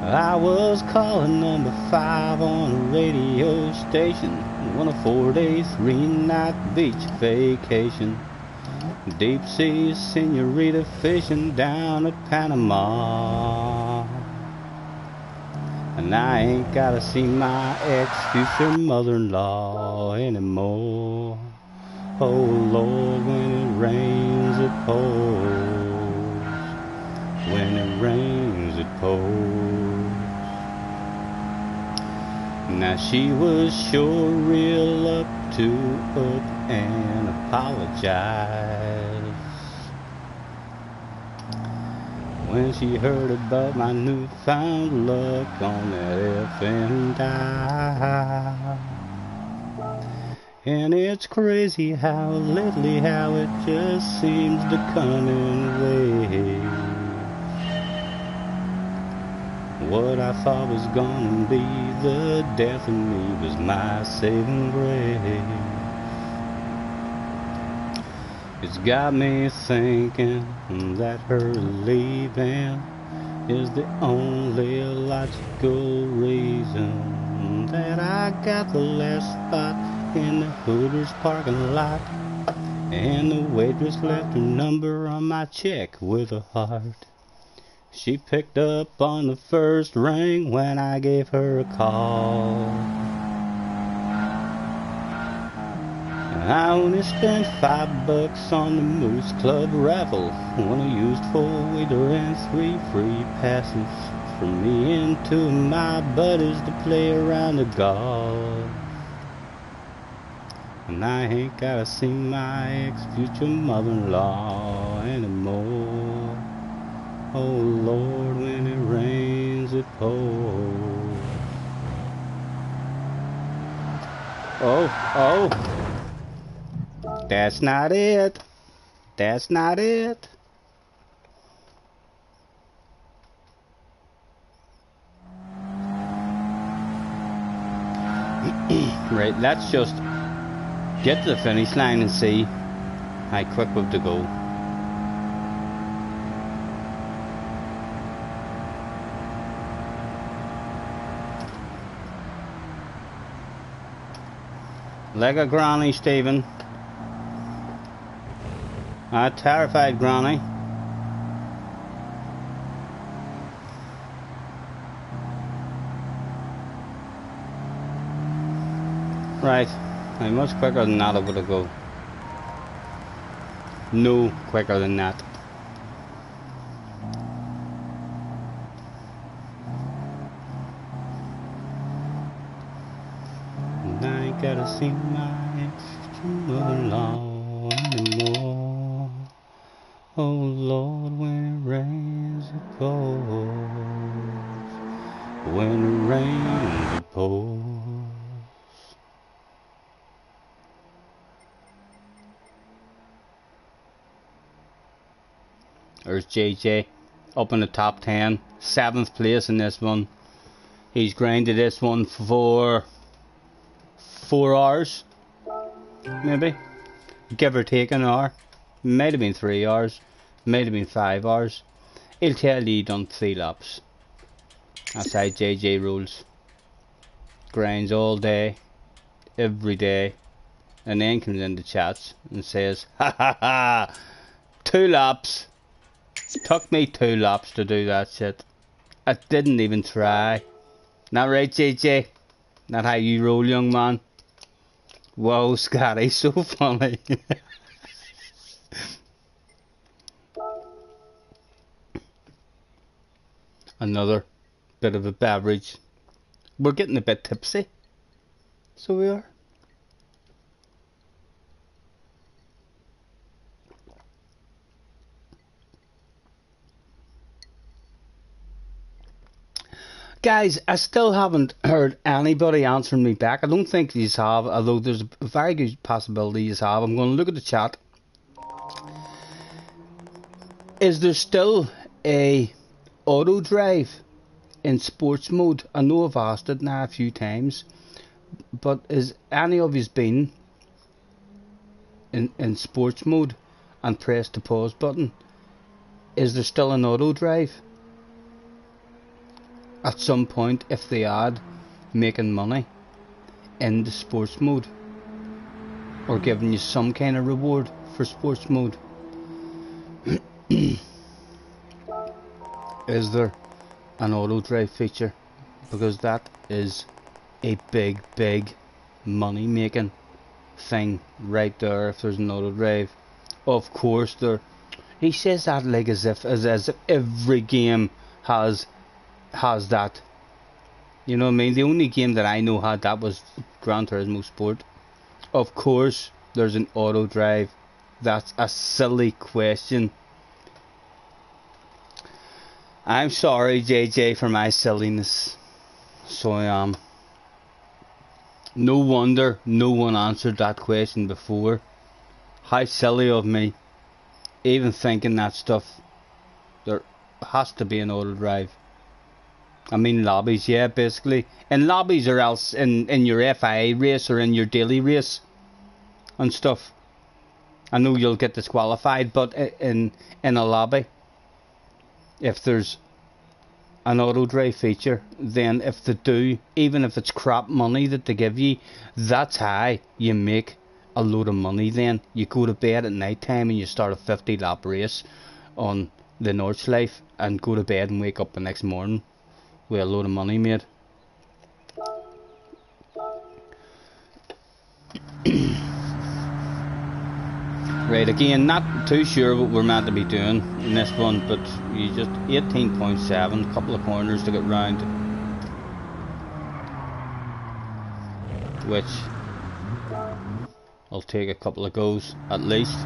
I was calling number 5 on a radio station. On a 4-day, 3-night beach vacation. Deep sea senorita fishing down at Panama. And I ain't gotta see my ex-future mother-in-law anymore. Oh Lord, when it rains it pours. When it rains it pours. Now she was sure real up and apologize when she heard about my newfound luck on that FM dial. And it's crazy how lately how it just seems to come in waves. What I thought was gonna be the death of me was my saving grace. It's got me thinking that her leaving is the only logical reason that I got the last spot in the Hooters parking lot, and the waitress left her number on my check with a heart. She picked up on the first ring when I gave her a call. I only spent $5 on the Moose Club raffle when I used 4-wheeler and 3 free passes for me and 2 of my buddies to play around the golf. And I ain't gotta see my ex-future mother-in-law anymore. Oh Lord, when it rains it pours. Oh. That's not it. That's not it. Right, let's just get to the finish line and see how quick we've to go. Like a granny, Stephen. A terrified granny. Right, how much quicker than that I would have go. No quicker than that. And I ain't gotta see my ex-mother-in-law anymore. Oh Lord, when it rains it pours. When it rains it pours. There's JJ up in the top 10, 7th place in this one. He's grinded this one for 4 hours, maybe, give or take an hour. Might have been 3 hours, might have been 5 hours. He'll tell you he done 3 laps. That's how JJ rules. Grinds all day, every day, and then comes into chats and says, ha ha ha, 2 laps. Took me 2 laps to do that shit. I didn't even try. Not right, JJ? Not how you roll, young man. Whoa, Scotty, so funny. Another bit of a beverage. We're getting a bit tipsy. So we are. Guys, I still haven't heard anybody answering me back. I don't think these have, although there's a very good possibility you have. I'm going to look at the chat. Is there still a auto drive in sports mode? I know I've asked it now a few times, but is any of you been in sports mode and pressed the pause button? Is there still an auto drive? At some point, if they add making money in the sports mode or giving you some kind of reward for sports mode, is there an auto drive feature? Because that is a big money making thing right there. If there's an auto drive, of course there. He says that like as if every game has that. You know what I mean? The only game that I know had that was Gran Turismo Sport. Of course there's an auto drive. That's a silly question. I'm sorry, JJ, for my silliness. So I am. No wonder no one answered that question before. How silly of me. Even thinking that stuff. There has to be an auto drive. I mean lobbies, yeah, basically. In lobbies or else in your FIA race or in your daily race and stuff. I know you'll get disqualified, but in a lobby, if there's an auto drive feature, then if they do, even if it's crap money that they give you, that's how you make a load of money. Then you go to bed at night time and you start a 50 lap race on the Nordschleife and go to bed and wake up the next morning with a load of money made. Right, again, not too sure what we're meant to be doing in this one, but you just 18.7, couple of corners to get round, which I'll take a couple of goes at least.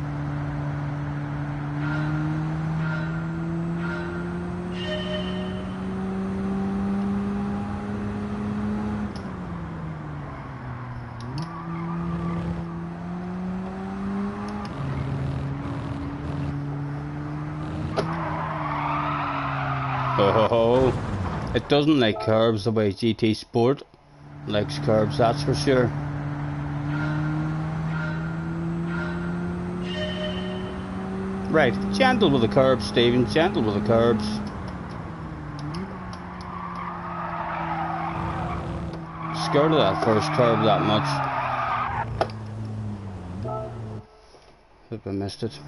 Oh, it doesn't like curbs the way GT Sport likes curbs, that's for sure. Right, gentle with the curbs, Stephen, gentle with the curbs. Scared of that first curb that much. Hope I missed it.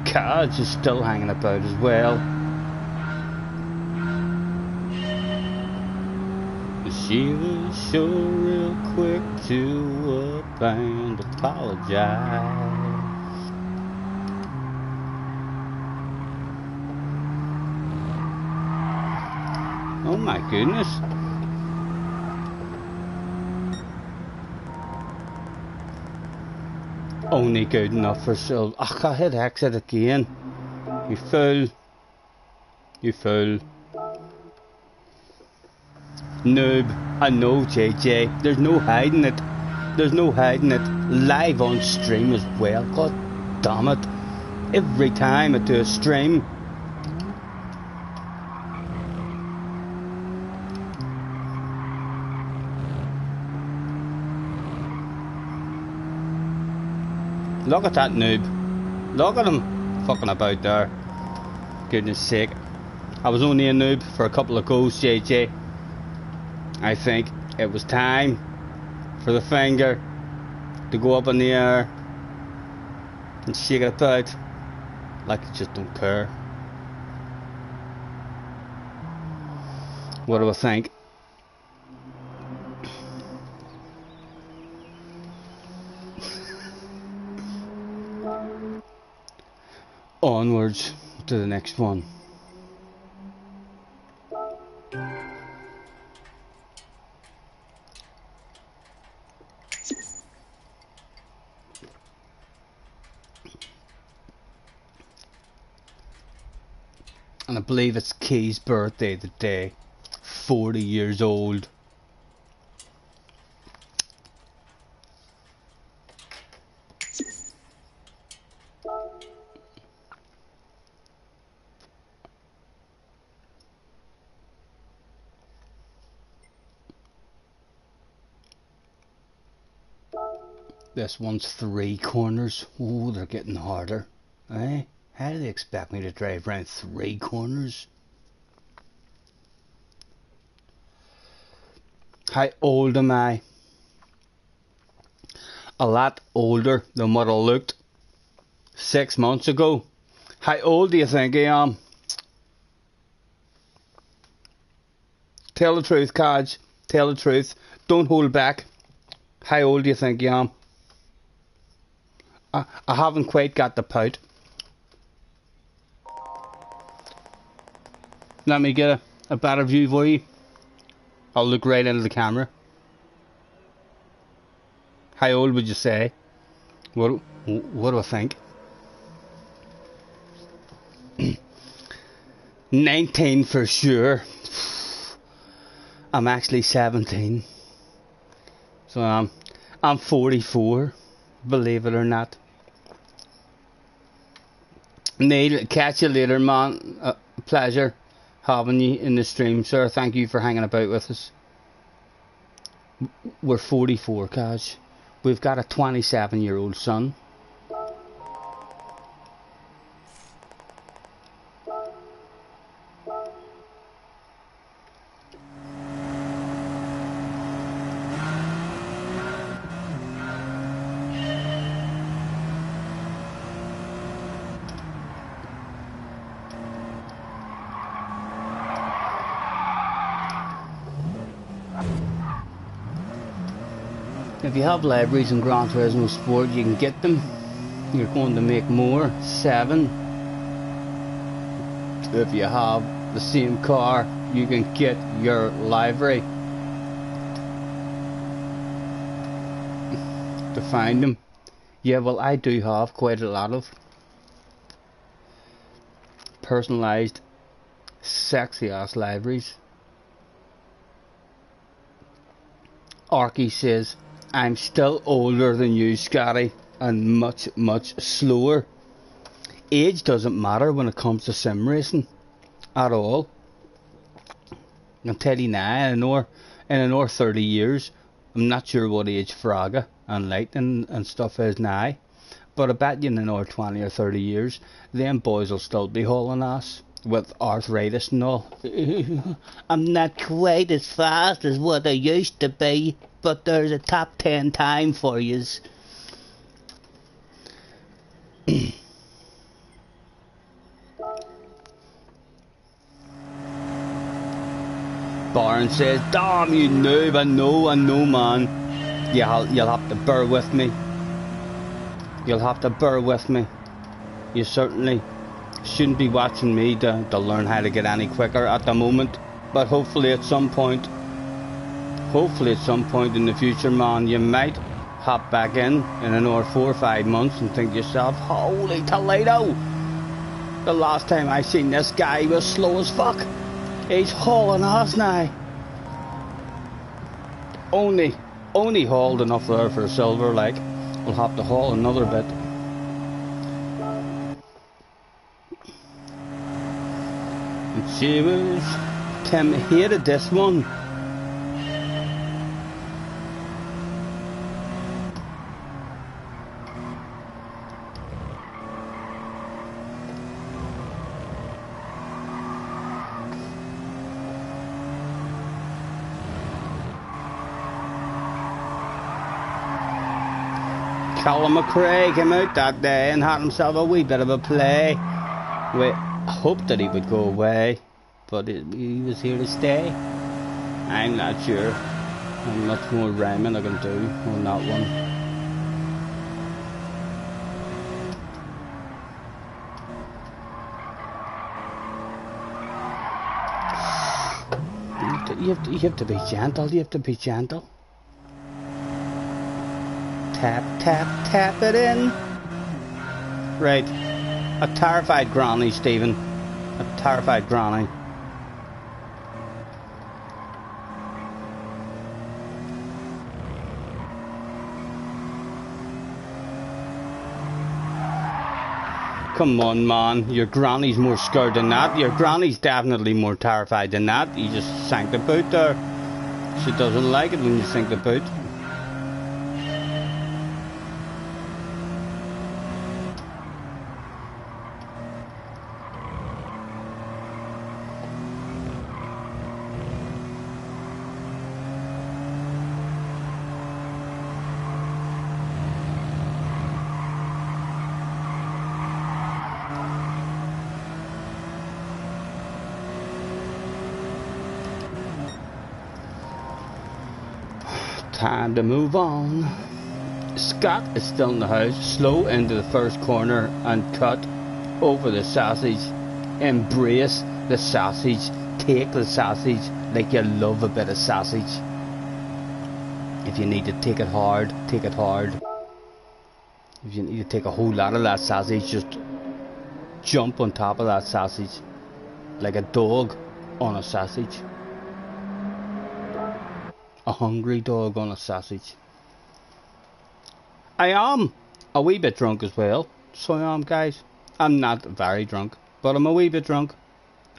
Cards is still hanging about as well. She was sure real quick to up and apologize. Oh my goodness. Only good enough for Silver. Ach, I hit exit again. You fool. You fool. Noob. I know, JJ. There's no hiding it. There's no hiding it. Live on stream as well. God damn it. Every time I do a stream. Look at that noob. Look at him fucking about there. Goodness sake. I was only a noob for a couple of goals, JJ. I think it was time for the finger to go up in the air and shake it about like you just don't care. What do I think? Onwards to the next one. And I believe it's Key's birthday today. 40 years old. This one's 3 corners. Oh, they're getting harder. Eh? How do they expect me to drive around 3 corners? How old am I? A lot older than what I looked 6 months ago. How old do you think I am? Tell the truth, Kaj. Tell the truth. Don't hold back. How old do you think you am? I haven't quite got the pout. Let me get a better view for you. I'll look right into the camera. How old would you say? What do I think? 19 for sure. I'm actually 17. So I'm 44, believe it or not. Neil, catch you later, man. Pleasure having you in the stream, sir. Thank you for hanging about with us. We're 44, Kaj. We've got a 27-year-old son. If you have libraries in Gran Turismo Sport, you can get them. You're going to make more. 7. If you have the same car, you can get your library to find them. Yeah, well, I do have quite a lot of personalised, sexy ass libraries. Arky says, I'm still older than you, Scotty, and much, much slower. Age doesn't matter when it comes to sim racing at all. I'll tell you now, in another 30 years, I'm not sure what age Fraga and Lightning and stuff is now, but I bet you in another 20 or 30 years, them boys will still be hauling ass with arthritis and all. I'm not quite as fast as what I used to be, but there's a top 10 time for yous. Barron says, damn you noob, I know man. You'll have to bear with me. You'll have to bear with me. You certainly shouldn't be watching me to learn how to get any quicker at the moment, but hopefully at some point in the future, man, you might hop back in another 4 or 5 months and think to yourself, holy Toledo, the last time I seen this guy was slow as fuck. He's hauling ass now. Only hauled enough there for a silver, like. We'll have to haul another bit. And she was... Tim hated this one. Callum McRae came out that day and had himself a wee bit of a play. We hoped that he would go away, but he was here to stay. I'm not sure. How much more rhyming I can do on that one. You have to be gentle. You have to be gentle. Tap, tap, tap it in. Right. A terrified granny, Stephen. A terrified granny. Come on, man. Your granny's more scared than that. Your granny's definitely more terrified than that. You just sank the boot there. She doesn't like it when you sink the boot. Time to move on. Scott is still in the house. Slow into the first corner and cut over the sausage. Embrace the sausage. Take the sausage like you love a bit of sausage. If you need to take it hard, take it hard. If you need to take a whole lot of that sausage, just jump on top of that sausage like a dog on a sausage. A hungry dog on a sausage. I am a wee bit drunk as well. So I am, guys. I'm not very drunk, but I'm a wee bit drunk.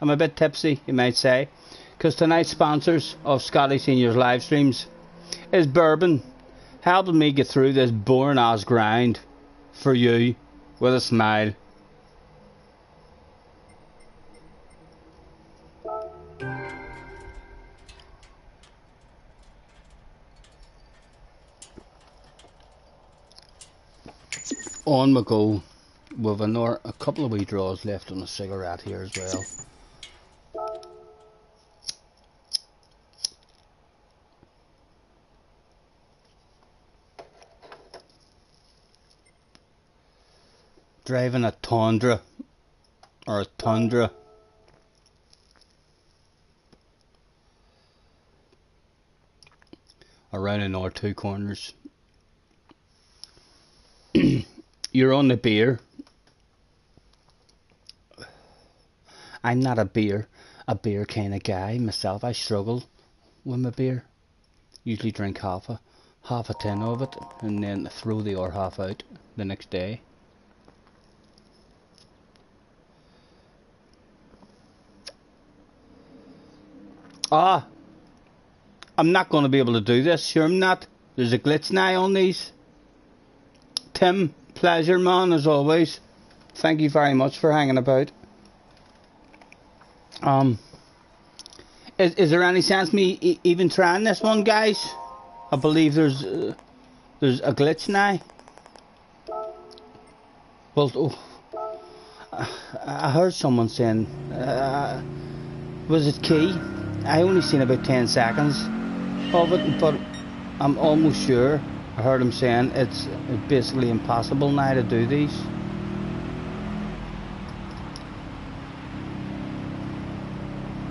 I'm a bit tipsy, you might say, because tonight's sponsors of Scotty Senior's live streams is bourbon, helping me get through this boring ass grind for you with a smile. On we go with a couple of wee draws left on a cigarette here as well. Driving a Tundra or a Tundra. Around in our two corners. You're on the beer. I'm not a beer kind of guy myself. I struggle with my beer. Usually drink half a tin of it and then throw the other half out the next day. I'm not going to be able to do this. Sure I'm not. There's a glitch now on these. Tim, pleasure man as always. Thank you very much for hanging about. Is there any sense me even trying this one, guys? I believe there's a glitch now. Well, I heard someone saying, was it key? I only seen about 10 seconds of it, but I'm almost sure I heard him saying it's basically impossible now to do these.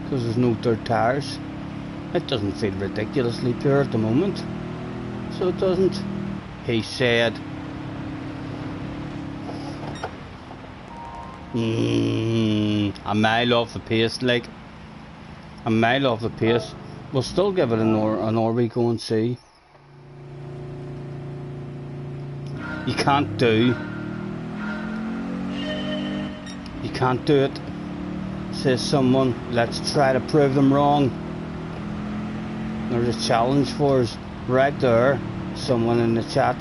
Because there's no third tires. It doesn't feel ridiculously pure at the moment. So it doesn't. He said. A mile off the pace, like. A mile off the pace. We'll still give it an hour we go and see. You can't do it, says someone. Let's try to prove them wrong. There's a challenge for us right there. Someone in the chat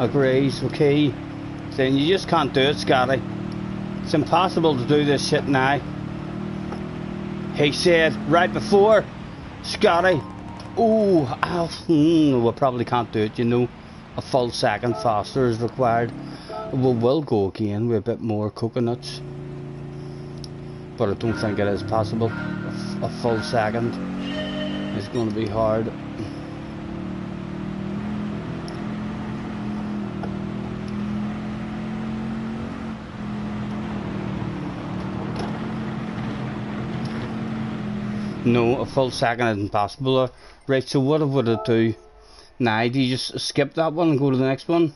agrees. Okay, saying you just can't do it, Scotty. It's impossible to do this shit now. He said right before, Scotty. Oh, we probably can't do it, you know. A full second faster is required. We will go again with a bit more coconuts, but I don't think it is possible. A full second is going to be hard. No, a full second isn't possible. Right, so what would it do? Now, do you just skip that one and go to the next one?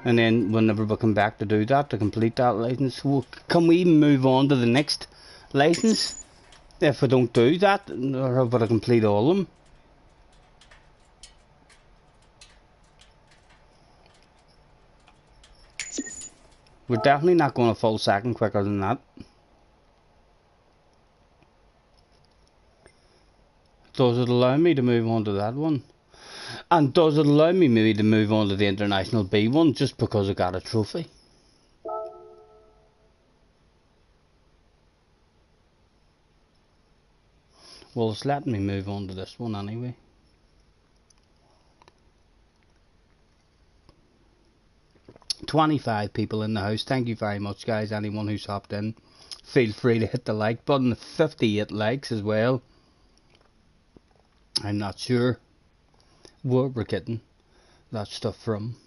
And then whenever we come back to do that, to complete that license, well, can we move on to the next license if we don't do that, or would I complete all of them? We're definitely not going a full second quicker than that. Does it allow me to move on to that one? And does it allow me maybe to move on to the International B one just because I got a trophy? Well, it's letting me move on to this one anyway. "25 people in the house. Thank you very much, guys. Anyone who's hopped in, feel free to hit the like button. 58 likes as well. I'm not sure where we're getting that stuff from.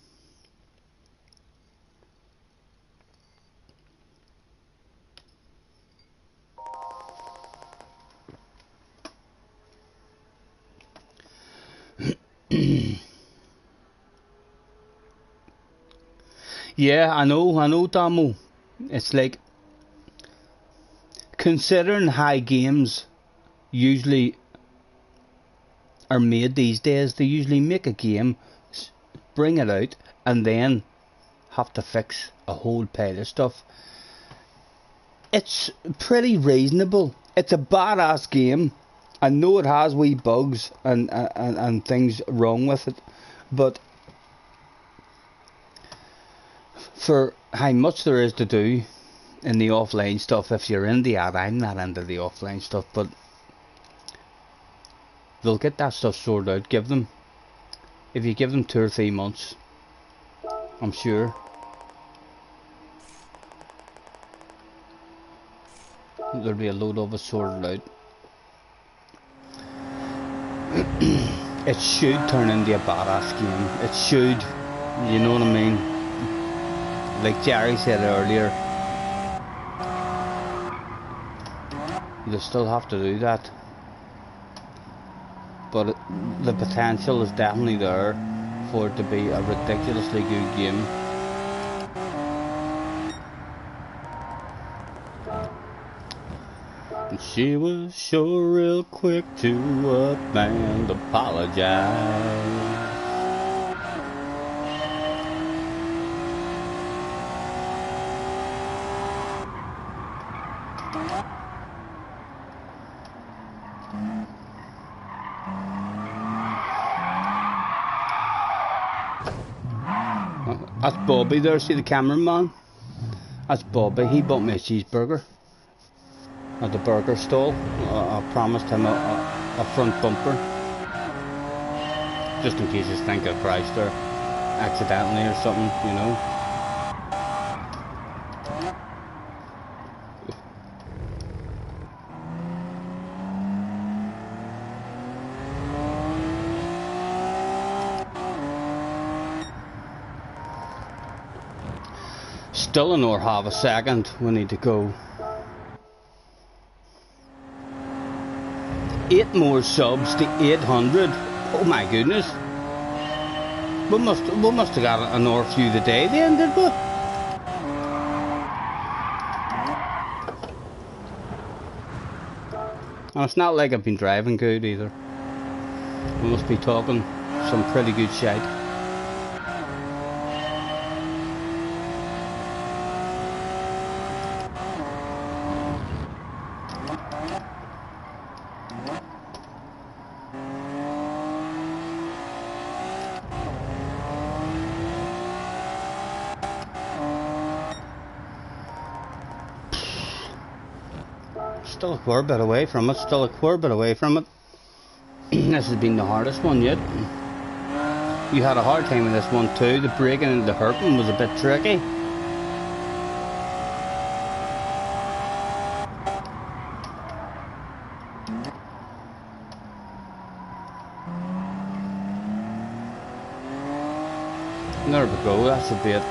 Yeah, I know, Damo. It's like, considering how games usually are made these days, they usually make a game, bring it out, and then have to fix a whole pile of stuff. It's pretty reasonable. It's a badass game. I know it has wee bugs and things wrong with it, but for how much there is to do in the offline stuff, if you're into that, I'm not into the offline stuff, but they'll get that stuff sorted out. If you give them 2 or 3 months, I'm sure there'll be a load of it sorted out. It should turn into a badass game. It should, you know what I mean? Like Jerry said earlier, you still have to do that, but the potential is definitely there for it to be a ridiculously good game. And she was sure real quick to up and apologize. That's Bobby there, see the cameraman? That's Bobby, he bought me a cheeseburger at the burger stall. I promised him a front bumper, just in case he's thinking of Christ there accidentally or something, you know. Still another half a second, we need to go. 8 more subs to 800. Oh my goodness. We must have got another few today then, did we? And it's not like I've been driving good either. We must be talking some pretty good shite. Still a queer bit away from it, This has been the hardest one yet. You had a hard time with this one too. The braking and the herping was a bit tricky. There we go, that's a bit.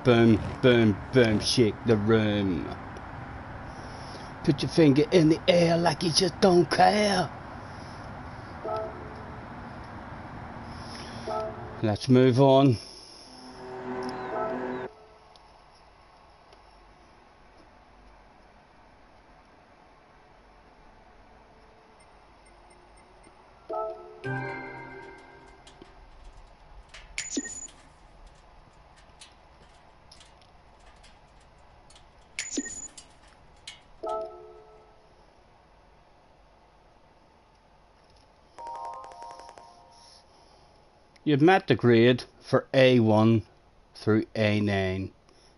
Boom, boom, boom, shake the room. Put your finger in the air like you just don't care. Let's move on. You've met the grade for A1 through A9.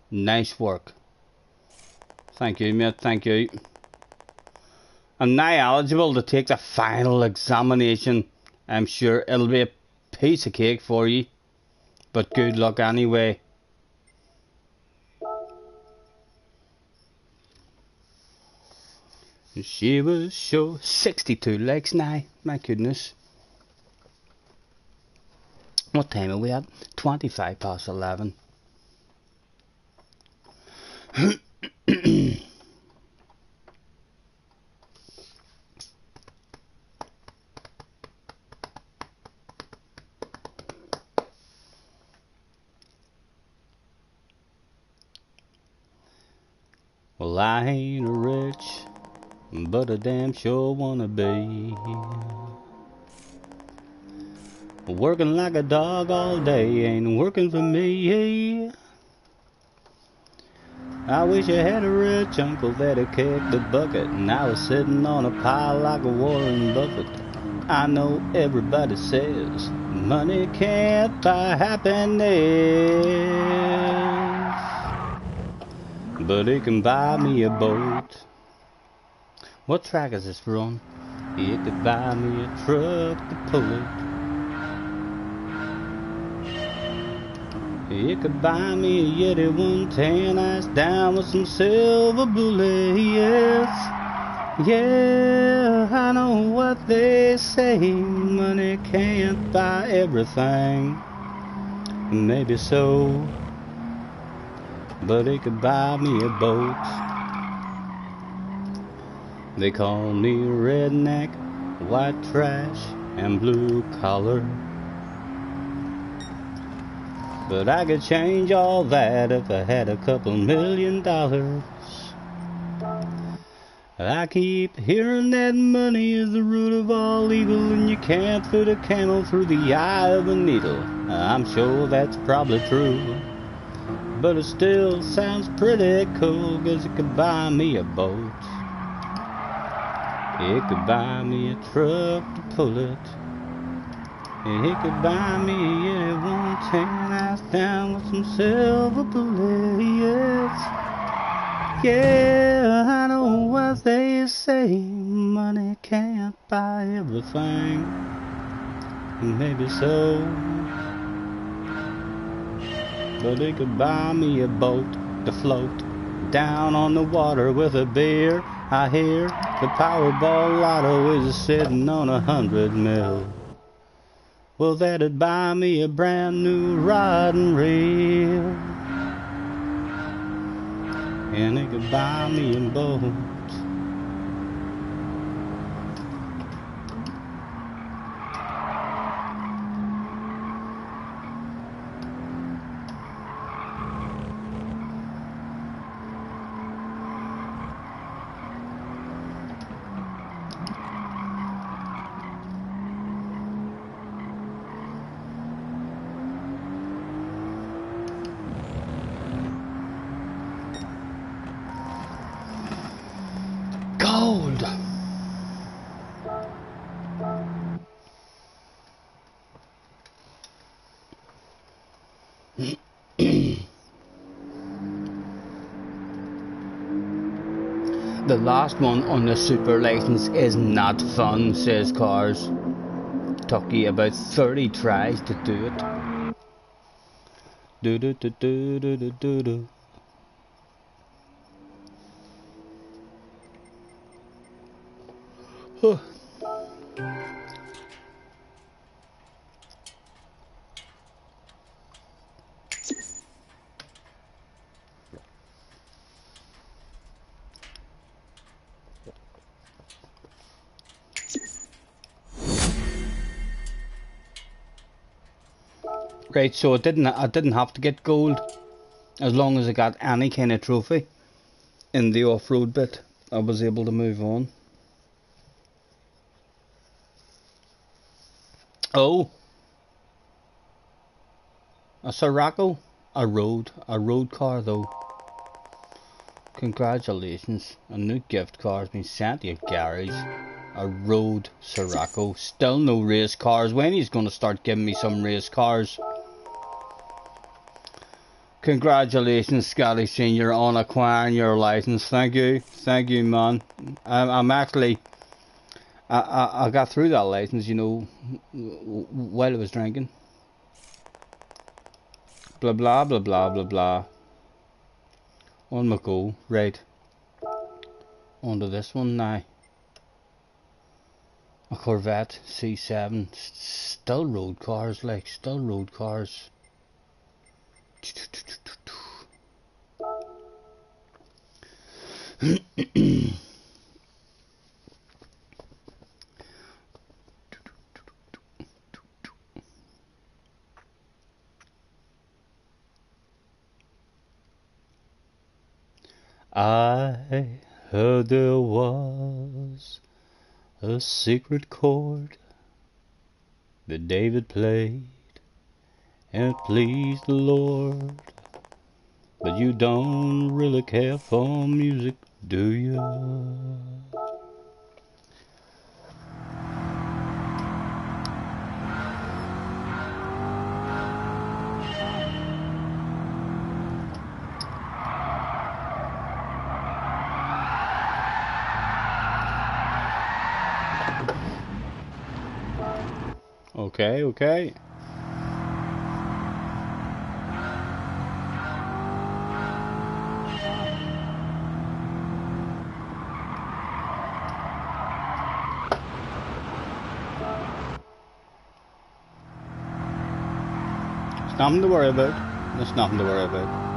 Nice work. Thank you, mate, thank you. I'm now eligible to take the final examination. I'm sure it'll be a piece of cake for you, but good luck anyway. She was sure 62 legs now. My goodness. What time are we at? 25 past 11. Well, I ain't rich, but I damn sure wanna be. Working like a dog all day ain't working for me. I wish I had a rich uncle that'd kick the bucket and I was sitting on a pile like a Warren Buffett. I know everybody says money can't buy happiness, but it can buy me a boat. What track is this on? It could buy me a truck to pull it. It could buy me a Yeti 110 ice down with some silver bullets. Yeah, I know what they say. Money can't buy everything. Maybe so, but it could buy me a boat. They call me redneck, white trash, and blue collar. But I could change all that if I had a couple $1 million. I keep hearing that money is the root of all evil, and you can't fit a camel through the eye of a needle. I'm sure that's probably true, but it still sounds pretty cool, 'cause it could buy me a boat. It could buy me a truck to pull it. It could buy me a 110 ice down with some silver bullets. Yeah, I know what they say. Money can't buy everything. Maybe so, but it could buy me a boat to float down on the water with a beer. I hear the Powerball lotto is sitting on 100 mil. Well, that'd buy me a brand new rod and reel, and it could buy me a boat. Gold! The last one on the super license is not fun, says Cars. Took you about 30 tries to do it. Do do do do do do do do. Huh. Right, so I didn't have to get gold as long as I got any kind of trophy in the off-road bit. I was able to move on. Oh, a Sirocco, a road car though. Congratulations, a new gift car has been sent to your garage. A road Sirocco, still no race cars. When he's gonna start giving me some race cars? Congratulations, Scotty Senior, on acquiring your license. Thank you, man. I'm actually, I got through that license, you know, while I was drinking. Blah blah blah blah blah blah. On my go, right. onto this one now. A Corvette C7. Still road cars, like, still road cars. I heard there was a secret chord that David played and it pleased the Lord. But you don't really care for music, do you? Okay, okay. It's nothing to worry about. There's nothing to worry about.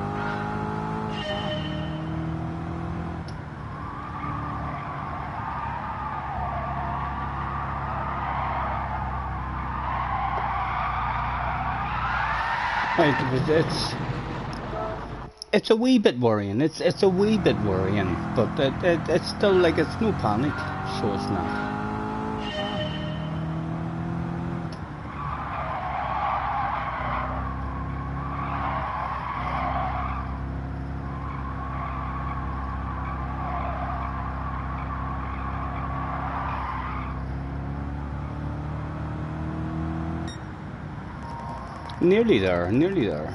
It's a wee bit worrying. It's a wee bit worrying, but it's still like it's no panic, so it's not. Nearly there, nearly there.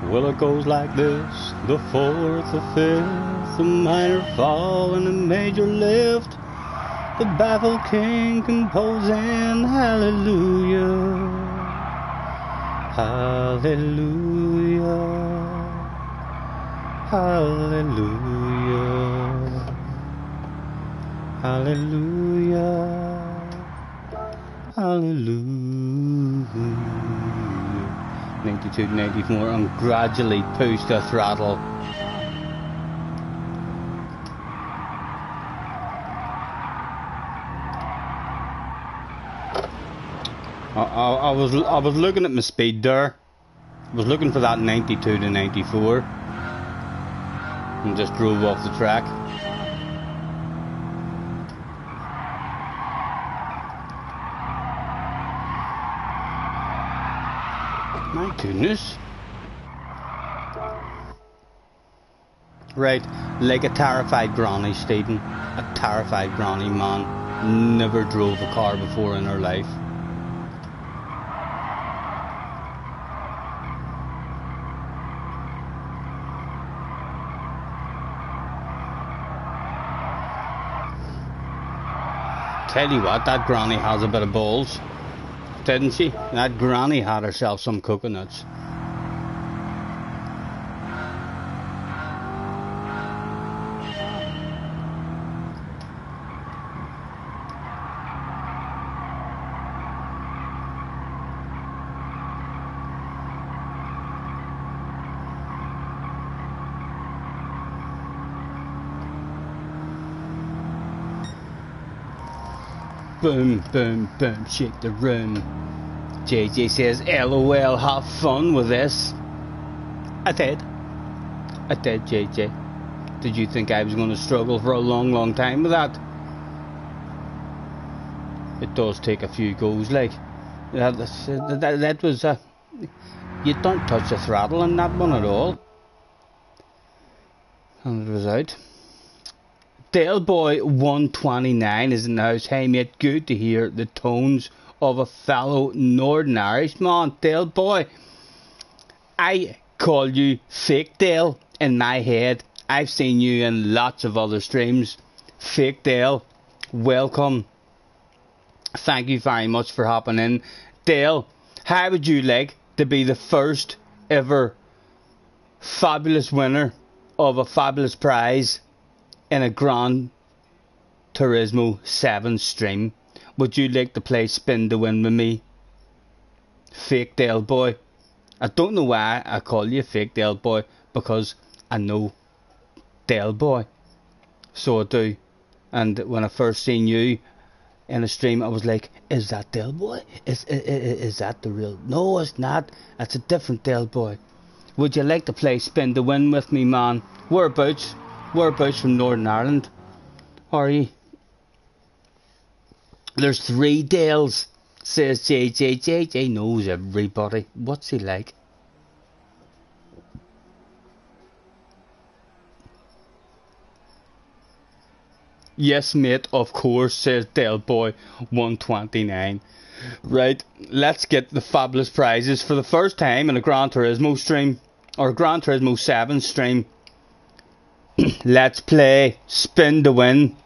Well, it goes like this: the fourth, the fifth, the minor fall and a major lift. The baffled king composing hallelujah, hallelujah, hallelujah, hallelujah, hallelujah. 92, 94, and gradually push the throttle. I was looking at my speed there. I was looking for that 92 to 94, and just drove off the track. My goodness. Right, like a terrified granny, Stephen. A terrified granny, man. Never drove a car before in her life. Tell you what, that granny has a bit of balls. Didn't she? That granny had herself some coconuts. Boom, boom, boom, shake the room. JJ says, LOL, have fun with this. I did, JJ. Did you think I was going to struggle for a long, long time with that? It does take a few goes, like. That was, you don't touch the throttle on that one at all. And it was out. Daleboy 129 is in the house. Hey mate, good to hear the tones of a fellow Northern Irishman. Daleboy, I call you Fake Dale in my head. I've seen you in lots of other streams. Fake Dale, welcome. Thank you very much for hopping in. Dale, how would you like to be the first ever fabulous winner of a fabulous prize in a Gran Turismo 7 stream. Would you like to play spin to win with me? Fake Dale Boy. I don't know why I call you Fake Dale Boy, because I know Dale Boy. So I do. And when I first seen you in a stream, I was like, is that Dale Boy? Is that the real? No, it's not. That's a different Dale Boy. Would you like to play spin to win with me, man? Whereabouts? Whereabouts from Northern Ireland are you? There's 3 Dales, says JJ. JJ knows everybody. What's he like? Yes, mate, of course, says Dale Boy 129. Right, let's get the fabulous prizes for the first time in a Gran Turismo stream, or Gran Turismo 7 stream. Let's play spin to win.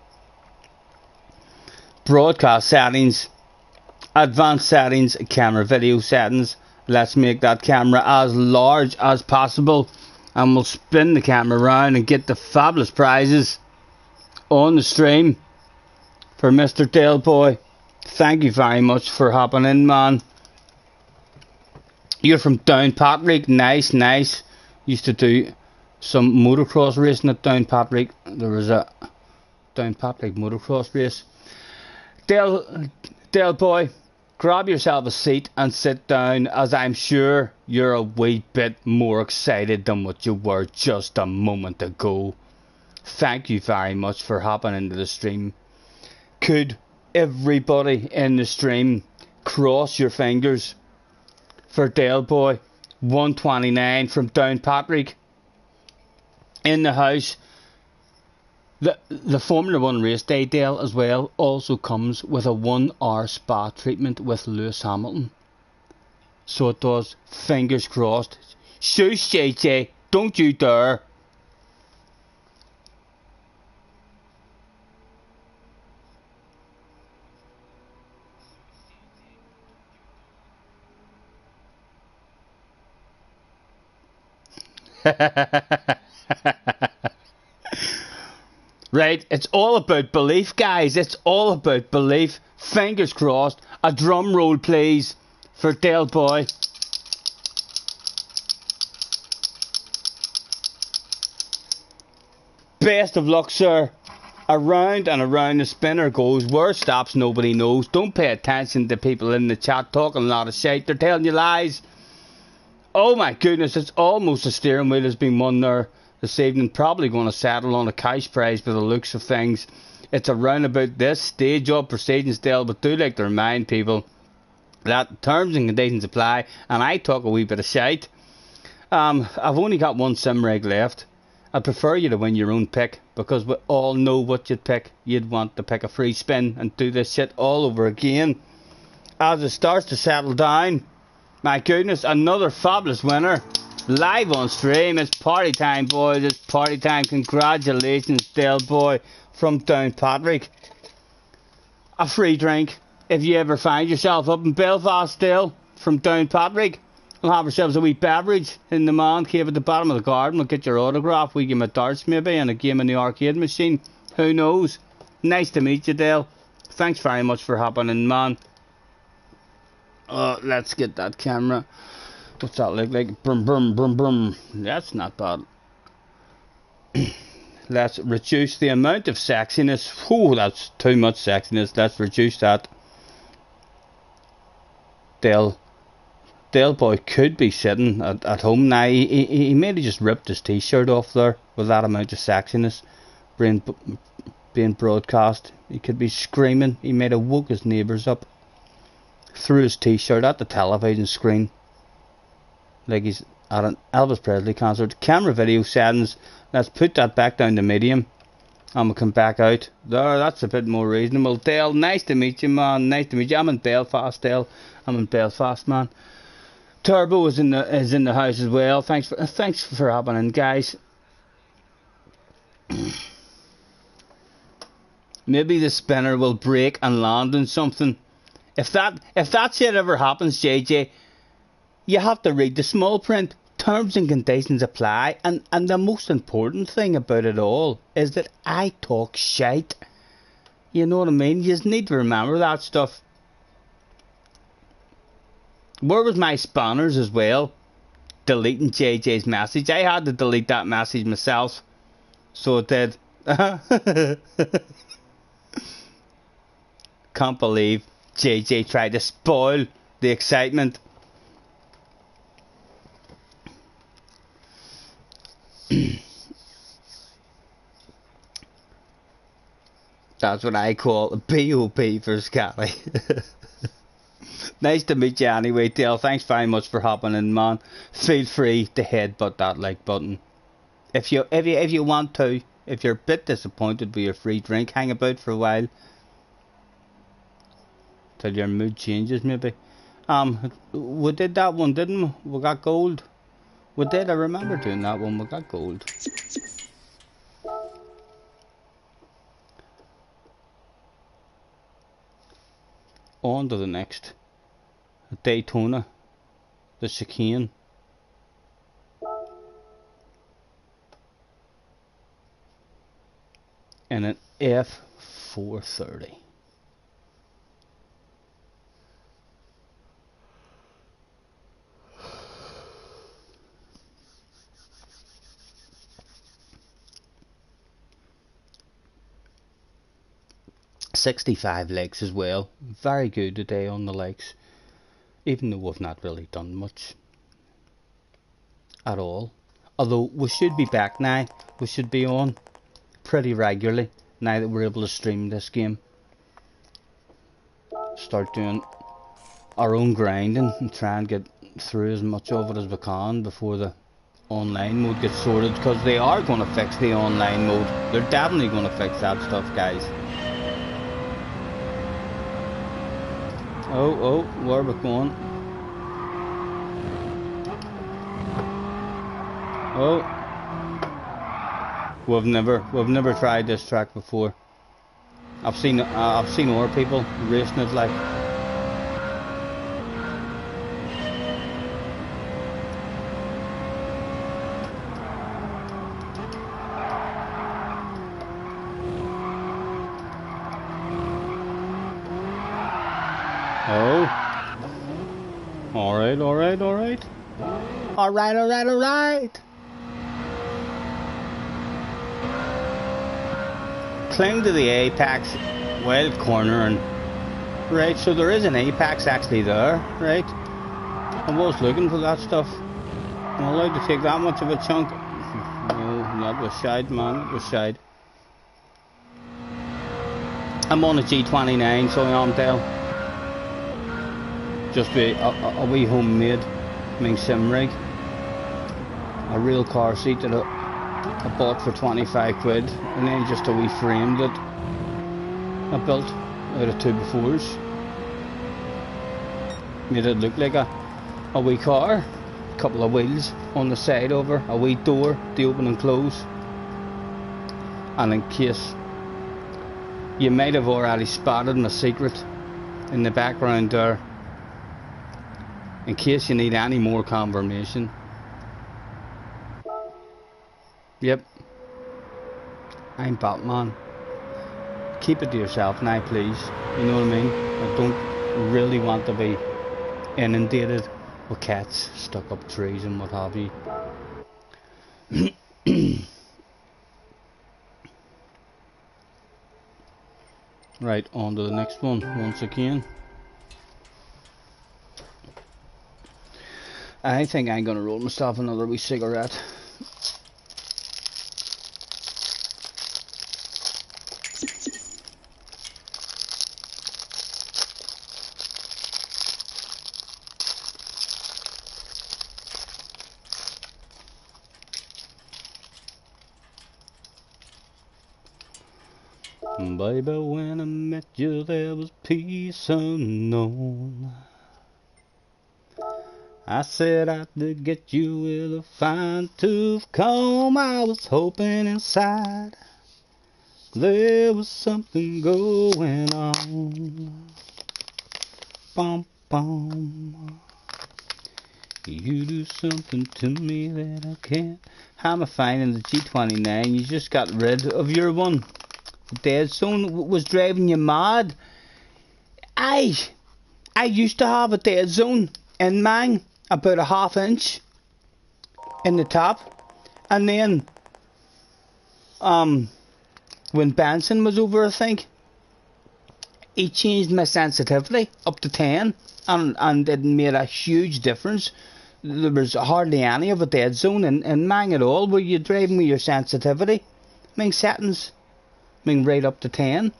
Broadcast settings, advanced settings, camera video settings. Let's make that camera as large as possible, and we'll spin the camera around and get the fabulous prizes on the stream for Mr. Dale Boy. Thank you very much for hopping in, man. You're from Downpatrick. Nice, nice. Used to do some motocross racing at Downpatrick. There was a Downpatrick motocross race. Dale Boy, grab yourself a seat and sit down, as I'm sure you're a wee bit more excited than what you were just a moment ago. Thank you very much for hopping into the stream. Could everybody in the stream cross your fingers for Dale Boy 129 from Downpatrick in the house? The Formula 1 race day, Dale, as well, also comes with a 1-hour spa treatment with Lewis Hamilton. So it does. Fingers crossed. Shush, JJ. Don't you dare. Right, it's all about belief, guys. It's all about belief. Fingers crossed. A drum roll, please, for Dale Boy. Best of luck, sir. Around and around the spinner goes. Where it stops, nobody knows. Don't pay attention to people in the chat talking a lot of shit. They're telling you lies. Oh my goodness, it's almost a steering wheel has been won there this evening. Probably going to settle on a cash prize by the looks of things. It's around about this stage of proceedings, Dale, but do like to remind people that terms and conditions apply, and I talk a wee bit of shite. I've only got one sim rig left. I'd prefer you to win your own pick, because we all know what you'd pick. You'd want to pick a free spin and do this shit all over again. As it starts to settle down, my goodness, another fabulous winner. Live on stream. It's party time, boys. It's party time. Congratulations, Dale Boy from Downpatrick. A free drink. If you ever find yourself up in Belfast, Dale, from Downpatrick, we'll have ourselves a wee beverage in the man cave at the bottom of the garden. We'll get your autograph. We give him a darts maybe and a game in the arcade machine. Who knows? Nice to meet you, Dale. Thanks very much for hopping in, man. Let's get that camera. What's that look like? Brum, brum, brum, brum. That's not bad. Let's reduce the amount of sexiness. Oh, that's too much sexiness. Let's reduce that. Dale Boy could be sitting at home now. He may have just ripped his t-shirt off there with that amount of sexiness being broadcast. He could be screaming. He may have woke his neighbours up through his t-shirt at the television screen like he's at an Elvis Presley concert. Camera video settings, let's put that back down to medium and we'll come back out there. That's a bit more reasonable. Dale, nice to meet you, man. Nice to meet you. I'm in Belfast, Dale. I'm in Belfast, man. Turbo is in the house as well. Thanks for hopping in, guys. Maybe the spinner will break and land on something. If that shit ever happens, JJ, you have to read the small print. terms and conditions apply, and the most important thing about it all is that I talk shite. You know what I mean? You just need to remember that stuff. Where was my spanners as well? Deleting JJ's message. I had to delete that message myself. So it did. Can't believe JJ tried to spoil the excitement. That's what I call a POP for Scally. Nice to meet you anyway, Dale. Thanks very much for hopping in, man. Feel free to headbutt that like button. If you want to. If you're a bit disappointed with your free drink, hang about for a while. Till your mood changes, maybe. We did that one, didn't we? We got gold. We did, I remember doing that one. We got gold. On to the next. Daytona. The chicane. And an F430. .65 legs as well. Very good today on the legs. Even though we've not really done much at all. Although we should be back now. We should be on pretty regularly now that we're able to stream this game. Start doing our own grinding and try and get through as much of it as we can before the online mode gets sorted, because they are going to fix the online mode. They're definitely going to fix that stuff, guys. Oh, where are we going? Oh, we've never tried this track before. I've seen other people racing it like. Oh. Alright. Alright. Cling to the apex while cornering. Right, so there is an apex actually there, right? I was looking for that stuff. I'm allowed to take that much of a chunk. No, that was shite, man. That was shite. I'm on a G29, so I'm Dale. Just a wee homemade Ming Sim rig. A real car seat that I bought for 25 quid, and then just a wee frame that I built out of 2x4s. Made it look like a wee car. A couple of wheels on the side over, a wee door to open and close. And in case you might have already spotted my secret in the background there, in case you need any more confirmation. Yep, I'm Batman. Keep it to yourself now, please. You know what I mean? I don't really want to be inundated with cats stuck up trees and what have you. Right, on to the next one once again. I think I'm gonna roll myself another wee cigarette. Baby, when I met you there was peace unknown. I said I'd get you with a fine tooth comb. I was hoping inside there was something going on. Bum bum. You do something to me that I can't. How am I finding the G29? You just got rid of your one. The dead zone was driving you mad. I used to have a dead zone in mine, about a ½ inch in the top, and then when Benson was over, I think he changed my sensitivity up to 10, and it made a huge difference. There was hardly any of a dead zone in mine at all. Were you driving with your sensitivity? I mean settings, I mean right up to 10.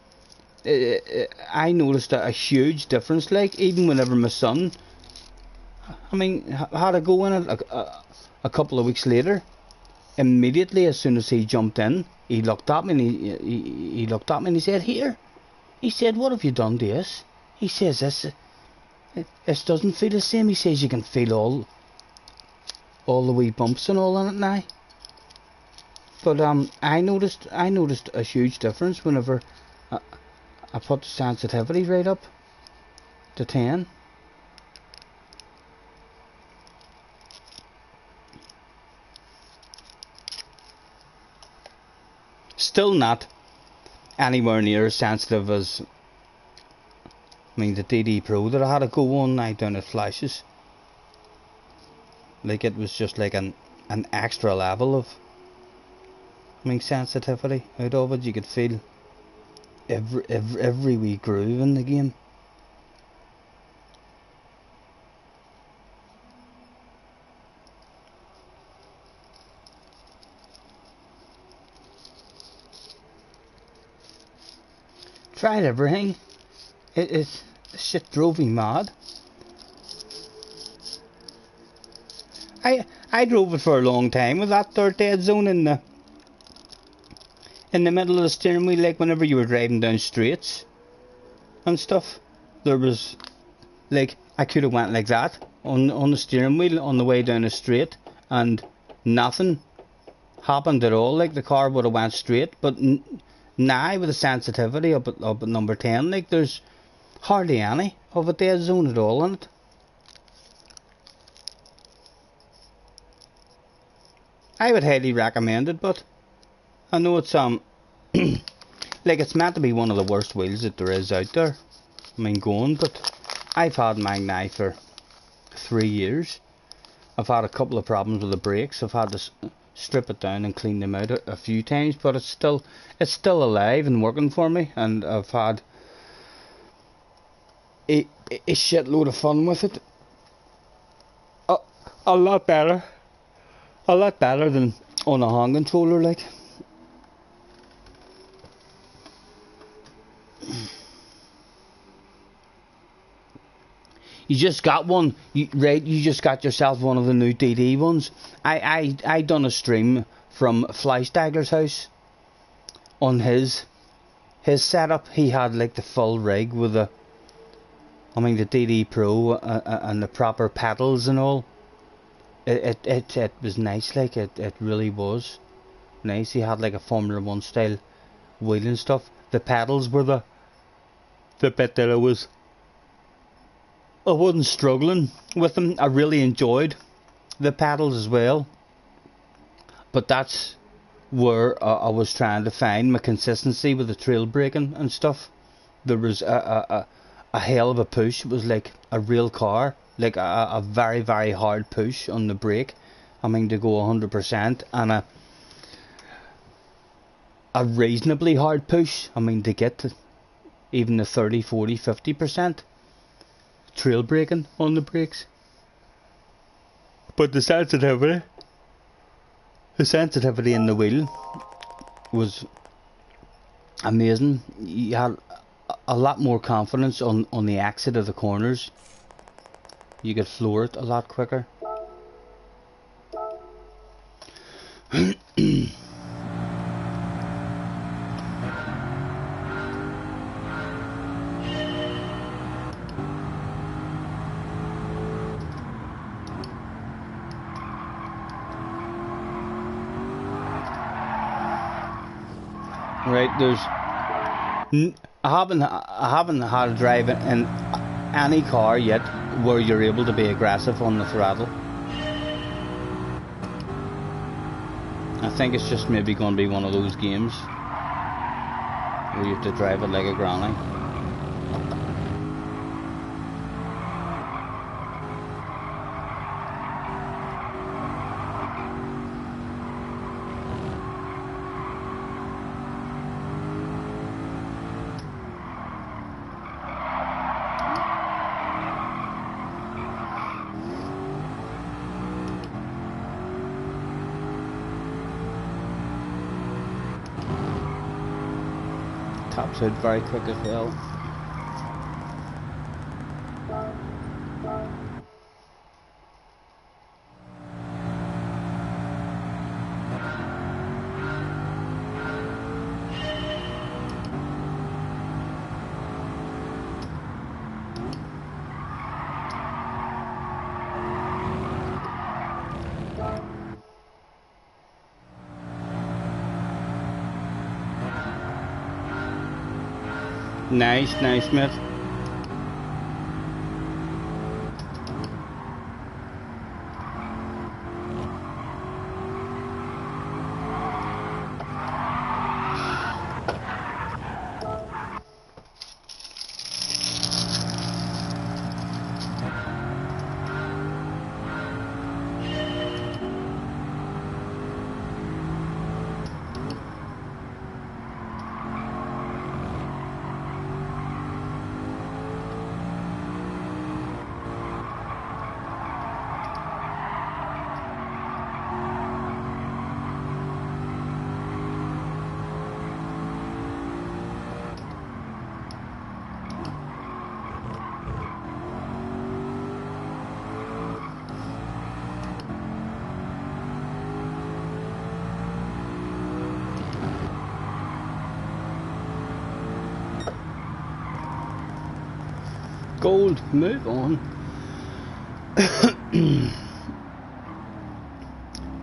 I noticed a huge difference. Like even whenever my son, I mean, had to go in it a couple of weeks later. Immediately, as soon as he jumped in, he looked at me and he looked at me and he said, "Here," he said, "what have you done to this?" He says, "This doesn't feel the same." He says, "You can feel all the wee bumps and all in it now." But I noticed a huge difference whenever I put the sensitivity right up to 10. Still not anywhere near as sensitive as, I mean, the DD Pro that I had to go on now down at Flashes. Like it was just like an extra level of, I mean, sensitivity out of it. You could feel every wee groove in the game. Tried everything. This shit drove me mad. I drove it for a long time with that third dead zone in the middle of the steering wheel, like whenever you were driving down straights and stuff. There was, like, I could have went like that on the steering wheel on the way down a straight and nothing happened at all. Like the car would have went straight. But now with the sensitivity up at number 10, like there's hardly any of a dead zone at all in it. I would highly recommend it, but I know it's like it's meant to be one of the worst wheels that there is out there. I mean going, but I've had mine now for 3 years. I've had a couple of problems with the brakes. I've had to strip it down and clean them out a few times, but it's still alive and working for me, and I've had a shitload of fun with it. A lot better than on a hand controller, like. You just got one, right? You just got yourself one of the new DD ones. I done a stream from Fleischsteiger's house on his setup. He had like the full rig with the DD Pro and the proper pedals and all. It was nice, like it really was nice. He had like a Formula 1 style wheel and stuff. The pedals were the bit that I wasn't struggling with them. I really enjoyed the pedals as well. But that's where I was trying to find my consistency with the trail braking and stuff. There was a hell of a push. It was like a real car. Like a very, very hard push on the brake. I mean to go 100%. And a reasonably hard push. I mean to get to even the 30, 40, 50%. Trail braking on the brakes. But the sensitivity in the wheel was amazing. You had a lot more confidence on the exit of the corners. You could floor it a lot quicker. Right, I haven't had to drive in any car yet where you're able to be aggressive on the throttle. I think it's just maybe going to be one of those games where you have to drive it like a granny. Tops out very quick as well. Nice, nice, mate. Gold, move on.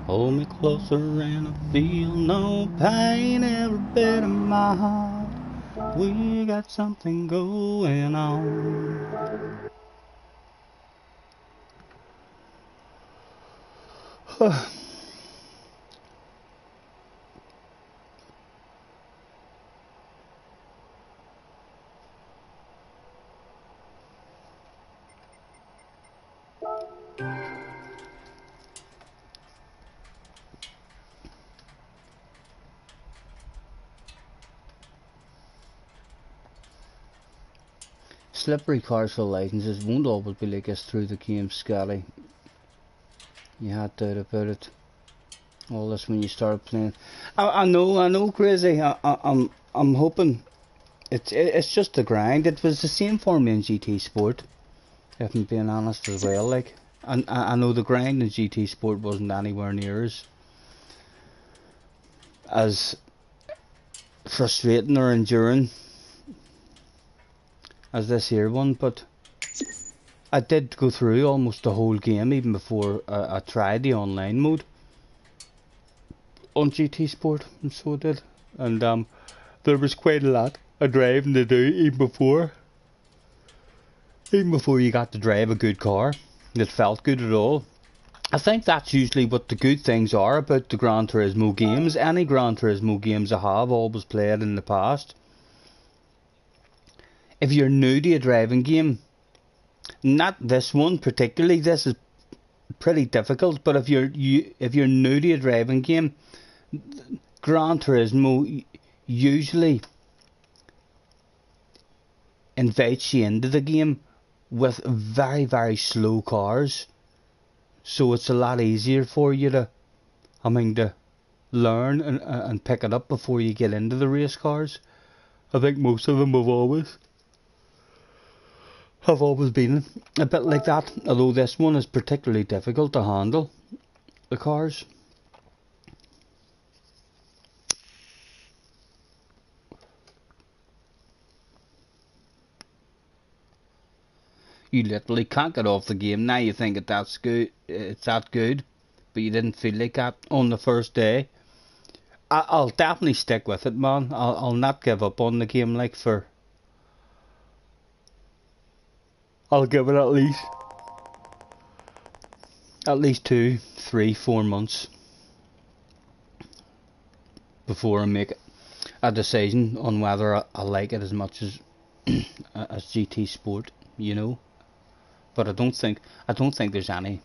Hold me closer and I feel no pain every bit of my heart. We got something going on. Slippery cars for licenses won't always be like this through the game, Scotty. You had doubt about it. All this when you start playing. I know, crazy. I'm hoping it's just a grind. It was the same for me in GT Sport, if I'm being honest as well. Like, and I know the grind in GT Sport wasn't anywhere near as frustrating or enduring as this here one, but I did go through almost the whole game even before I tried the online mode on GT Sport, and so I did. And there was quite a lot of driving to do even before you got to drive a good car that felt good at all. I think that's usually what the good things are about the Gran Turismo games. Any Gran Turismo games I have always played in the past, if you're new to a driving game, not this one particularly, this is pretty difficult, but if you're new to a driving game, Gran Turismo usually invites you into the game with very, very slow cars, so it's a lot easier for you to learn and pick it up before you get into the race cars. I think most of them have always been a bit like that, although this one is particularly difficult to handle, the cars. You literally can't get off the game. Now you think that's good, it's that good, but you didn't feel like that on the first day. I'll definitely stick with it, man. I'll not give up on the game, like, for... I'll give it at least 2, 3, 4 months before I make a decision on whether I like it as much as as GT Sport, you know. But I don't think there's any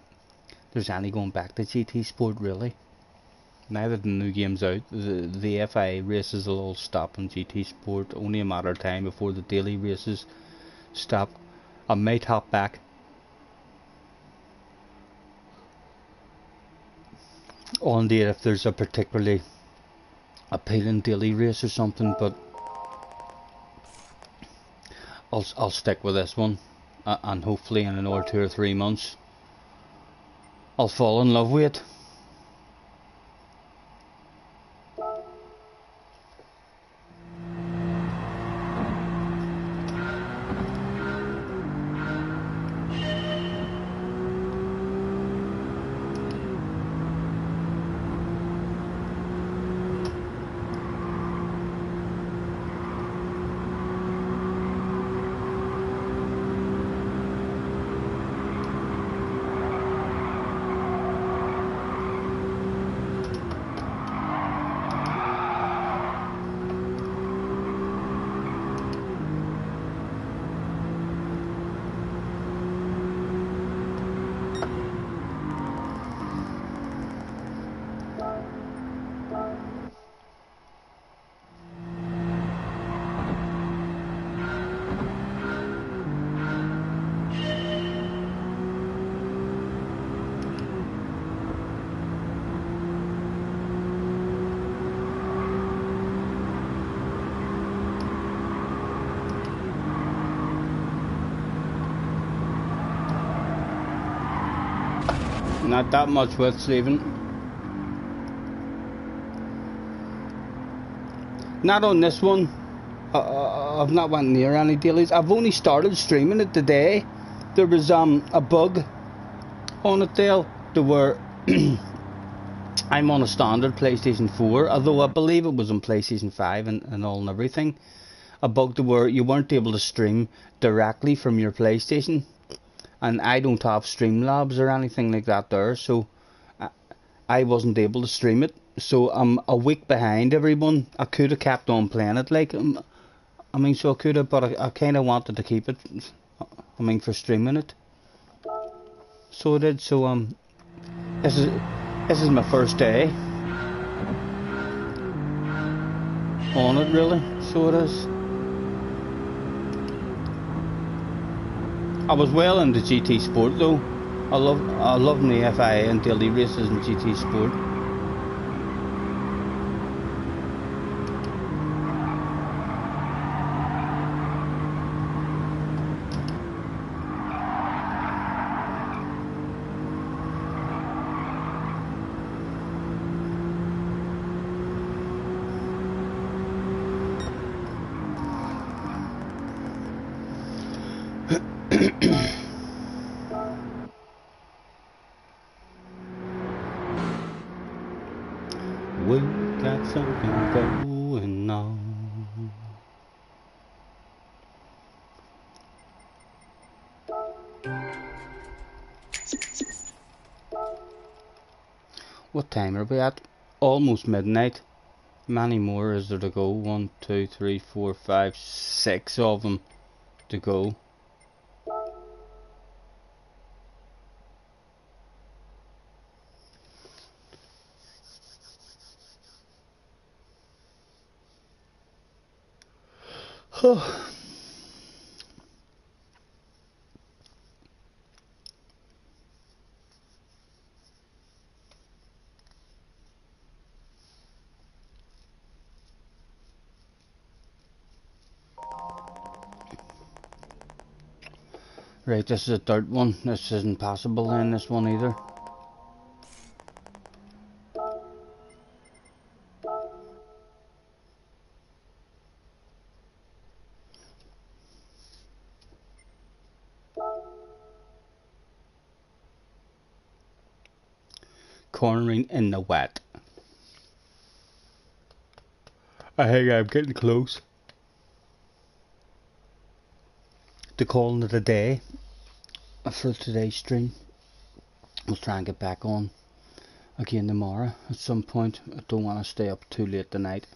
going back to GT Sport really. Now that the new game's out, the FI races will all stop on GT Sport. Only a matter of time before the daily races stop. I might hop back on it if there's a particularly appealing daily race or something, but I'll stick with this one, and hopefully in another 2 or 3 months I'll fall in love with it. Not that much width, Stephen. Not on this one. I've not went near any dailies. I've only started streaming it today. There was a bug on it there. There were I'm on a standard PlayStation 4, although I believe it was on PlayStation 5 and all and everything. A bug where you weren't able to stream directly from your PlayStation. And I don't have Streamlabs or anything like that there, so I wasn't able to stream it. So I'm a week behind everyone. I could have kept on playing it, like, I mean, so I could have, but I kind of wanted to keep it, I mean, for streaming it. So I did, so, this is my first day on it, really, so it is. I was well into GT Sport though. I love the FIA and daily races in GT Sport. We got something going on. What time are we at? Almost midnight. Many more is there to go? 1, 2, 3, 4, 5, 6 of them to go. Right, this is a third one. This isn't possible in this one either. Cornering in the wet. I think I'm getting close to calling it a day for today's stream. We'll try and get back on again tomorrow at some point. I don't want to stay up too late tonight.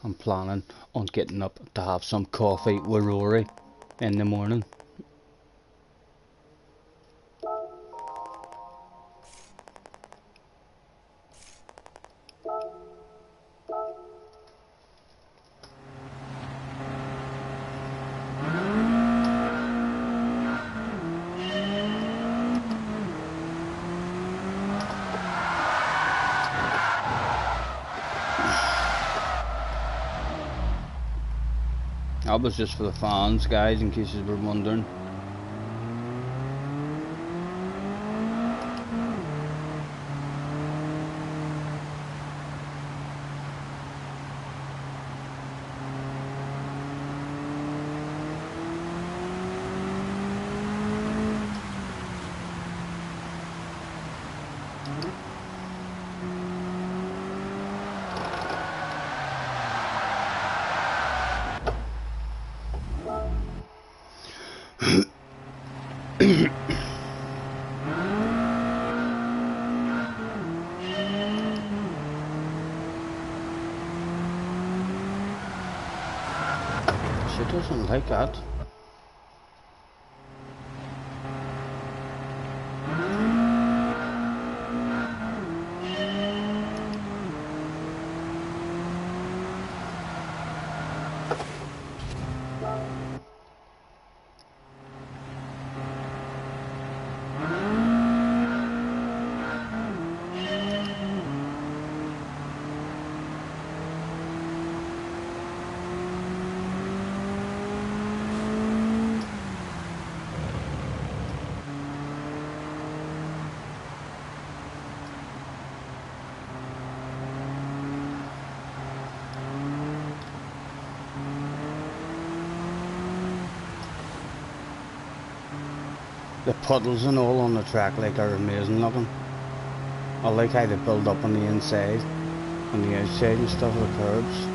I'm planning on getting up to have some coffee with Rory in the morning. That was just for the fans, guys, in case you were wondering. She doesn't like that. The puddles and all on the track like are amazing looking. I like how they build up on the inside, on the outside and stuff of the curbs.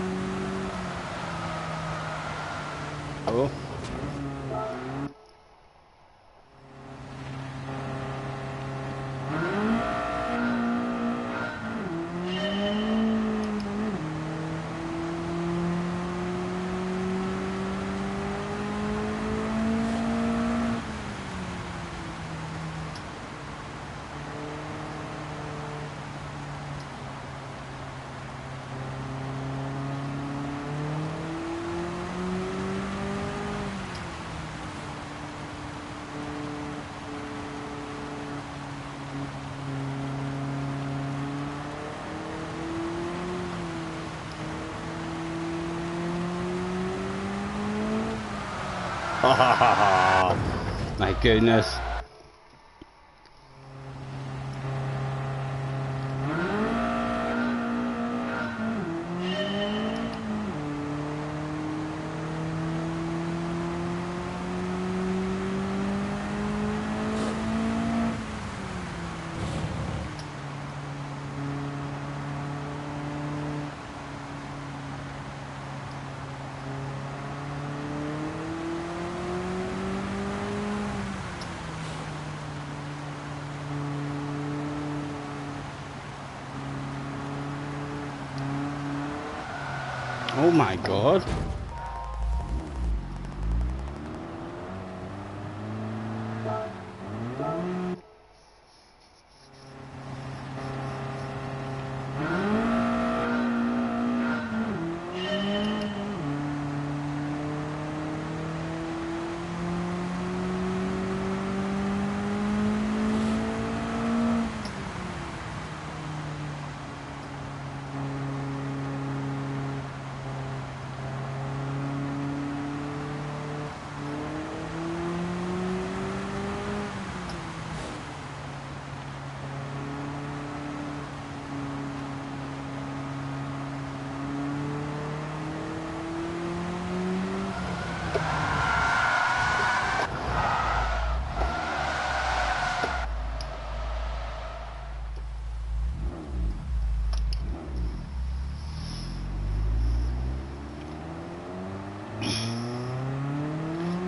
Oh. Ha ha ha ha! My goodness. Oh my god.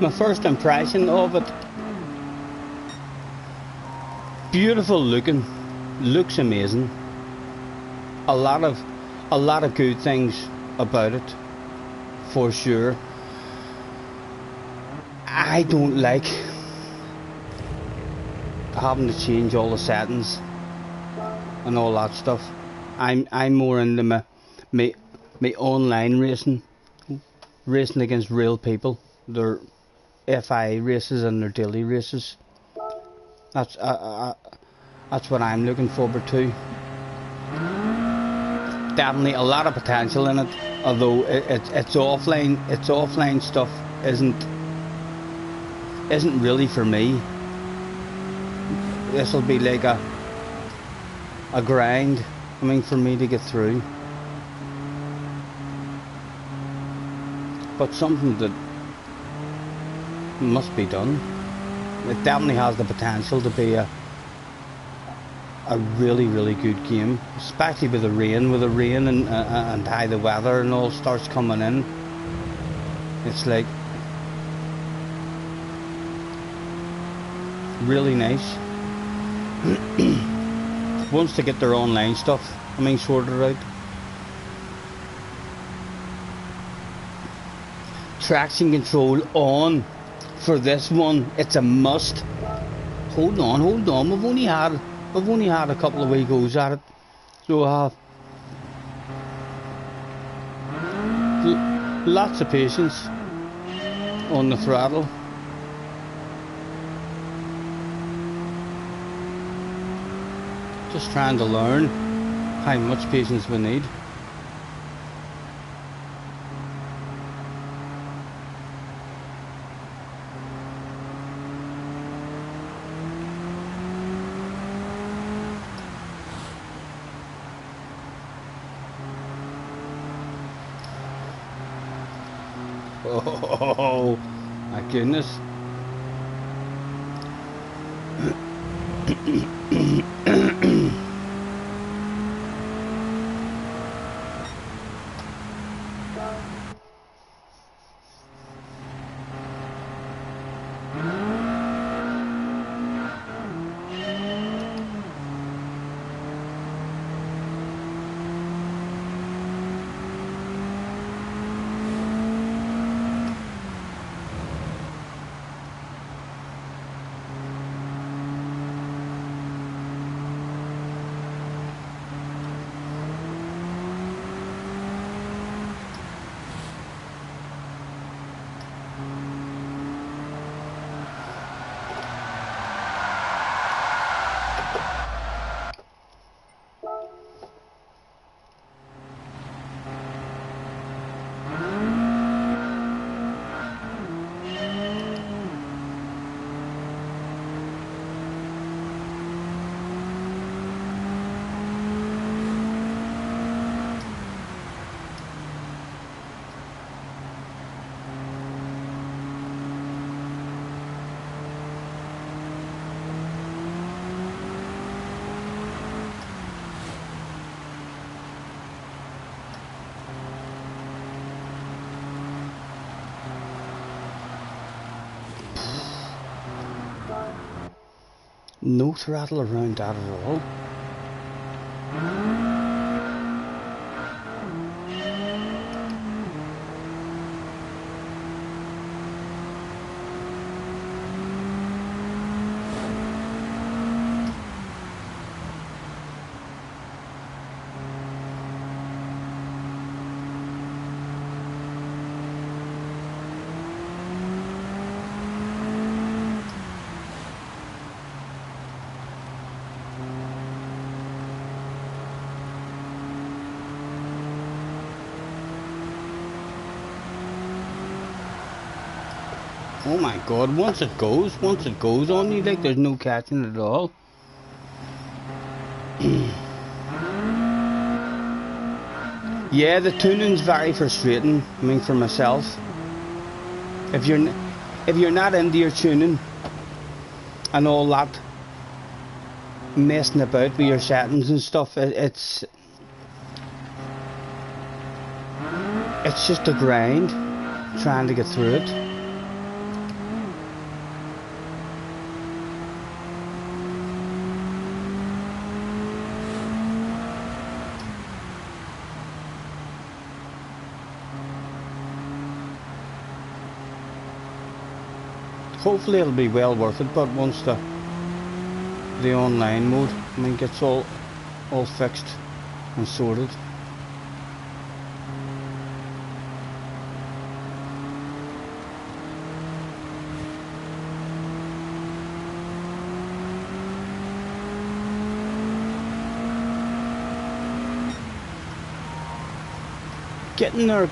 My first impression of it, beautiful looking, looks amazing. A lot of good things about it, for sure. I don't like having to change all the settings and all that stuff. I'm more into my online racing against real people. Their FI races and their daily races. That's what I'm looking forward to. Definitely a lot of potential in it, although it's offline. Its offline stuff isn't really for me. This will be like a grind, I mean, for me to get through. But something that must be done. It definitely has the potential to be a really, really good game, especially with the rain and how the weather and all starts coming in. It's like really nice. Once they get their online stuff, I mean, sorted out. Traction control on for this one, it's a must. Hold on, we've only had a couple of wee goes at it, so I have lots of patience on the throttle. Just trying to learn how much patience we need. Oh my goodness. No throttle around that at all. Oh my god, once it goes on you, like, there's no catching it at all. Yeah, the tuning's very frustrating, I mean, for myself. If you're not into your tuning and all that messing about with your settings and stuff, it's just a grind trying to get through it. hopefully it'll be well worth it, but once the online mode, I mean, gets all fixed and sorted. Getting there,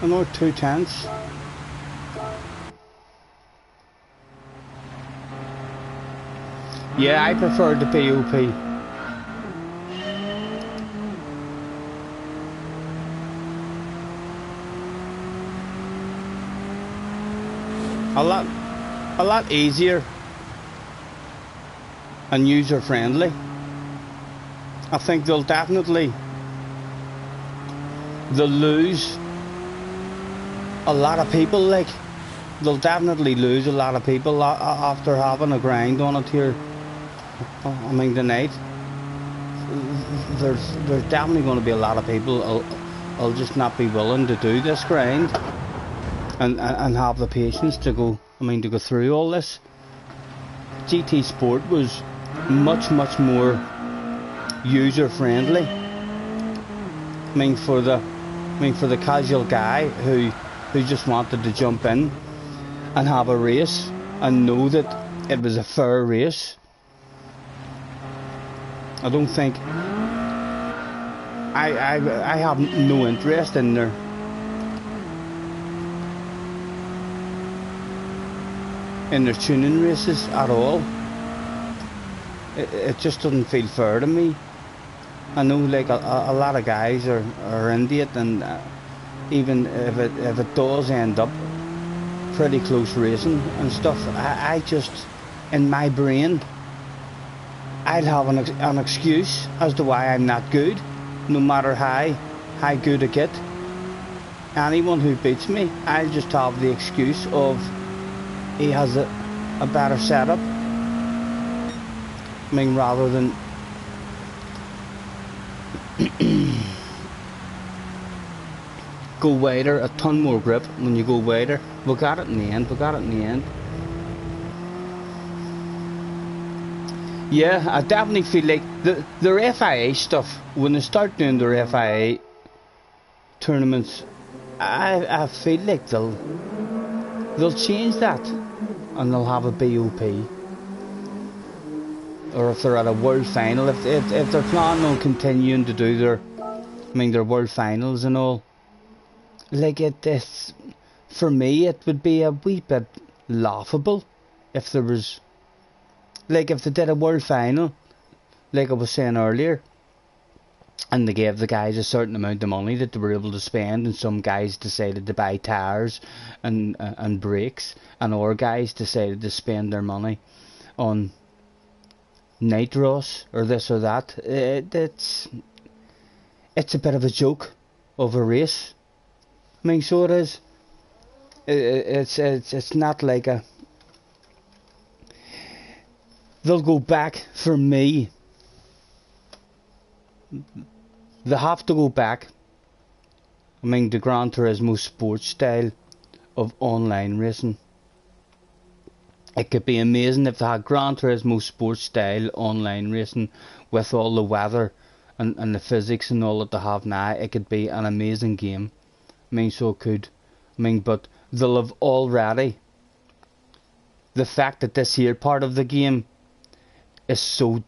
another 2 tenths. Yeah, I prefer the BOP. A lot easier and user friendly. I think they'll lose a lot of people. Like, they'll definitely lose a lot of people after having a grind on it here. I mean, tonight there's definitely going to be a lot of people will just not be willing to do this grind and have the patience to go. I mean, to go through all this. GT Sport was much more user friendly. I mean, for the casual guy who just wanted to jump in and have a race and know that it was a fair race. I don't think I have no interest in their tuning races at all. It just doesn't feel fair to me. I know, like, a lot of guys are into it, and even if it does end up pretty close racing and stuff, I just, in my brain, I'll have an excuse as to why I'm not good, no matter how good I get. Anyone who beats me, I'll just have the excuse of he has a better setup. I mean, rather than go wider, a ton more grip when you go wider. We got it in the end. Yeah, I definitely feel like their FIA stuff, when they start doing their FIA tournaments, I feel like they'll change that and they'll have a BOP. Or if they're at a world final, if they're planning on continuing to do their world finals and all, like, it's, for me, it would be a wee bit laughable if there was, like, if they did a world final, like I was saying earlier, and they gave the guys a certain amount of money that they were able to spend, and some guys decided to buy tyres and brakes, and other guys decided to spend their money on nitros or this or that. It's a bit of a joke of a race. I mean, so it is. It's not like a. They'll go back, for me. They have to go back. I mean, the Gran Turismo sports style of online racing. It could be amazing if they had Gran Turismo sports style online racing with all the weather and the physics and all that they have now. It could be an amazing game. I mean, so it could. I mean, but they'll have already. The fact that this here part of the game is so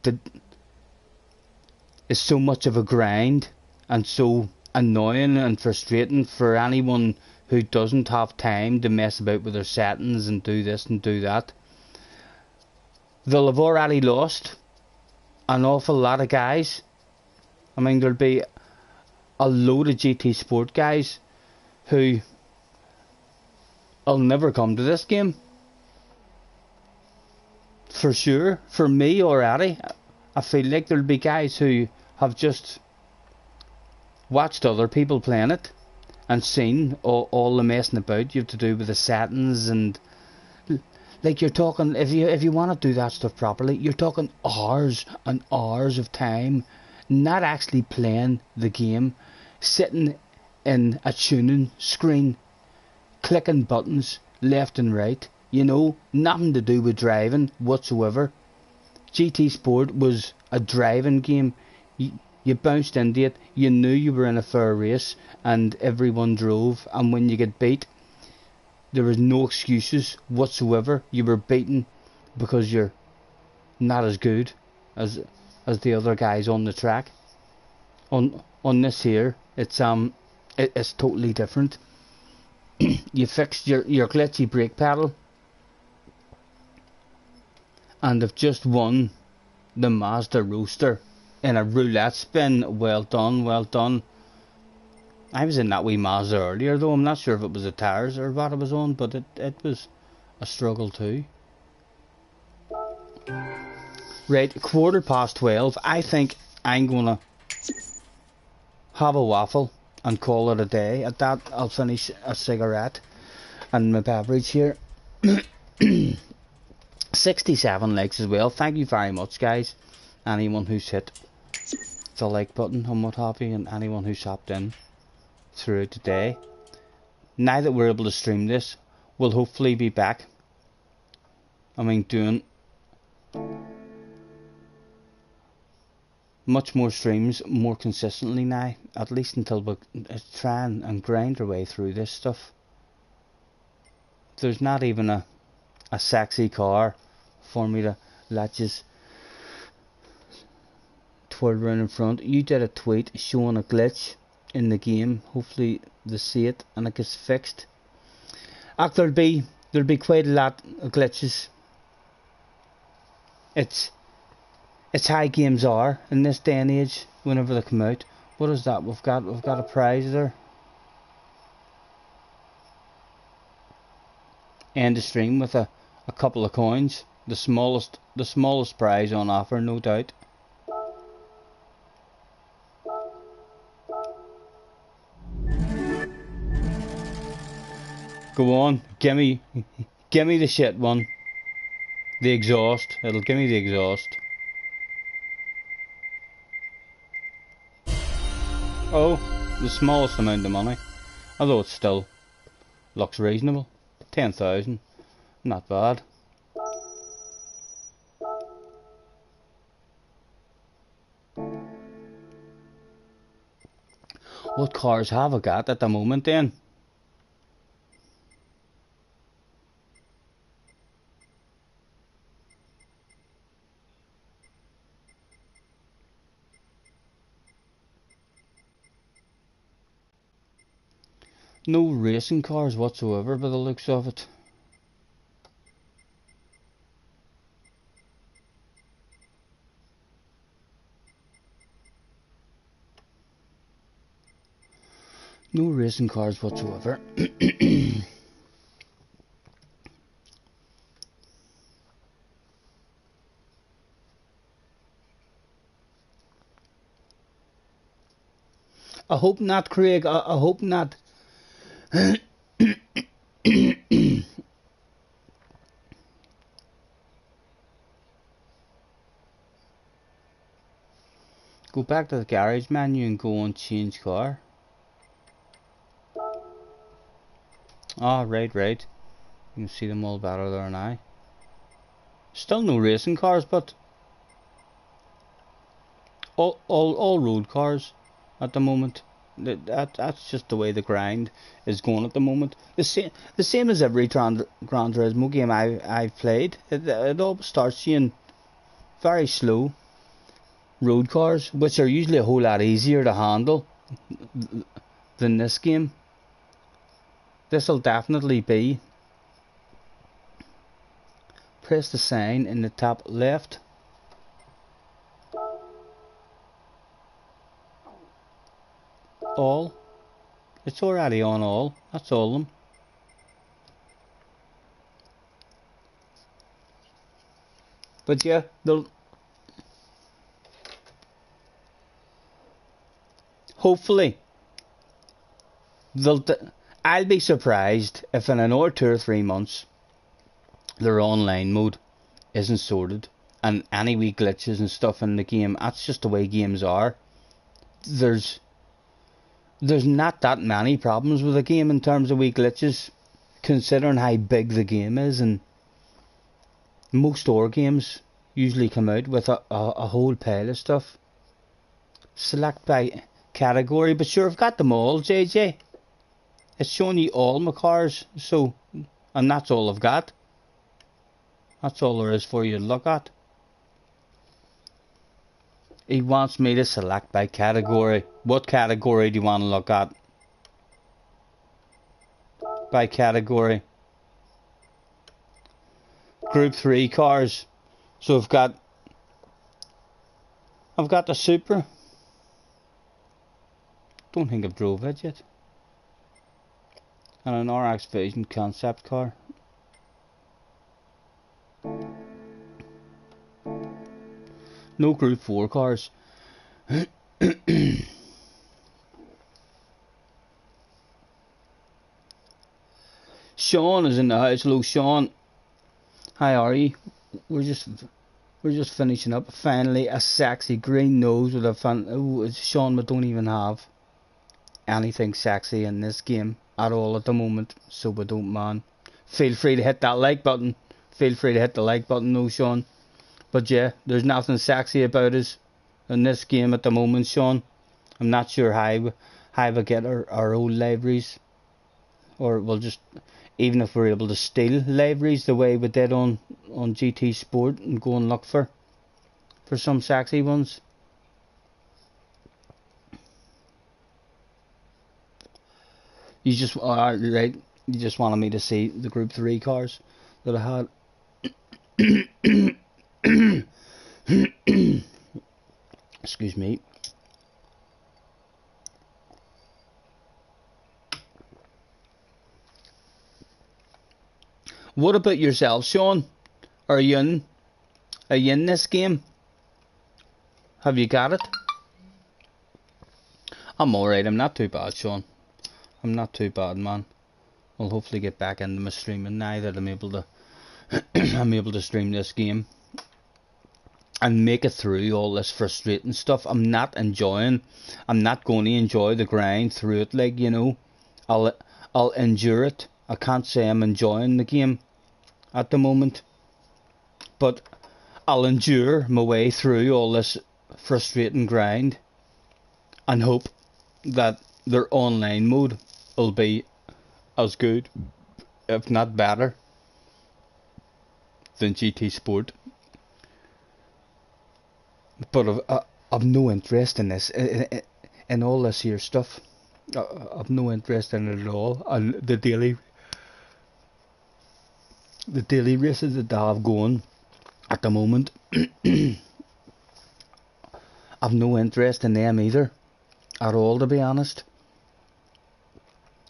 much of a grind and so annoying and frustrating for anyone who doesn't have time to mess about with their settings and do this and do that. They'll have already lost an awful lot of guys. I mean, there'll be a load of GT Sport guys who will never come to this game. For sure. For me already, I feel like there'll be guys who have just watched other people playing it and seen all the messing about you have to do with the settings, and like, you're talking, if you want to do that stuff properly, you're talking hours and hours of time not actually playing the game, sitting in a tuning screen clicking buttons left and right You know, nothing to do with driving whatsoever. GT Sport was a driving game. You bounced into it, you knew you were in a fair race, and everyone drove, and when you get beat, there was no excuses whatsoever. You were beaten because you're not as good as the other guys on the track. On this here, it's totally different. You fixed your glitchy brake pedal, and have just won the Mazda Roadster in a roulette spin. Well done, well done. I was in that wee Mazda earlier though. I'm not sure if it was the tires or what it was on, but it was a struggle too. Right, 12:15. I think I'm gonna have a waffle and call it a day. At that, I'll finish a cigarette and my beverage here. 67 likes as well. Thank you very much, guys. Anyone who's hit the like button and what have you, and anyone who's hopped in throughout the day. Now that we're able to stream this, we'll hopefully be back. I mean, doing much more streams more consistently now, at least until we try and grind our way through this stuff. There's not even a sexy car for me to let you twirl around in front. You did a tweet showing a glitch in the game. Hopefully they see it and it gets fixed. There'll be quite a lot of glitches. It's how games are in this day and age whenever they come out. What is that? We've got a prize there. End the stream with a couple of coins. The smallest prize on offer, no doubt. Go on, gimme the shit one. The exhaust. It'll give me the exhaust. Oh, the smallest amount of money. Although it still looks reasonable. 10,000. Not bad. What cars have I got at the moment then? No racing cars whatsoever by the looks of it. No racing cars whatsoever. I hope not, Craig. I hope not. Go back to the garage menu and go on change car. Ah, right. You can see them all better there now. Still no racing cars, but all road cars at the moment. That's just the way the grind is going at the moment. The same as every Gran Turismo game I've played. It all starts seeing very slow road cars, which are usually a whole lot easier to handle than this game. This'll definitely be. Press the sign in the top left. All. It's already on all. That's all of them. But yeah, hopefully I'll be surprised if in another 2 or 3 months their online mode isn't sorted and any wee glitches and stuff in the game. That's just the way games are. There's not that many problems with the game in terms of wee glitches considering how big the game is, and most store games usually come out with a whole pile of stuff. Select by category, but sure, I've got them all, JJ. It's showing you all my cars, so, and that's all I've got. That's all there is for you to look at. He wants me to select by category. What category do you want to look at? By category. Group 3 cars. So I've got the Supra. Don't think I've drove it yet. And an RX Vision concept car. No Group 4 cars. Sean is in the house. Hello, Sean. How are you? We're just finishing up. Finally, a sexy green nose with a fun. Oh, Sean, we don't even have anything sexy in this game at all at the moment, so we don't mind. Feel free to hit that like button. Feel free to hit the like button, no, Sean. But yeah, there's nothing sexy about us in this game at the moment, Sean. I'm not sure how we get our old liveries, or we'll just, even if we're able to steal liveries the way we did on GT Sport and go and look for some sexy ones. You just right? You just wanted me to see the Group 3 cars that I had. Excuse me. What about yourself, Sean? Are you in this game? Have you got it? I'm alright. I'm not too bad, Sean. I'm not too bad, man. I'll hopefully get back into my streaming now that I'm able to I'm able to stream this game and make it through all this frustrating stuff. I'm not going to enjoy the grind through it, like, you know. I'll endure it. I can't say I'm enjoying the game at the moment, but I'll endure my way through all this frustrating grind and hope that their online mode will be as good, if not better, than GT Sport. But I've no interest in this, in all this here stuff. I've no interest in it at all. And the daily races that they have going at the moment, I've no interest in them either, at all, to be honest.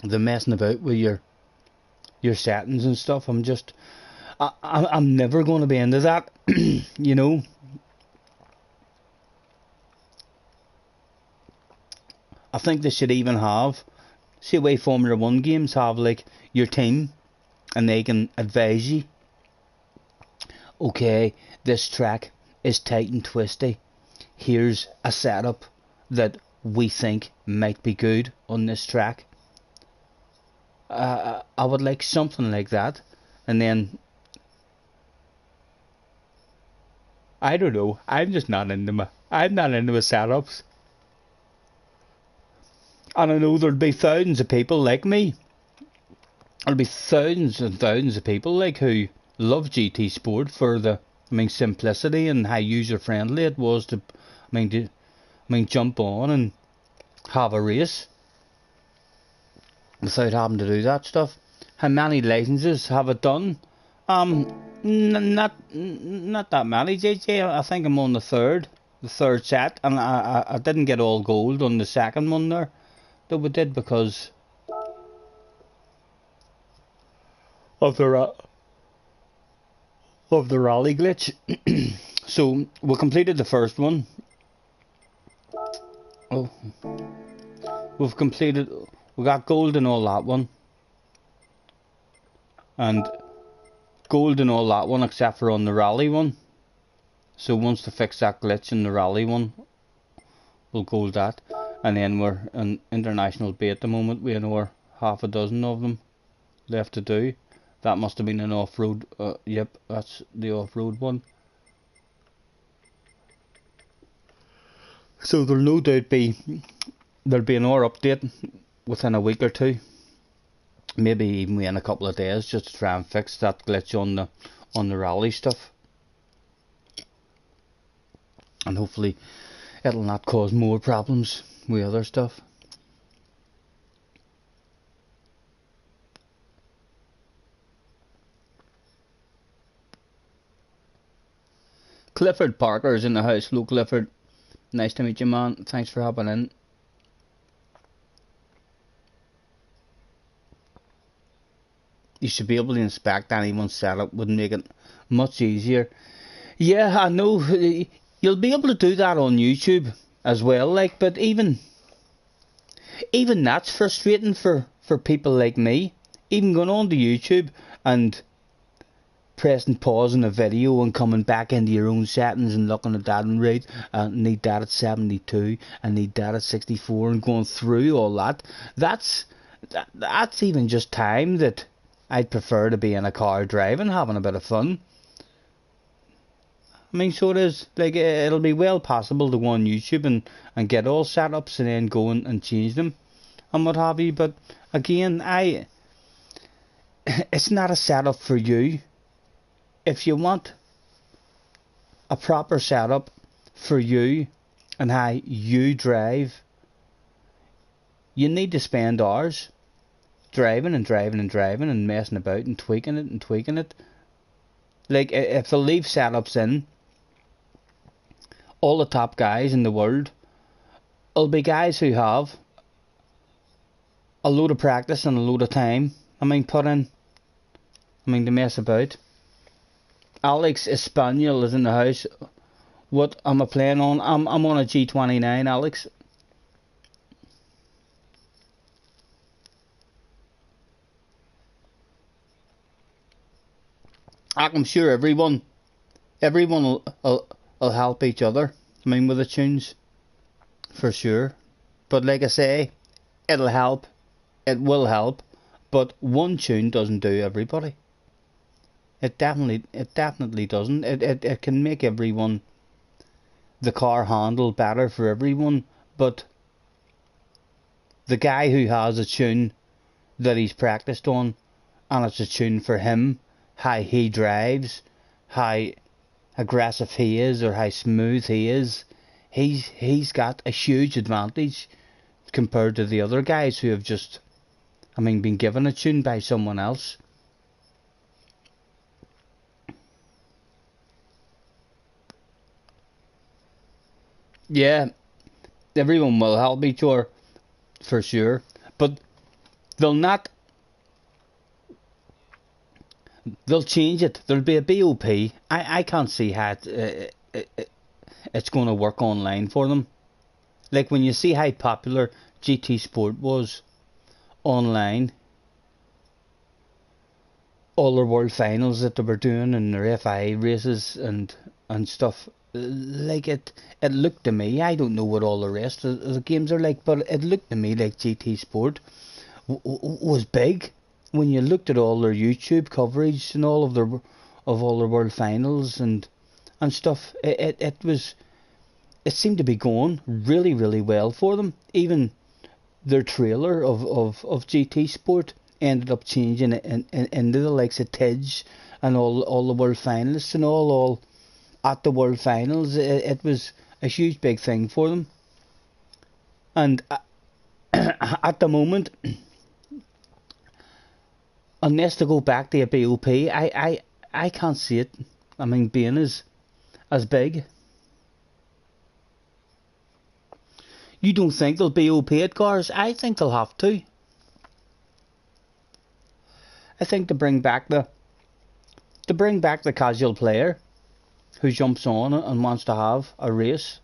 The messing about with your settings and stuff, I'm never going to be into that. You know, I think they should even have, see, way Formula 1 games have like your team, and they can advise you, okay, this track is tight and twisty, here's a setup that we think might be good on this track. I would like something like that. And then, I don't know, I'm not into my setups. And I know there'll be thousands of people like me. There'll be thousands and thousands of people like who love GT Sport for the simplicity and how user friendly it was to jump on and have a race without having to do that stuff. How many licenses have it done? Not that many, JJ. I think I'm on the third set, and I didn't get all gold on the second one there that we did because of the rally glitch. So we completed the first one. Oh, we got gold in all that one, and gold in all that one except for on the rally one. So once they fix that glitch in the rally one, we'll gold that. And then we're in international B at the moment. We know half a dozen of them. left to do. That must have been an off-road. Yep, that's the off-road one. So there'll no doubt there'll be another update within a week or two, maybe even within a couple of days, just to try and fix that glitch on the rally stuff, and hopefully it'll not cause more problems with other stuff. Clifford Parker is in the house. Hello, Clifford. Nice to meet you, man. Thanks for hopping in. You should be able to inspect anyone's setup. Would make it much easier. Yeah, I know. You'll be able to do that on YouTube as well. Like, but even that's frustrating for people like me. Even going on to YouTube and pressing pause on a video and coming back into your own settings and looking at that and right, need that at 72 and need that at 64 and going through all that. That's even just time that I'd prefer to be in a car driving, having a bit of fun. I mean, so it is. Like, it'll be well possible to go on YouTube and get all setups and then go and change them and what have you. But again, it's not a setup for you. If you want a proper setup for you and how you drive, you need to spend hours driving and messing about and tweaking it. Like, if they leave setups in, all the top guys in the world will be guys who have a load of practice and a load of time. To mess about. Alex Espanol is in the house. What am I playing on? I'm on a G29, Alex. I'm sure everyone will help each other. With the tunes, for sure. But like I say, it'll help. It will help. But one tune doesn't do everybody. It definitely doesn't. It can make the car handle better for everyone, but the guy who has a tune that he's practiced on, and it's a tune for him, how he drives, how aggressive he is, or how smooth he is, he's got a huge advantage compared to the other guys who have just, been given a tune by someone else. Yeah, everyone will help each other, for sure, but they'll change it. There'll be a BOP. I can't see how it's going to work online for them. Like, when you see how popular GT Sport was online, all their world finals that they were doing and their FIA races and stuff, like, it looked to me, I don't know what all the rest of the games are like, but it looked to me like GT Sport was big. When you looked at all their YouTube coverage and all their world finals and stuff, it seemed to be going really, really well for them. Even their trailer of GT Sport ended up changing it into the likes of Tidge and all the world finalists and all at the world finals. It was a huge big thing for them. And at the moment, unless they go back to a BOP, I can't see it. Being as big. You don't think they'll BOP at cars? I think they'll have to. I think to bring back the casual player who jumps on and wants to have a race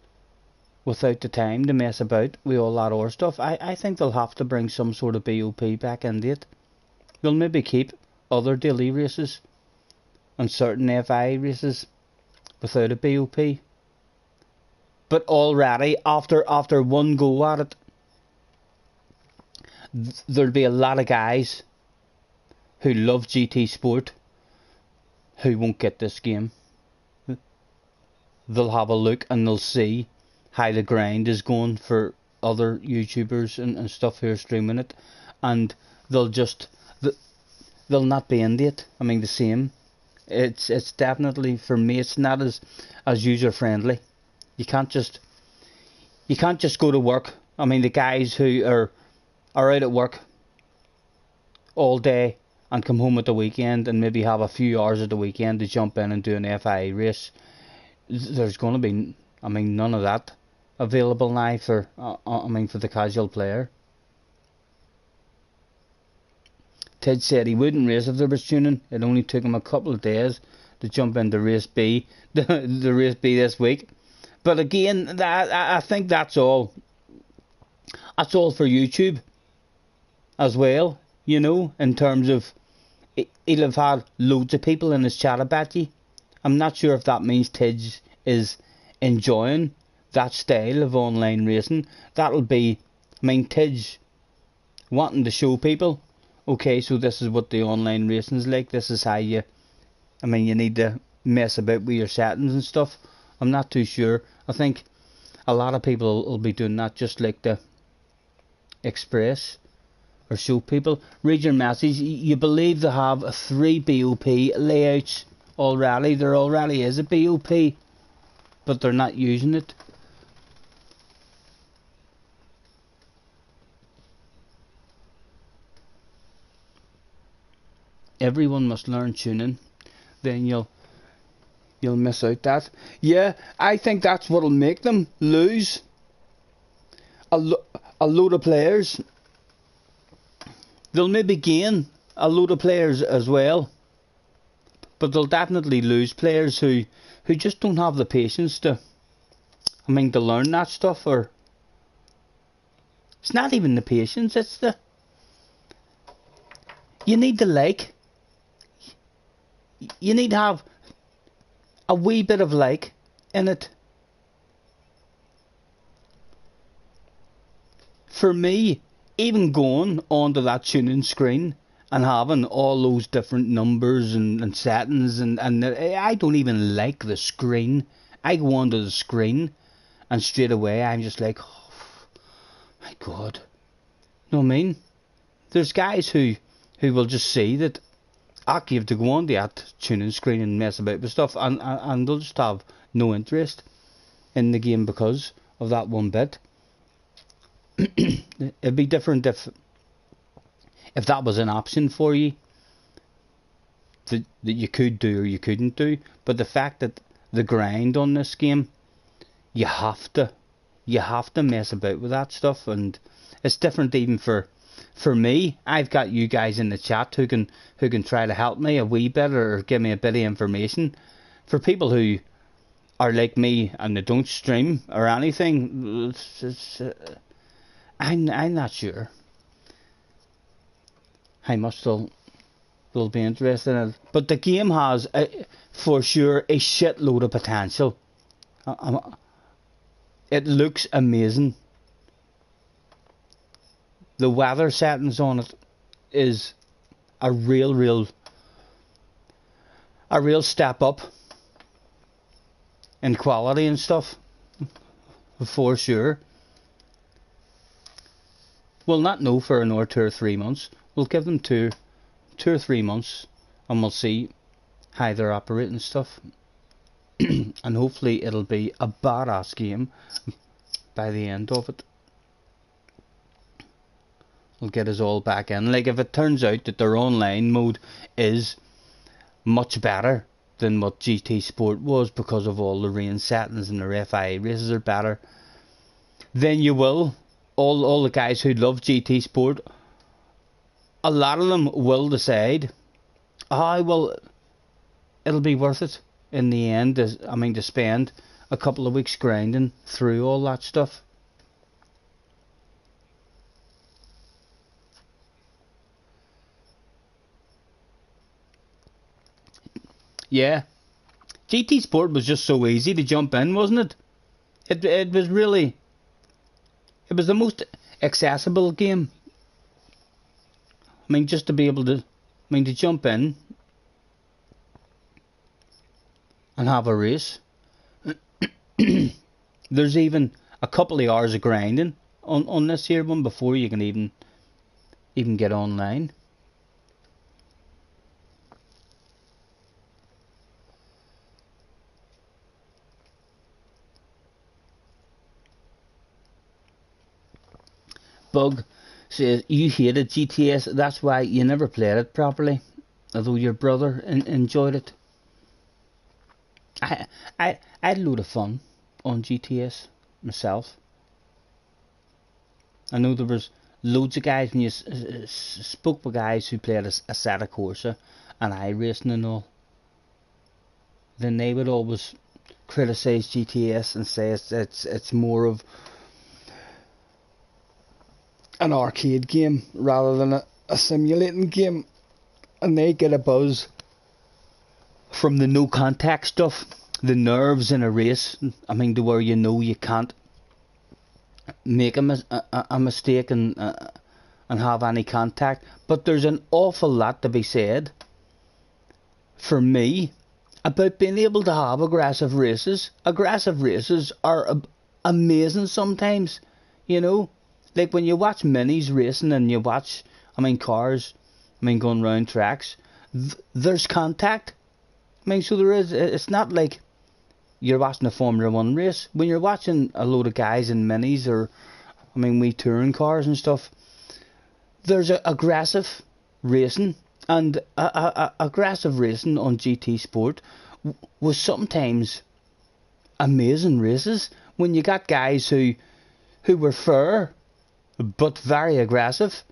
without the time to mess about with all that other stuff. I think they'll have to bring some sort of BOP back into it. They'll maybe keep other daily races and certain FI races without a BOP. But already, after one go at it, there'll be a lot of guys who love GT Sport who won't get this game. They'll have a look and they'll see how the grind is going for other YouTubers and stuff who are streaming it, and they'll not be into it. I mean, the same. It's definitely, for me, it's not as user friendly. You can't just go to work. I mean, the guys who are out at work all day and come home at the weekend and maybe have a few hours at the weekend to jump in and do an FIA race. There's going to be, I mean, none of that available now for for the casual player. Ted said he wouldn't race if there was tuning. It only took him a couple of days to jump into race B, the race B this week. But again, I think that's all. That's all for YouTube as well, you know, in terms of he'll have had loads of people in his chat about you. I'm not sure if that means Tidge is enjoying that style of online racing. That'll be, I mean, Tidge wanting to show people, okay, so this is what the online racing's like. This is how you need to mess about with your settings and stuff. I'm not too sure. I think a lot of people will be doing that just like to express or show people. Read your message. You believe they have 3 BOP layouts already. There already is a BOP, but they're not using it. Everyone must learn tuning, then you'll miss out that. Yeah, I think that's what'll make them lose a load of players. They'll maybe gain a load of players as well, but they'll definitely lose players who just don't have the patience to learn that stuff. Or it's not even the patience, it's you need to you need to have a wee bit of in it. For me, even going onto that tuning screen and having all those different numbers and settings and I don't even like the screen. I go onto the screen and straight away I'm just like, oh my god. You know what I mean? There's guys who will just see that I have to go on that tuning screen and mess about with stuff, and they'll just have no interest in the game because of that one bit. It'd be different if that was an option for you that you could do or you couldn't do. But the fact that the grind on this game, you have to mess about with that stuff, and it's different even for me. I've got you guys in the chat who can try to help me a wee bit or give me a bit of information. For people who are like me and they don't stream or anything, I'm not sure how much they'll be interested in it. But the game has for sure a shitload of potential. It looks amazing. The weather settings on it is a real step up in quality and stuff, for sure. We'll not know for another 2 or 3 months. We'll give them two or 3 months and we'll see how they're operating stuff. And hopefully it'll be a badass game by the end of it. Will get us all back in. Like, if it turns out that their online mode is much better than what GT Sport was because of all the rain settings and their FIA races are better, then you will, all the guys who love GT Sport, a lot of them will decide, well, it'll be worth it in the end, to spend a couple of weeks grinding through all that stuff. Yeah, GT Sport was just so easy to jump in, wasn't it? It was really, it was the most accessible game. Just to be able to, mean, to jump in and have a race. There's even a couple of hours of grinding on this here one before you can even get online. Bug says you hated GTS, that's why you never played it properly, although your brother enjoyed it. I had a load of fun on GTS myself. I know there was loads of guys, when you spoke with guys who played a set of Corsa and iRacing and all, then they would always criticise GTS and say it's more of an arcade game rather than a simulating game, and they get a buzz from the no contact stuff, the nerves in a race. I mean, to where you can't make a mistake and have any contact. But there's an awful lot to be said for me about being able to have aggressive races. Aggressive races are amazing sometimes, you know. Like when you watch minis racing and you watch, cars, going round tracks, there's contact. So there is, it's not like you're watching a Formula 1 race. When you're watching a load of guys in minis or, we touring cars and stuff, there's aggressive racing. And aggressive racing on GT Sport was sometimes amazing races. When you got guys who were fair, but very aggressive.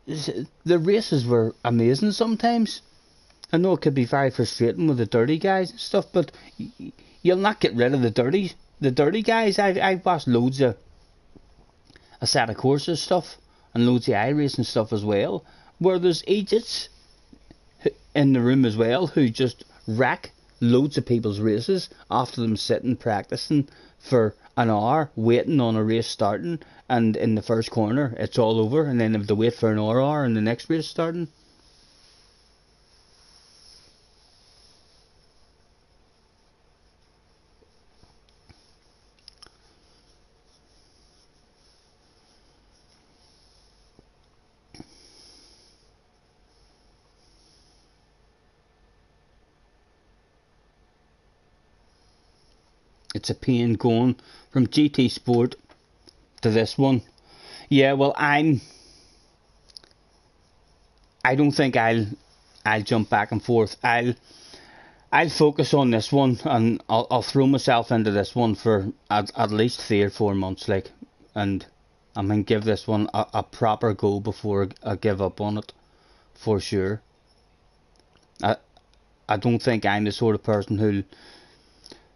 The races were amazing sometimes. I know it could be very frustrating with the dirty guys and stuff, but you'll not get rid of the dirty guys. I've watched loads of a set of courses stuff and loads of iRacing stuff as well, where there's idiots in the room as well who just wreck loads of people's races after them sitting practicing for an hour waiting on a race starting, and in the first corner it's all over, and then they have to wait for an hour and the next race starting. It's a pain going from GT Sport to this one. Yeah, well, I don't think I'll jump back and forth. I'll focus on this one, and I'll throw myself into this one for at least 3 or 4 months, and give this one a proper go before I give up on it, for sure. I don't think I'm the sort of person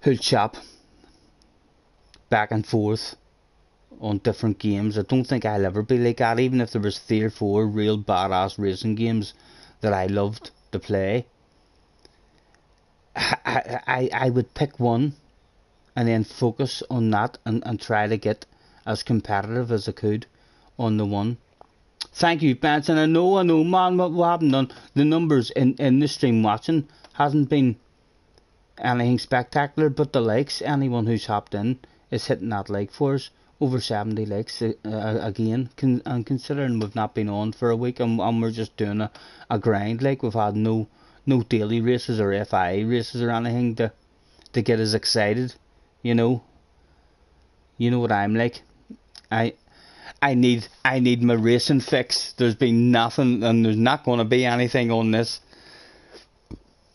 who'll chop back and forth on different games. I don't think I'll ever be like that, even if there was 3 or 4 real badass racing games that I loved to play. I would pick one and then focus on that and try to get as competitive as I could on the one. Thank you, Benson. I know, man, what we haven't done. The numbers in the stream watching hasn't been anything spectacular, but the likes, anyone who's hopped in is hitting that like for us. Over 70 likes again, and considering we've not been on for a week and we're just doing a grind, we've had no daily races or FIA races or anything to get us excited, you know what I'm like. I need my racing fix. There's been nothing, and there's not going to be anything on this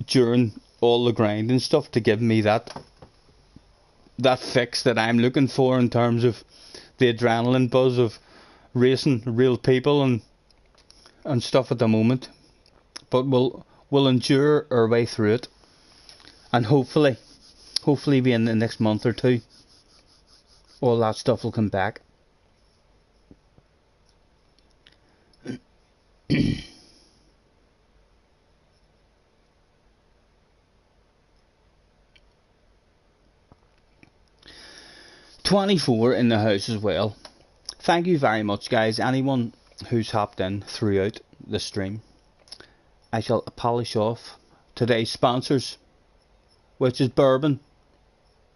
during all the grinding stuff to give me that fix that I'm looking for in terms of the adrenaline buzz of racing real people and stuff at the moment. But we'll endure our way through it, and hopefully be in the next month or two, all that stuff will come back. $24 in the house as well. Thank you very much, guys. Anyone who's hopped in throughout the stream, I shall polish off today's sponsors, which is bourbon,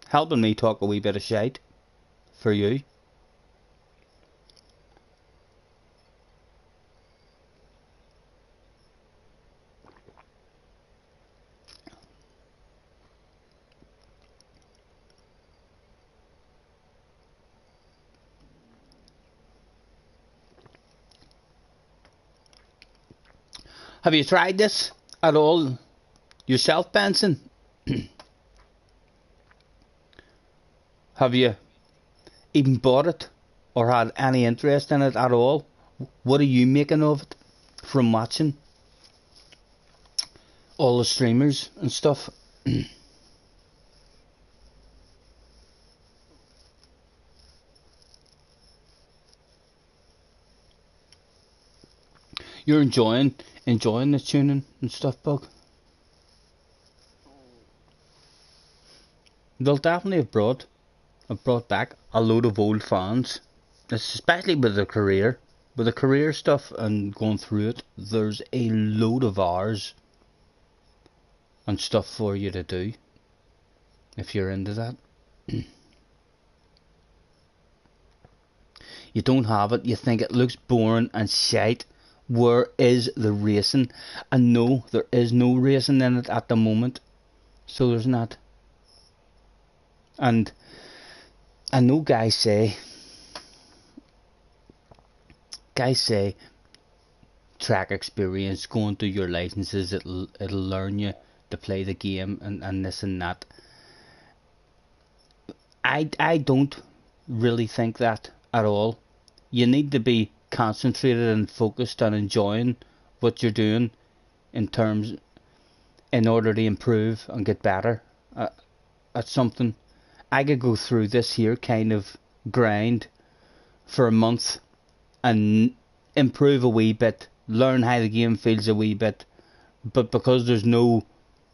helping me talk a wee bit of shite for you. Have you tried this at all yourself, Benson? Have you even bought it or had any interest in it at all? What are you making of it from watching all the streamers and stuff? You're enjoying the tuning and stuff, Bug? They'll definitely have brought back a load of old fans, especially with the career stuff and going through it. There's a load of hours and stuff for you to do if you're into that. You don't have it, you think it looks boring and shite. Where is the racing? And no, there is no racing in it at the moment, so there's not. And I know guys say track experience, going through your licenses, it'll learn you to play the game and this and that. I don't really think that at all. You need to be concentrated and focused on enjoying what you're doing in order to improve and get better at something. I could go through this here kind of grind for a month and improve a wee bit, learn how the game feels a wee bit, but because there's no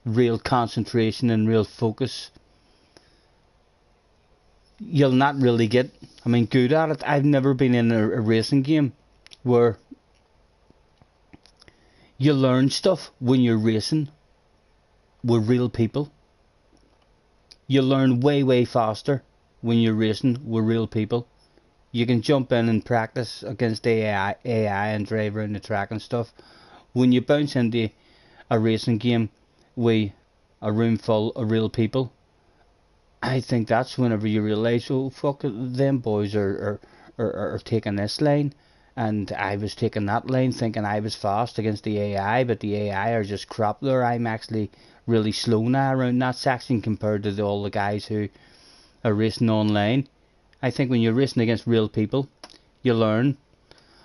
real concentration and real focus, you'll not really get, good at it. I've never been in a racing game where you learn stuff when you're racing with real people. You learn way faster when you're racing with real people. You can jump in and practice against AI and drive around the track and stuff. When you bounce into a racing game with a room full of real people, I think that's whenever you realise, oh fuck, them boys are taking this lane, and I was taking that lane thinking I was fast against the AI, but the AI are just crap there. I'm actually really slow now around that section compared to all the guys who are racing online. I think when you're racing against real people, you learn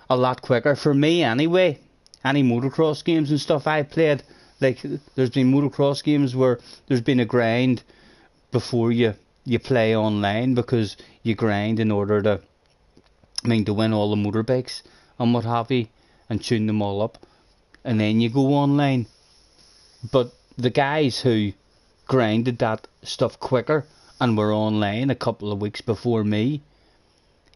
a lot quicker. For me anyway, any motocross games and stuff I played, like there's been motocross games where there's been a grind before you play online, because you grind in order to win all the motorbikes and what have you and tune them all up, and then you go online. But the guys who grinded that stuff quicker and were online a couple of weeks before me,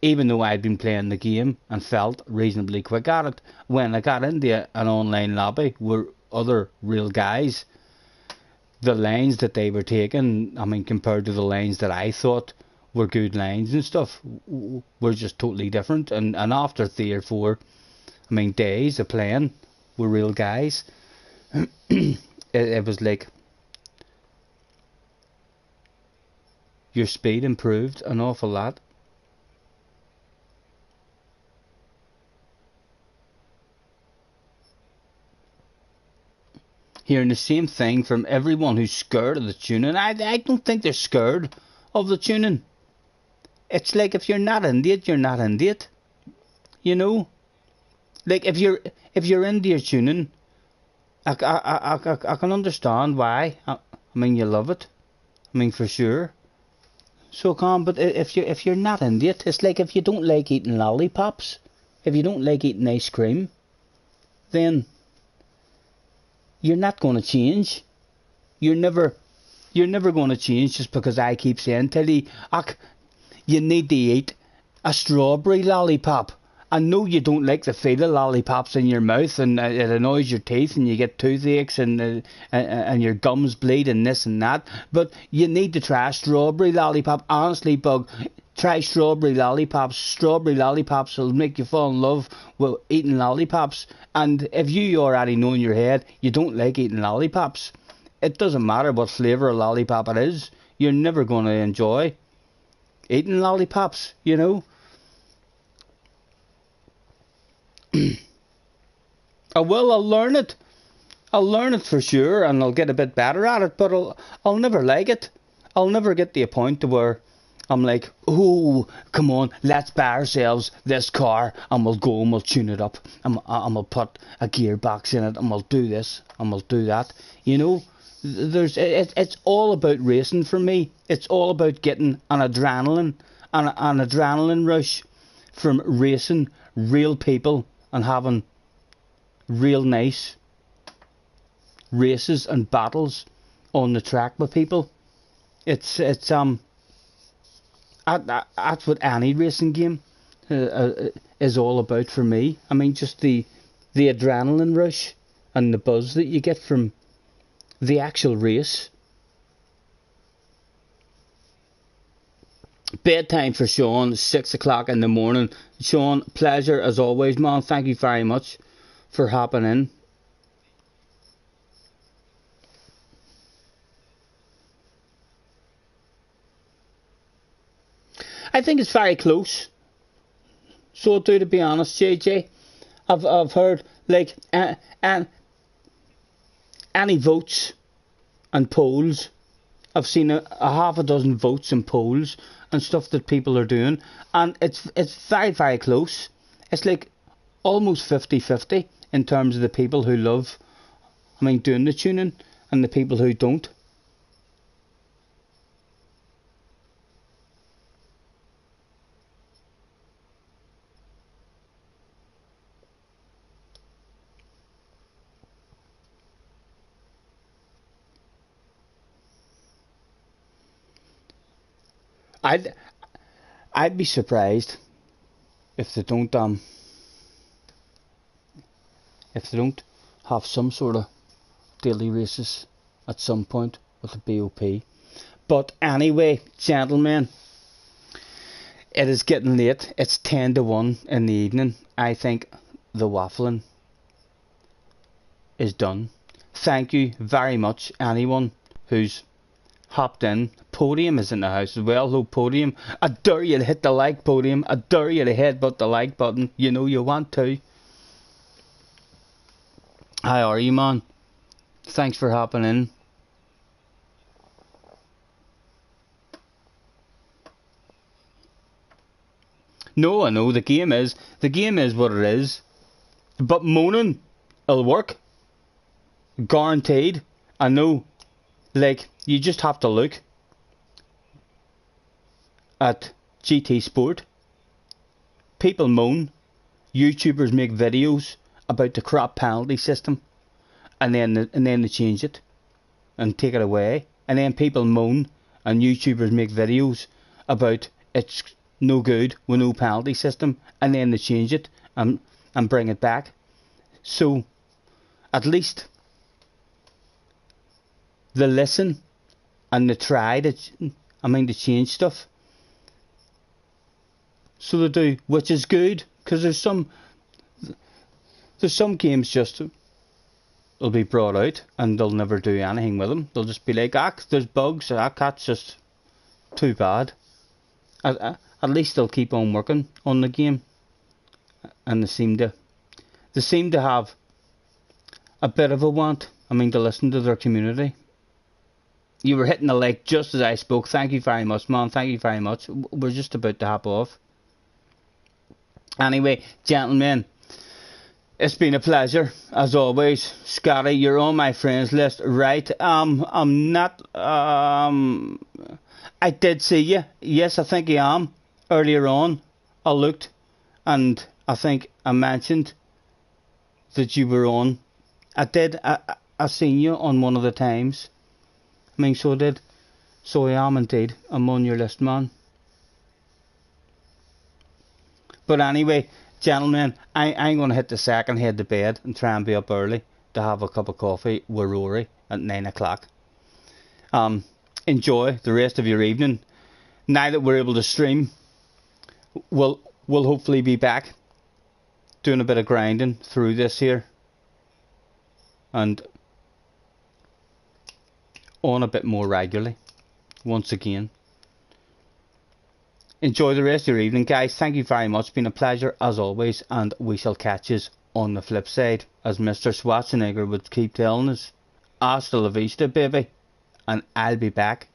even though I'd been playing the game and felt reasonably quick at it, when I got into an online lobby with other real guys, the lines that they were taking, compared to the lines that I thought were good lines and stuff, were just totally different. And after 3 or 4, days of playing with real guys, it was like your speed improved an awful lot. Hearing the same thing from everyone who's scared of the tuning. I don't think they're scared of the tuning. It's like, if you're not into it, you're not into it. You know? Like, if you're into your tuning, I can understand why. You love it. For sure. So calm, but if you're not into it, it's like if you don't like eating lollipops, if you don't like eating ice cream, then you're not going to change. You're never going to change just because I keep saying to you, you need to eat a strawberry lollipop, I know you don't like the feel of lollipops in your mouth, and it annoys your teeth, and you get toothaches, and your gums bleed, and this and that. But you need to try a strawberry lollipop. Honestly, Bug, try strawberry lollipops. Strawberry lollipops will make you fall in love with eating lollipops. And if you already know in your head you don't like eating lollipops, it doesn't matter what flavour of lollipop it is. You're never going to enjoy eating lollipops, you know. I'll learn it. I'll learn it for sure, and I'll get a bit better at it, but I'll never like it. I'll never get to a point to where I'm like, oh, come on, let's buy ourselves this car, and we'll go and we'll tune it up, and we'll put a gearbox in it, and we'll do this, and we'll do that. You know, it's all about racing for me. It's all about getting an adrenaline rush from racing real people and having real nice races and battles on the track with people. It's that's what any racing game is all about for me. I mean, just the adrenaline rush and the buzz that you get from the actual race. Bedtime for Sean, 6 o'clock in the morning. Sean, pleasure as always, man. Thank you very much for hopping in. I think it's very close. So do, to be honest, JJ. I've heard like any votes and polls. I've seen a half a dozen votes and polls and stuff that people are doing, and it's very, very close. It's like almost 50-50 in terms of the people who love, I mean, doing the tuning, and the people who don't. I'd be surprised if they don't have some sort of daily races at some point with the BOP. But anyway, gentlemen, it is getting late. It's 10 to 1 in the evening. I think the waffling is done. Thank you very much, anyone who's hopped in. Podium is in the house as well. Hello, Podium. I dare you to hit the like, Podium. I dare you to headbutt the like button. You know you want to. How are you, man? Thanks for hopping in. No, I know the game is what it is. But moaning will work. Guaranteed. I know. Like, you just have to look at GT Sport. People moan. YouTubers make videos about the crap penalty system, and then they change it and take it away. And then people moan, and YouTubers make videos about it's no good with no penalty system, and then they change it and bring it back. So at least they listen and they try to change stuff. So they do, which is good, because there's some games just will be brought out and they'll never do anything with them. They'll just be like, there's bugs, that's just too bad. At least they'll keep on working on the game, and they seem to have a bit of a want, to listen to their community. You were hitting the like just as I spoke. Thank you very much, man. Thank you very much. We're just about to hop off. Anyway, gentlemen, it's been a pleasure as always. Scotty, you're on my friends list, right? I'm not. I did see you. Yes, I think I am. Earlier on, I looked, and I think I mentioned that you were on. I did. I seen you on one of the times. So I did. So I am indeed. I'm on your list, man. But anyway, Gentlemen, I'm going to hit the sack and head to bed and try and be up early to have a cup of coffee with Rory at 9 o'clock. Enjoy the rest of your evening. Now that we're able to stream, we'll hopefully be back doing a bit of grinding through this here and on a bit more regularly once again. Enjoy the rest of your evening, guys. Thank you very much. It's been a pleasure as always, and we shall catch us on the flip side, as Mr. Schwarzenegger would keep telling us. Hasta la vista, baby, and I'll be back